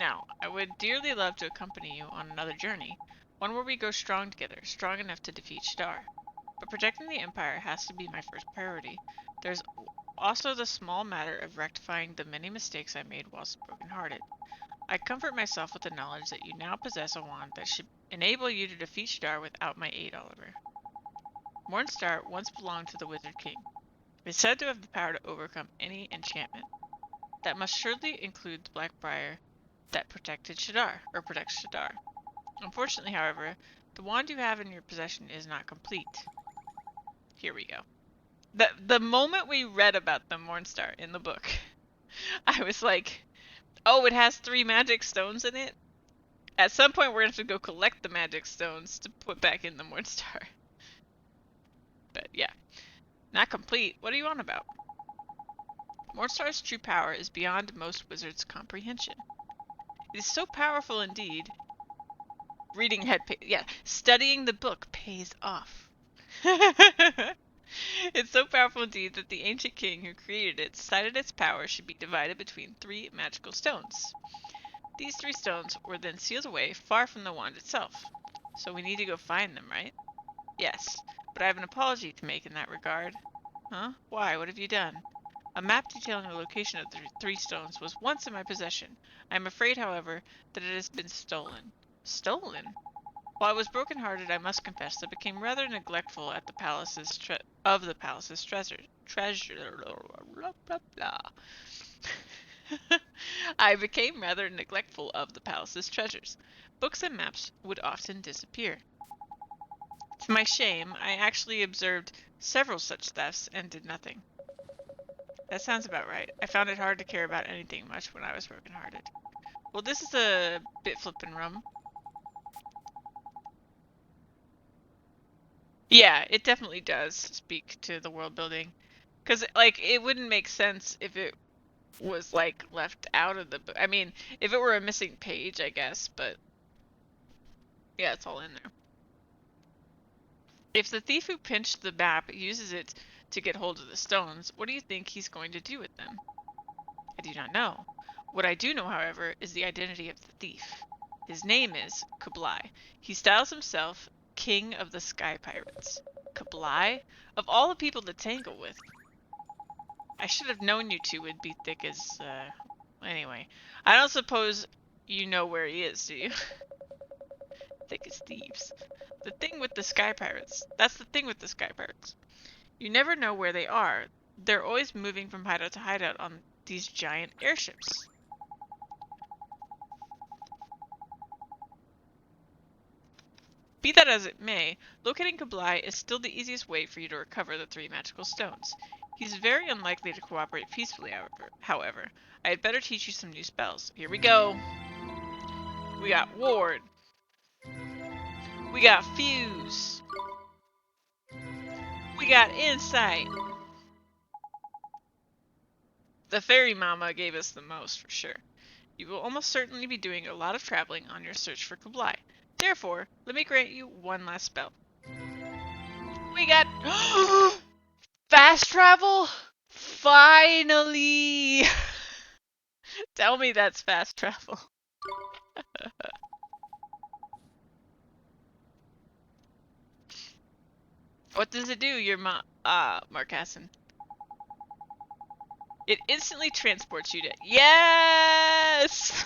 Now, I would dearly love to accompany you on another journey, one where we go strong together, strong enough to defeat Shadar. But protecting the Empire has to be my first priority. There's also the small matter of rectifying the many mistakes I made whilst broken-hearted. I comfort myself with the knowledge that you now possess a wand that should enable you to defeat Shadar without my aid, Oliver. Mornstar once belonged to the Wizard King. It is said to have the power to overcome any enchantment. That must surely include the Black Briar that protects Shadar. Unfortunately, however, the wand you have in your possession is not complete. Here we go. The moment we read about the Mornstar in the book, I was like, oh, it has 3 magic stones in it? At some point we're going to have to go collect the magic stones to put back in the Mornstar. But yeah, not complete. What are you on about? Mornstar's true power is beyond most wizards' comprehension. It is so powerful indeed. Studying the book pays off. It's so powerful indeed that the ancient king who created it decided its power should be divided between 3 magical stones. These 3 stones were then sealed away far from the wand itself. So we need to go find them, right? Yes, but I have an apology to make in that regard. Huh? Why? What have you done? A map detailing the location of the 3 stones was once in my possession. I am afraid, however, that it has been stolen. Stolen? While I was broken-hearted, I must confess, I became rather neglectful at the palace's treasure. Blah, blah, blah. I became rather neglectful of the palace's treasures. Books and maps would often disappear. To my shame, I actually observed several such thefts and did nothing. That sounds about right. I found it hard to care about anything much when I was broken-hearted. Well, this is a bit flippin' rum. Yeah, it definitely does speak to the world building. Because, like, it wouldn't make sense if it was, like, left out of the book. I mean, if it were a missing page, I guess, but yeah, it's all in there. If the thief who pinched the map uses it to get hold of the stones, what do you think he's going to do with them? I do not know. What I do know, however, is the identity of the thief. His name is Kublai. He styles himself King of the Sky Pirates. Kublai? Of all the people to tangle with. I should have known you two would be thick as, Anyway. I don't suppose you know where he is, do you? Thick as thieves. The thing with the Sky Pirates. That's the thing with the Sky Pirates. You never know where they are. They're always moving from hideout to hideout on these giant airships. Be that as it may, locating Kublai is still the easiest way for you to recover the 3 magical stones. He's very unlikely to cooperate peacefully, however. I had better teach you some new spells. Here we go! We got Ward. We got Fuse. We got Insight. The Fairy Mama gave us the most, for sure. You will almost certainly be doing a lot of traveling on your search for Kublai. Therefore, let me grant you one last spell. We got... Fast travel? Finally! Tell me that's fast travel. What does it do, your Marcassin? It instantly transports you to yes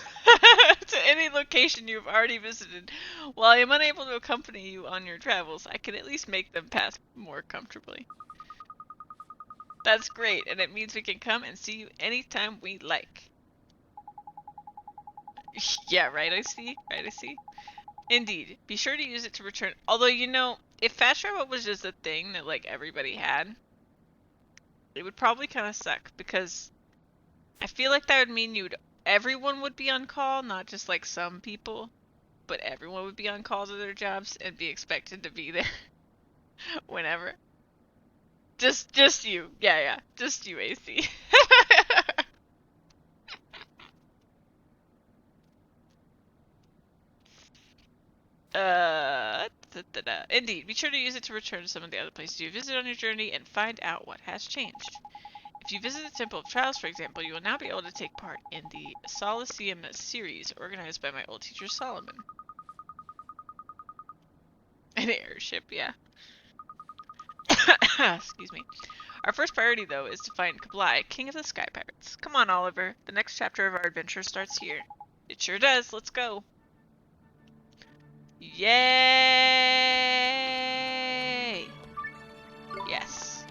to any location you've already visited. While I am unable to accompany you on your travels, I can at least make them pass more comfortably. That's great, and it means we can come and see you anytime we like. Yeah, right, I see. Right, I see. Indeed. Be sure to use it to return. Although, you know, if fast travel was just a thing that, like, everybody had, it would probably kind of suck, because I feel like that would mean everyone would be on call, not just, like, some people, but everyone would be on call to their jobs and be expected to be there whenever. Just you. Yeah, just you, AC. Indeed, be sure to use it to return to some of the other places you visit on your journey and find out what has changed. If you visit the Temple of Trials, for example, you will now be able to take part in the Solaceum series organized by my old teacher Solomon. An airship, yeah. Excuse me. Our first priority, though, is to find Kablai, King of the Sky Pirates. Come on, Oliver. The next chapter of our adventure starts here. It sure does. Let's go. Yay! Yes.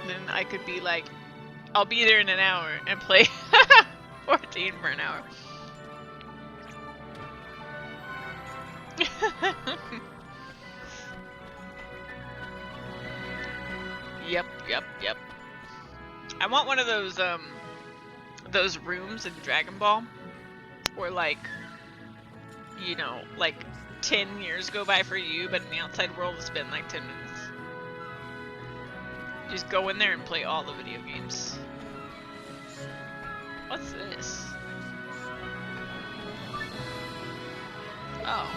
Then I could be like, I'll be there in an hour and play 14 for an hour. Yep. I want one of those rooms in Dragon Ball where, like, you know, like 10 years go by for you, but in the outside world it's been like 10 minutes. Just go in there and play all the video games. What's this? Oh.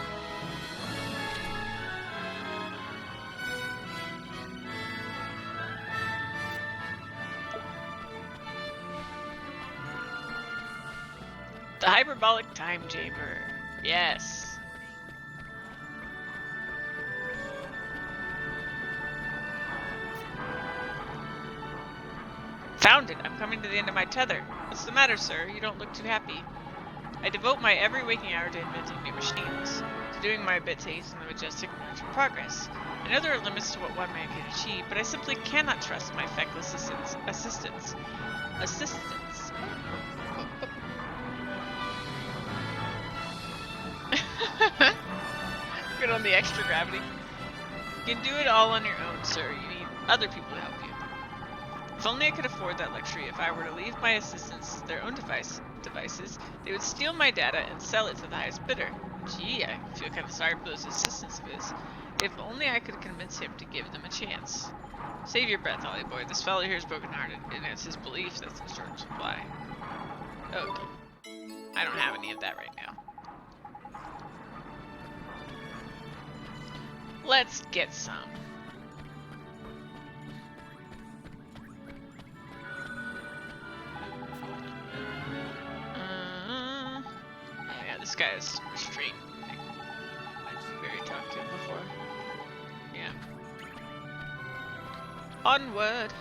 The hyperbolic time chamber. Yes. Found it! I'm coming to the end of my tether. What's the matter, sir? You don't look too happy. I devote my every waking hour to inventing new machines, to doing my bit to hasten the majestic march of progress. I know there are limits to what one man can achieve, but I simply cannot trust my feckless assistants. Good on the extra gravity. You can do it all on your own, sir. You need other people to help you. If only I could afford that luxury. If I were to leave my assistants their own devices, they would steal my data and sell it to the highest bidder. Gee, I feel kind of sorry for those assistants of his. If only I could convince him to give them a chance. Save your breath, Ollie boy. This fellow here is broken-hearted, and it's his belief that's in short supply. Okay. I don't have any of that right now. Let's get some. Yeah, this guy is restrained. I've very talked to him before. Yeah. Onward.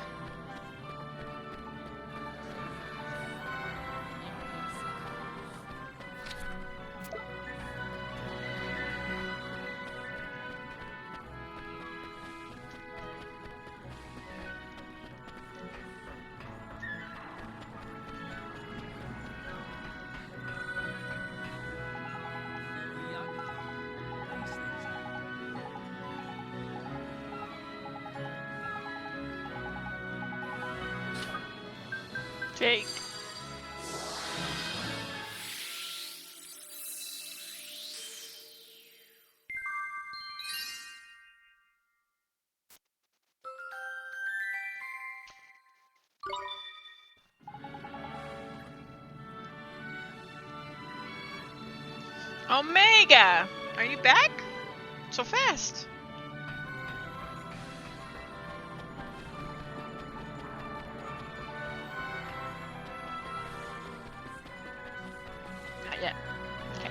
Jake. Omega! Are you back? So fast. Not yet. Okay.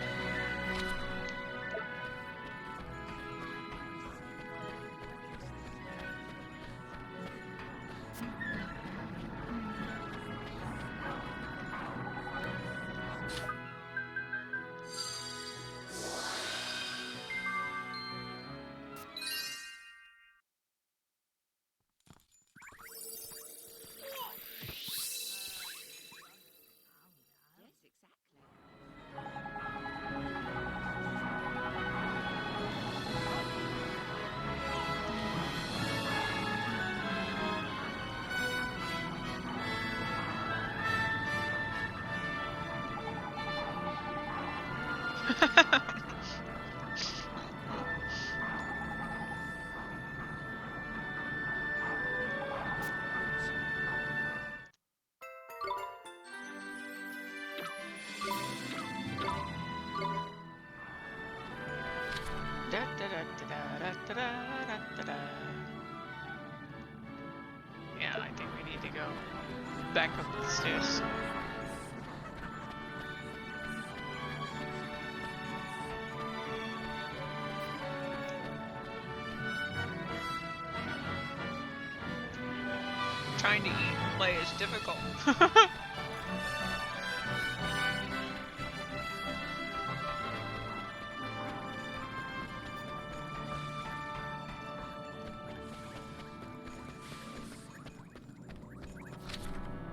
Yeah, I think we need to go back up the stairs. Trying to eat and play is difficult.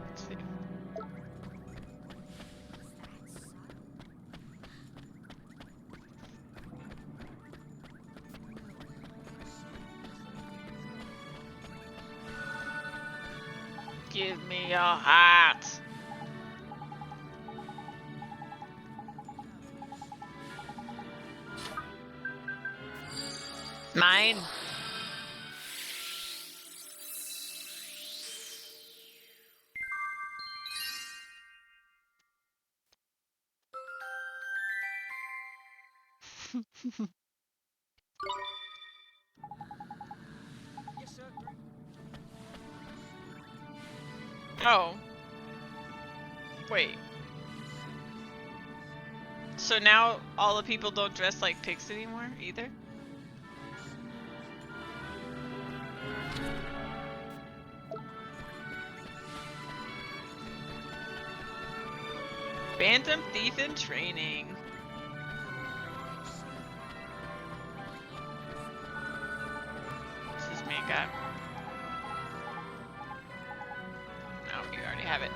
Let's see. Give me your heart. Mine. Yes, sir. Oh. Wait. So now all the people don't dress like pigs anymore either? Phantom Thief in training. This is makeup. No, you already have it.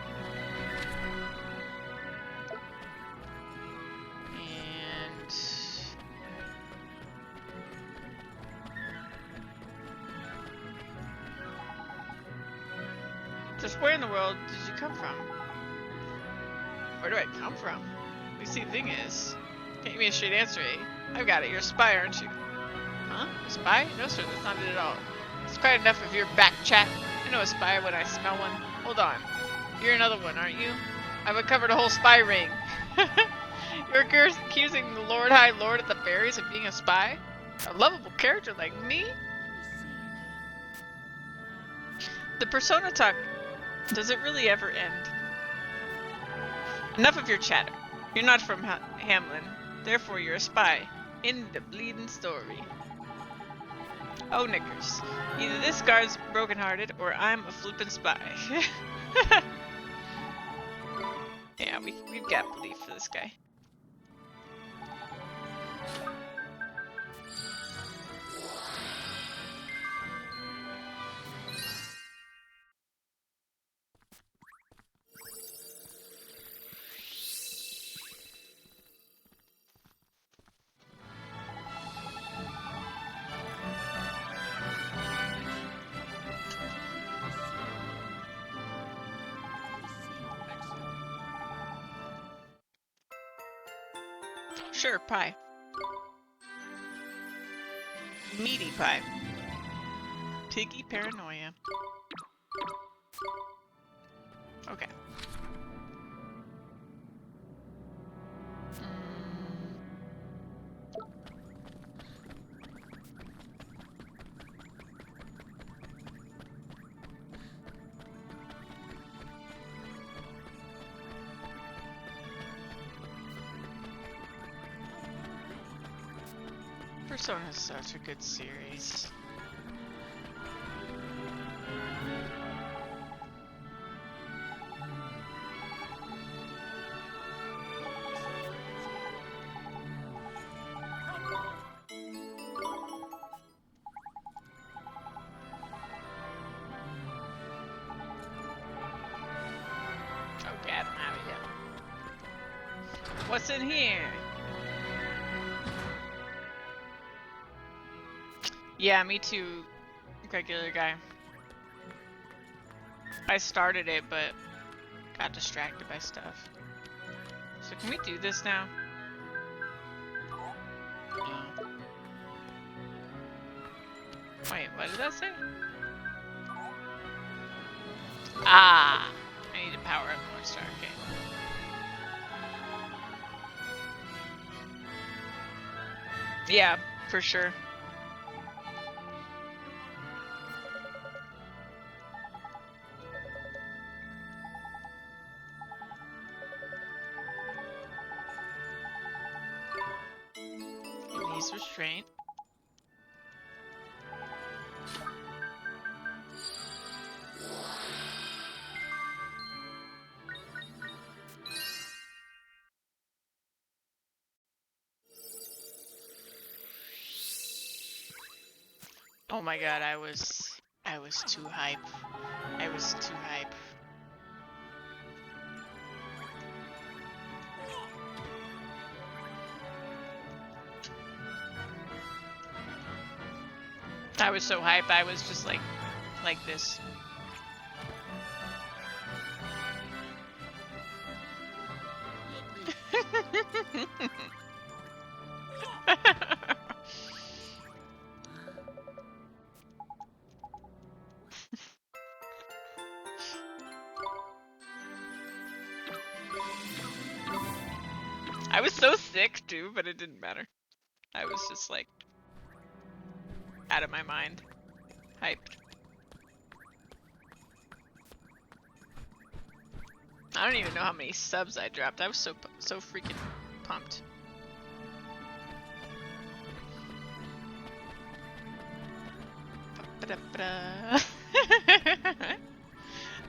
And just where in the world did you come from? Where do I come from? You see, the thing is, can't give me a straight answer, eh? I've got it. You're a spy, aren't you? Huh? A spy? No, sir, that's not it at all. It's quite enough of your back chat. I know a spy when I smell one. Hold on. You're another one, aren't you? I've uncovered a whole spy ring. You're accusing the Lord High Lord of the Fairies of being a spy? A lovable character like me? The persona talk, does it really ever end? Enough of your chatter. You're not from Hamlin, therefore you're a spy. In the bleeding story. Oh, knickers. Either this guard's brokenhearted, or I'm a flippin' spy. Yeah, we've got belief for this guy. Sure, pie. Meaty pie. Piggy paranoia. Okay. Persona is such a good series. Oh, get him out of here. What's in here? Yeah, me too, regular guy. I started it, but got distracted by stuff. So can we do this now? No. Wait, what did that say? Ah! I need to power up North Star, okay. Yeah, for sure. Release restraint. Oh my god, I was too hype. I was too hype. I was so hype, I was just like this. I was so sick too, but it didn't matter. I was just like out of my mind. Hyped. I don't even know how many subs I dropped. I was so freaking pumped.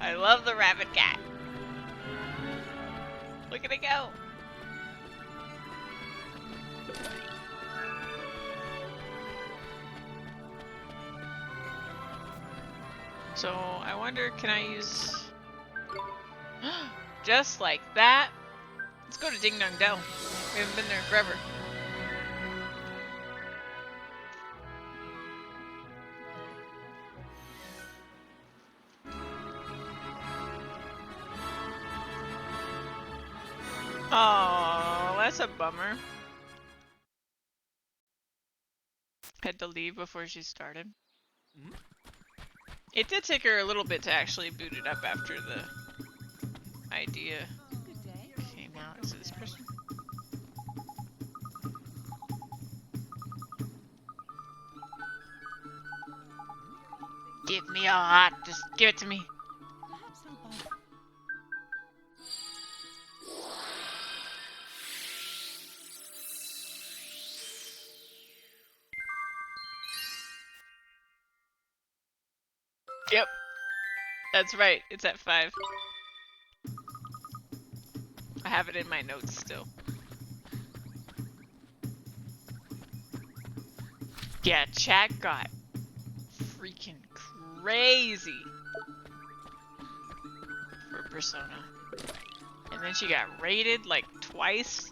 I love the rabbit cat. Look at it go. So I wonder, can I use just like that? Let's go to Ding Dong Dell. We haven't been there in forever. Oh, that's a bummer. Had to leave before she started. It did take her a little bit to actually boot it up after the idea came out. Is it this person? Give me a heart. Just give it to me. Yep. That's right. It's at 5. I have it in my notes still. Yeah, chat got freaking crazy for Persona. And then she got raided like twice.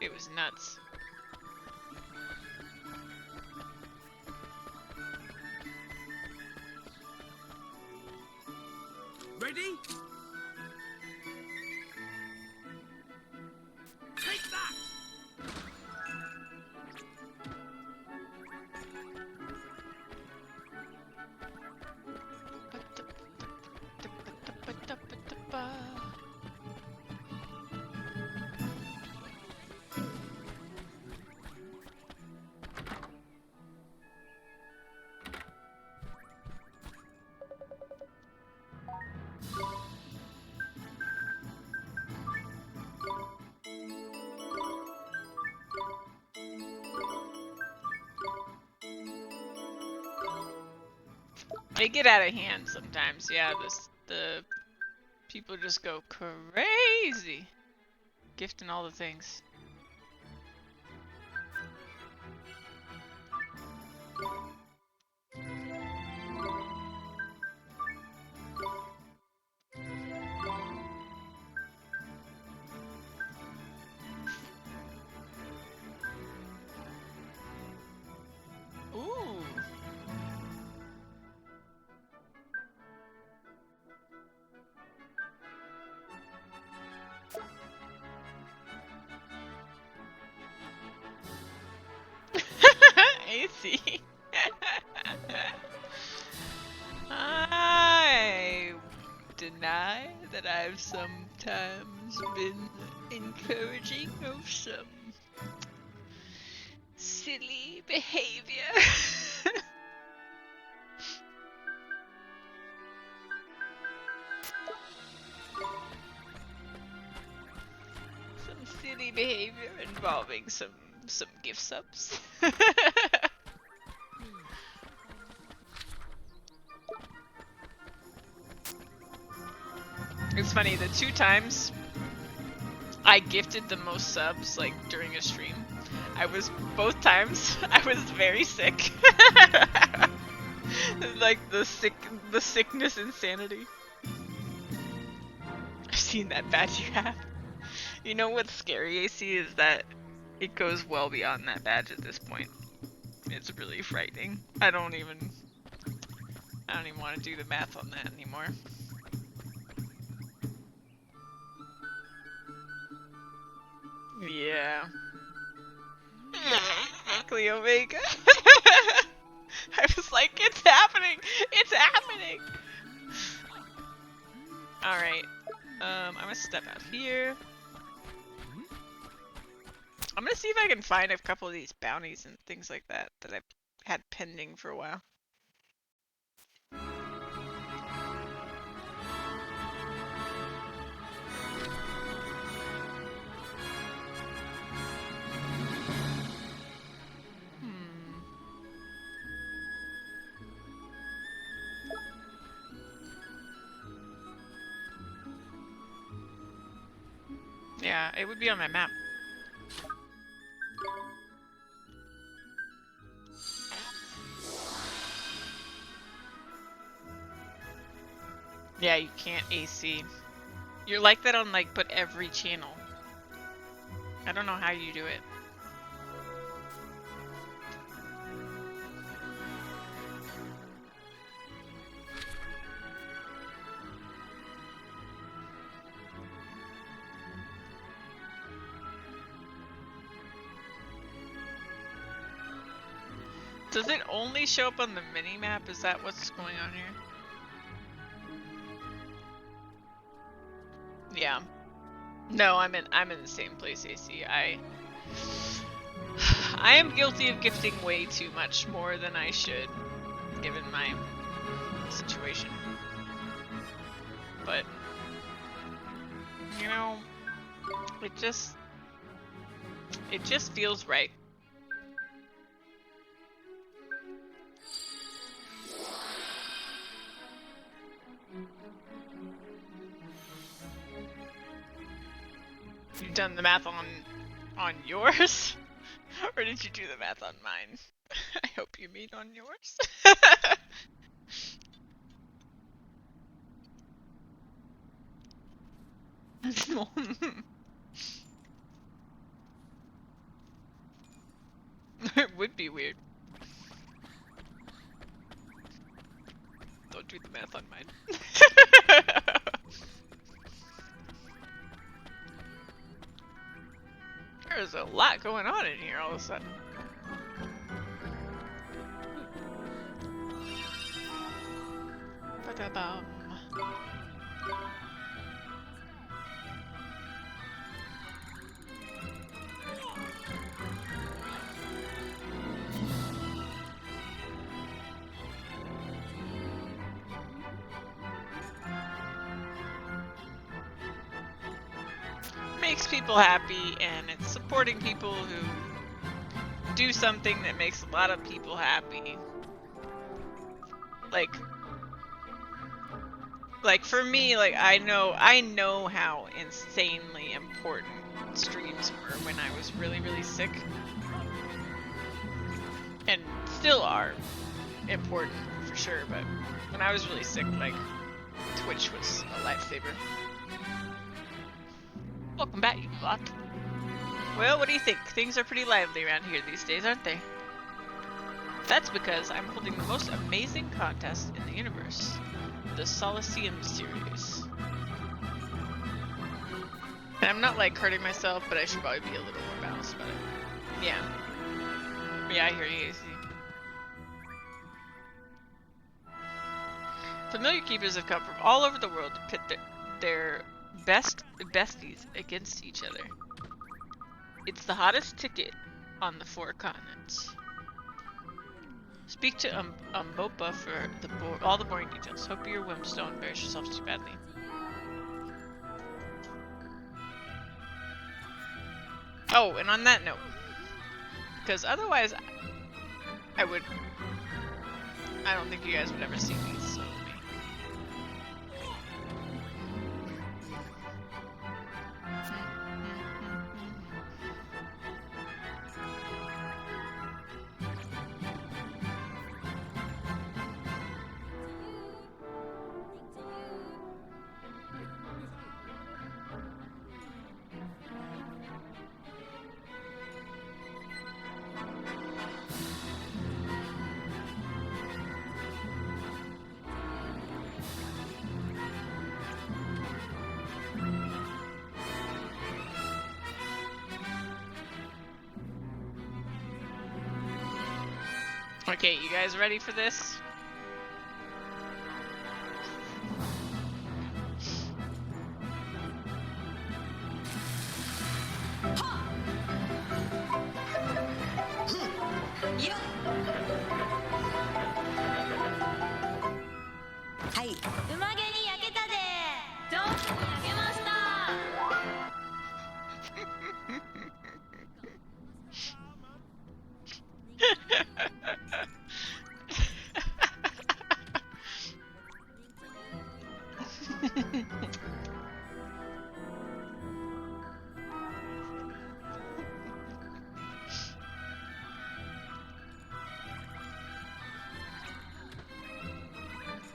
It was nuts. Ready? Take that! They get out of hand sometimes. Yeah, the people just go crazy, gifting all the things. Ooh. AC. I deny that I've sometimes been encouraging of some silly behavior. Some silly behavior involving some gift subs. It's funny, the 2 times I gifted the most subs, like, during a stream, both times, I was very sick. Like, the sickness insanity. I've seen that badge you have. You know what's scary, AC, is that it goes well beyond that badge at this point. It's really frightening. I don't even want to do the math on that anymore. Yeah. Exactly, Omega. I was like, it's happening! It's happening! Alright. I'm gonna step out here. I'm gonna see if I can find a couple of these bounties and things like that I've had pending for a while. Yeah, it would be on my map. Yeah, you can't AC. You're like that on, like, but every channel. I don't know how you do it. Does it only show up on the mini-map? Is that what's going on here? Yeah. No, I'm in the same place, AC. I am guilty of gifting way too much more than I should, given my situation. But you know, it just feels right. You've done the math on yours? Or did you do the math on mine? I hope you mean on yours. It would be weird. Don't do the math on mine. There's a lot going on in here all of a sudden. Ba-da-bum. Makes people happy, and it's supporting people who do something that makes a lot of people happy. like for me, like I know how insanely important streams were when I was really sick, and still are important for sure. But when I was really sick, like Twitch was a lifesaver. Welcome back, you lot. Well, what do you think? Things are pretty lively around here these days, aren't they? That's because I'm holding the most amazing contest in the universe, the Solaceum series. And I'm not like hurting myself, but I should probably be a little more balanced about it. Yeah. Yeah, I hear you, AC. Familiar keepers have come from all over the world to pit their besties against each other. It's the hottest ticket on the 4 continents. Speak to Umbopa for all the boring details. Hope your whims don't embarrass yourself too badly. Oh, and on that note, because otherwise I don't think you guys would ever see these, so okay, you guys ready for this?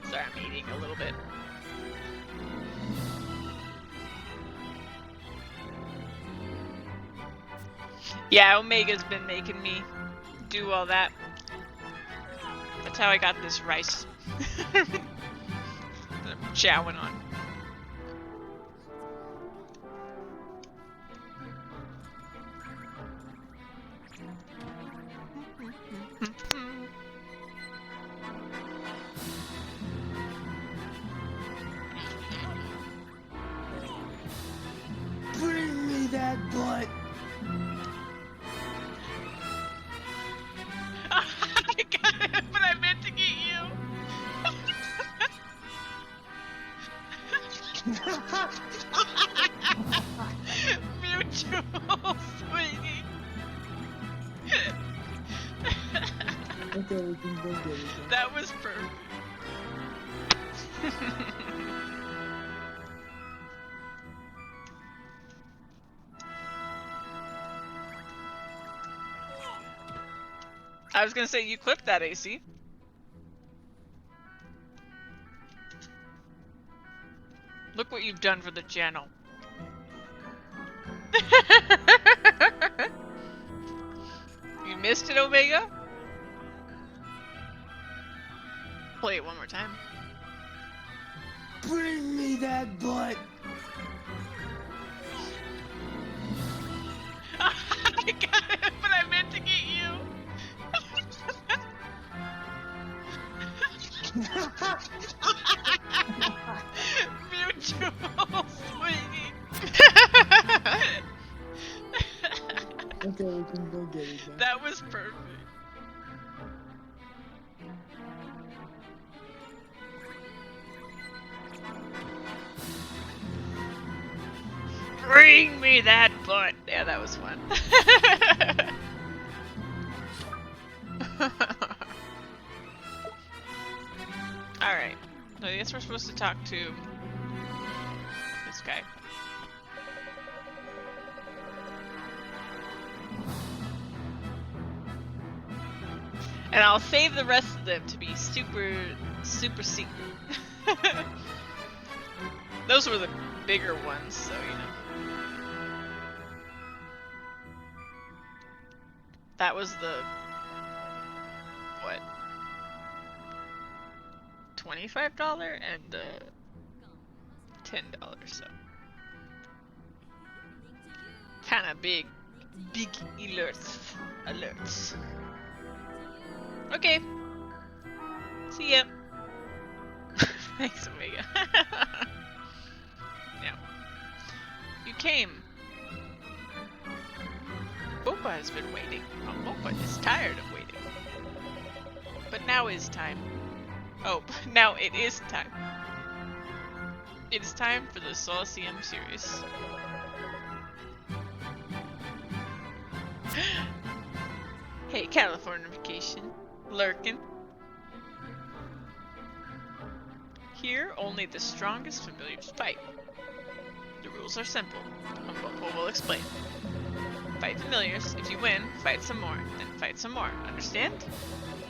Sorry, I'm eating a little bit. Yeah, Omega's been making me do all that. That's how I got this rice that I'm chowing on. Bring me that butt! I got it, but I meant to get you. Mutual swinging. That was perfect. I was gonna say, you clipped that, AC. Look what you've done for the channel. You missed it, Omega? Play it one more time. Bring me that butt! I got it, but I meant to get you. Mutual swinging. Okay, we can go get it. That was perfect. Bring me that butt. Yeah, that was fun. Alright. So I guess we're supposed to talk to this guy. And I'll save the rest of them to be super secret. Those were the bigger ones, so you know. That was the what? $25 and $10, so kind of big alerts. Okay. See ya. Thanks, Omega. Now, you came. Boba has been waiting. Oh, Boba is tired of waiting. But now is time. Oh, now it is time. It is time for the Saucium series. Hey, Californication. Lurkin. Here, only the strongest familiars fight. The rules are simple. Umbopo will explain. Fight familiars. If you win, fight some more. Then fight some more. Understand?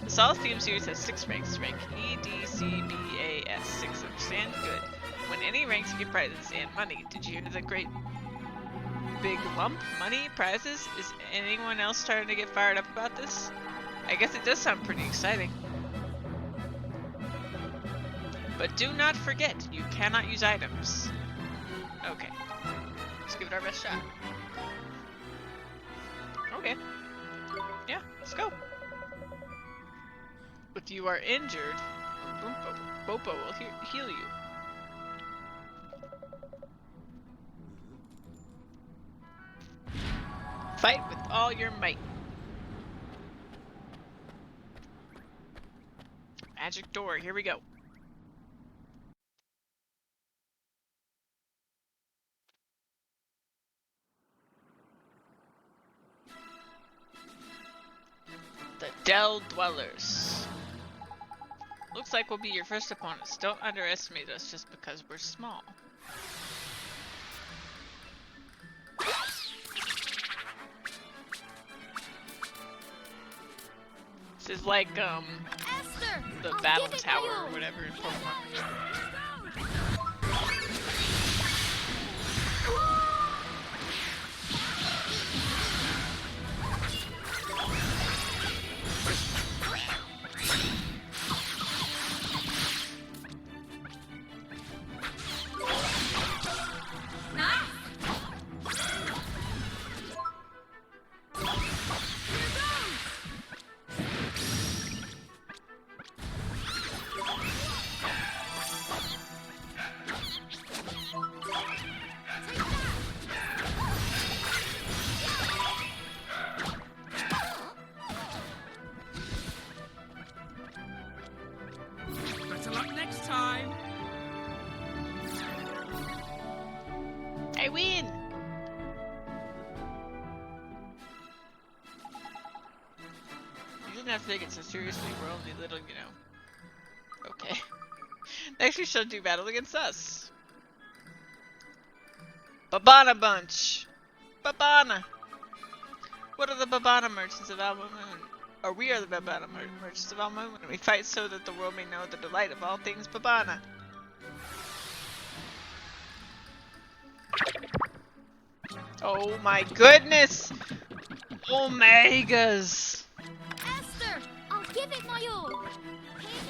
The Saucium series has 6 ranks. Rank E, D, C, B, A, S. 6. Understand? Good. When any ranks, you get prizes and money. Did you hear the great big lump? Money? Prizes? Is anyone else starting to get fired up about this? I guess it does sound pretty exciting. But do not forget, you cannot use items. Okay. Let's give it our best shot. Okay. Yeah, let's go. If you are injured, Bopo will heal you. Fight with all your might. Magic door, here we go. The Dell Dwellers. Looks like we'll be your first opponents. Don't underestimate us just because we're small. This is like, Esther, the I'll Battle give it Tower my all. or whatever in Pokemon. Better luck next time. I win! You didn't have to take it so seriously, we're only little, you know. Okay. Next we shall do battle against us. Babana Bunch! Babana! What are the Babana merchants of Alma Moon? Or we are the Babana merchants of Alma Moon. We fight so that the world may know the delight of all things Babana. Oh my goodness! Omegas! Esther, I'll give it my all. Here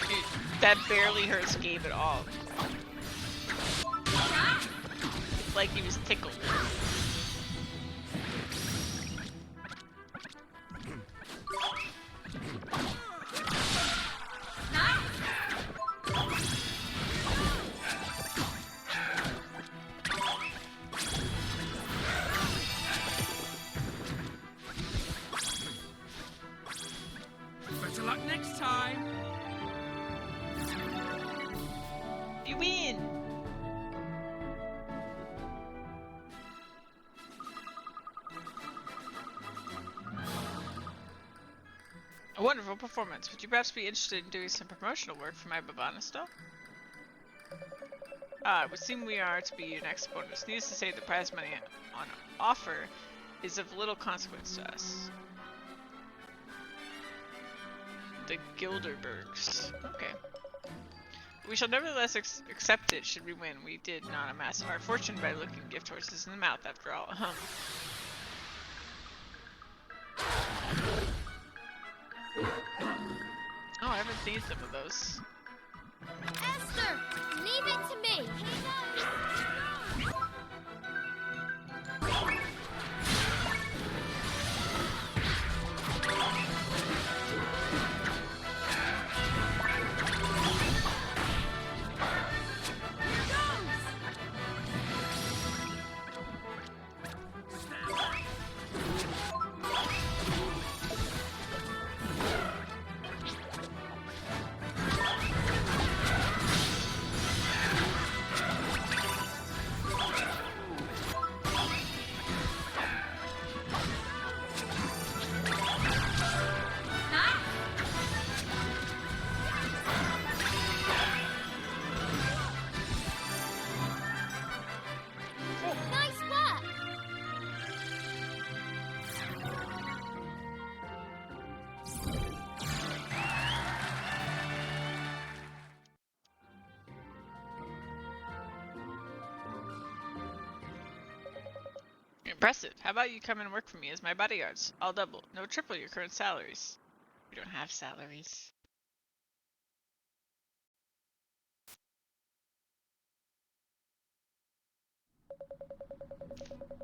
Dude, that barely hurts Gabe at all. It's like he was tickled. Better luck next time. You win! A wonderful performance. Would you perhaps be interested in doing some promotional work for my Bavana stall? It would seem we are to be your next opponents. Needless to say, the prize money on offer is of little consequence to us. The Gilderbergs. Okay. We shall nevertheless accept it should we win. We did not amass our fortune by looking gift horses in the mouth, after all. Oh, I haven't seen some of those. Esther, leave it to me. Nice work. Impressive. How about you come and work for me as my bodyguards? I'll double, no triple your current salaries. We don't have salaries.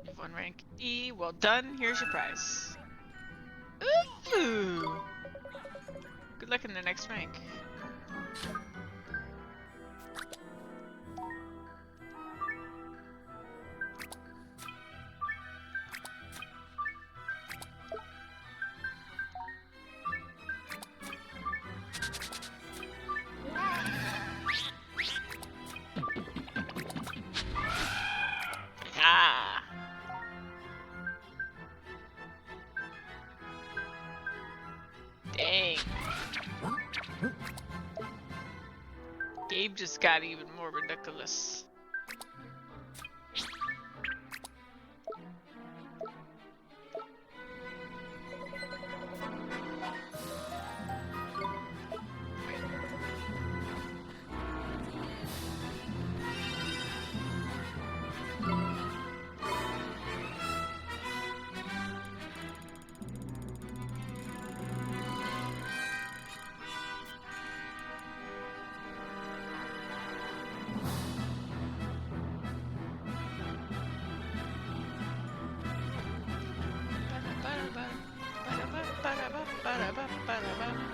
You've won rank E. Well done. Here's your prize. Ooh. Good luck in the next rank. Ah. Dang. Gabe just got even more ridiculous.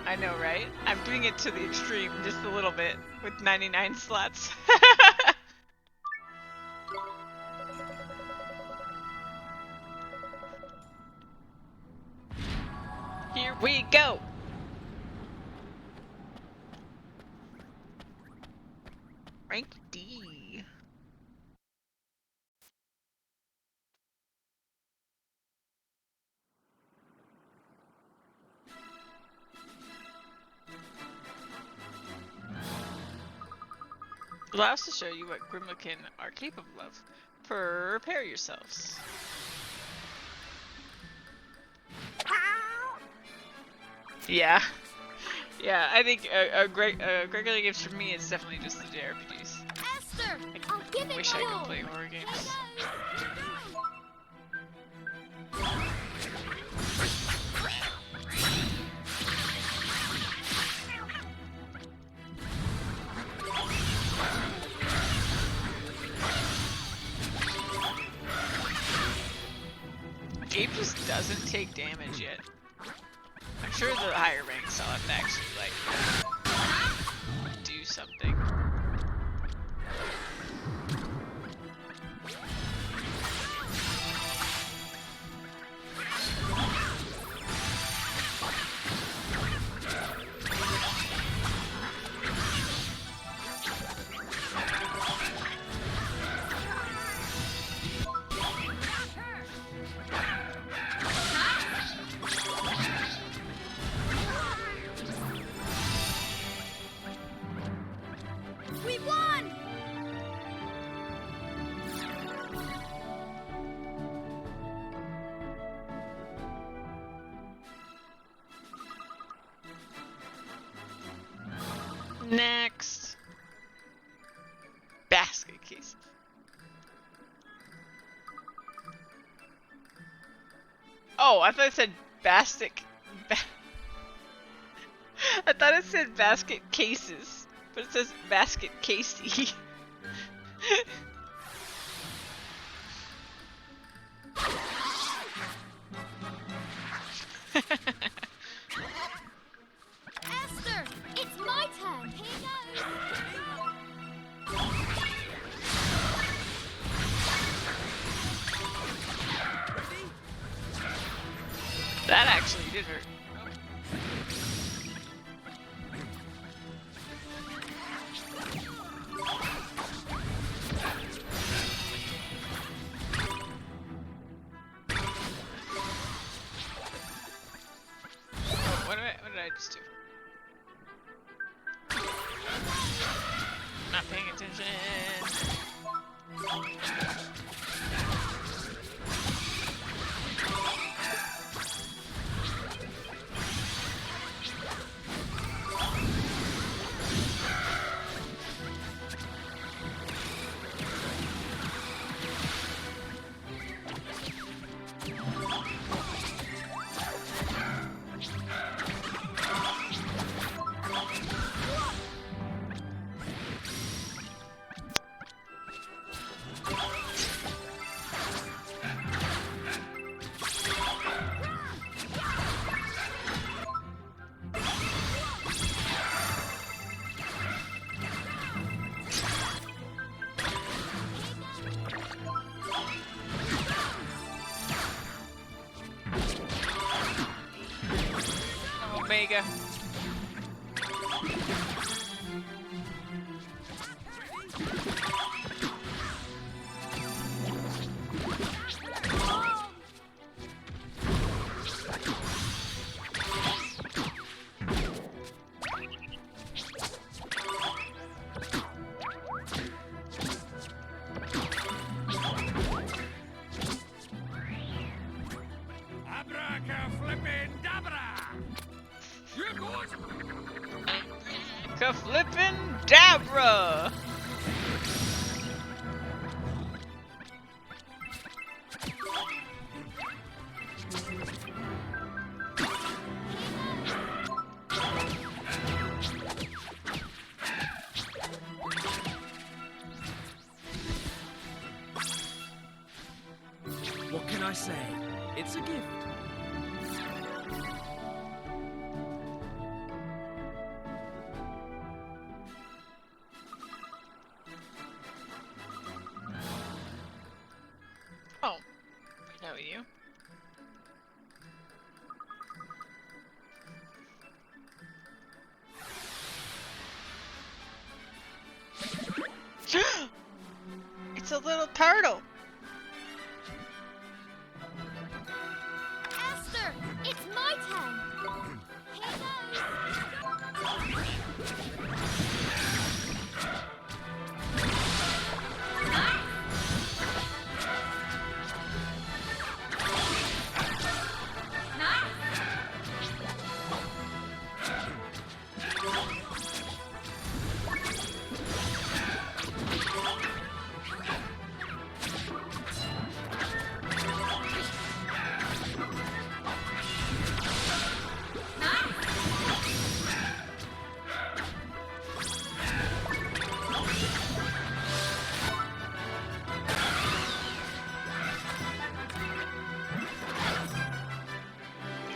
I know, right? I'm doing it to the extreme just a little bit with 99 slots. Here we go! Rank D. Allow us to show you what Grimlikin are capable of. Prepare yourselves. Yeah. Yeah, I think Gregory games for me is definitely just the JRPGs. Esther, I'll give it Wish I my could all. play horror games. Gabe just doesn't take damage yet. I'm sure the higher ranks I'll have to actually, like, do something. Next. Basket cases. Oh, I thought it said basket. I thought it said basket cases, but it says basket casey. Esther, it's my turn. Here goes. That actually did hurt. What did I just do? Not paying attention. Omega. Ka-flippin' Dabra! What can I say? It's a gift. Oh, I know you. It's a little turtle. Esther, it's my turn. Here goes.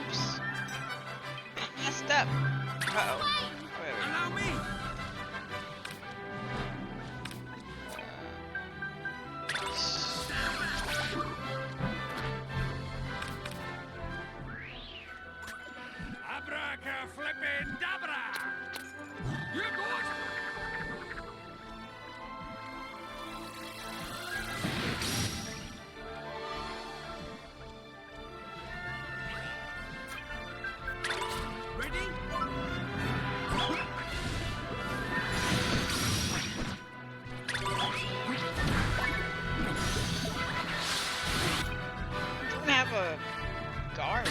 Oops. Messed up. Uh-oh. Wait. Allow me! Abracaflippin-dabra! You're good! Ready? Didn't have a guard.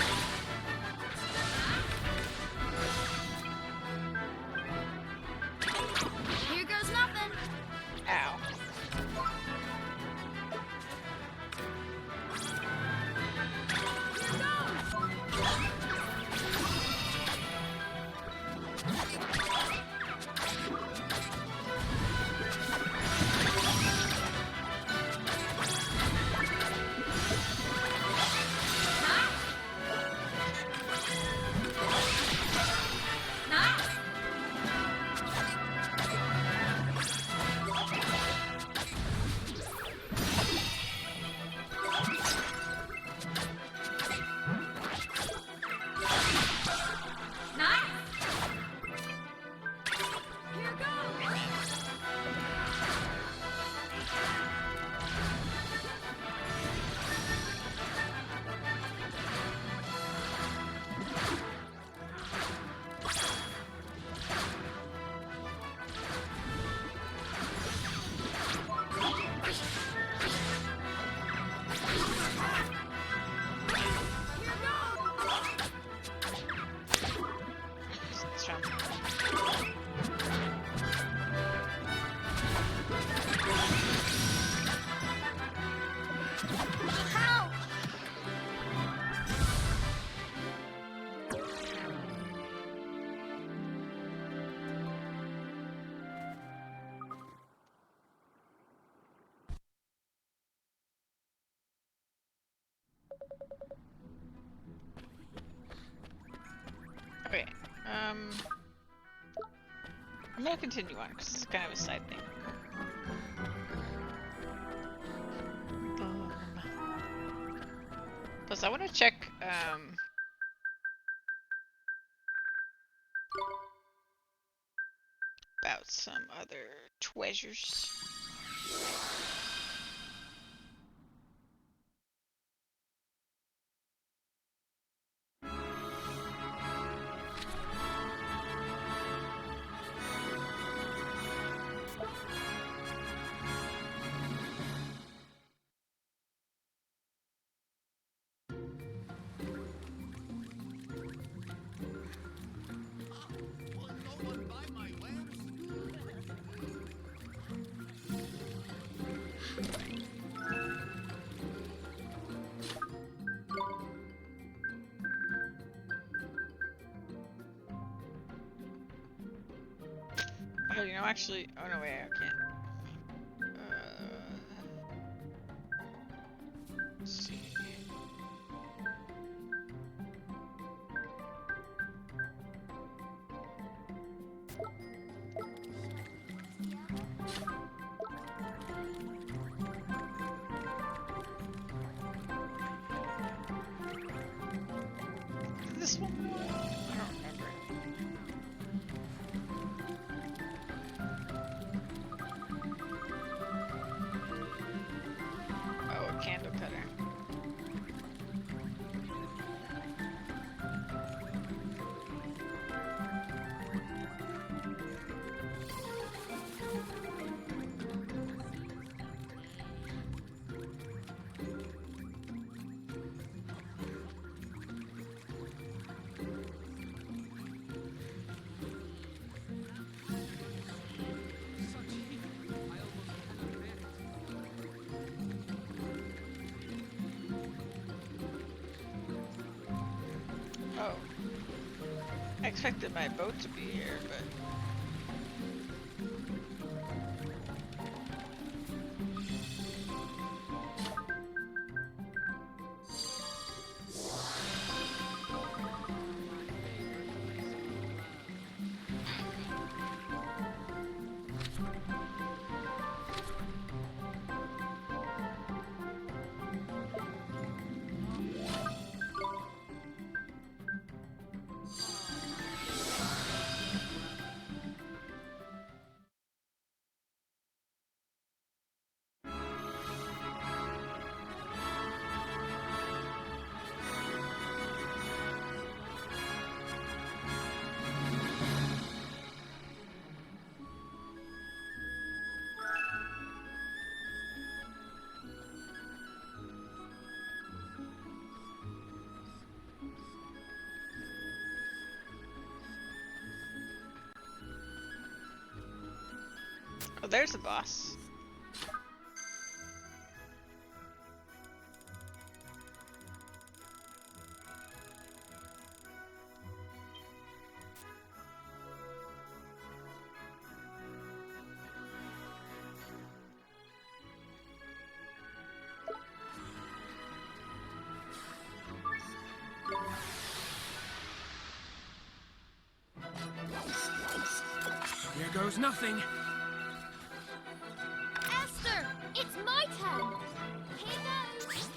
I'm gonna continue on because it's kind of a side thing. Plus, I want to check about some other treasures. Oh, you know, actually, oh no, wait, I can't. Let's see. This one? I don't remember. Oh, a candle cutter. Oh. I expected my boat to be here, but... Oh, there's the boss. Here goes nothing. Esther, it's my turn. Here goes.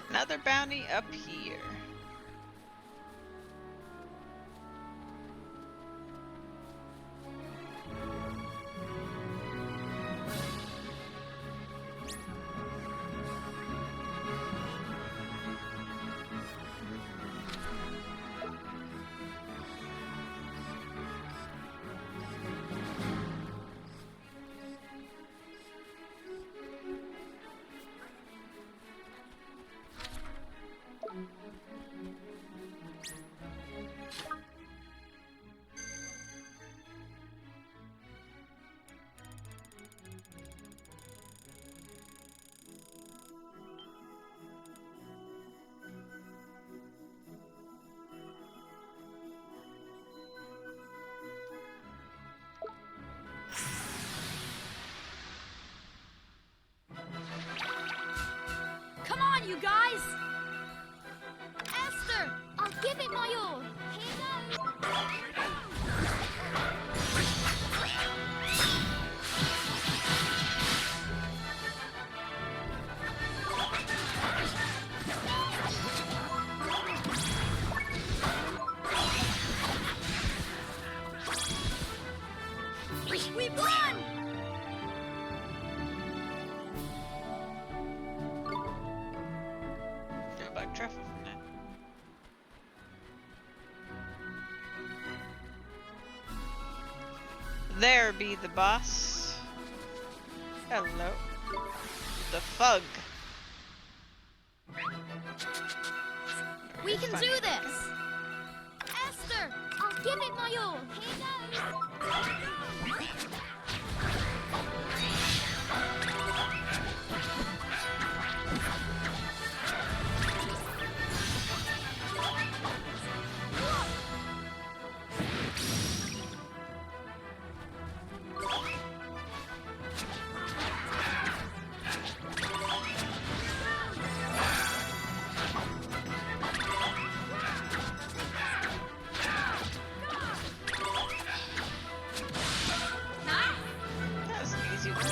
Another bounty up here. Come on, you guys! Esther, I'll give it my all. Here goes. We won! Go back truffle from that. There be the boss. Hello. The Fug. We can do this! Esther, I'll give it my all. Here goes. That was an easy one.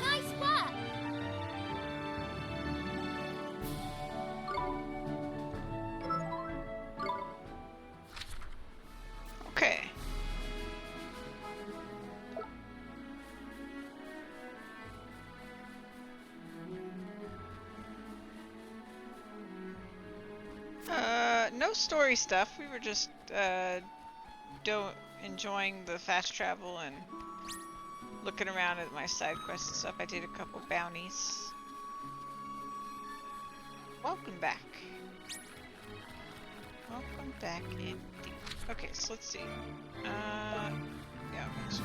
Nice work! Okay. No story stuff. We were just enjoying the fast travel and looking around at my side quests and stuff. I did a couple bounties. Welcome back. Welcome back indeed. Okay, so let's see. Yeah, okay, so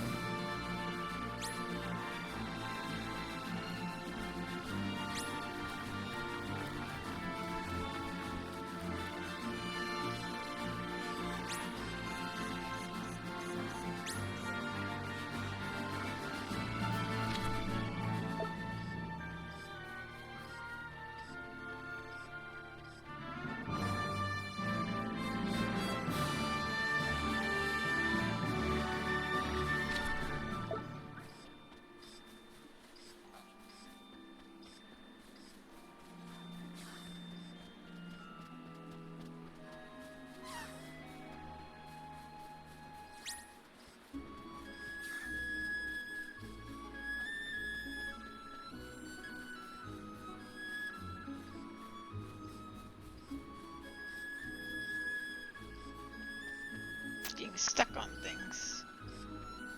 being stuck on things.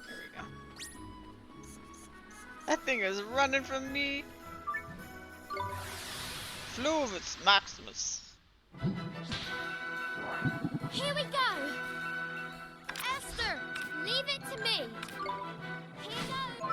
There we go. That thing is running from me. Fluvus Maximus. Here we go! Esther, leave it to me. Here goes.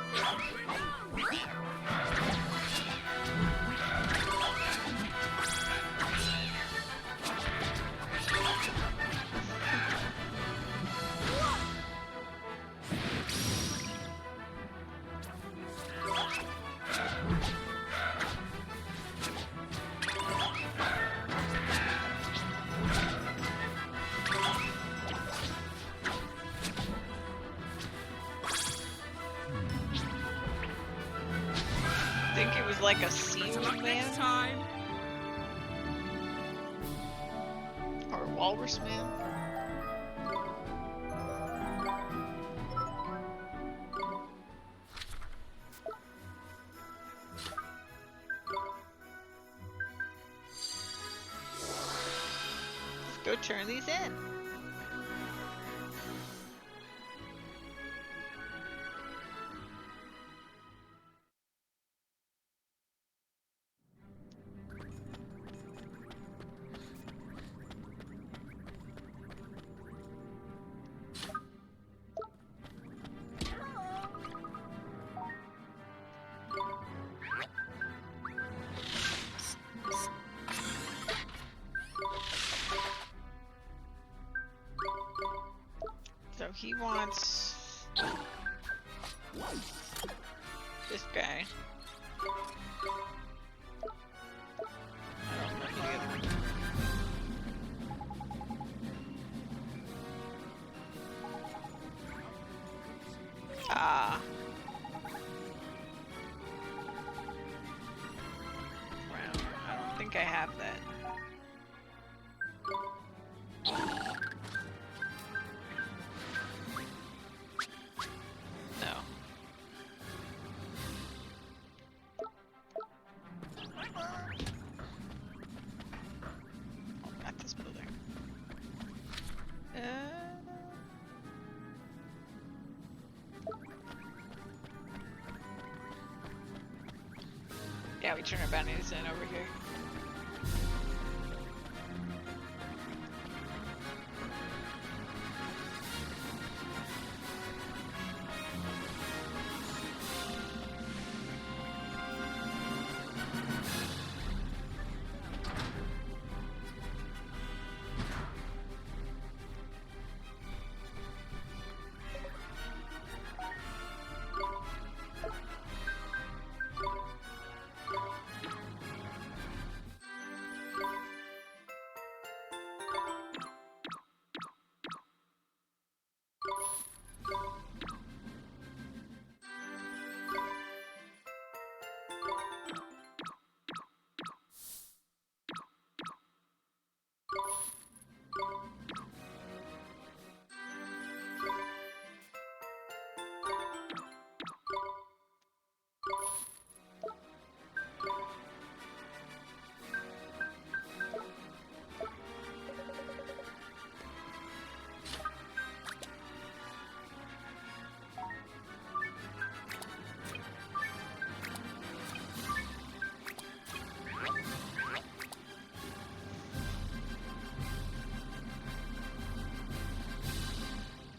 was like a sea Luck next man time. or a walrus man. Let's go turn these in. So he wants this guy. I don't remember the other one. Ah. Wow, I don't think I have that. No. Oh, not this building. Yeah, we turn our bounties in over here.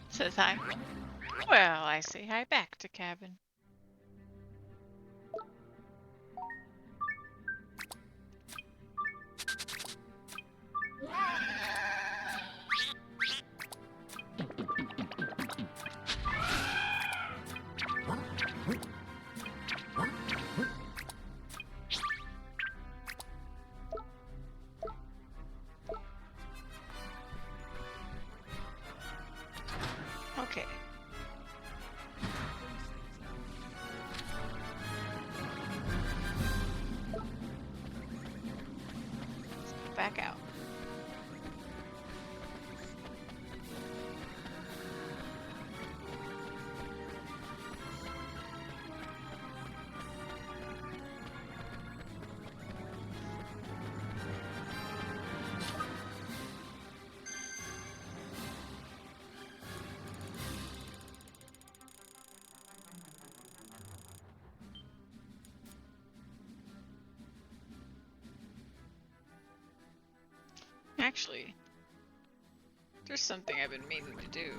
Says hi. Well, I say hi back to cabin. Okay. Let's go back out. Actually, there's something I've been meaning to do.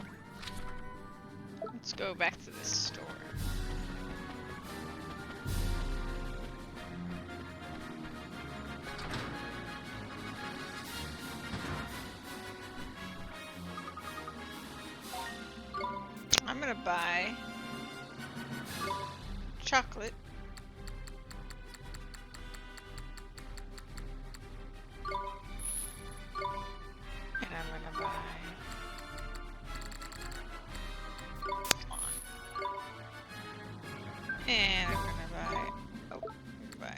Let's go back to this store. I'm gonna buy chocolate. And I'm gonna buy and I'm gonna buy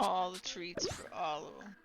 All the treats for all of them.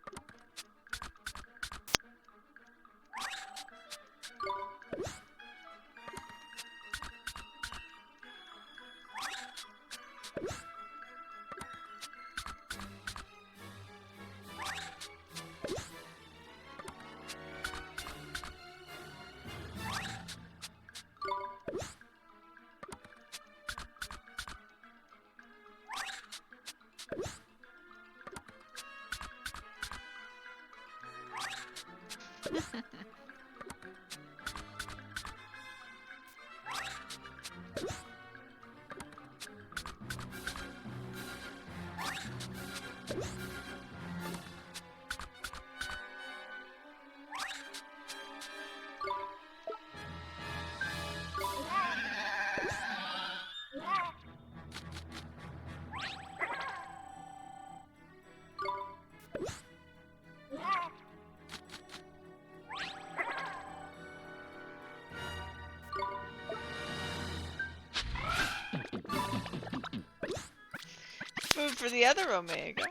Food for the other Omega.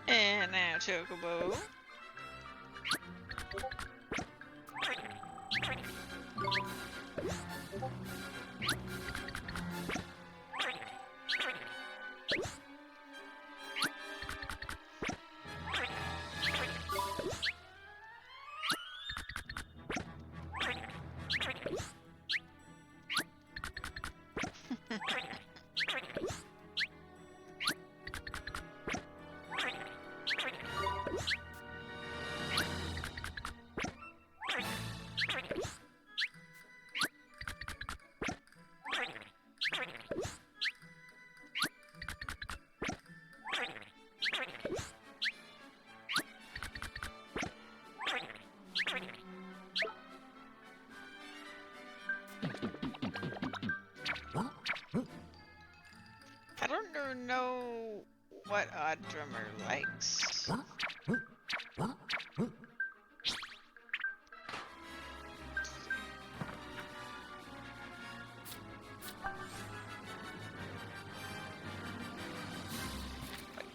And now Chocobo. I don't know what Odd Drummer likes. What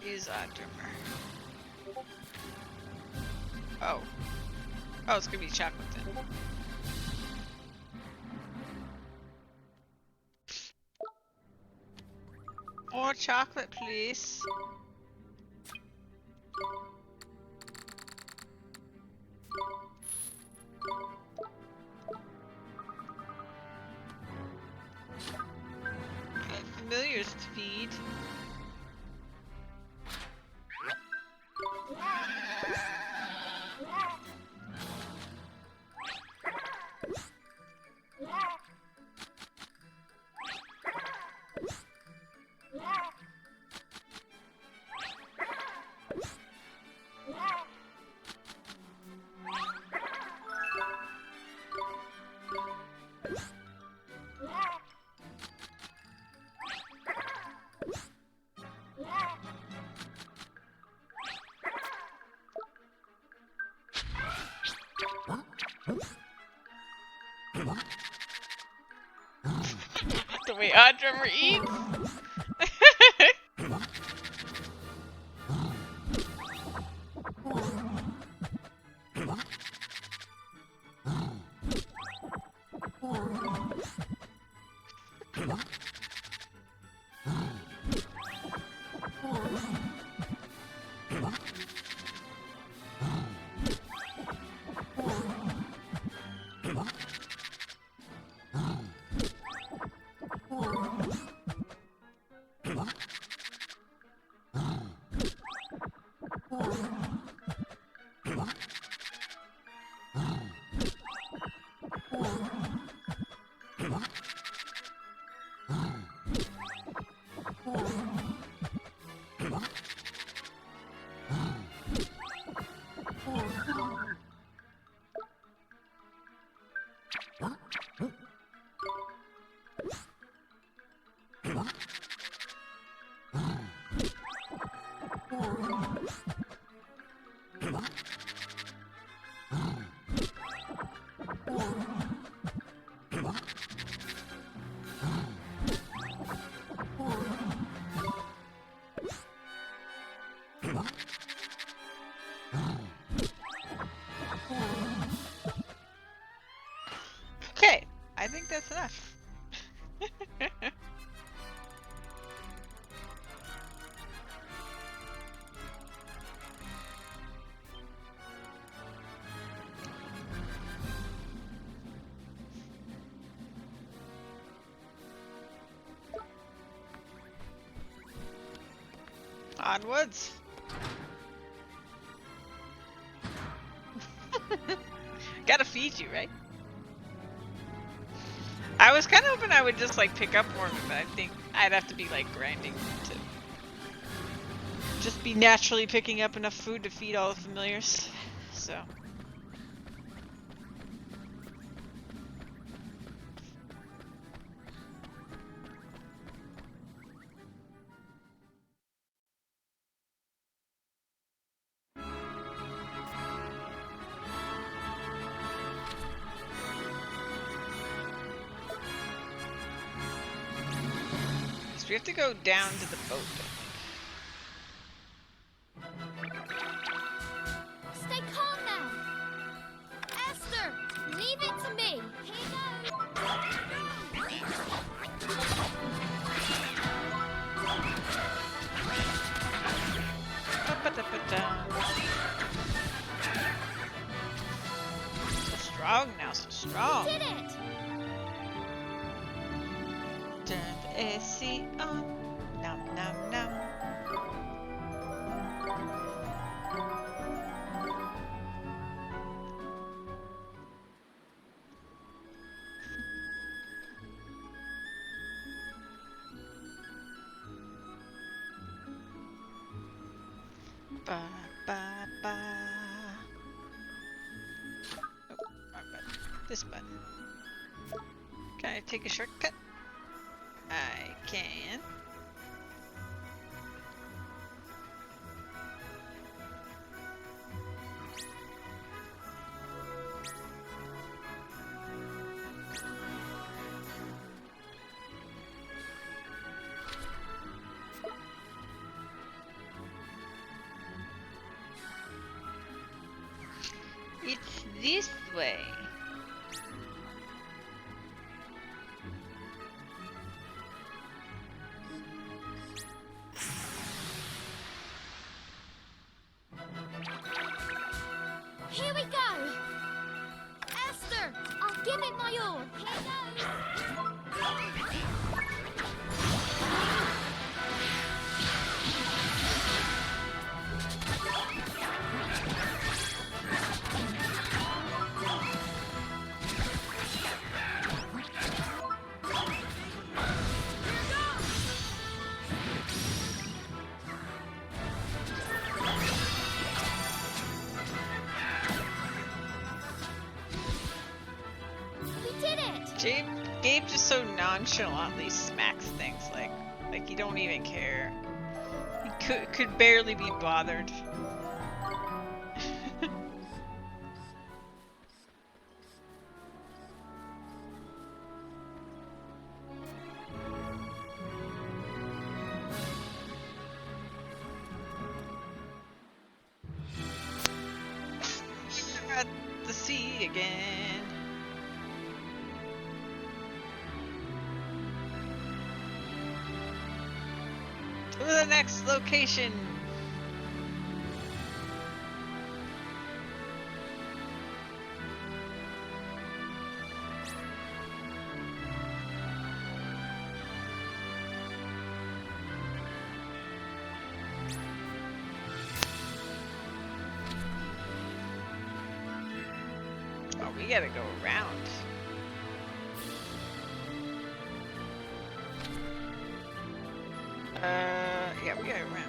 is Odd Drummer? Oh. Oh, it's gonna be chocolate then. More chocolate, please. Familiars to feed. The way Odd Drummer eats. Okay, I think that's enough. Onwards. Gotta feed you, right? I was kind of hoping I would just like pick up more of it, but I think I'd have to be like grinding to just be naturally picking up enough food to feed all the familiars. So. We have to go down to the boat. Stay calm now. Esther, leave it to me. Here So strong now, so strong. We did it. Turn the AC on. Nom nom nom. Ba ba ba. Oh, wrong button. This button. Can I take a shortcut? I can. It's this way. Here we go. Esther, I'll give it my all. Here goes. Gabe just so nonchalantly smacks things like you don't even care. He could barely be bothered. again. To the next location. Oh, we gotta go around. Yeah, we gotta go around.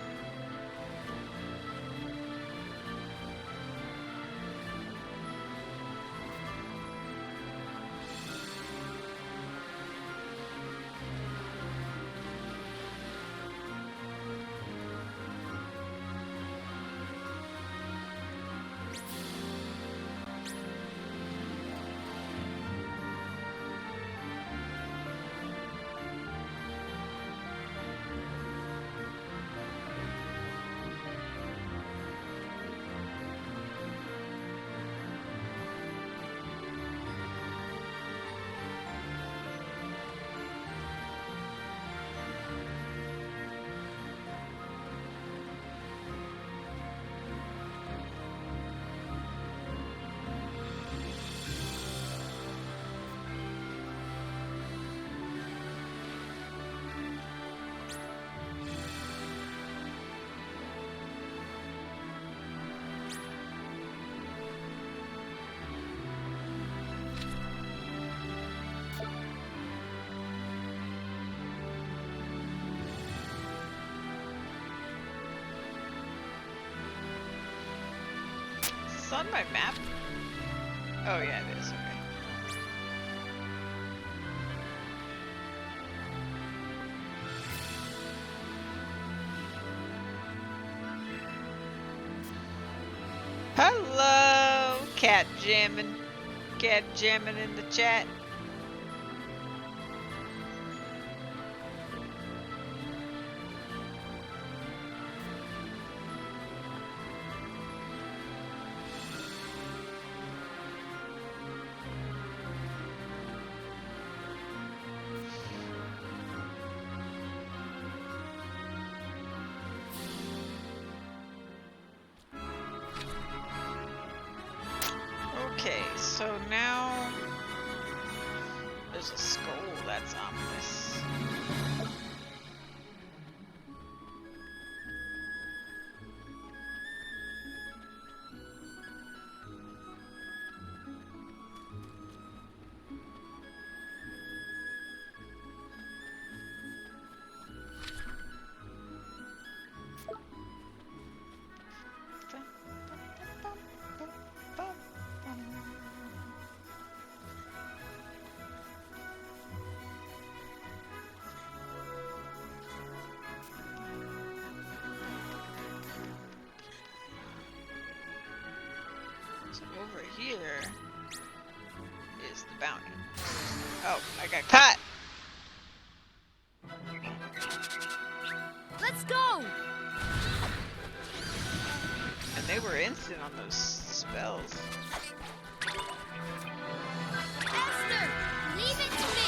Is this on my map? Oh yeah, it is. Okay. Hello, cat jamming in the chat. Okay, so now there's a skull. That's ominous. So over here is the bounty. Oh, I got caught! Let's go! And they were instant on those spells. Esther, leave it to me!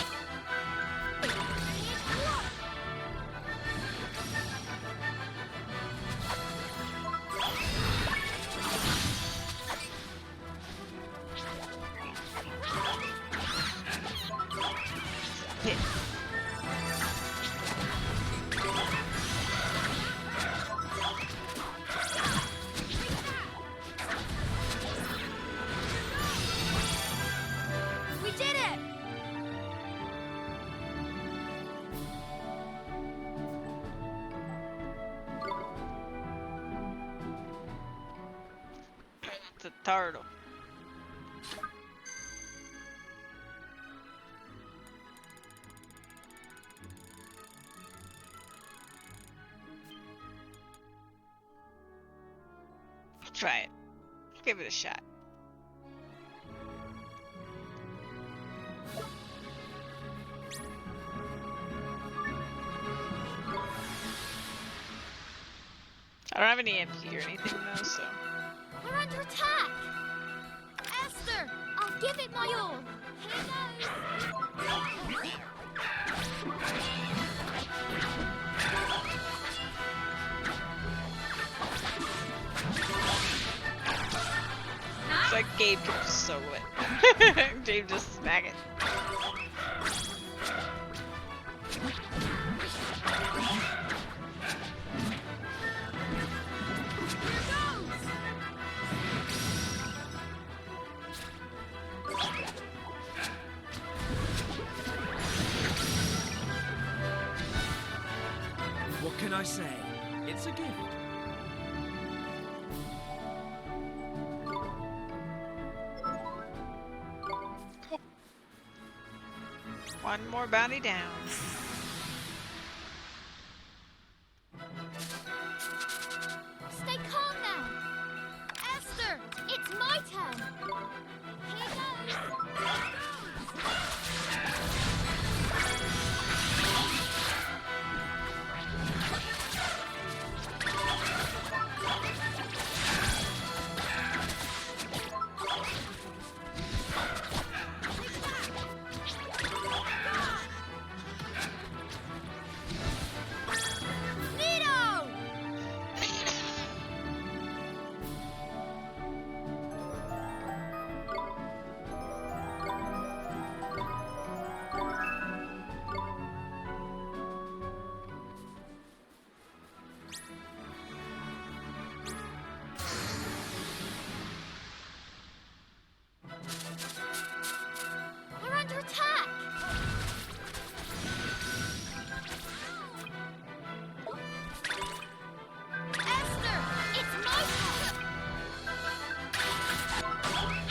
Hit. We did it! It's a turtle. I'll try it. Give it a shot. I don't have any MP or anything though, so. We're under attack! Esther, I'll Give it my all. Here goes. It's like Gabe can just solo it. Gabe just smack it. What can I say? It's a gift. One more bounty down. Stay calm now. Esther, it's my turn. Here goes. Nito! We're under attack! Esther, it's my turn! Are you ready?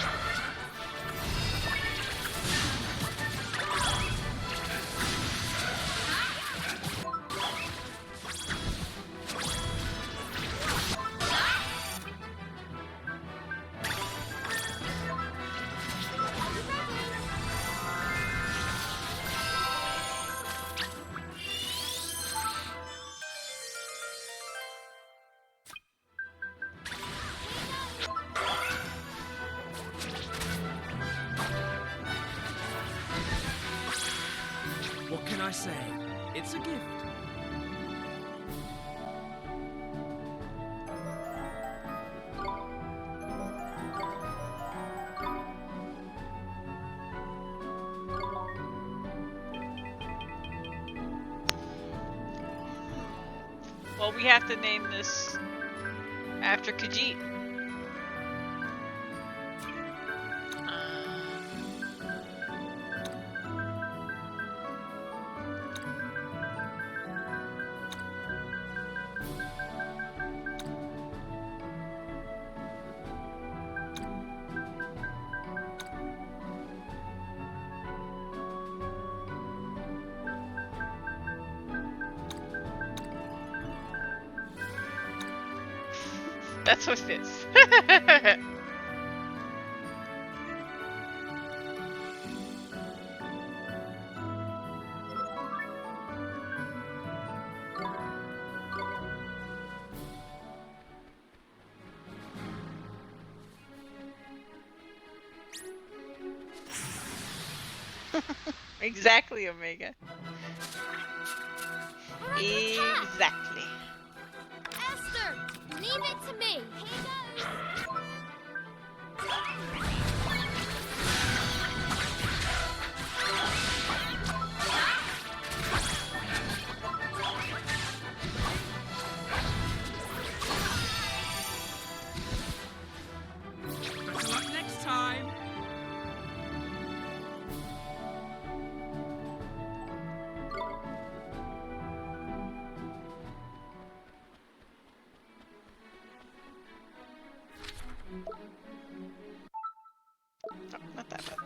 What can I say? It's a gift. Well, we have to name this after Khajiit. That's what it is. Exactly, Omega. We're under attack! Exactly. Esther, leave it to me. Here goes. Better luck next time. Oh, not that bad.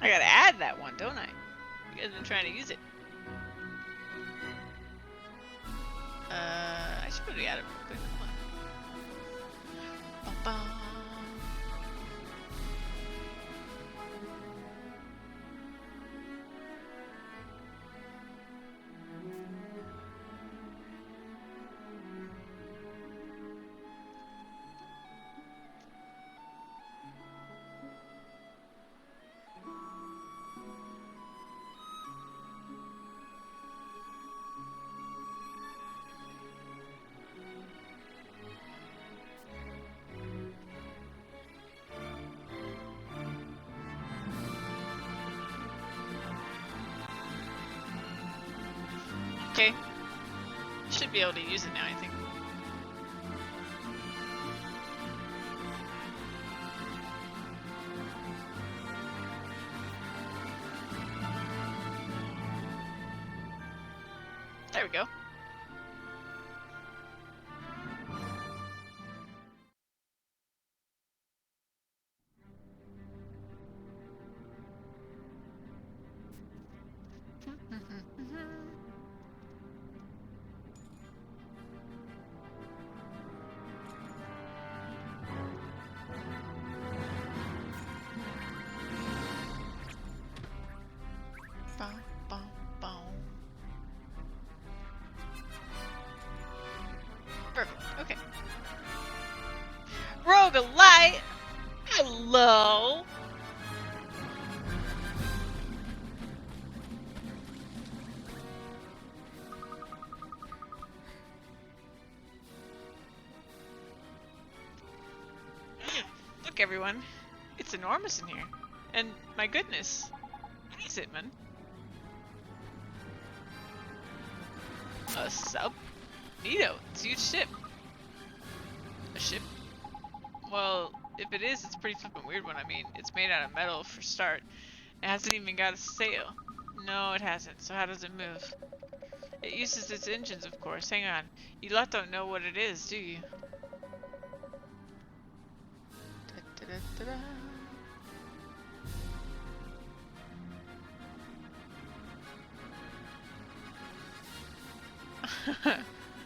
I gotta add that one, don't I? You guys been trying to use it. I should probably add it real quick. Hold on. Ba-bum. Okay. Should be able to use it now, I think. There we go. Bum, bum, bum. Perfect. Okay. Roguelite! Hello! Look, everyone. It's enormous in here. And, my goodness. What is it, man? A sub? Neato. It's a huge ship. A ship? Well, if it is, it's a pretty flippin' weird one. I mean, it's made out of metal for start. It hasn't even got a sail. No, it hasn't. So how does it move? It uses its engines, of course. Hang on. You lot don't know what it is, do you? Da-da-da-da-da.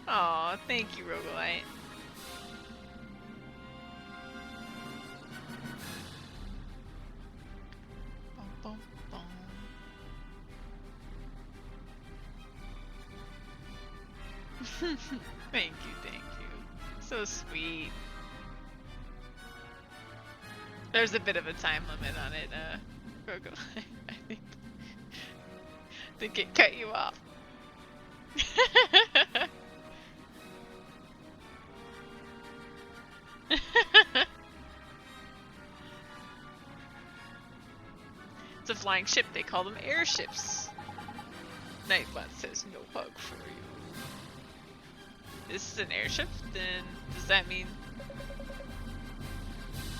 Aw, thank you, Roguelite. Bum, bum, bum. Thank you, thank you. So sweet. There's a bit of a time limit on it, Roguelite. I think it cut you off. It's a flying ship. They call them airships. Nightbot says no hug for you. This is an airship? Then does that mean...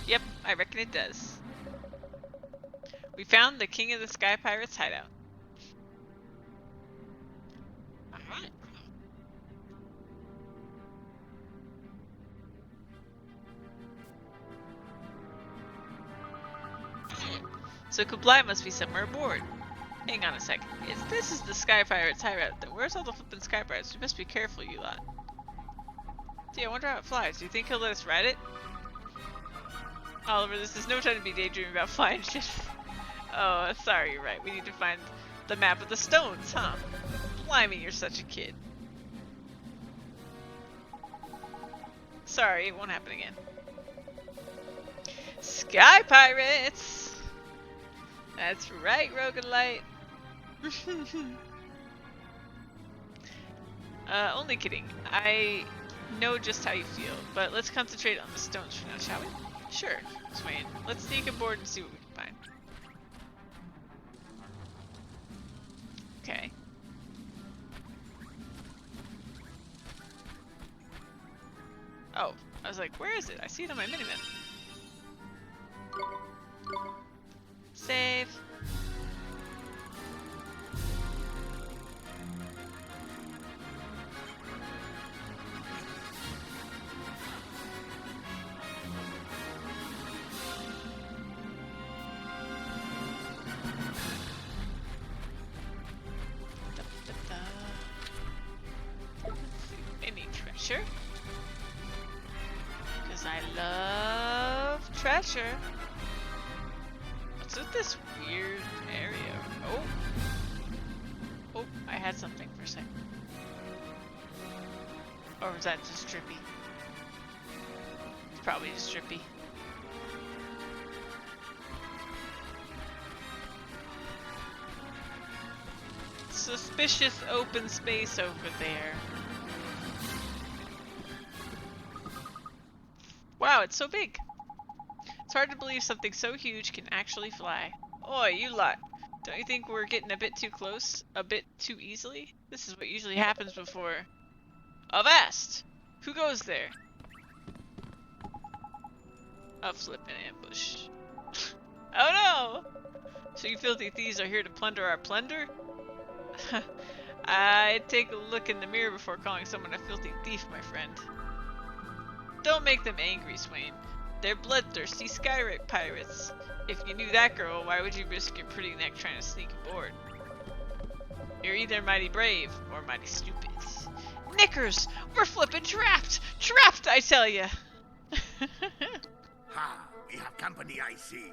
Yep, I reckon it does. We found the King of the Sky Pirates hideout. Alright. So Kublai must be somewhere aboard. Hang on a sec. If this is the Sky Pirates hideout, then where's all the flippin' Sky Pirates? You must be careful, you lot. Gee, I wonder how it flies. Do you think he'll let us ride it? Oliver, this is no time to be daydreaming about flying ships. Oh, sorry, you're right. We need to find the map of the stones, huh? Blimey, you're such a kid. Sorry, it won't happen again. Sky Pirates! That's right, Roguelite. Only kidding. I know just how you feel, but let's concentrate on the stones for now, shall we? Sure, Swain. Let's sneak aboard and see what we can find. Okay. Oh, I was like, where is it? I see it on my minimap. Save. Any treasure? Because I love treasure. What's with this weird area? Oh. Oh, I had something for a second. Or was that just Drippy? It's probably just Drippy. Suspicious open space over there. Wow, it's so big. It's hard to believe something so huge can actually fly. Oi, you lot. Don't you think we're getting a bit too close? A bit too easily? This is what usually happens before. Avast! Who goes there? A flippin' ambush. Oh no! So you filthy thieves are here to plunder our plunder? I'd take a look in the mirror before calling someone a filthy thief, my friend. Don't make them angry, Swain. They're bloodthirsty skyrape pirates. If you knew that girl, why would you risk your pretty neck trying to sneak aboard? You're either mighty brave or mighty stupid. Knickers! We're flippin' trapped! Trapped, I tell ya! Ha! We have company, I see.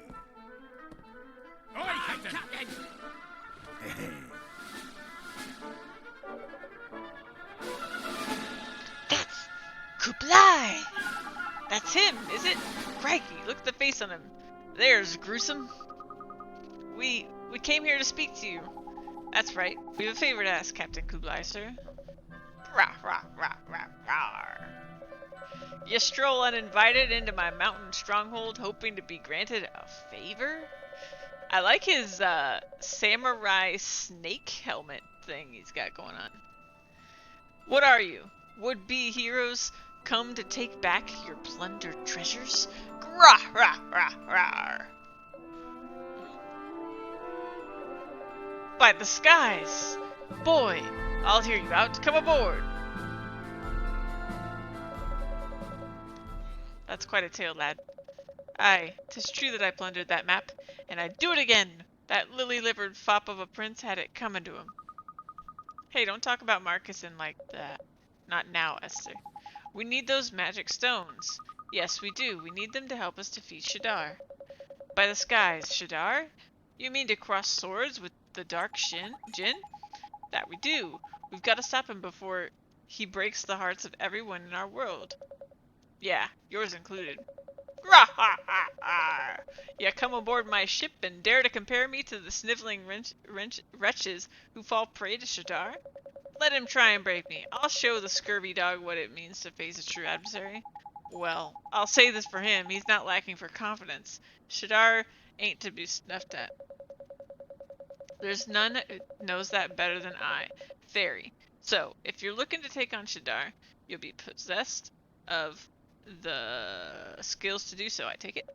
Oi, Captain! That's Kublai! That's him, is it? Crikey, look at the face on him. There's gruesome. We came here to speak to you. That's right. We have a favor to ask, Captain Kublai, sir. Rah, rah, rah, rah, rah. You stroll uninvited into my mountain stronghold hoping to be granted a favor? I like his samurai snake helmet thing he's got going on. What are you? Would-be heroes come to take back your plundered treasures? Rah, rah, rah, rah. By the skies! Boy, I'll hear you out. Come aboard! That's quite a tale, lad. Aye, 'tis true that I plundered that map, and I'd do it again. That lily-livered fop of a prince had it coming to him. Hey, don't talk about Marcuson like that. Not now, Esther. We need those magic stones. Yes, we do. We need them to help us defeat Shadar. By the skies, Shadar? You mean to cross swords with the dark Jinn? That we do. We've got to stop him before he breaks the hearts of everyone in our world. Yeah, yours included. Rah, ha, ha, ha. Yeah, come aboard my ship and dare to compare me to the sniveling wretches who fall prey to Shadar? Let him try and break me. I'll show the scurvy dog what it means to face a true adversary. Well, I'll say this for him. He's not lacking for confidence. Shadar ain't to be snuffed at. There's none who knows that better than I. Fairy. So, if you're looking to take on Shadar, you'll be possessed of the skills to do so, I take it?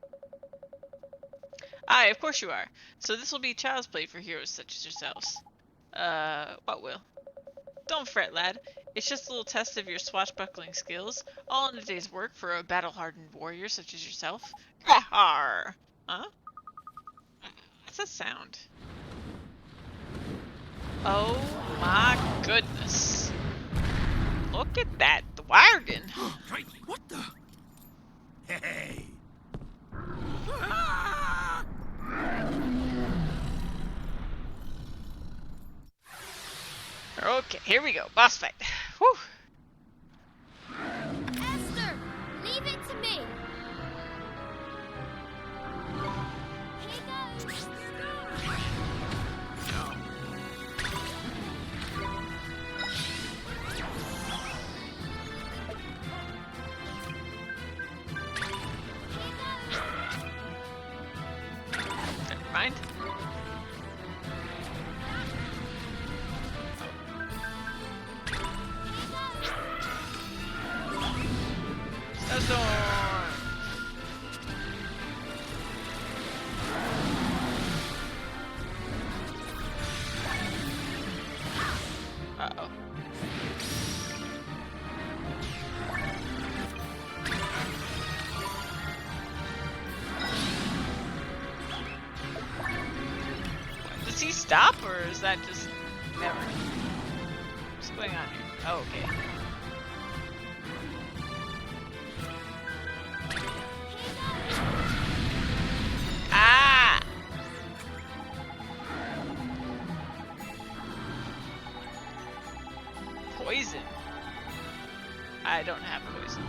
Aye, of course you are. So this will be child's play for heroes such as yourselves. What will? Don't fret, lad. It's just a little test of your swashbuckling skills, all in a day's work for a battle-hardened warrior such as yourself. Gah-har! Huh? What's that sound? Oh my goodness. Look at that wagon. What the? Hey! Okay, here we go. Boss fight. Whew. Esther, leave it to me. Here goes. Never mind. Uh-oh. Does he stop, or is that just never? What's going on here? Oh, okay. Ah! Poison. I don't have poison.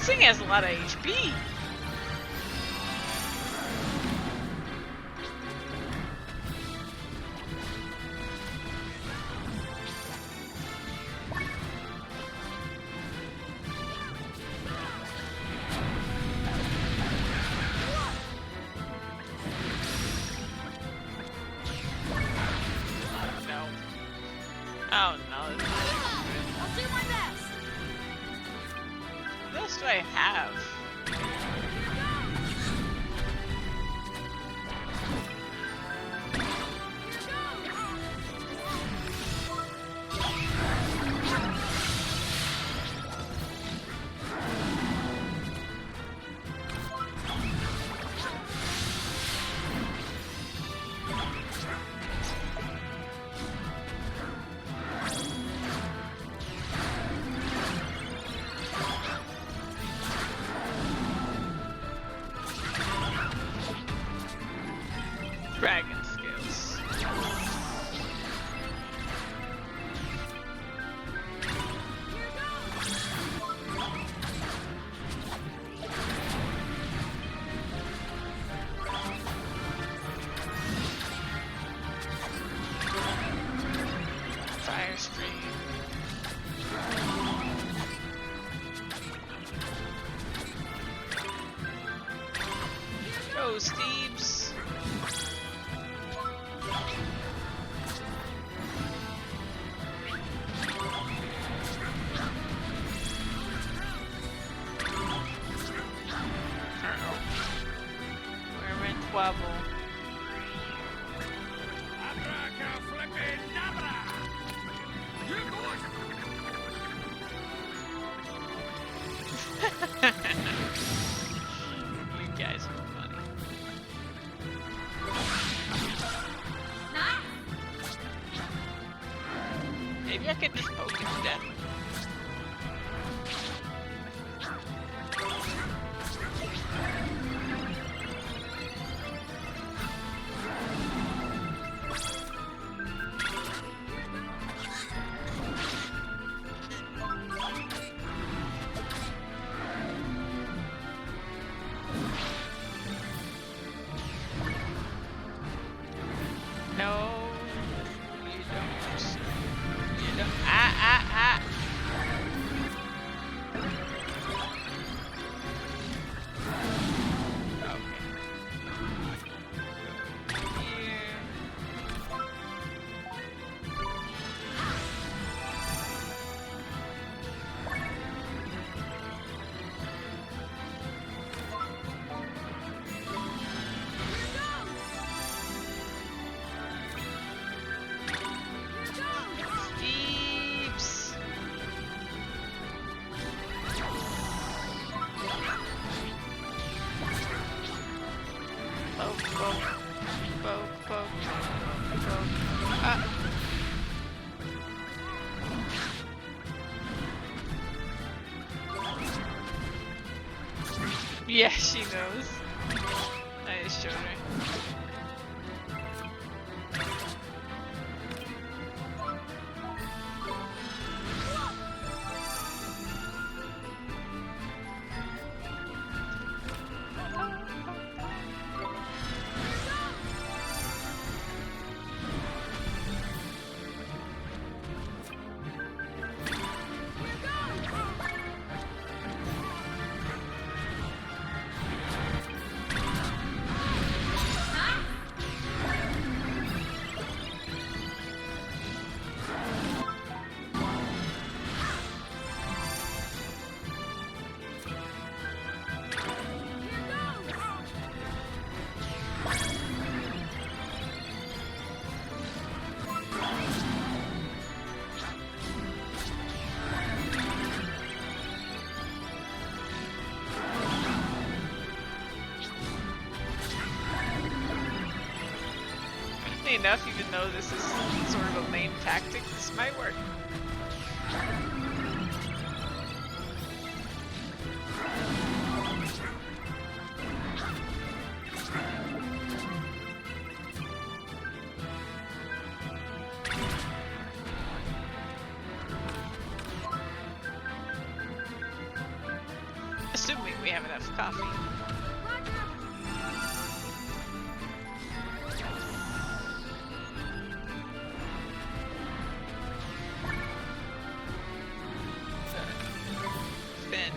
thing has a lot of HP. Oh no. I'll do my best. What else do I have? Dragon scales. Fire stream. Go, Steves. We're in trouble. You guys are funny. Maybe I could just poke him to death. No, you don't. You don't. Ah. Okay. Here. Steeps. Poke. Ah. Yeah, she knows. I just showed her. Funny enough, even though this is sort of a main tactic, this might work. Assuming we have enough coffee. Spin.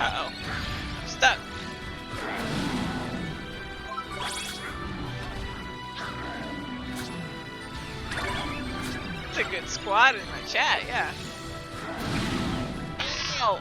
Uh-oh. Stuck. It's a good squad in my chat, yeah. Oh.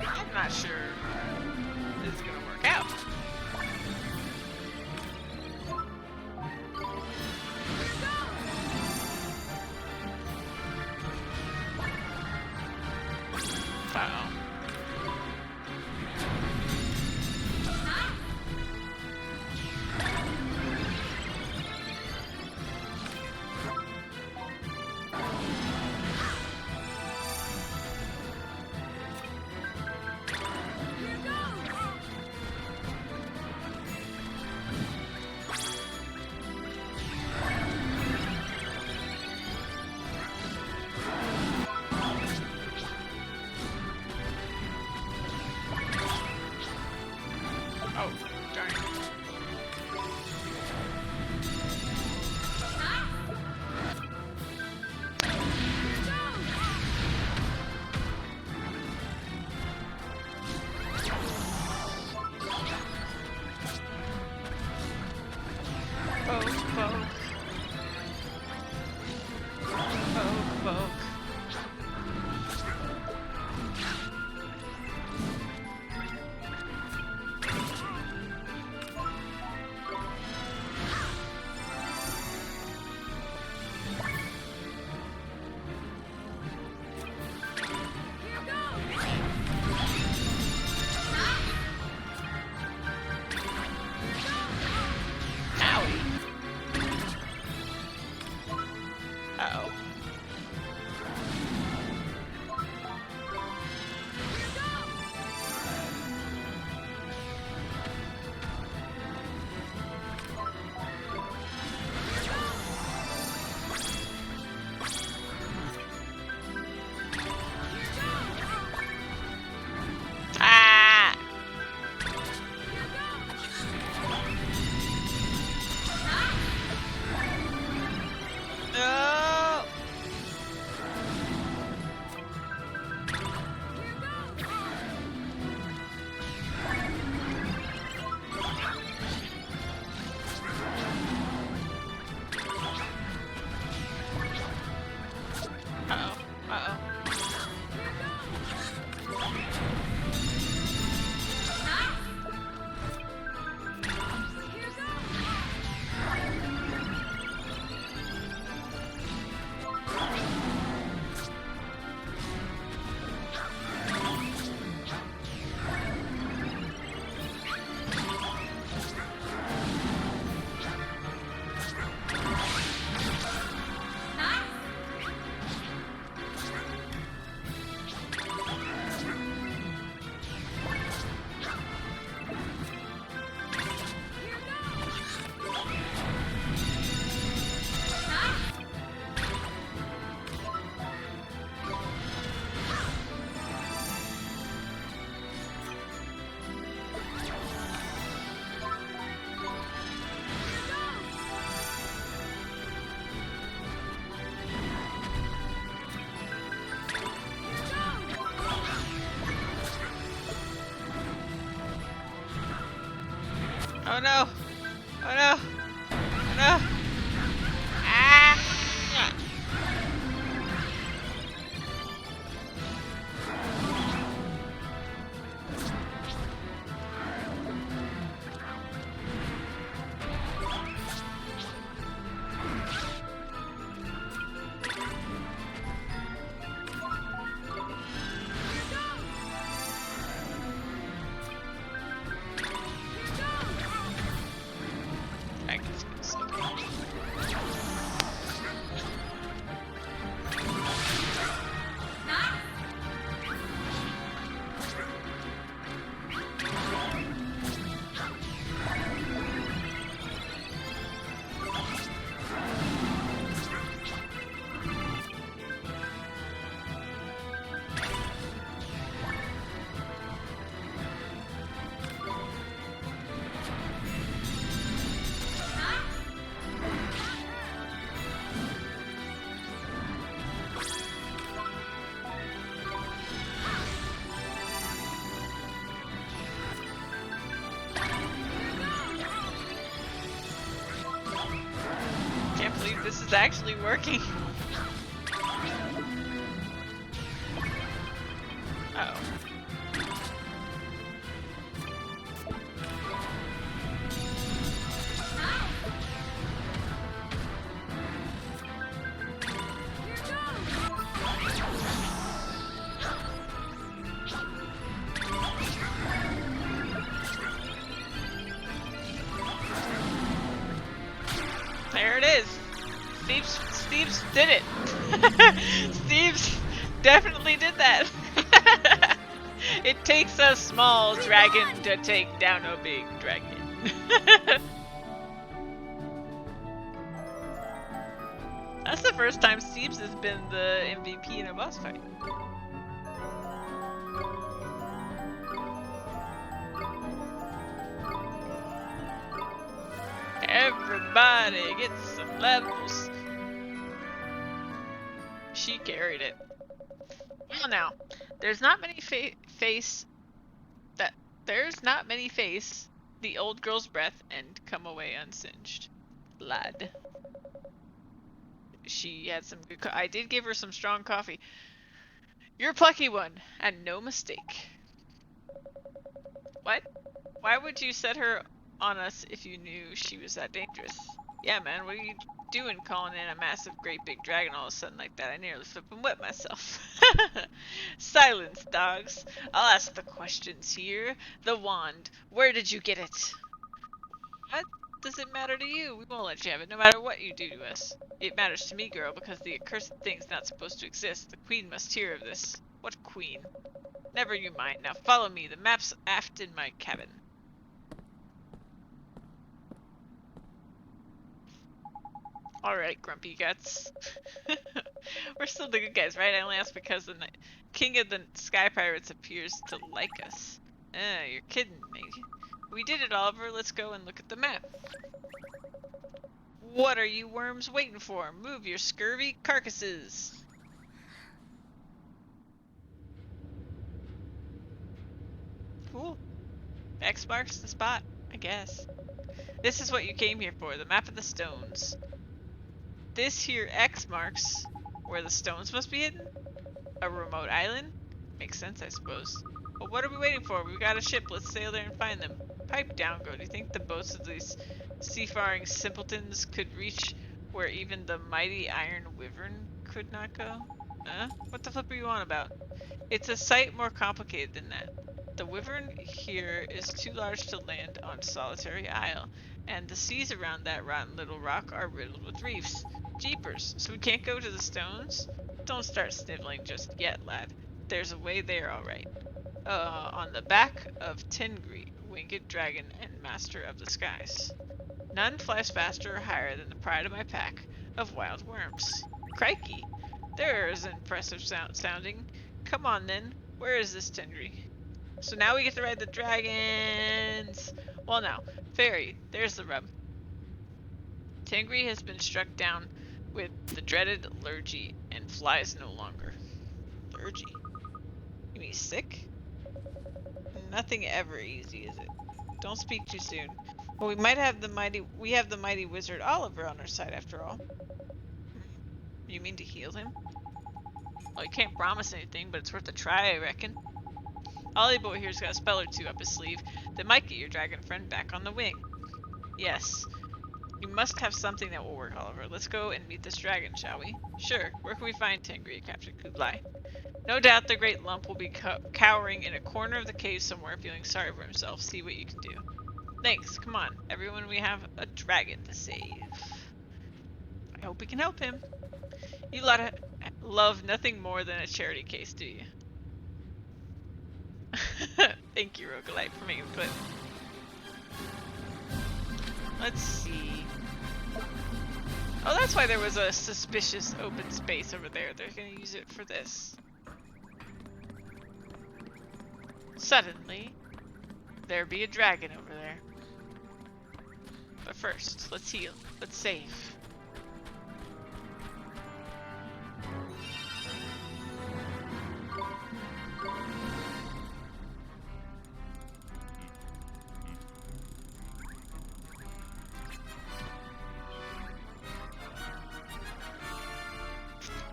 I'm not sure this is gonna work out. Uh-oh. Oh no! Oh no! Oh no! Ah! Can't believe this is actually working. Uh-oh. There it is. Steve's did it. Steve's definitely did that. It takes a small dragon to take down a big dragon. That's the first time Steve's has been the MVP in a boss fight. Everybody gets some levels. She carried it. Well now, there's not many face the old girl's breath and come away unsinged. Lad. She had some good I did give her some strong coffee. You're a plucky one, and no mistake. What? Why would you set her on us if you knew she was that dangerous? Yeah, man, what are you doing calling in a massive, great big dragon all of a sudden like that? I nearly flipped and wet myself. Silence, dogs. I'll ask the questions here. The wand. Where did you get it? What does it matter to you? We won't let you have it, no matter what you do to us. It matters to me, girl, because the accursed thing's not supposed to exist. The queen must hear of this. What queen? Never you mind. Now follow me. The map's aft in my cabin. Alright, grumpy guts. We're still the good guys, right? I only asked because the king of the sky pirates appears to like us. You're kidding me. We did it, Oliver. Let's go and look at the map. What are you worms waiting for? Move your scurvy carcasses. Cool. X marks the spot, I guess. This is what you came here for, the map of the stones. This here X marks where the stones must be hidden? A remote island? Makes sense, I suppose. But what are we waiting for? We've got a ship, let's sail there and find them. Pipe down, Go. Do you think the boats of these seafaring simpletons could reach where even the mighty Iron Wyvern could not go? Huh? What the flip are you on about? It's a sight more complicated than that. The Wyvern here is too large to land on Solitary Isle, and the seas around that rotten little rock are riddled with reefs. Jeepers, so we can't go to the stones? Don't start sniveling just yet, lad. There's a way there, alright. On the back of Tengri, winged dragon and master of the skies. None flies faster or higher than the pride of my pack of wild worms. Crikey! There's impressive sounding. Come on then, where is this Tengri? So now we get to ride the dragons! Well now, fairy, there's the rub. Tengri has been struck down with the dreaded Lurgy and flies no longer. Lurgy? You mean sick? Nothing ever easy, is it? Don't speak too soon. Well, we have the mighty wizard Oliver on our side after all. You mean to heal him? Well, you can't promise anything, but it's worth a try, I reckon. Ollie Boy here's got a spell or two up his sleeve that might get your dragon friend back on the wing. Yes, you must have something that will work, Oliver. Let's go and meet this dragon, shall we? Sure. Where can we find Tengri, Captain Kublai? No doubt the great lump will be cowering in a corner of the cave somewhere, feeling sorry for himself. See what you can do. Thanks. Come on, everyone. We have a dragon to save. I hope we can help him. You love nothing more than a charity case, do you? Thank you, Roguelite, for making put. Let's see. Oh, that's why there was a suspicious open space over there. They're gonna use it for this. Suddenly, there be a dragon over there. But first, let's heal. Let's save.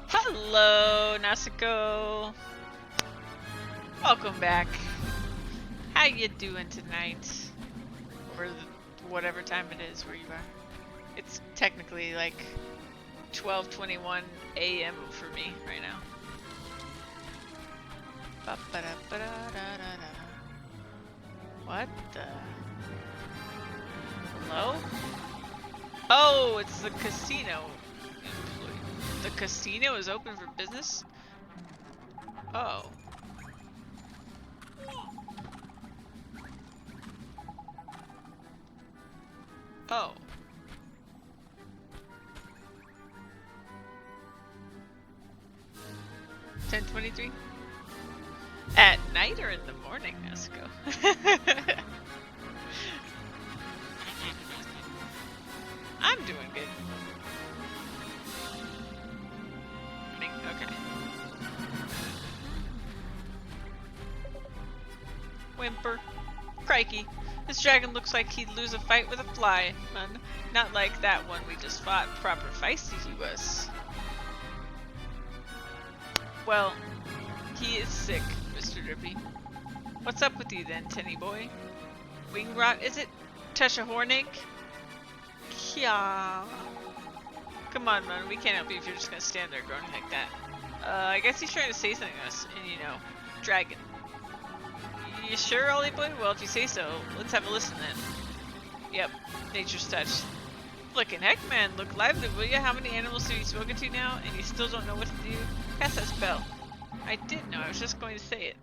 Hello, Nasuko. Welcome back. How you doing tonight? Or whatever time it is where you are. It's technically like 12:21 a.m. for me right now. What the? Hello? Oh, it's the casino employee. The casino is open for business? Oh. Oh. $10:23? At night or in the morning, Nesco? I'm doing good. Okay. Whimper. Crikey. This dragon looks like he'd lose a fight with a fly, man. Not like that one we just fought. Proper feisty he was. Well, he is sick, Mr. Drippy. What's up with you then, Tenny boy? Wing rot, is it? Touch a hornake? Kya. Come on, man. We can't help you if you're just gonna stand there groaning like that. I guess he's trying to say something to us, and you know, dragon. You sure, Ollie boy? Well, if you say so, let's have a listen then. Yep, nature's touch. Flickin' heck, man, look lively, will ya? How many animals have you spoken to now, and you still don't know what to do? Cast that spell. I did know, I was just going to say it.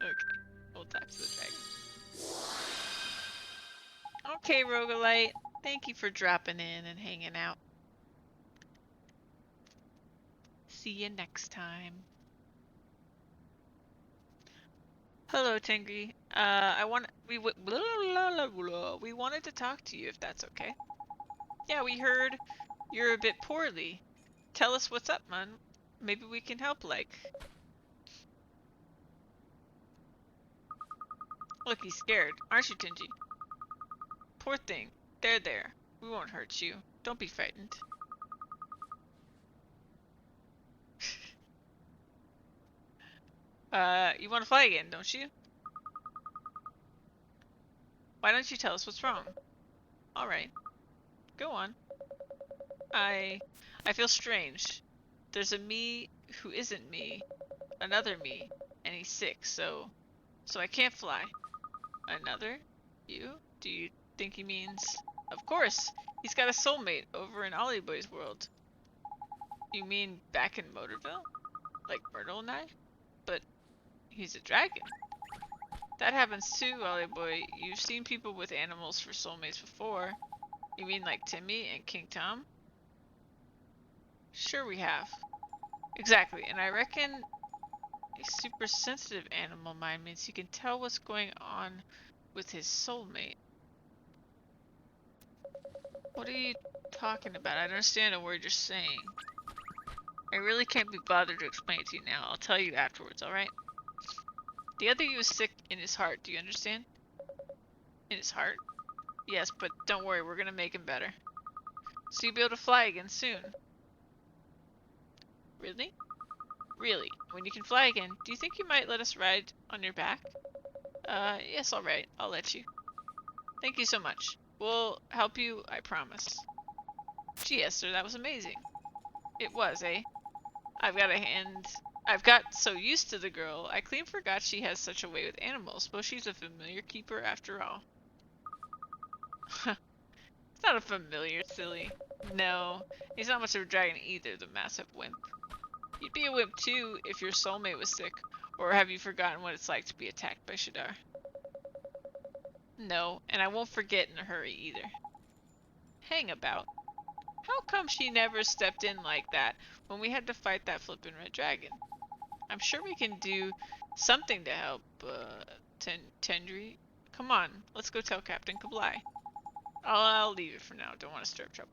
Okay, we'll talk to the dragon. Okay, Roguelite, thank you for dropping in and hanging out. See you next time. Hello, Tengri. We wanted to talk to you if that's okay. Yeah, we heard you're a bit poorly. Tell us what's up, man. Maybe we can help, like. Look, he's scared. Aren't you, Tingy? Poor thing. There. We won't hurt you. Don't be frightened. You want to fly again, don't you? Why don't you tell us what's wrong? Alright. Go on. I feel strange. There's a me who isn't me. Another me. And he's sick, so I can't fly. Another? You? Do you think he means... Of course! He's got a soulmate over in Ollie Boy's world. You mean back in Motorville? Like Myrtle and I? But he's a dragon. That happens too, Ollie Boy. You've seen people with animals for soulmates before. You mean like Timmy and King Tom? Sure we have. Exactly, and I reckon a super sensitive animal mind means he can tell what's going on with his soulmate. What are you talking about? I don't understand a word you're saying. I really can't be bothered to explain it to you now. I'll tell you afterwards, alright? The other you is sick in his heart, do you understand? In his heart? Yes, but don't worry, we're gonna make him better. So you'll be able to fly again soon. Really? Really? When you can fly again, do you think you might let us ride on your back? Yes, alright. I'll let you. Thank you so much. We'll help you, I promise. Gee, Esther, that was amazing. It was, eh? I've got so used to the girl, I clean forgot she has such a way with animals. Well, she's a familiar keeper after all. It's not a familiar, silly. No, he's not much of a dragon either, the massive wimp. You'd be a wimp too if your soulmate was sick, or have you forgotten what it's like to be attacked by Shadar? No, and I won't forget in a hurry either. Hang about. How come she never stepped in like that when we had to fight that flippin' red dragon? I'm sure we can do something to help, Tendry. Come on, let's go tell Captain Kablai. I'll leave it for now. Don't want to stir up trouble.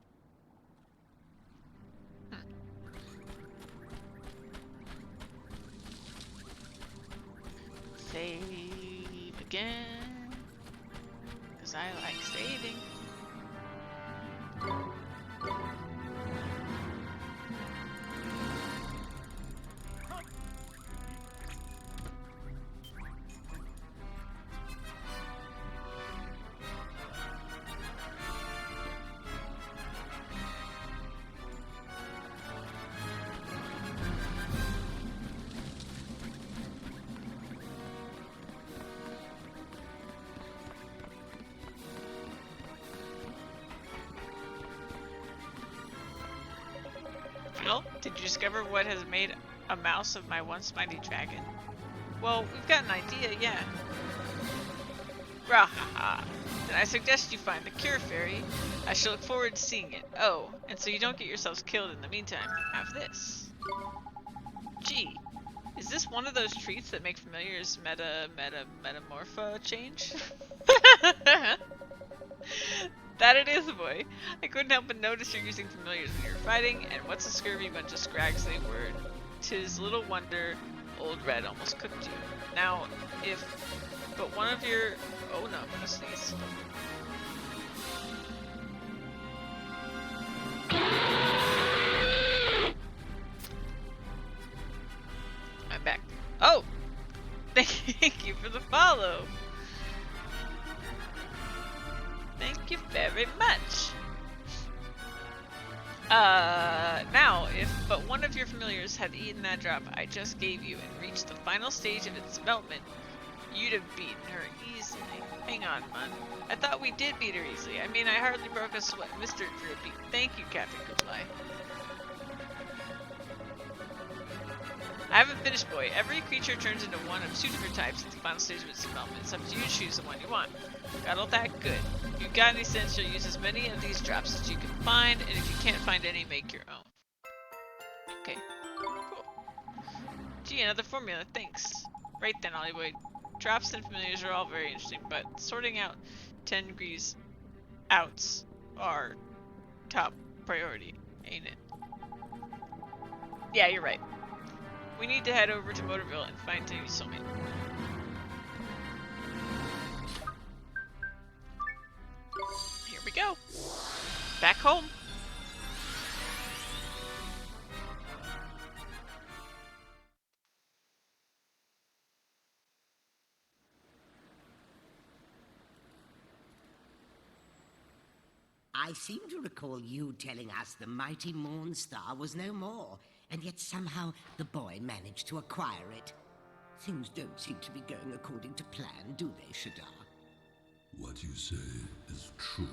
Save again. Because I like saving. Well, did you discover what has made a mouse of my once mighty dragon? Well, we've got an idea, yeah. Rahaha. Then I suggest you find the cure fairy. I shall look forward to seeing it. Oh, and so you don't get yourselves killed in the meantime, have this. Gee, is this one of those treats that make familiars metamorpho change? That it is, boy. I couldn't help but notice you're using familiars when you're fighting, and what's a scurvy bunch of scrags they were. 'Tis little wonder Old Red almost cooked you. Now, if but one of your... Oh no, I'm gonna sneeze. I'm back. Oh! Thank you for the follow! Thank you very much. Now, if but one of your familiars had eaten that drop I just gave you and reached the final stage of its development, you'd have beaten her easily. Hang on, man. I thought we did beat her easily. I mean, I hardly broke a sweat. Mr. Drippy. Thank you, Captain Goodbye. I haven't finished, boy. Every creature turns into one of two different types at the final stage of its development. It's up to you to choose the one you want. Got all that? Good. If you've got any sense, you'll use as many of these drops as you can find, and if you can't find any, make your own. Okay. Cool. Gee, another formula. Thanks. Right then, Ollie. Drops and familiars are all very interesting, but sorting out 10 degrees outs are top priority, ain't it? Yeah, you're right. We need to head over to Motorville and find Tiny's soulmate. Here we go. Back home. I seem to recall you telling us the mighty Morn Star was no more, and yet somehow the boy managed to acquire it. Things don't seem to be going according to plan, do they, Shadar? What you say is true.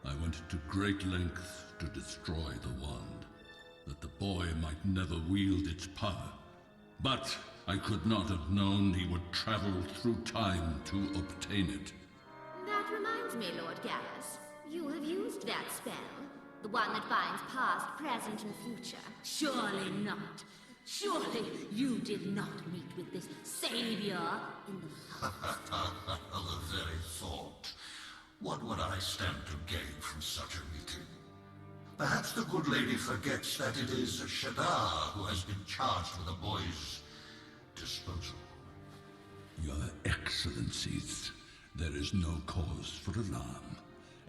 I went to great lengths to destroy the wand, that the boy might never wield its power. But I could not have known he would travel through time to obtain it. That reminds me, Lord Garrus. You have used that spell. The one that binds past, present, and future. Surely not. Surely you did not meet with this savior in the past. The very thought. What would I stand to gain from such a meeting? Perhaps the good lady forgets that it is Shadar who has been charged with the boy's disposal. Your Excellencies, There is no cause for alarm.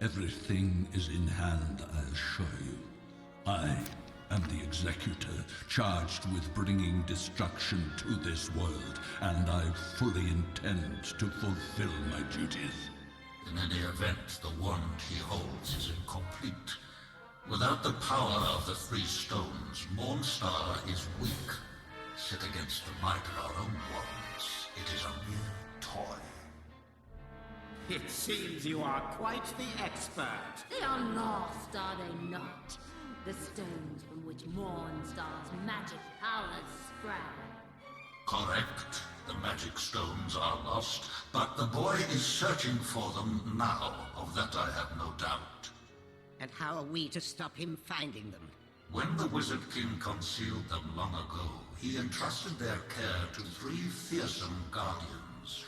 Everything is in hand, I assure you. I am the executor charged with bringing destruction to this world, and I fully intend to fulfill my duties. In any event, the wand he holds is incomplete. Without the power of the three stones, Mornstar is weak. Set against the might of our own wands, it is a mere toy. It seems you are quite the expert. They are lost, are they not? The stones from which Mornstar's magic powers sprang. Correct. The magic stones are lost, but the boy is searching for them now. Of that I have no doubt. And how are we to stop him finding them? When the Wizard King concealed them long ago, he entrusted their care to 3 fearsome guardians.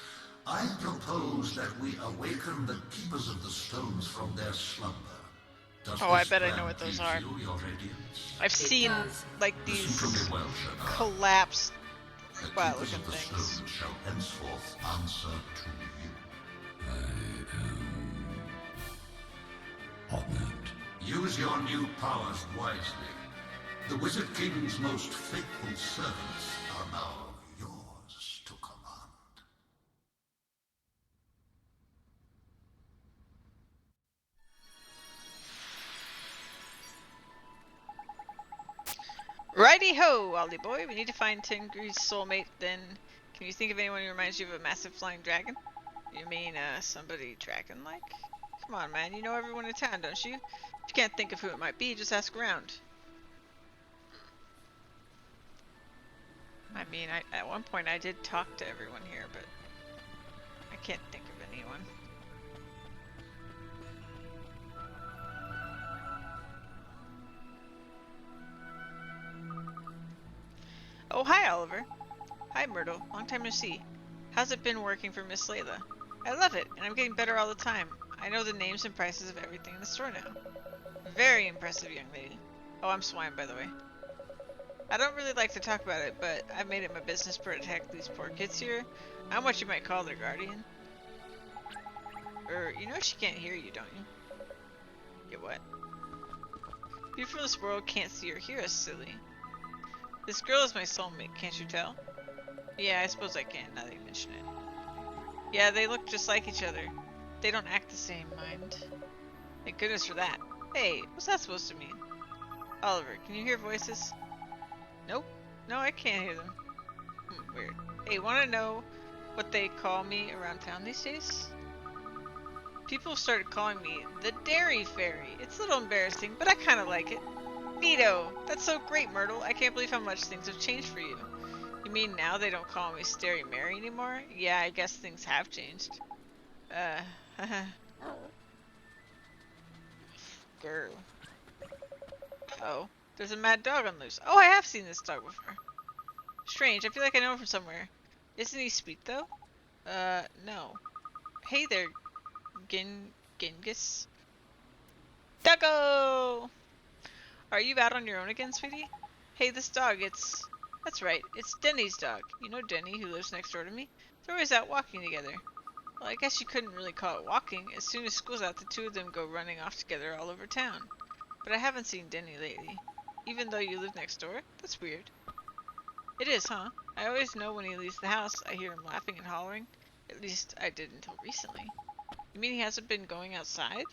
I propose that we awaken the Keepers of the Stones from their slumber. Does Oh, I this bet I plan know what those give are. you your radiance? I've seen like these Listen to me well, Shadar. collapsed The wow Keepers looking of the things. Stones shall henceforth answer to you. I am honored. Use your new powers wisely. The Wizard King's most faithful servants are now yours to command. Righty ho, Ollie boy. We need to find Tingry's soulmate. Then, can you think of anyone who reminds you of a massive flying dragon? You mean somebody dragon-like? Come on, man. You know everyone in town, don't you? If you can't think of who it might be, just ask around. I mean, at one point I did talk to everyone here, but I can't think of anyone. Oh, hi, Oliver. Hi, Myrtle. Long time no see. How's it been working for Miss Layla? I love it, and I'm getting better all the time. I know the names and prices of everything in the store now. Very impressive, young lady. Oh, I'm Swine, by the way. I don't really like to talk about it, but I've made it my business to protect these poor kids here. I'm what you might call their guardian. You know she can't hear you, don't you? Yeah, what? People from this world can't see or hear us, silly. This girl is my soulmate, can't you tell? Yeah, I suppose I can, now that you mention it. Yeah, they look just like each other. They don't act the same, mind. Thank goodness for that. Hey, what's that supposed to mean? Oliver, can you hear voices? Nope. No, I can't hear them. Weird. Hey, wanna know what they call me around town these days? People have started calling me the Dairy Fairy. It's a little embarrassing, but I kinda like it. Neato! That's so great, Myrtle. I can't believe how much things have changed for you. You mean now they don't call me Starry Mary anymore? Yeah, I guess things have changed. Girl. Oh, there's a mad dog on loose. Oh, I have seen this dog before. Strange, I feel like I know him from somewhere. Isn't he sweet though? No. Hey there, Genghis. Doggo! Are you out on your own again, sweetie? Hey, this dog, that's right, it's Denny's dog. You know Denny, who lives next door to me? They're always out walking together. Well, I guess you couldn't really call it walking. As soon as school's out, the two of them go running off together all over town. But I haven't seen Denny lately. Even though you live next door? That's weird. It is, huh? I always know when he leaves the house. I hear him laughing and hollering. At least I did until recently. You mean he hasn't been going outside?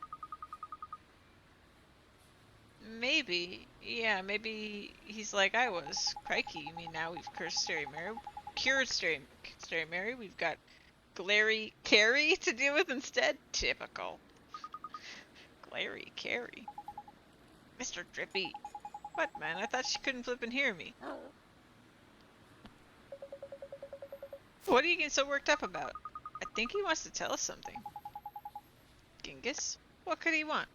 Maybe. Yeah, maybe he's like I was. Crikey, you mean now we've cured Starry Mary? We've got Glary Carey to deal with instead? Typical. Glary Carey. Mr. Drippy. What, man? I thought she couldn't flip and hear me. What are you getting so worked up about? I think he wants to tell us something. Genghis? What could he want?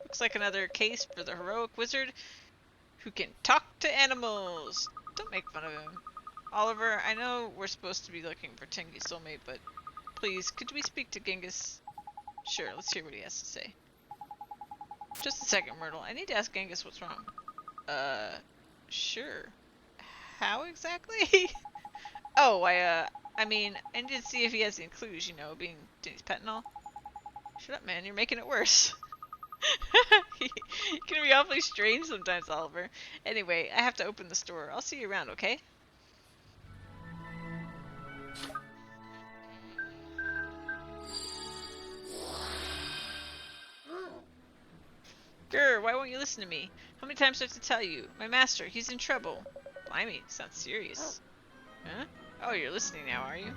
Looks like another case for the heroic wizard who can talk to animals. Don't make fun of him. Oliver, I know we're supposed to be looking for Tengi's soulmate, but please, could we speak to Genghis? Sure, let's hear what he has to say. Just a second, Myrtle. I need to ask Genghis what's wrong. Sure. How exactly? Oh, I I mean, I need to see if he has any clues, you know, being Denny's pet and all. Shut up, man. You're making it worse. He can be awfully strange sometimes, Oliver. Anyway, I have to open the store. I'll see you around, okay? Grr, why won't you listen to me? How many times do I have to tell you? My master, he's in trouble. Blimey, sounds serious. Huh? Oh, you're listening now, are you?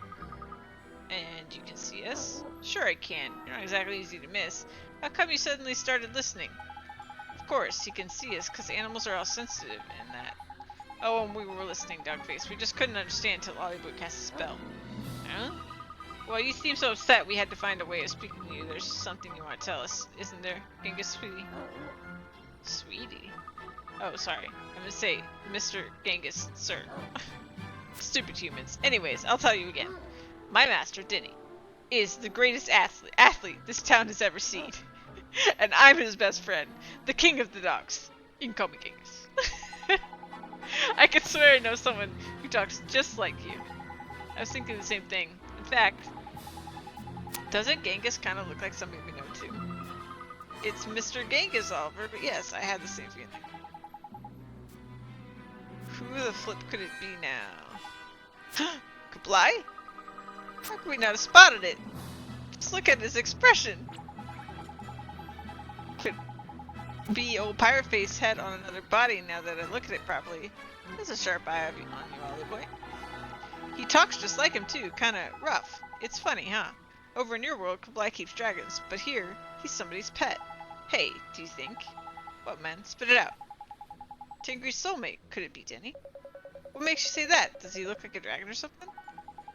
And you can see us? Sure I can. You're not exactly easy to miss. How come you suddenly started listening? Of course, he can see us, because animals are all sensitive and that. Oh, and we were listening, Dogface. We just couldn't understand until Ollybook cast a spell. Huh? Well, you seem so upset we had to find a way of speaking to you. There's something you want to tell us, isn't there, Genghis, sweetie? Sweetie? Oh, sorry. I'm gonna say Mr. Genghis, sir. Stupid humans. Anyways, I'll tell you again. My master, Denny, is the greatest athlete this town has ever seen. And I'm his best friend, the king of the dogs. You can call me Genghis. I could swear I know someone who talks just like you. I was thinking the same thing. In fact, doesn't Genghis kind of look like somebody we know too? It's Mr. Genghis, Oliver, but yes, I had the same feeling. Who the flip could it be now? Kublai? How could we not have spotted it? Just look at his expression. Could be old Pirate Face head on another body now that I look at it properly. There's a sharp eye on you, Ollie boy. He talks just like him too, kinda rough. It's funny, huh? Over in your world, Kublai keeps dragons, but here, he's somebody's pet. Hey, do you think? What, man? Spit it out. Tingry's soulmate. Could it be Denny? What makes you say that? Does he look like a dragon or something?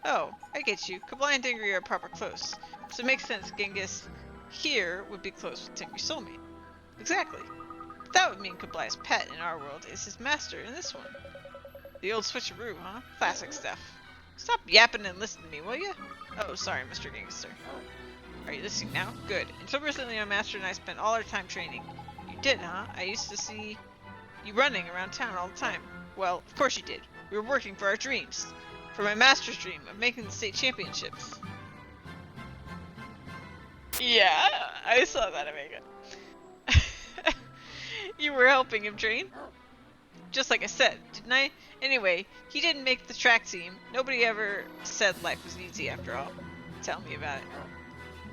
Oh, I get you. Kublai and Tingry are proper close. So it makes sense Genghis here would be close with Tingry's soulmate. Exactly. But that would mean Kublai's pet in our world is his master in this one. The old switcheroo, huh? Classic stuff. Stop yapping and listen to me, will you? Oh, sorry, Mr. Gangster. Are you listening now? Good. Until recently, my master and I spent all our time training. You did, huh? I used to see you running around town all the time. Well, of course you did. We were working for our dreams. For my master's dream of making the state championships. Yeah, I saw that, Omega. You were helping him train? Just like I said, didn't I? Anyway, he didn't make the track team. Nobody ever said life was easy after all. Tell me about it.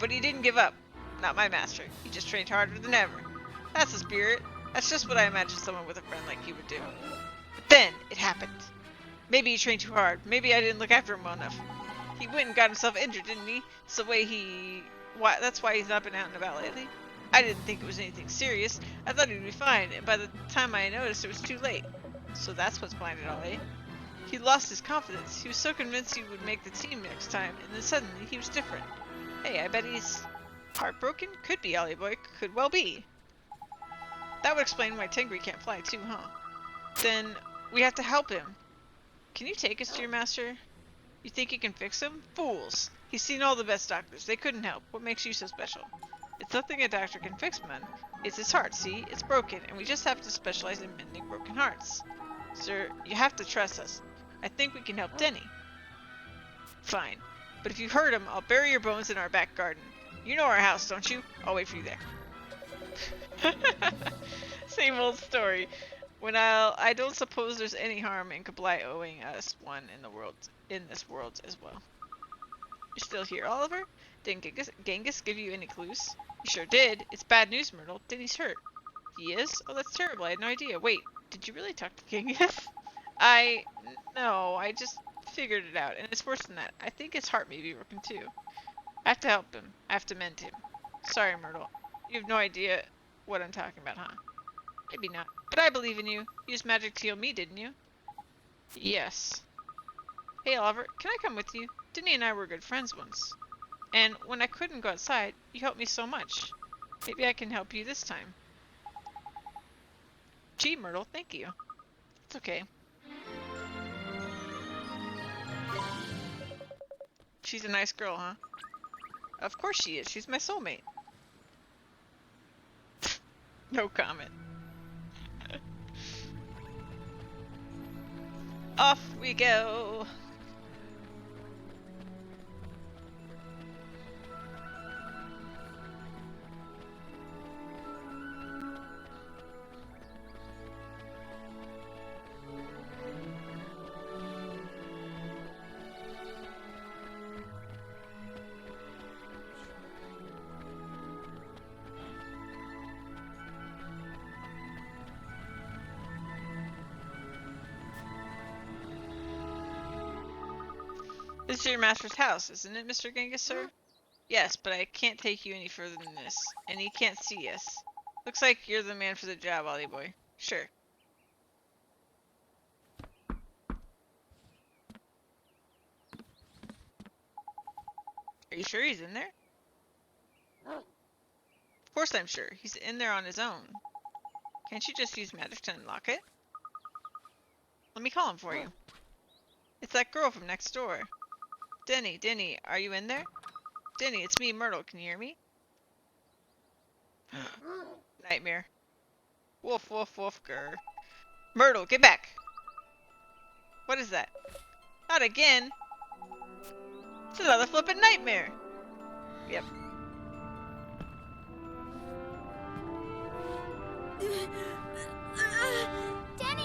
But he didn't give up. Not my master. He just trained harder than ever. That's the spirit. That's just what I imagine someone with a friend like you would do. But then, it happened. Maybe he trained too hard. Maybe I didn't look after him well enough. He went and got himself injured, didn't he? It's the way that's why he's not been out and about lately. I didn't think it was anything serious. I thought he'd be fine, and by the time I noticed, it was too late. So that's what's behind it all, eh? He lost his confidence. He was so convinced he would make the team next time, and then suddenly he was different. Hey, I bet he's heartbroken? Could be, Ollie boy. Could well be. That would explain why Tingry can't fly too, huh? Then we have to help him. Can you take us to your master? You think you can fix him? Fools! He's seen all the best doctors. They couldn't help. What makes you so special? It's nothing a doctor can fix, man. It's his heart, see? It's broken, and we just have to specialize in mending broken hearts. Sir, you have to trust us. I think we can help Denny. Fine. But if you hurt him, I'll bury your bones in our back garden. You know our house, don't you? I'll wait for you there. Same old story. I don't suppose there's any harm in Kublai owing us one in this world as well. You're still here, Oliver? Didn't Genghis give you any clues? He sure did. It's bad news, Myrtle. Denny's hurt. He is? Oh, that's terrible. I had no idea. Wait, did you really talk to Genghis? No, I just figured it out, and it's worse than that. I think his heart may be broken too. I have to help him. I have to mend him. Sorry, Myrtle. You have no idea what I'm talking about, huh? Maybe not. But I believe in you. You used magic to heal me, didn't you? Yes. Hey, Oliver, can I come with you? Denny and I were good friends once. And when I couldn't go outside, you helped me so much. Maybe I can help you this time. Gee, Myrtle, thank you. It's okay. She's a nice girl, huh? Of course she is. She's my soulmate. No comment. Off we go. This is your master's house, isn't it, Mr. Genghis, sir? Yes, but I can't take you any further than this, and he can't see us. Looks like you're the man for the job, Ollie boy. Sure. Are you sure he's in there? Of course I'm sure. He's in there on his own. Can't you just use magic to unlock it? Let me call him for you. It's that girl from next door. Denny, are you in there? Denny, it's me, Myrtle. Can you hear me? Nightmare. Woof, grr. Myrtle, get back! What is that? Not again! It's another flippin' nightmare! Yep. Denny!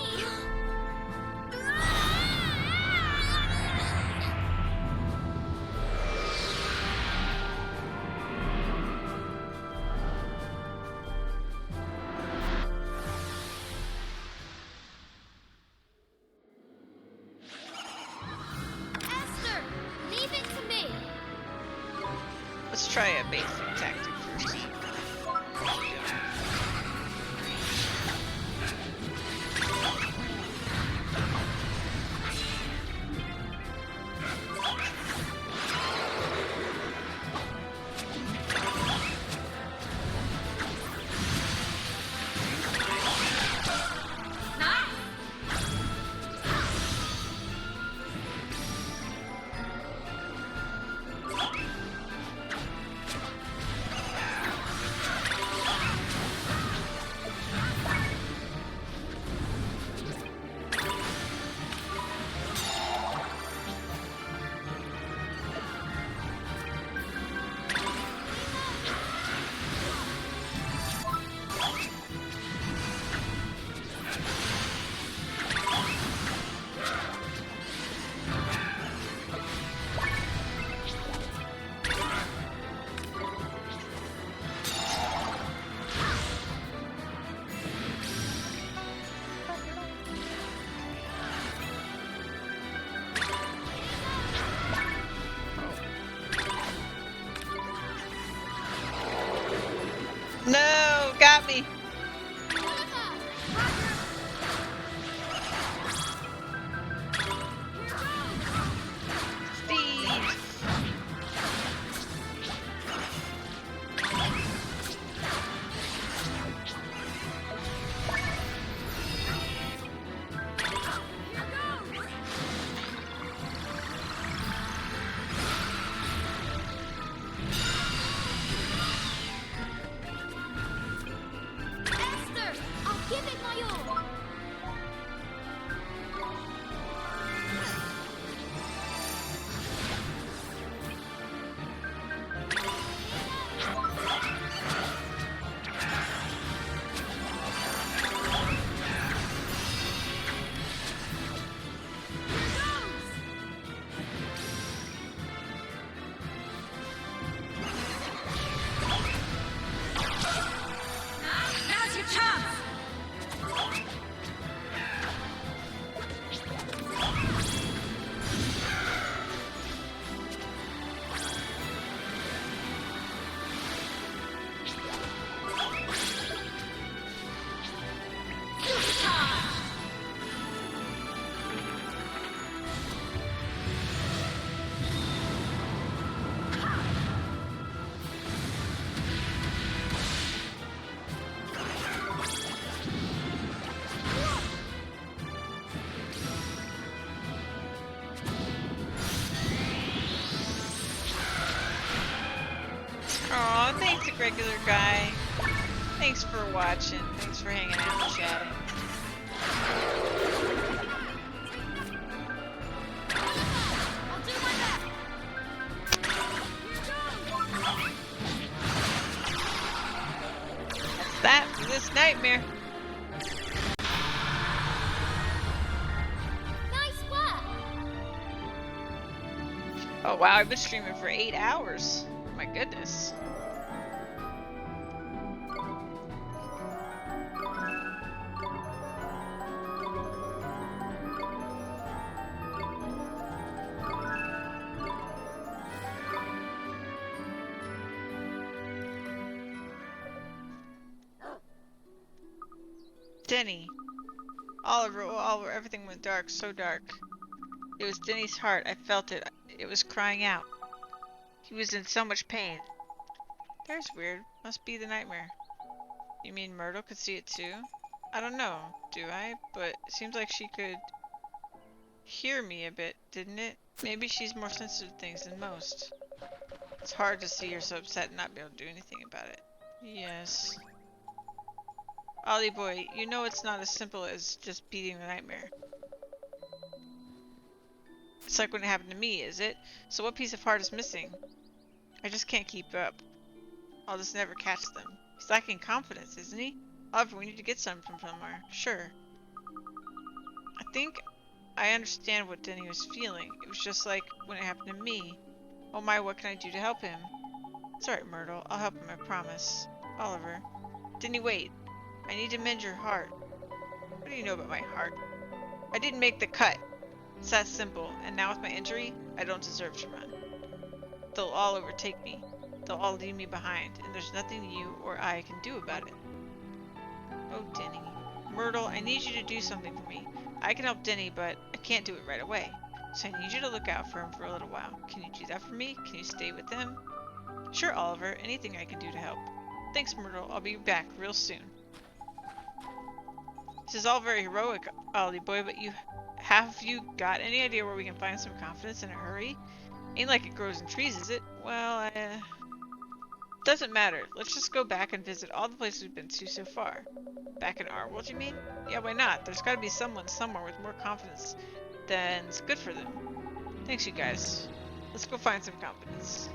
Esther, leave it to me. Let's try a basic tactic first. No! Got me! Steve! Esther, I'll give it my all. Now's your chance! Aw, thanks, regular guy. Thanks for watching. Thanks for hanging out and chatting. I'll do my best. That's that for this nightmare. Nice work. Oh wow, I've been streaming for 8 hours. My goodness. Denny. Oliver, everything went dark, so dark. It was Denny's heart. I felt it. It was crying out. He was in so much pain. There's weird. Must be the nightmare. You mean Myrtle could see it too? I don't know, do I? But it seems like she could hear me a bit, didn't it? Maybe she's more sensitive to things than most. It's hard to see her so upset and not be able to do anything about it. Yes. Ollie boy, you know it's not as simple as just beating the nightmare. It's like when it happened to me, is it? So what piece of heart is missing? I just can't keep up. I'll just never catch them. He's lacking confidence, isn't he? However, we need to get some from somewhere. Sure. I think I understand what Denny was feeling. It was just like when it happened to me. Oh my, what can I do to help him? It's alright, Myrtle. I'll help him, I promise. Oliver. Denny, wait. I need to mend your heart. What do you know about my heart? I didn't make the cut. It's that simple. And now with my injury, I don't deserve to run. They'll all overtake me. They'll all leave me behind. And there's nothing you or I can do about it. Oh, Denny. Myrtle, I need you to do something for me. I can help Denny, but I can't do it right away. So I need you to look out for him for a little while. Can you do that for me? Can you stay with him? Sure, Oliver. Anything I can do to help. Thanks, Myrtle. I'll be back real soon. This is all very heroic, Ollie boy, but have you got any idea where we can find some confidence in a hurry? Ain't like it grows in trees, is it? Well, doesn't matter. Let's just go back and visit all the places we've been to so far. Back in our world, you mean? Yeah, why not? There's gotta be someone somewhere with more confidence than's good for them. Thanks, you guys. Let's go find some confidence.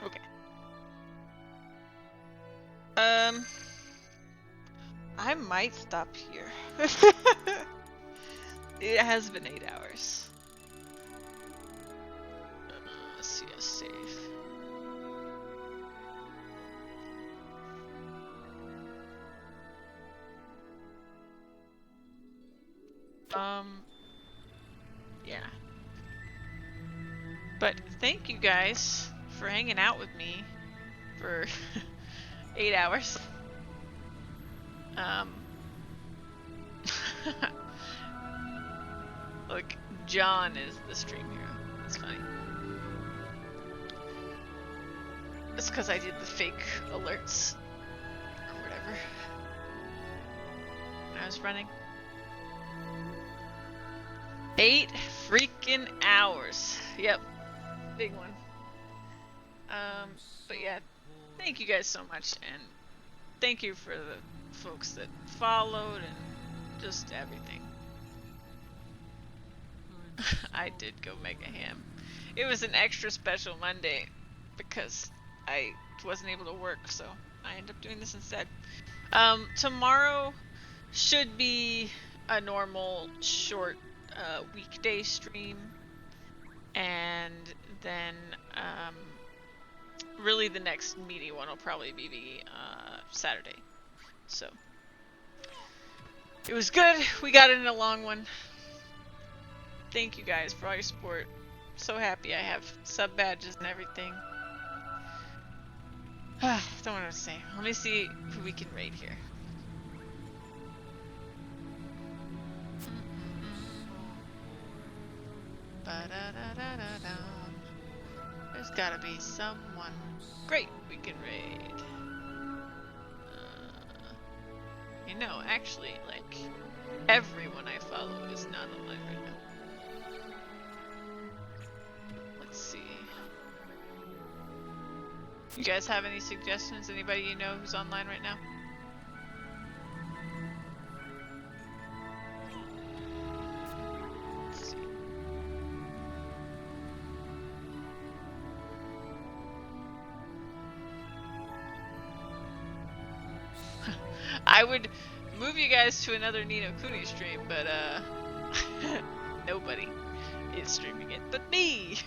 Okay. I might stop here. It has been 8 hours. Let's see a save. Yeah. But thank you guys for hanging out with me for 8 hours. Look, John is the stream hero. That's funny. It's because I did the fake alerts or whatever when I was running. 8 freaking hours. Yep, big one. But yeah, thank you guys so much, and thank you for the folks that followed and just everything. I did go mega ham. It was an extra special Monday because I wasn't able to work, so I ended up doing this instead. Tomorrow should be a normal short weekday stream, and then really the next meaty one will probably be Saturday. So it was good. We got it in a long one. Thank you guys for all your support. So happy I have sub badges and everything. Don't know what to say. Let me see who we can raid here. There's gotta be someone great we can raid. You know, actually, like, everyone I follow is not online right now. Let's see. You guys have any suggestions? Anybody you know who's online right now? Let's see. I would move you guys to another Nino Kuni stream, but nobody is streaming it but me.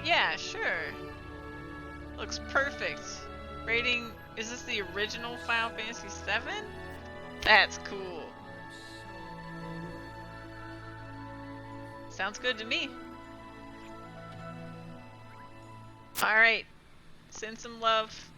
yeah, sure. Looks perfect. Rating, is this the original Final Fantasy VII? That's cool. Sounds good to me. Alright. Send some love.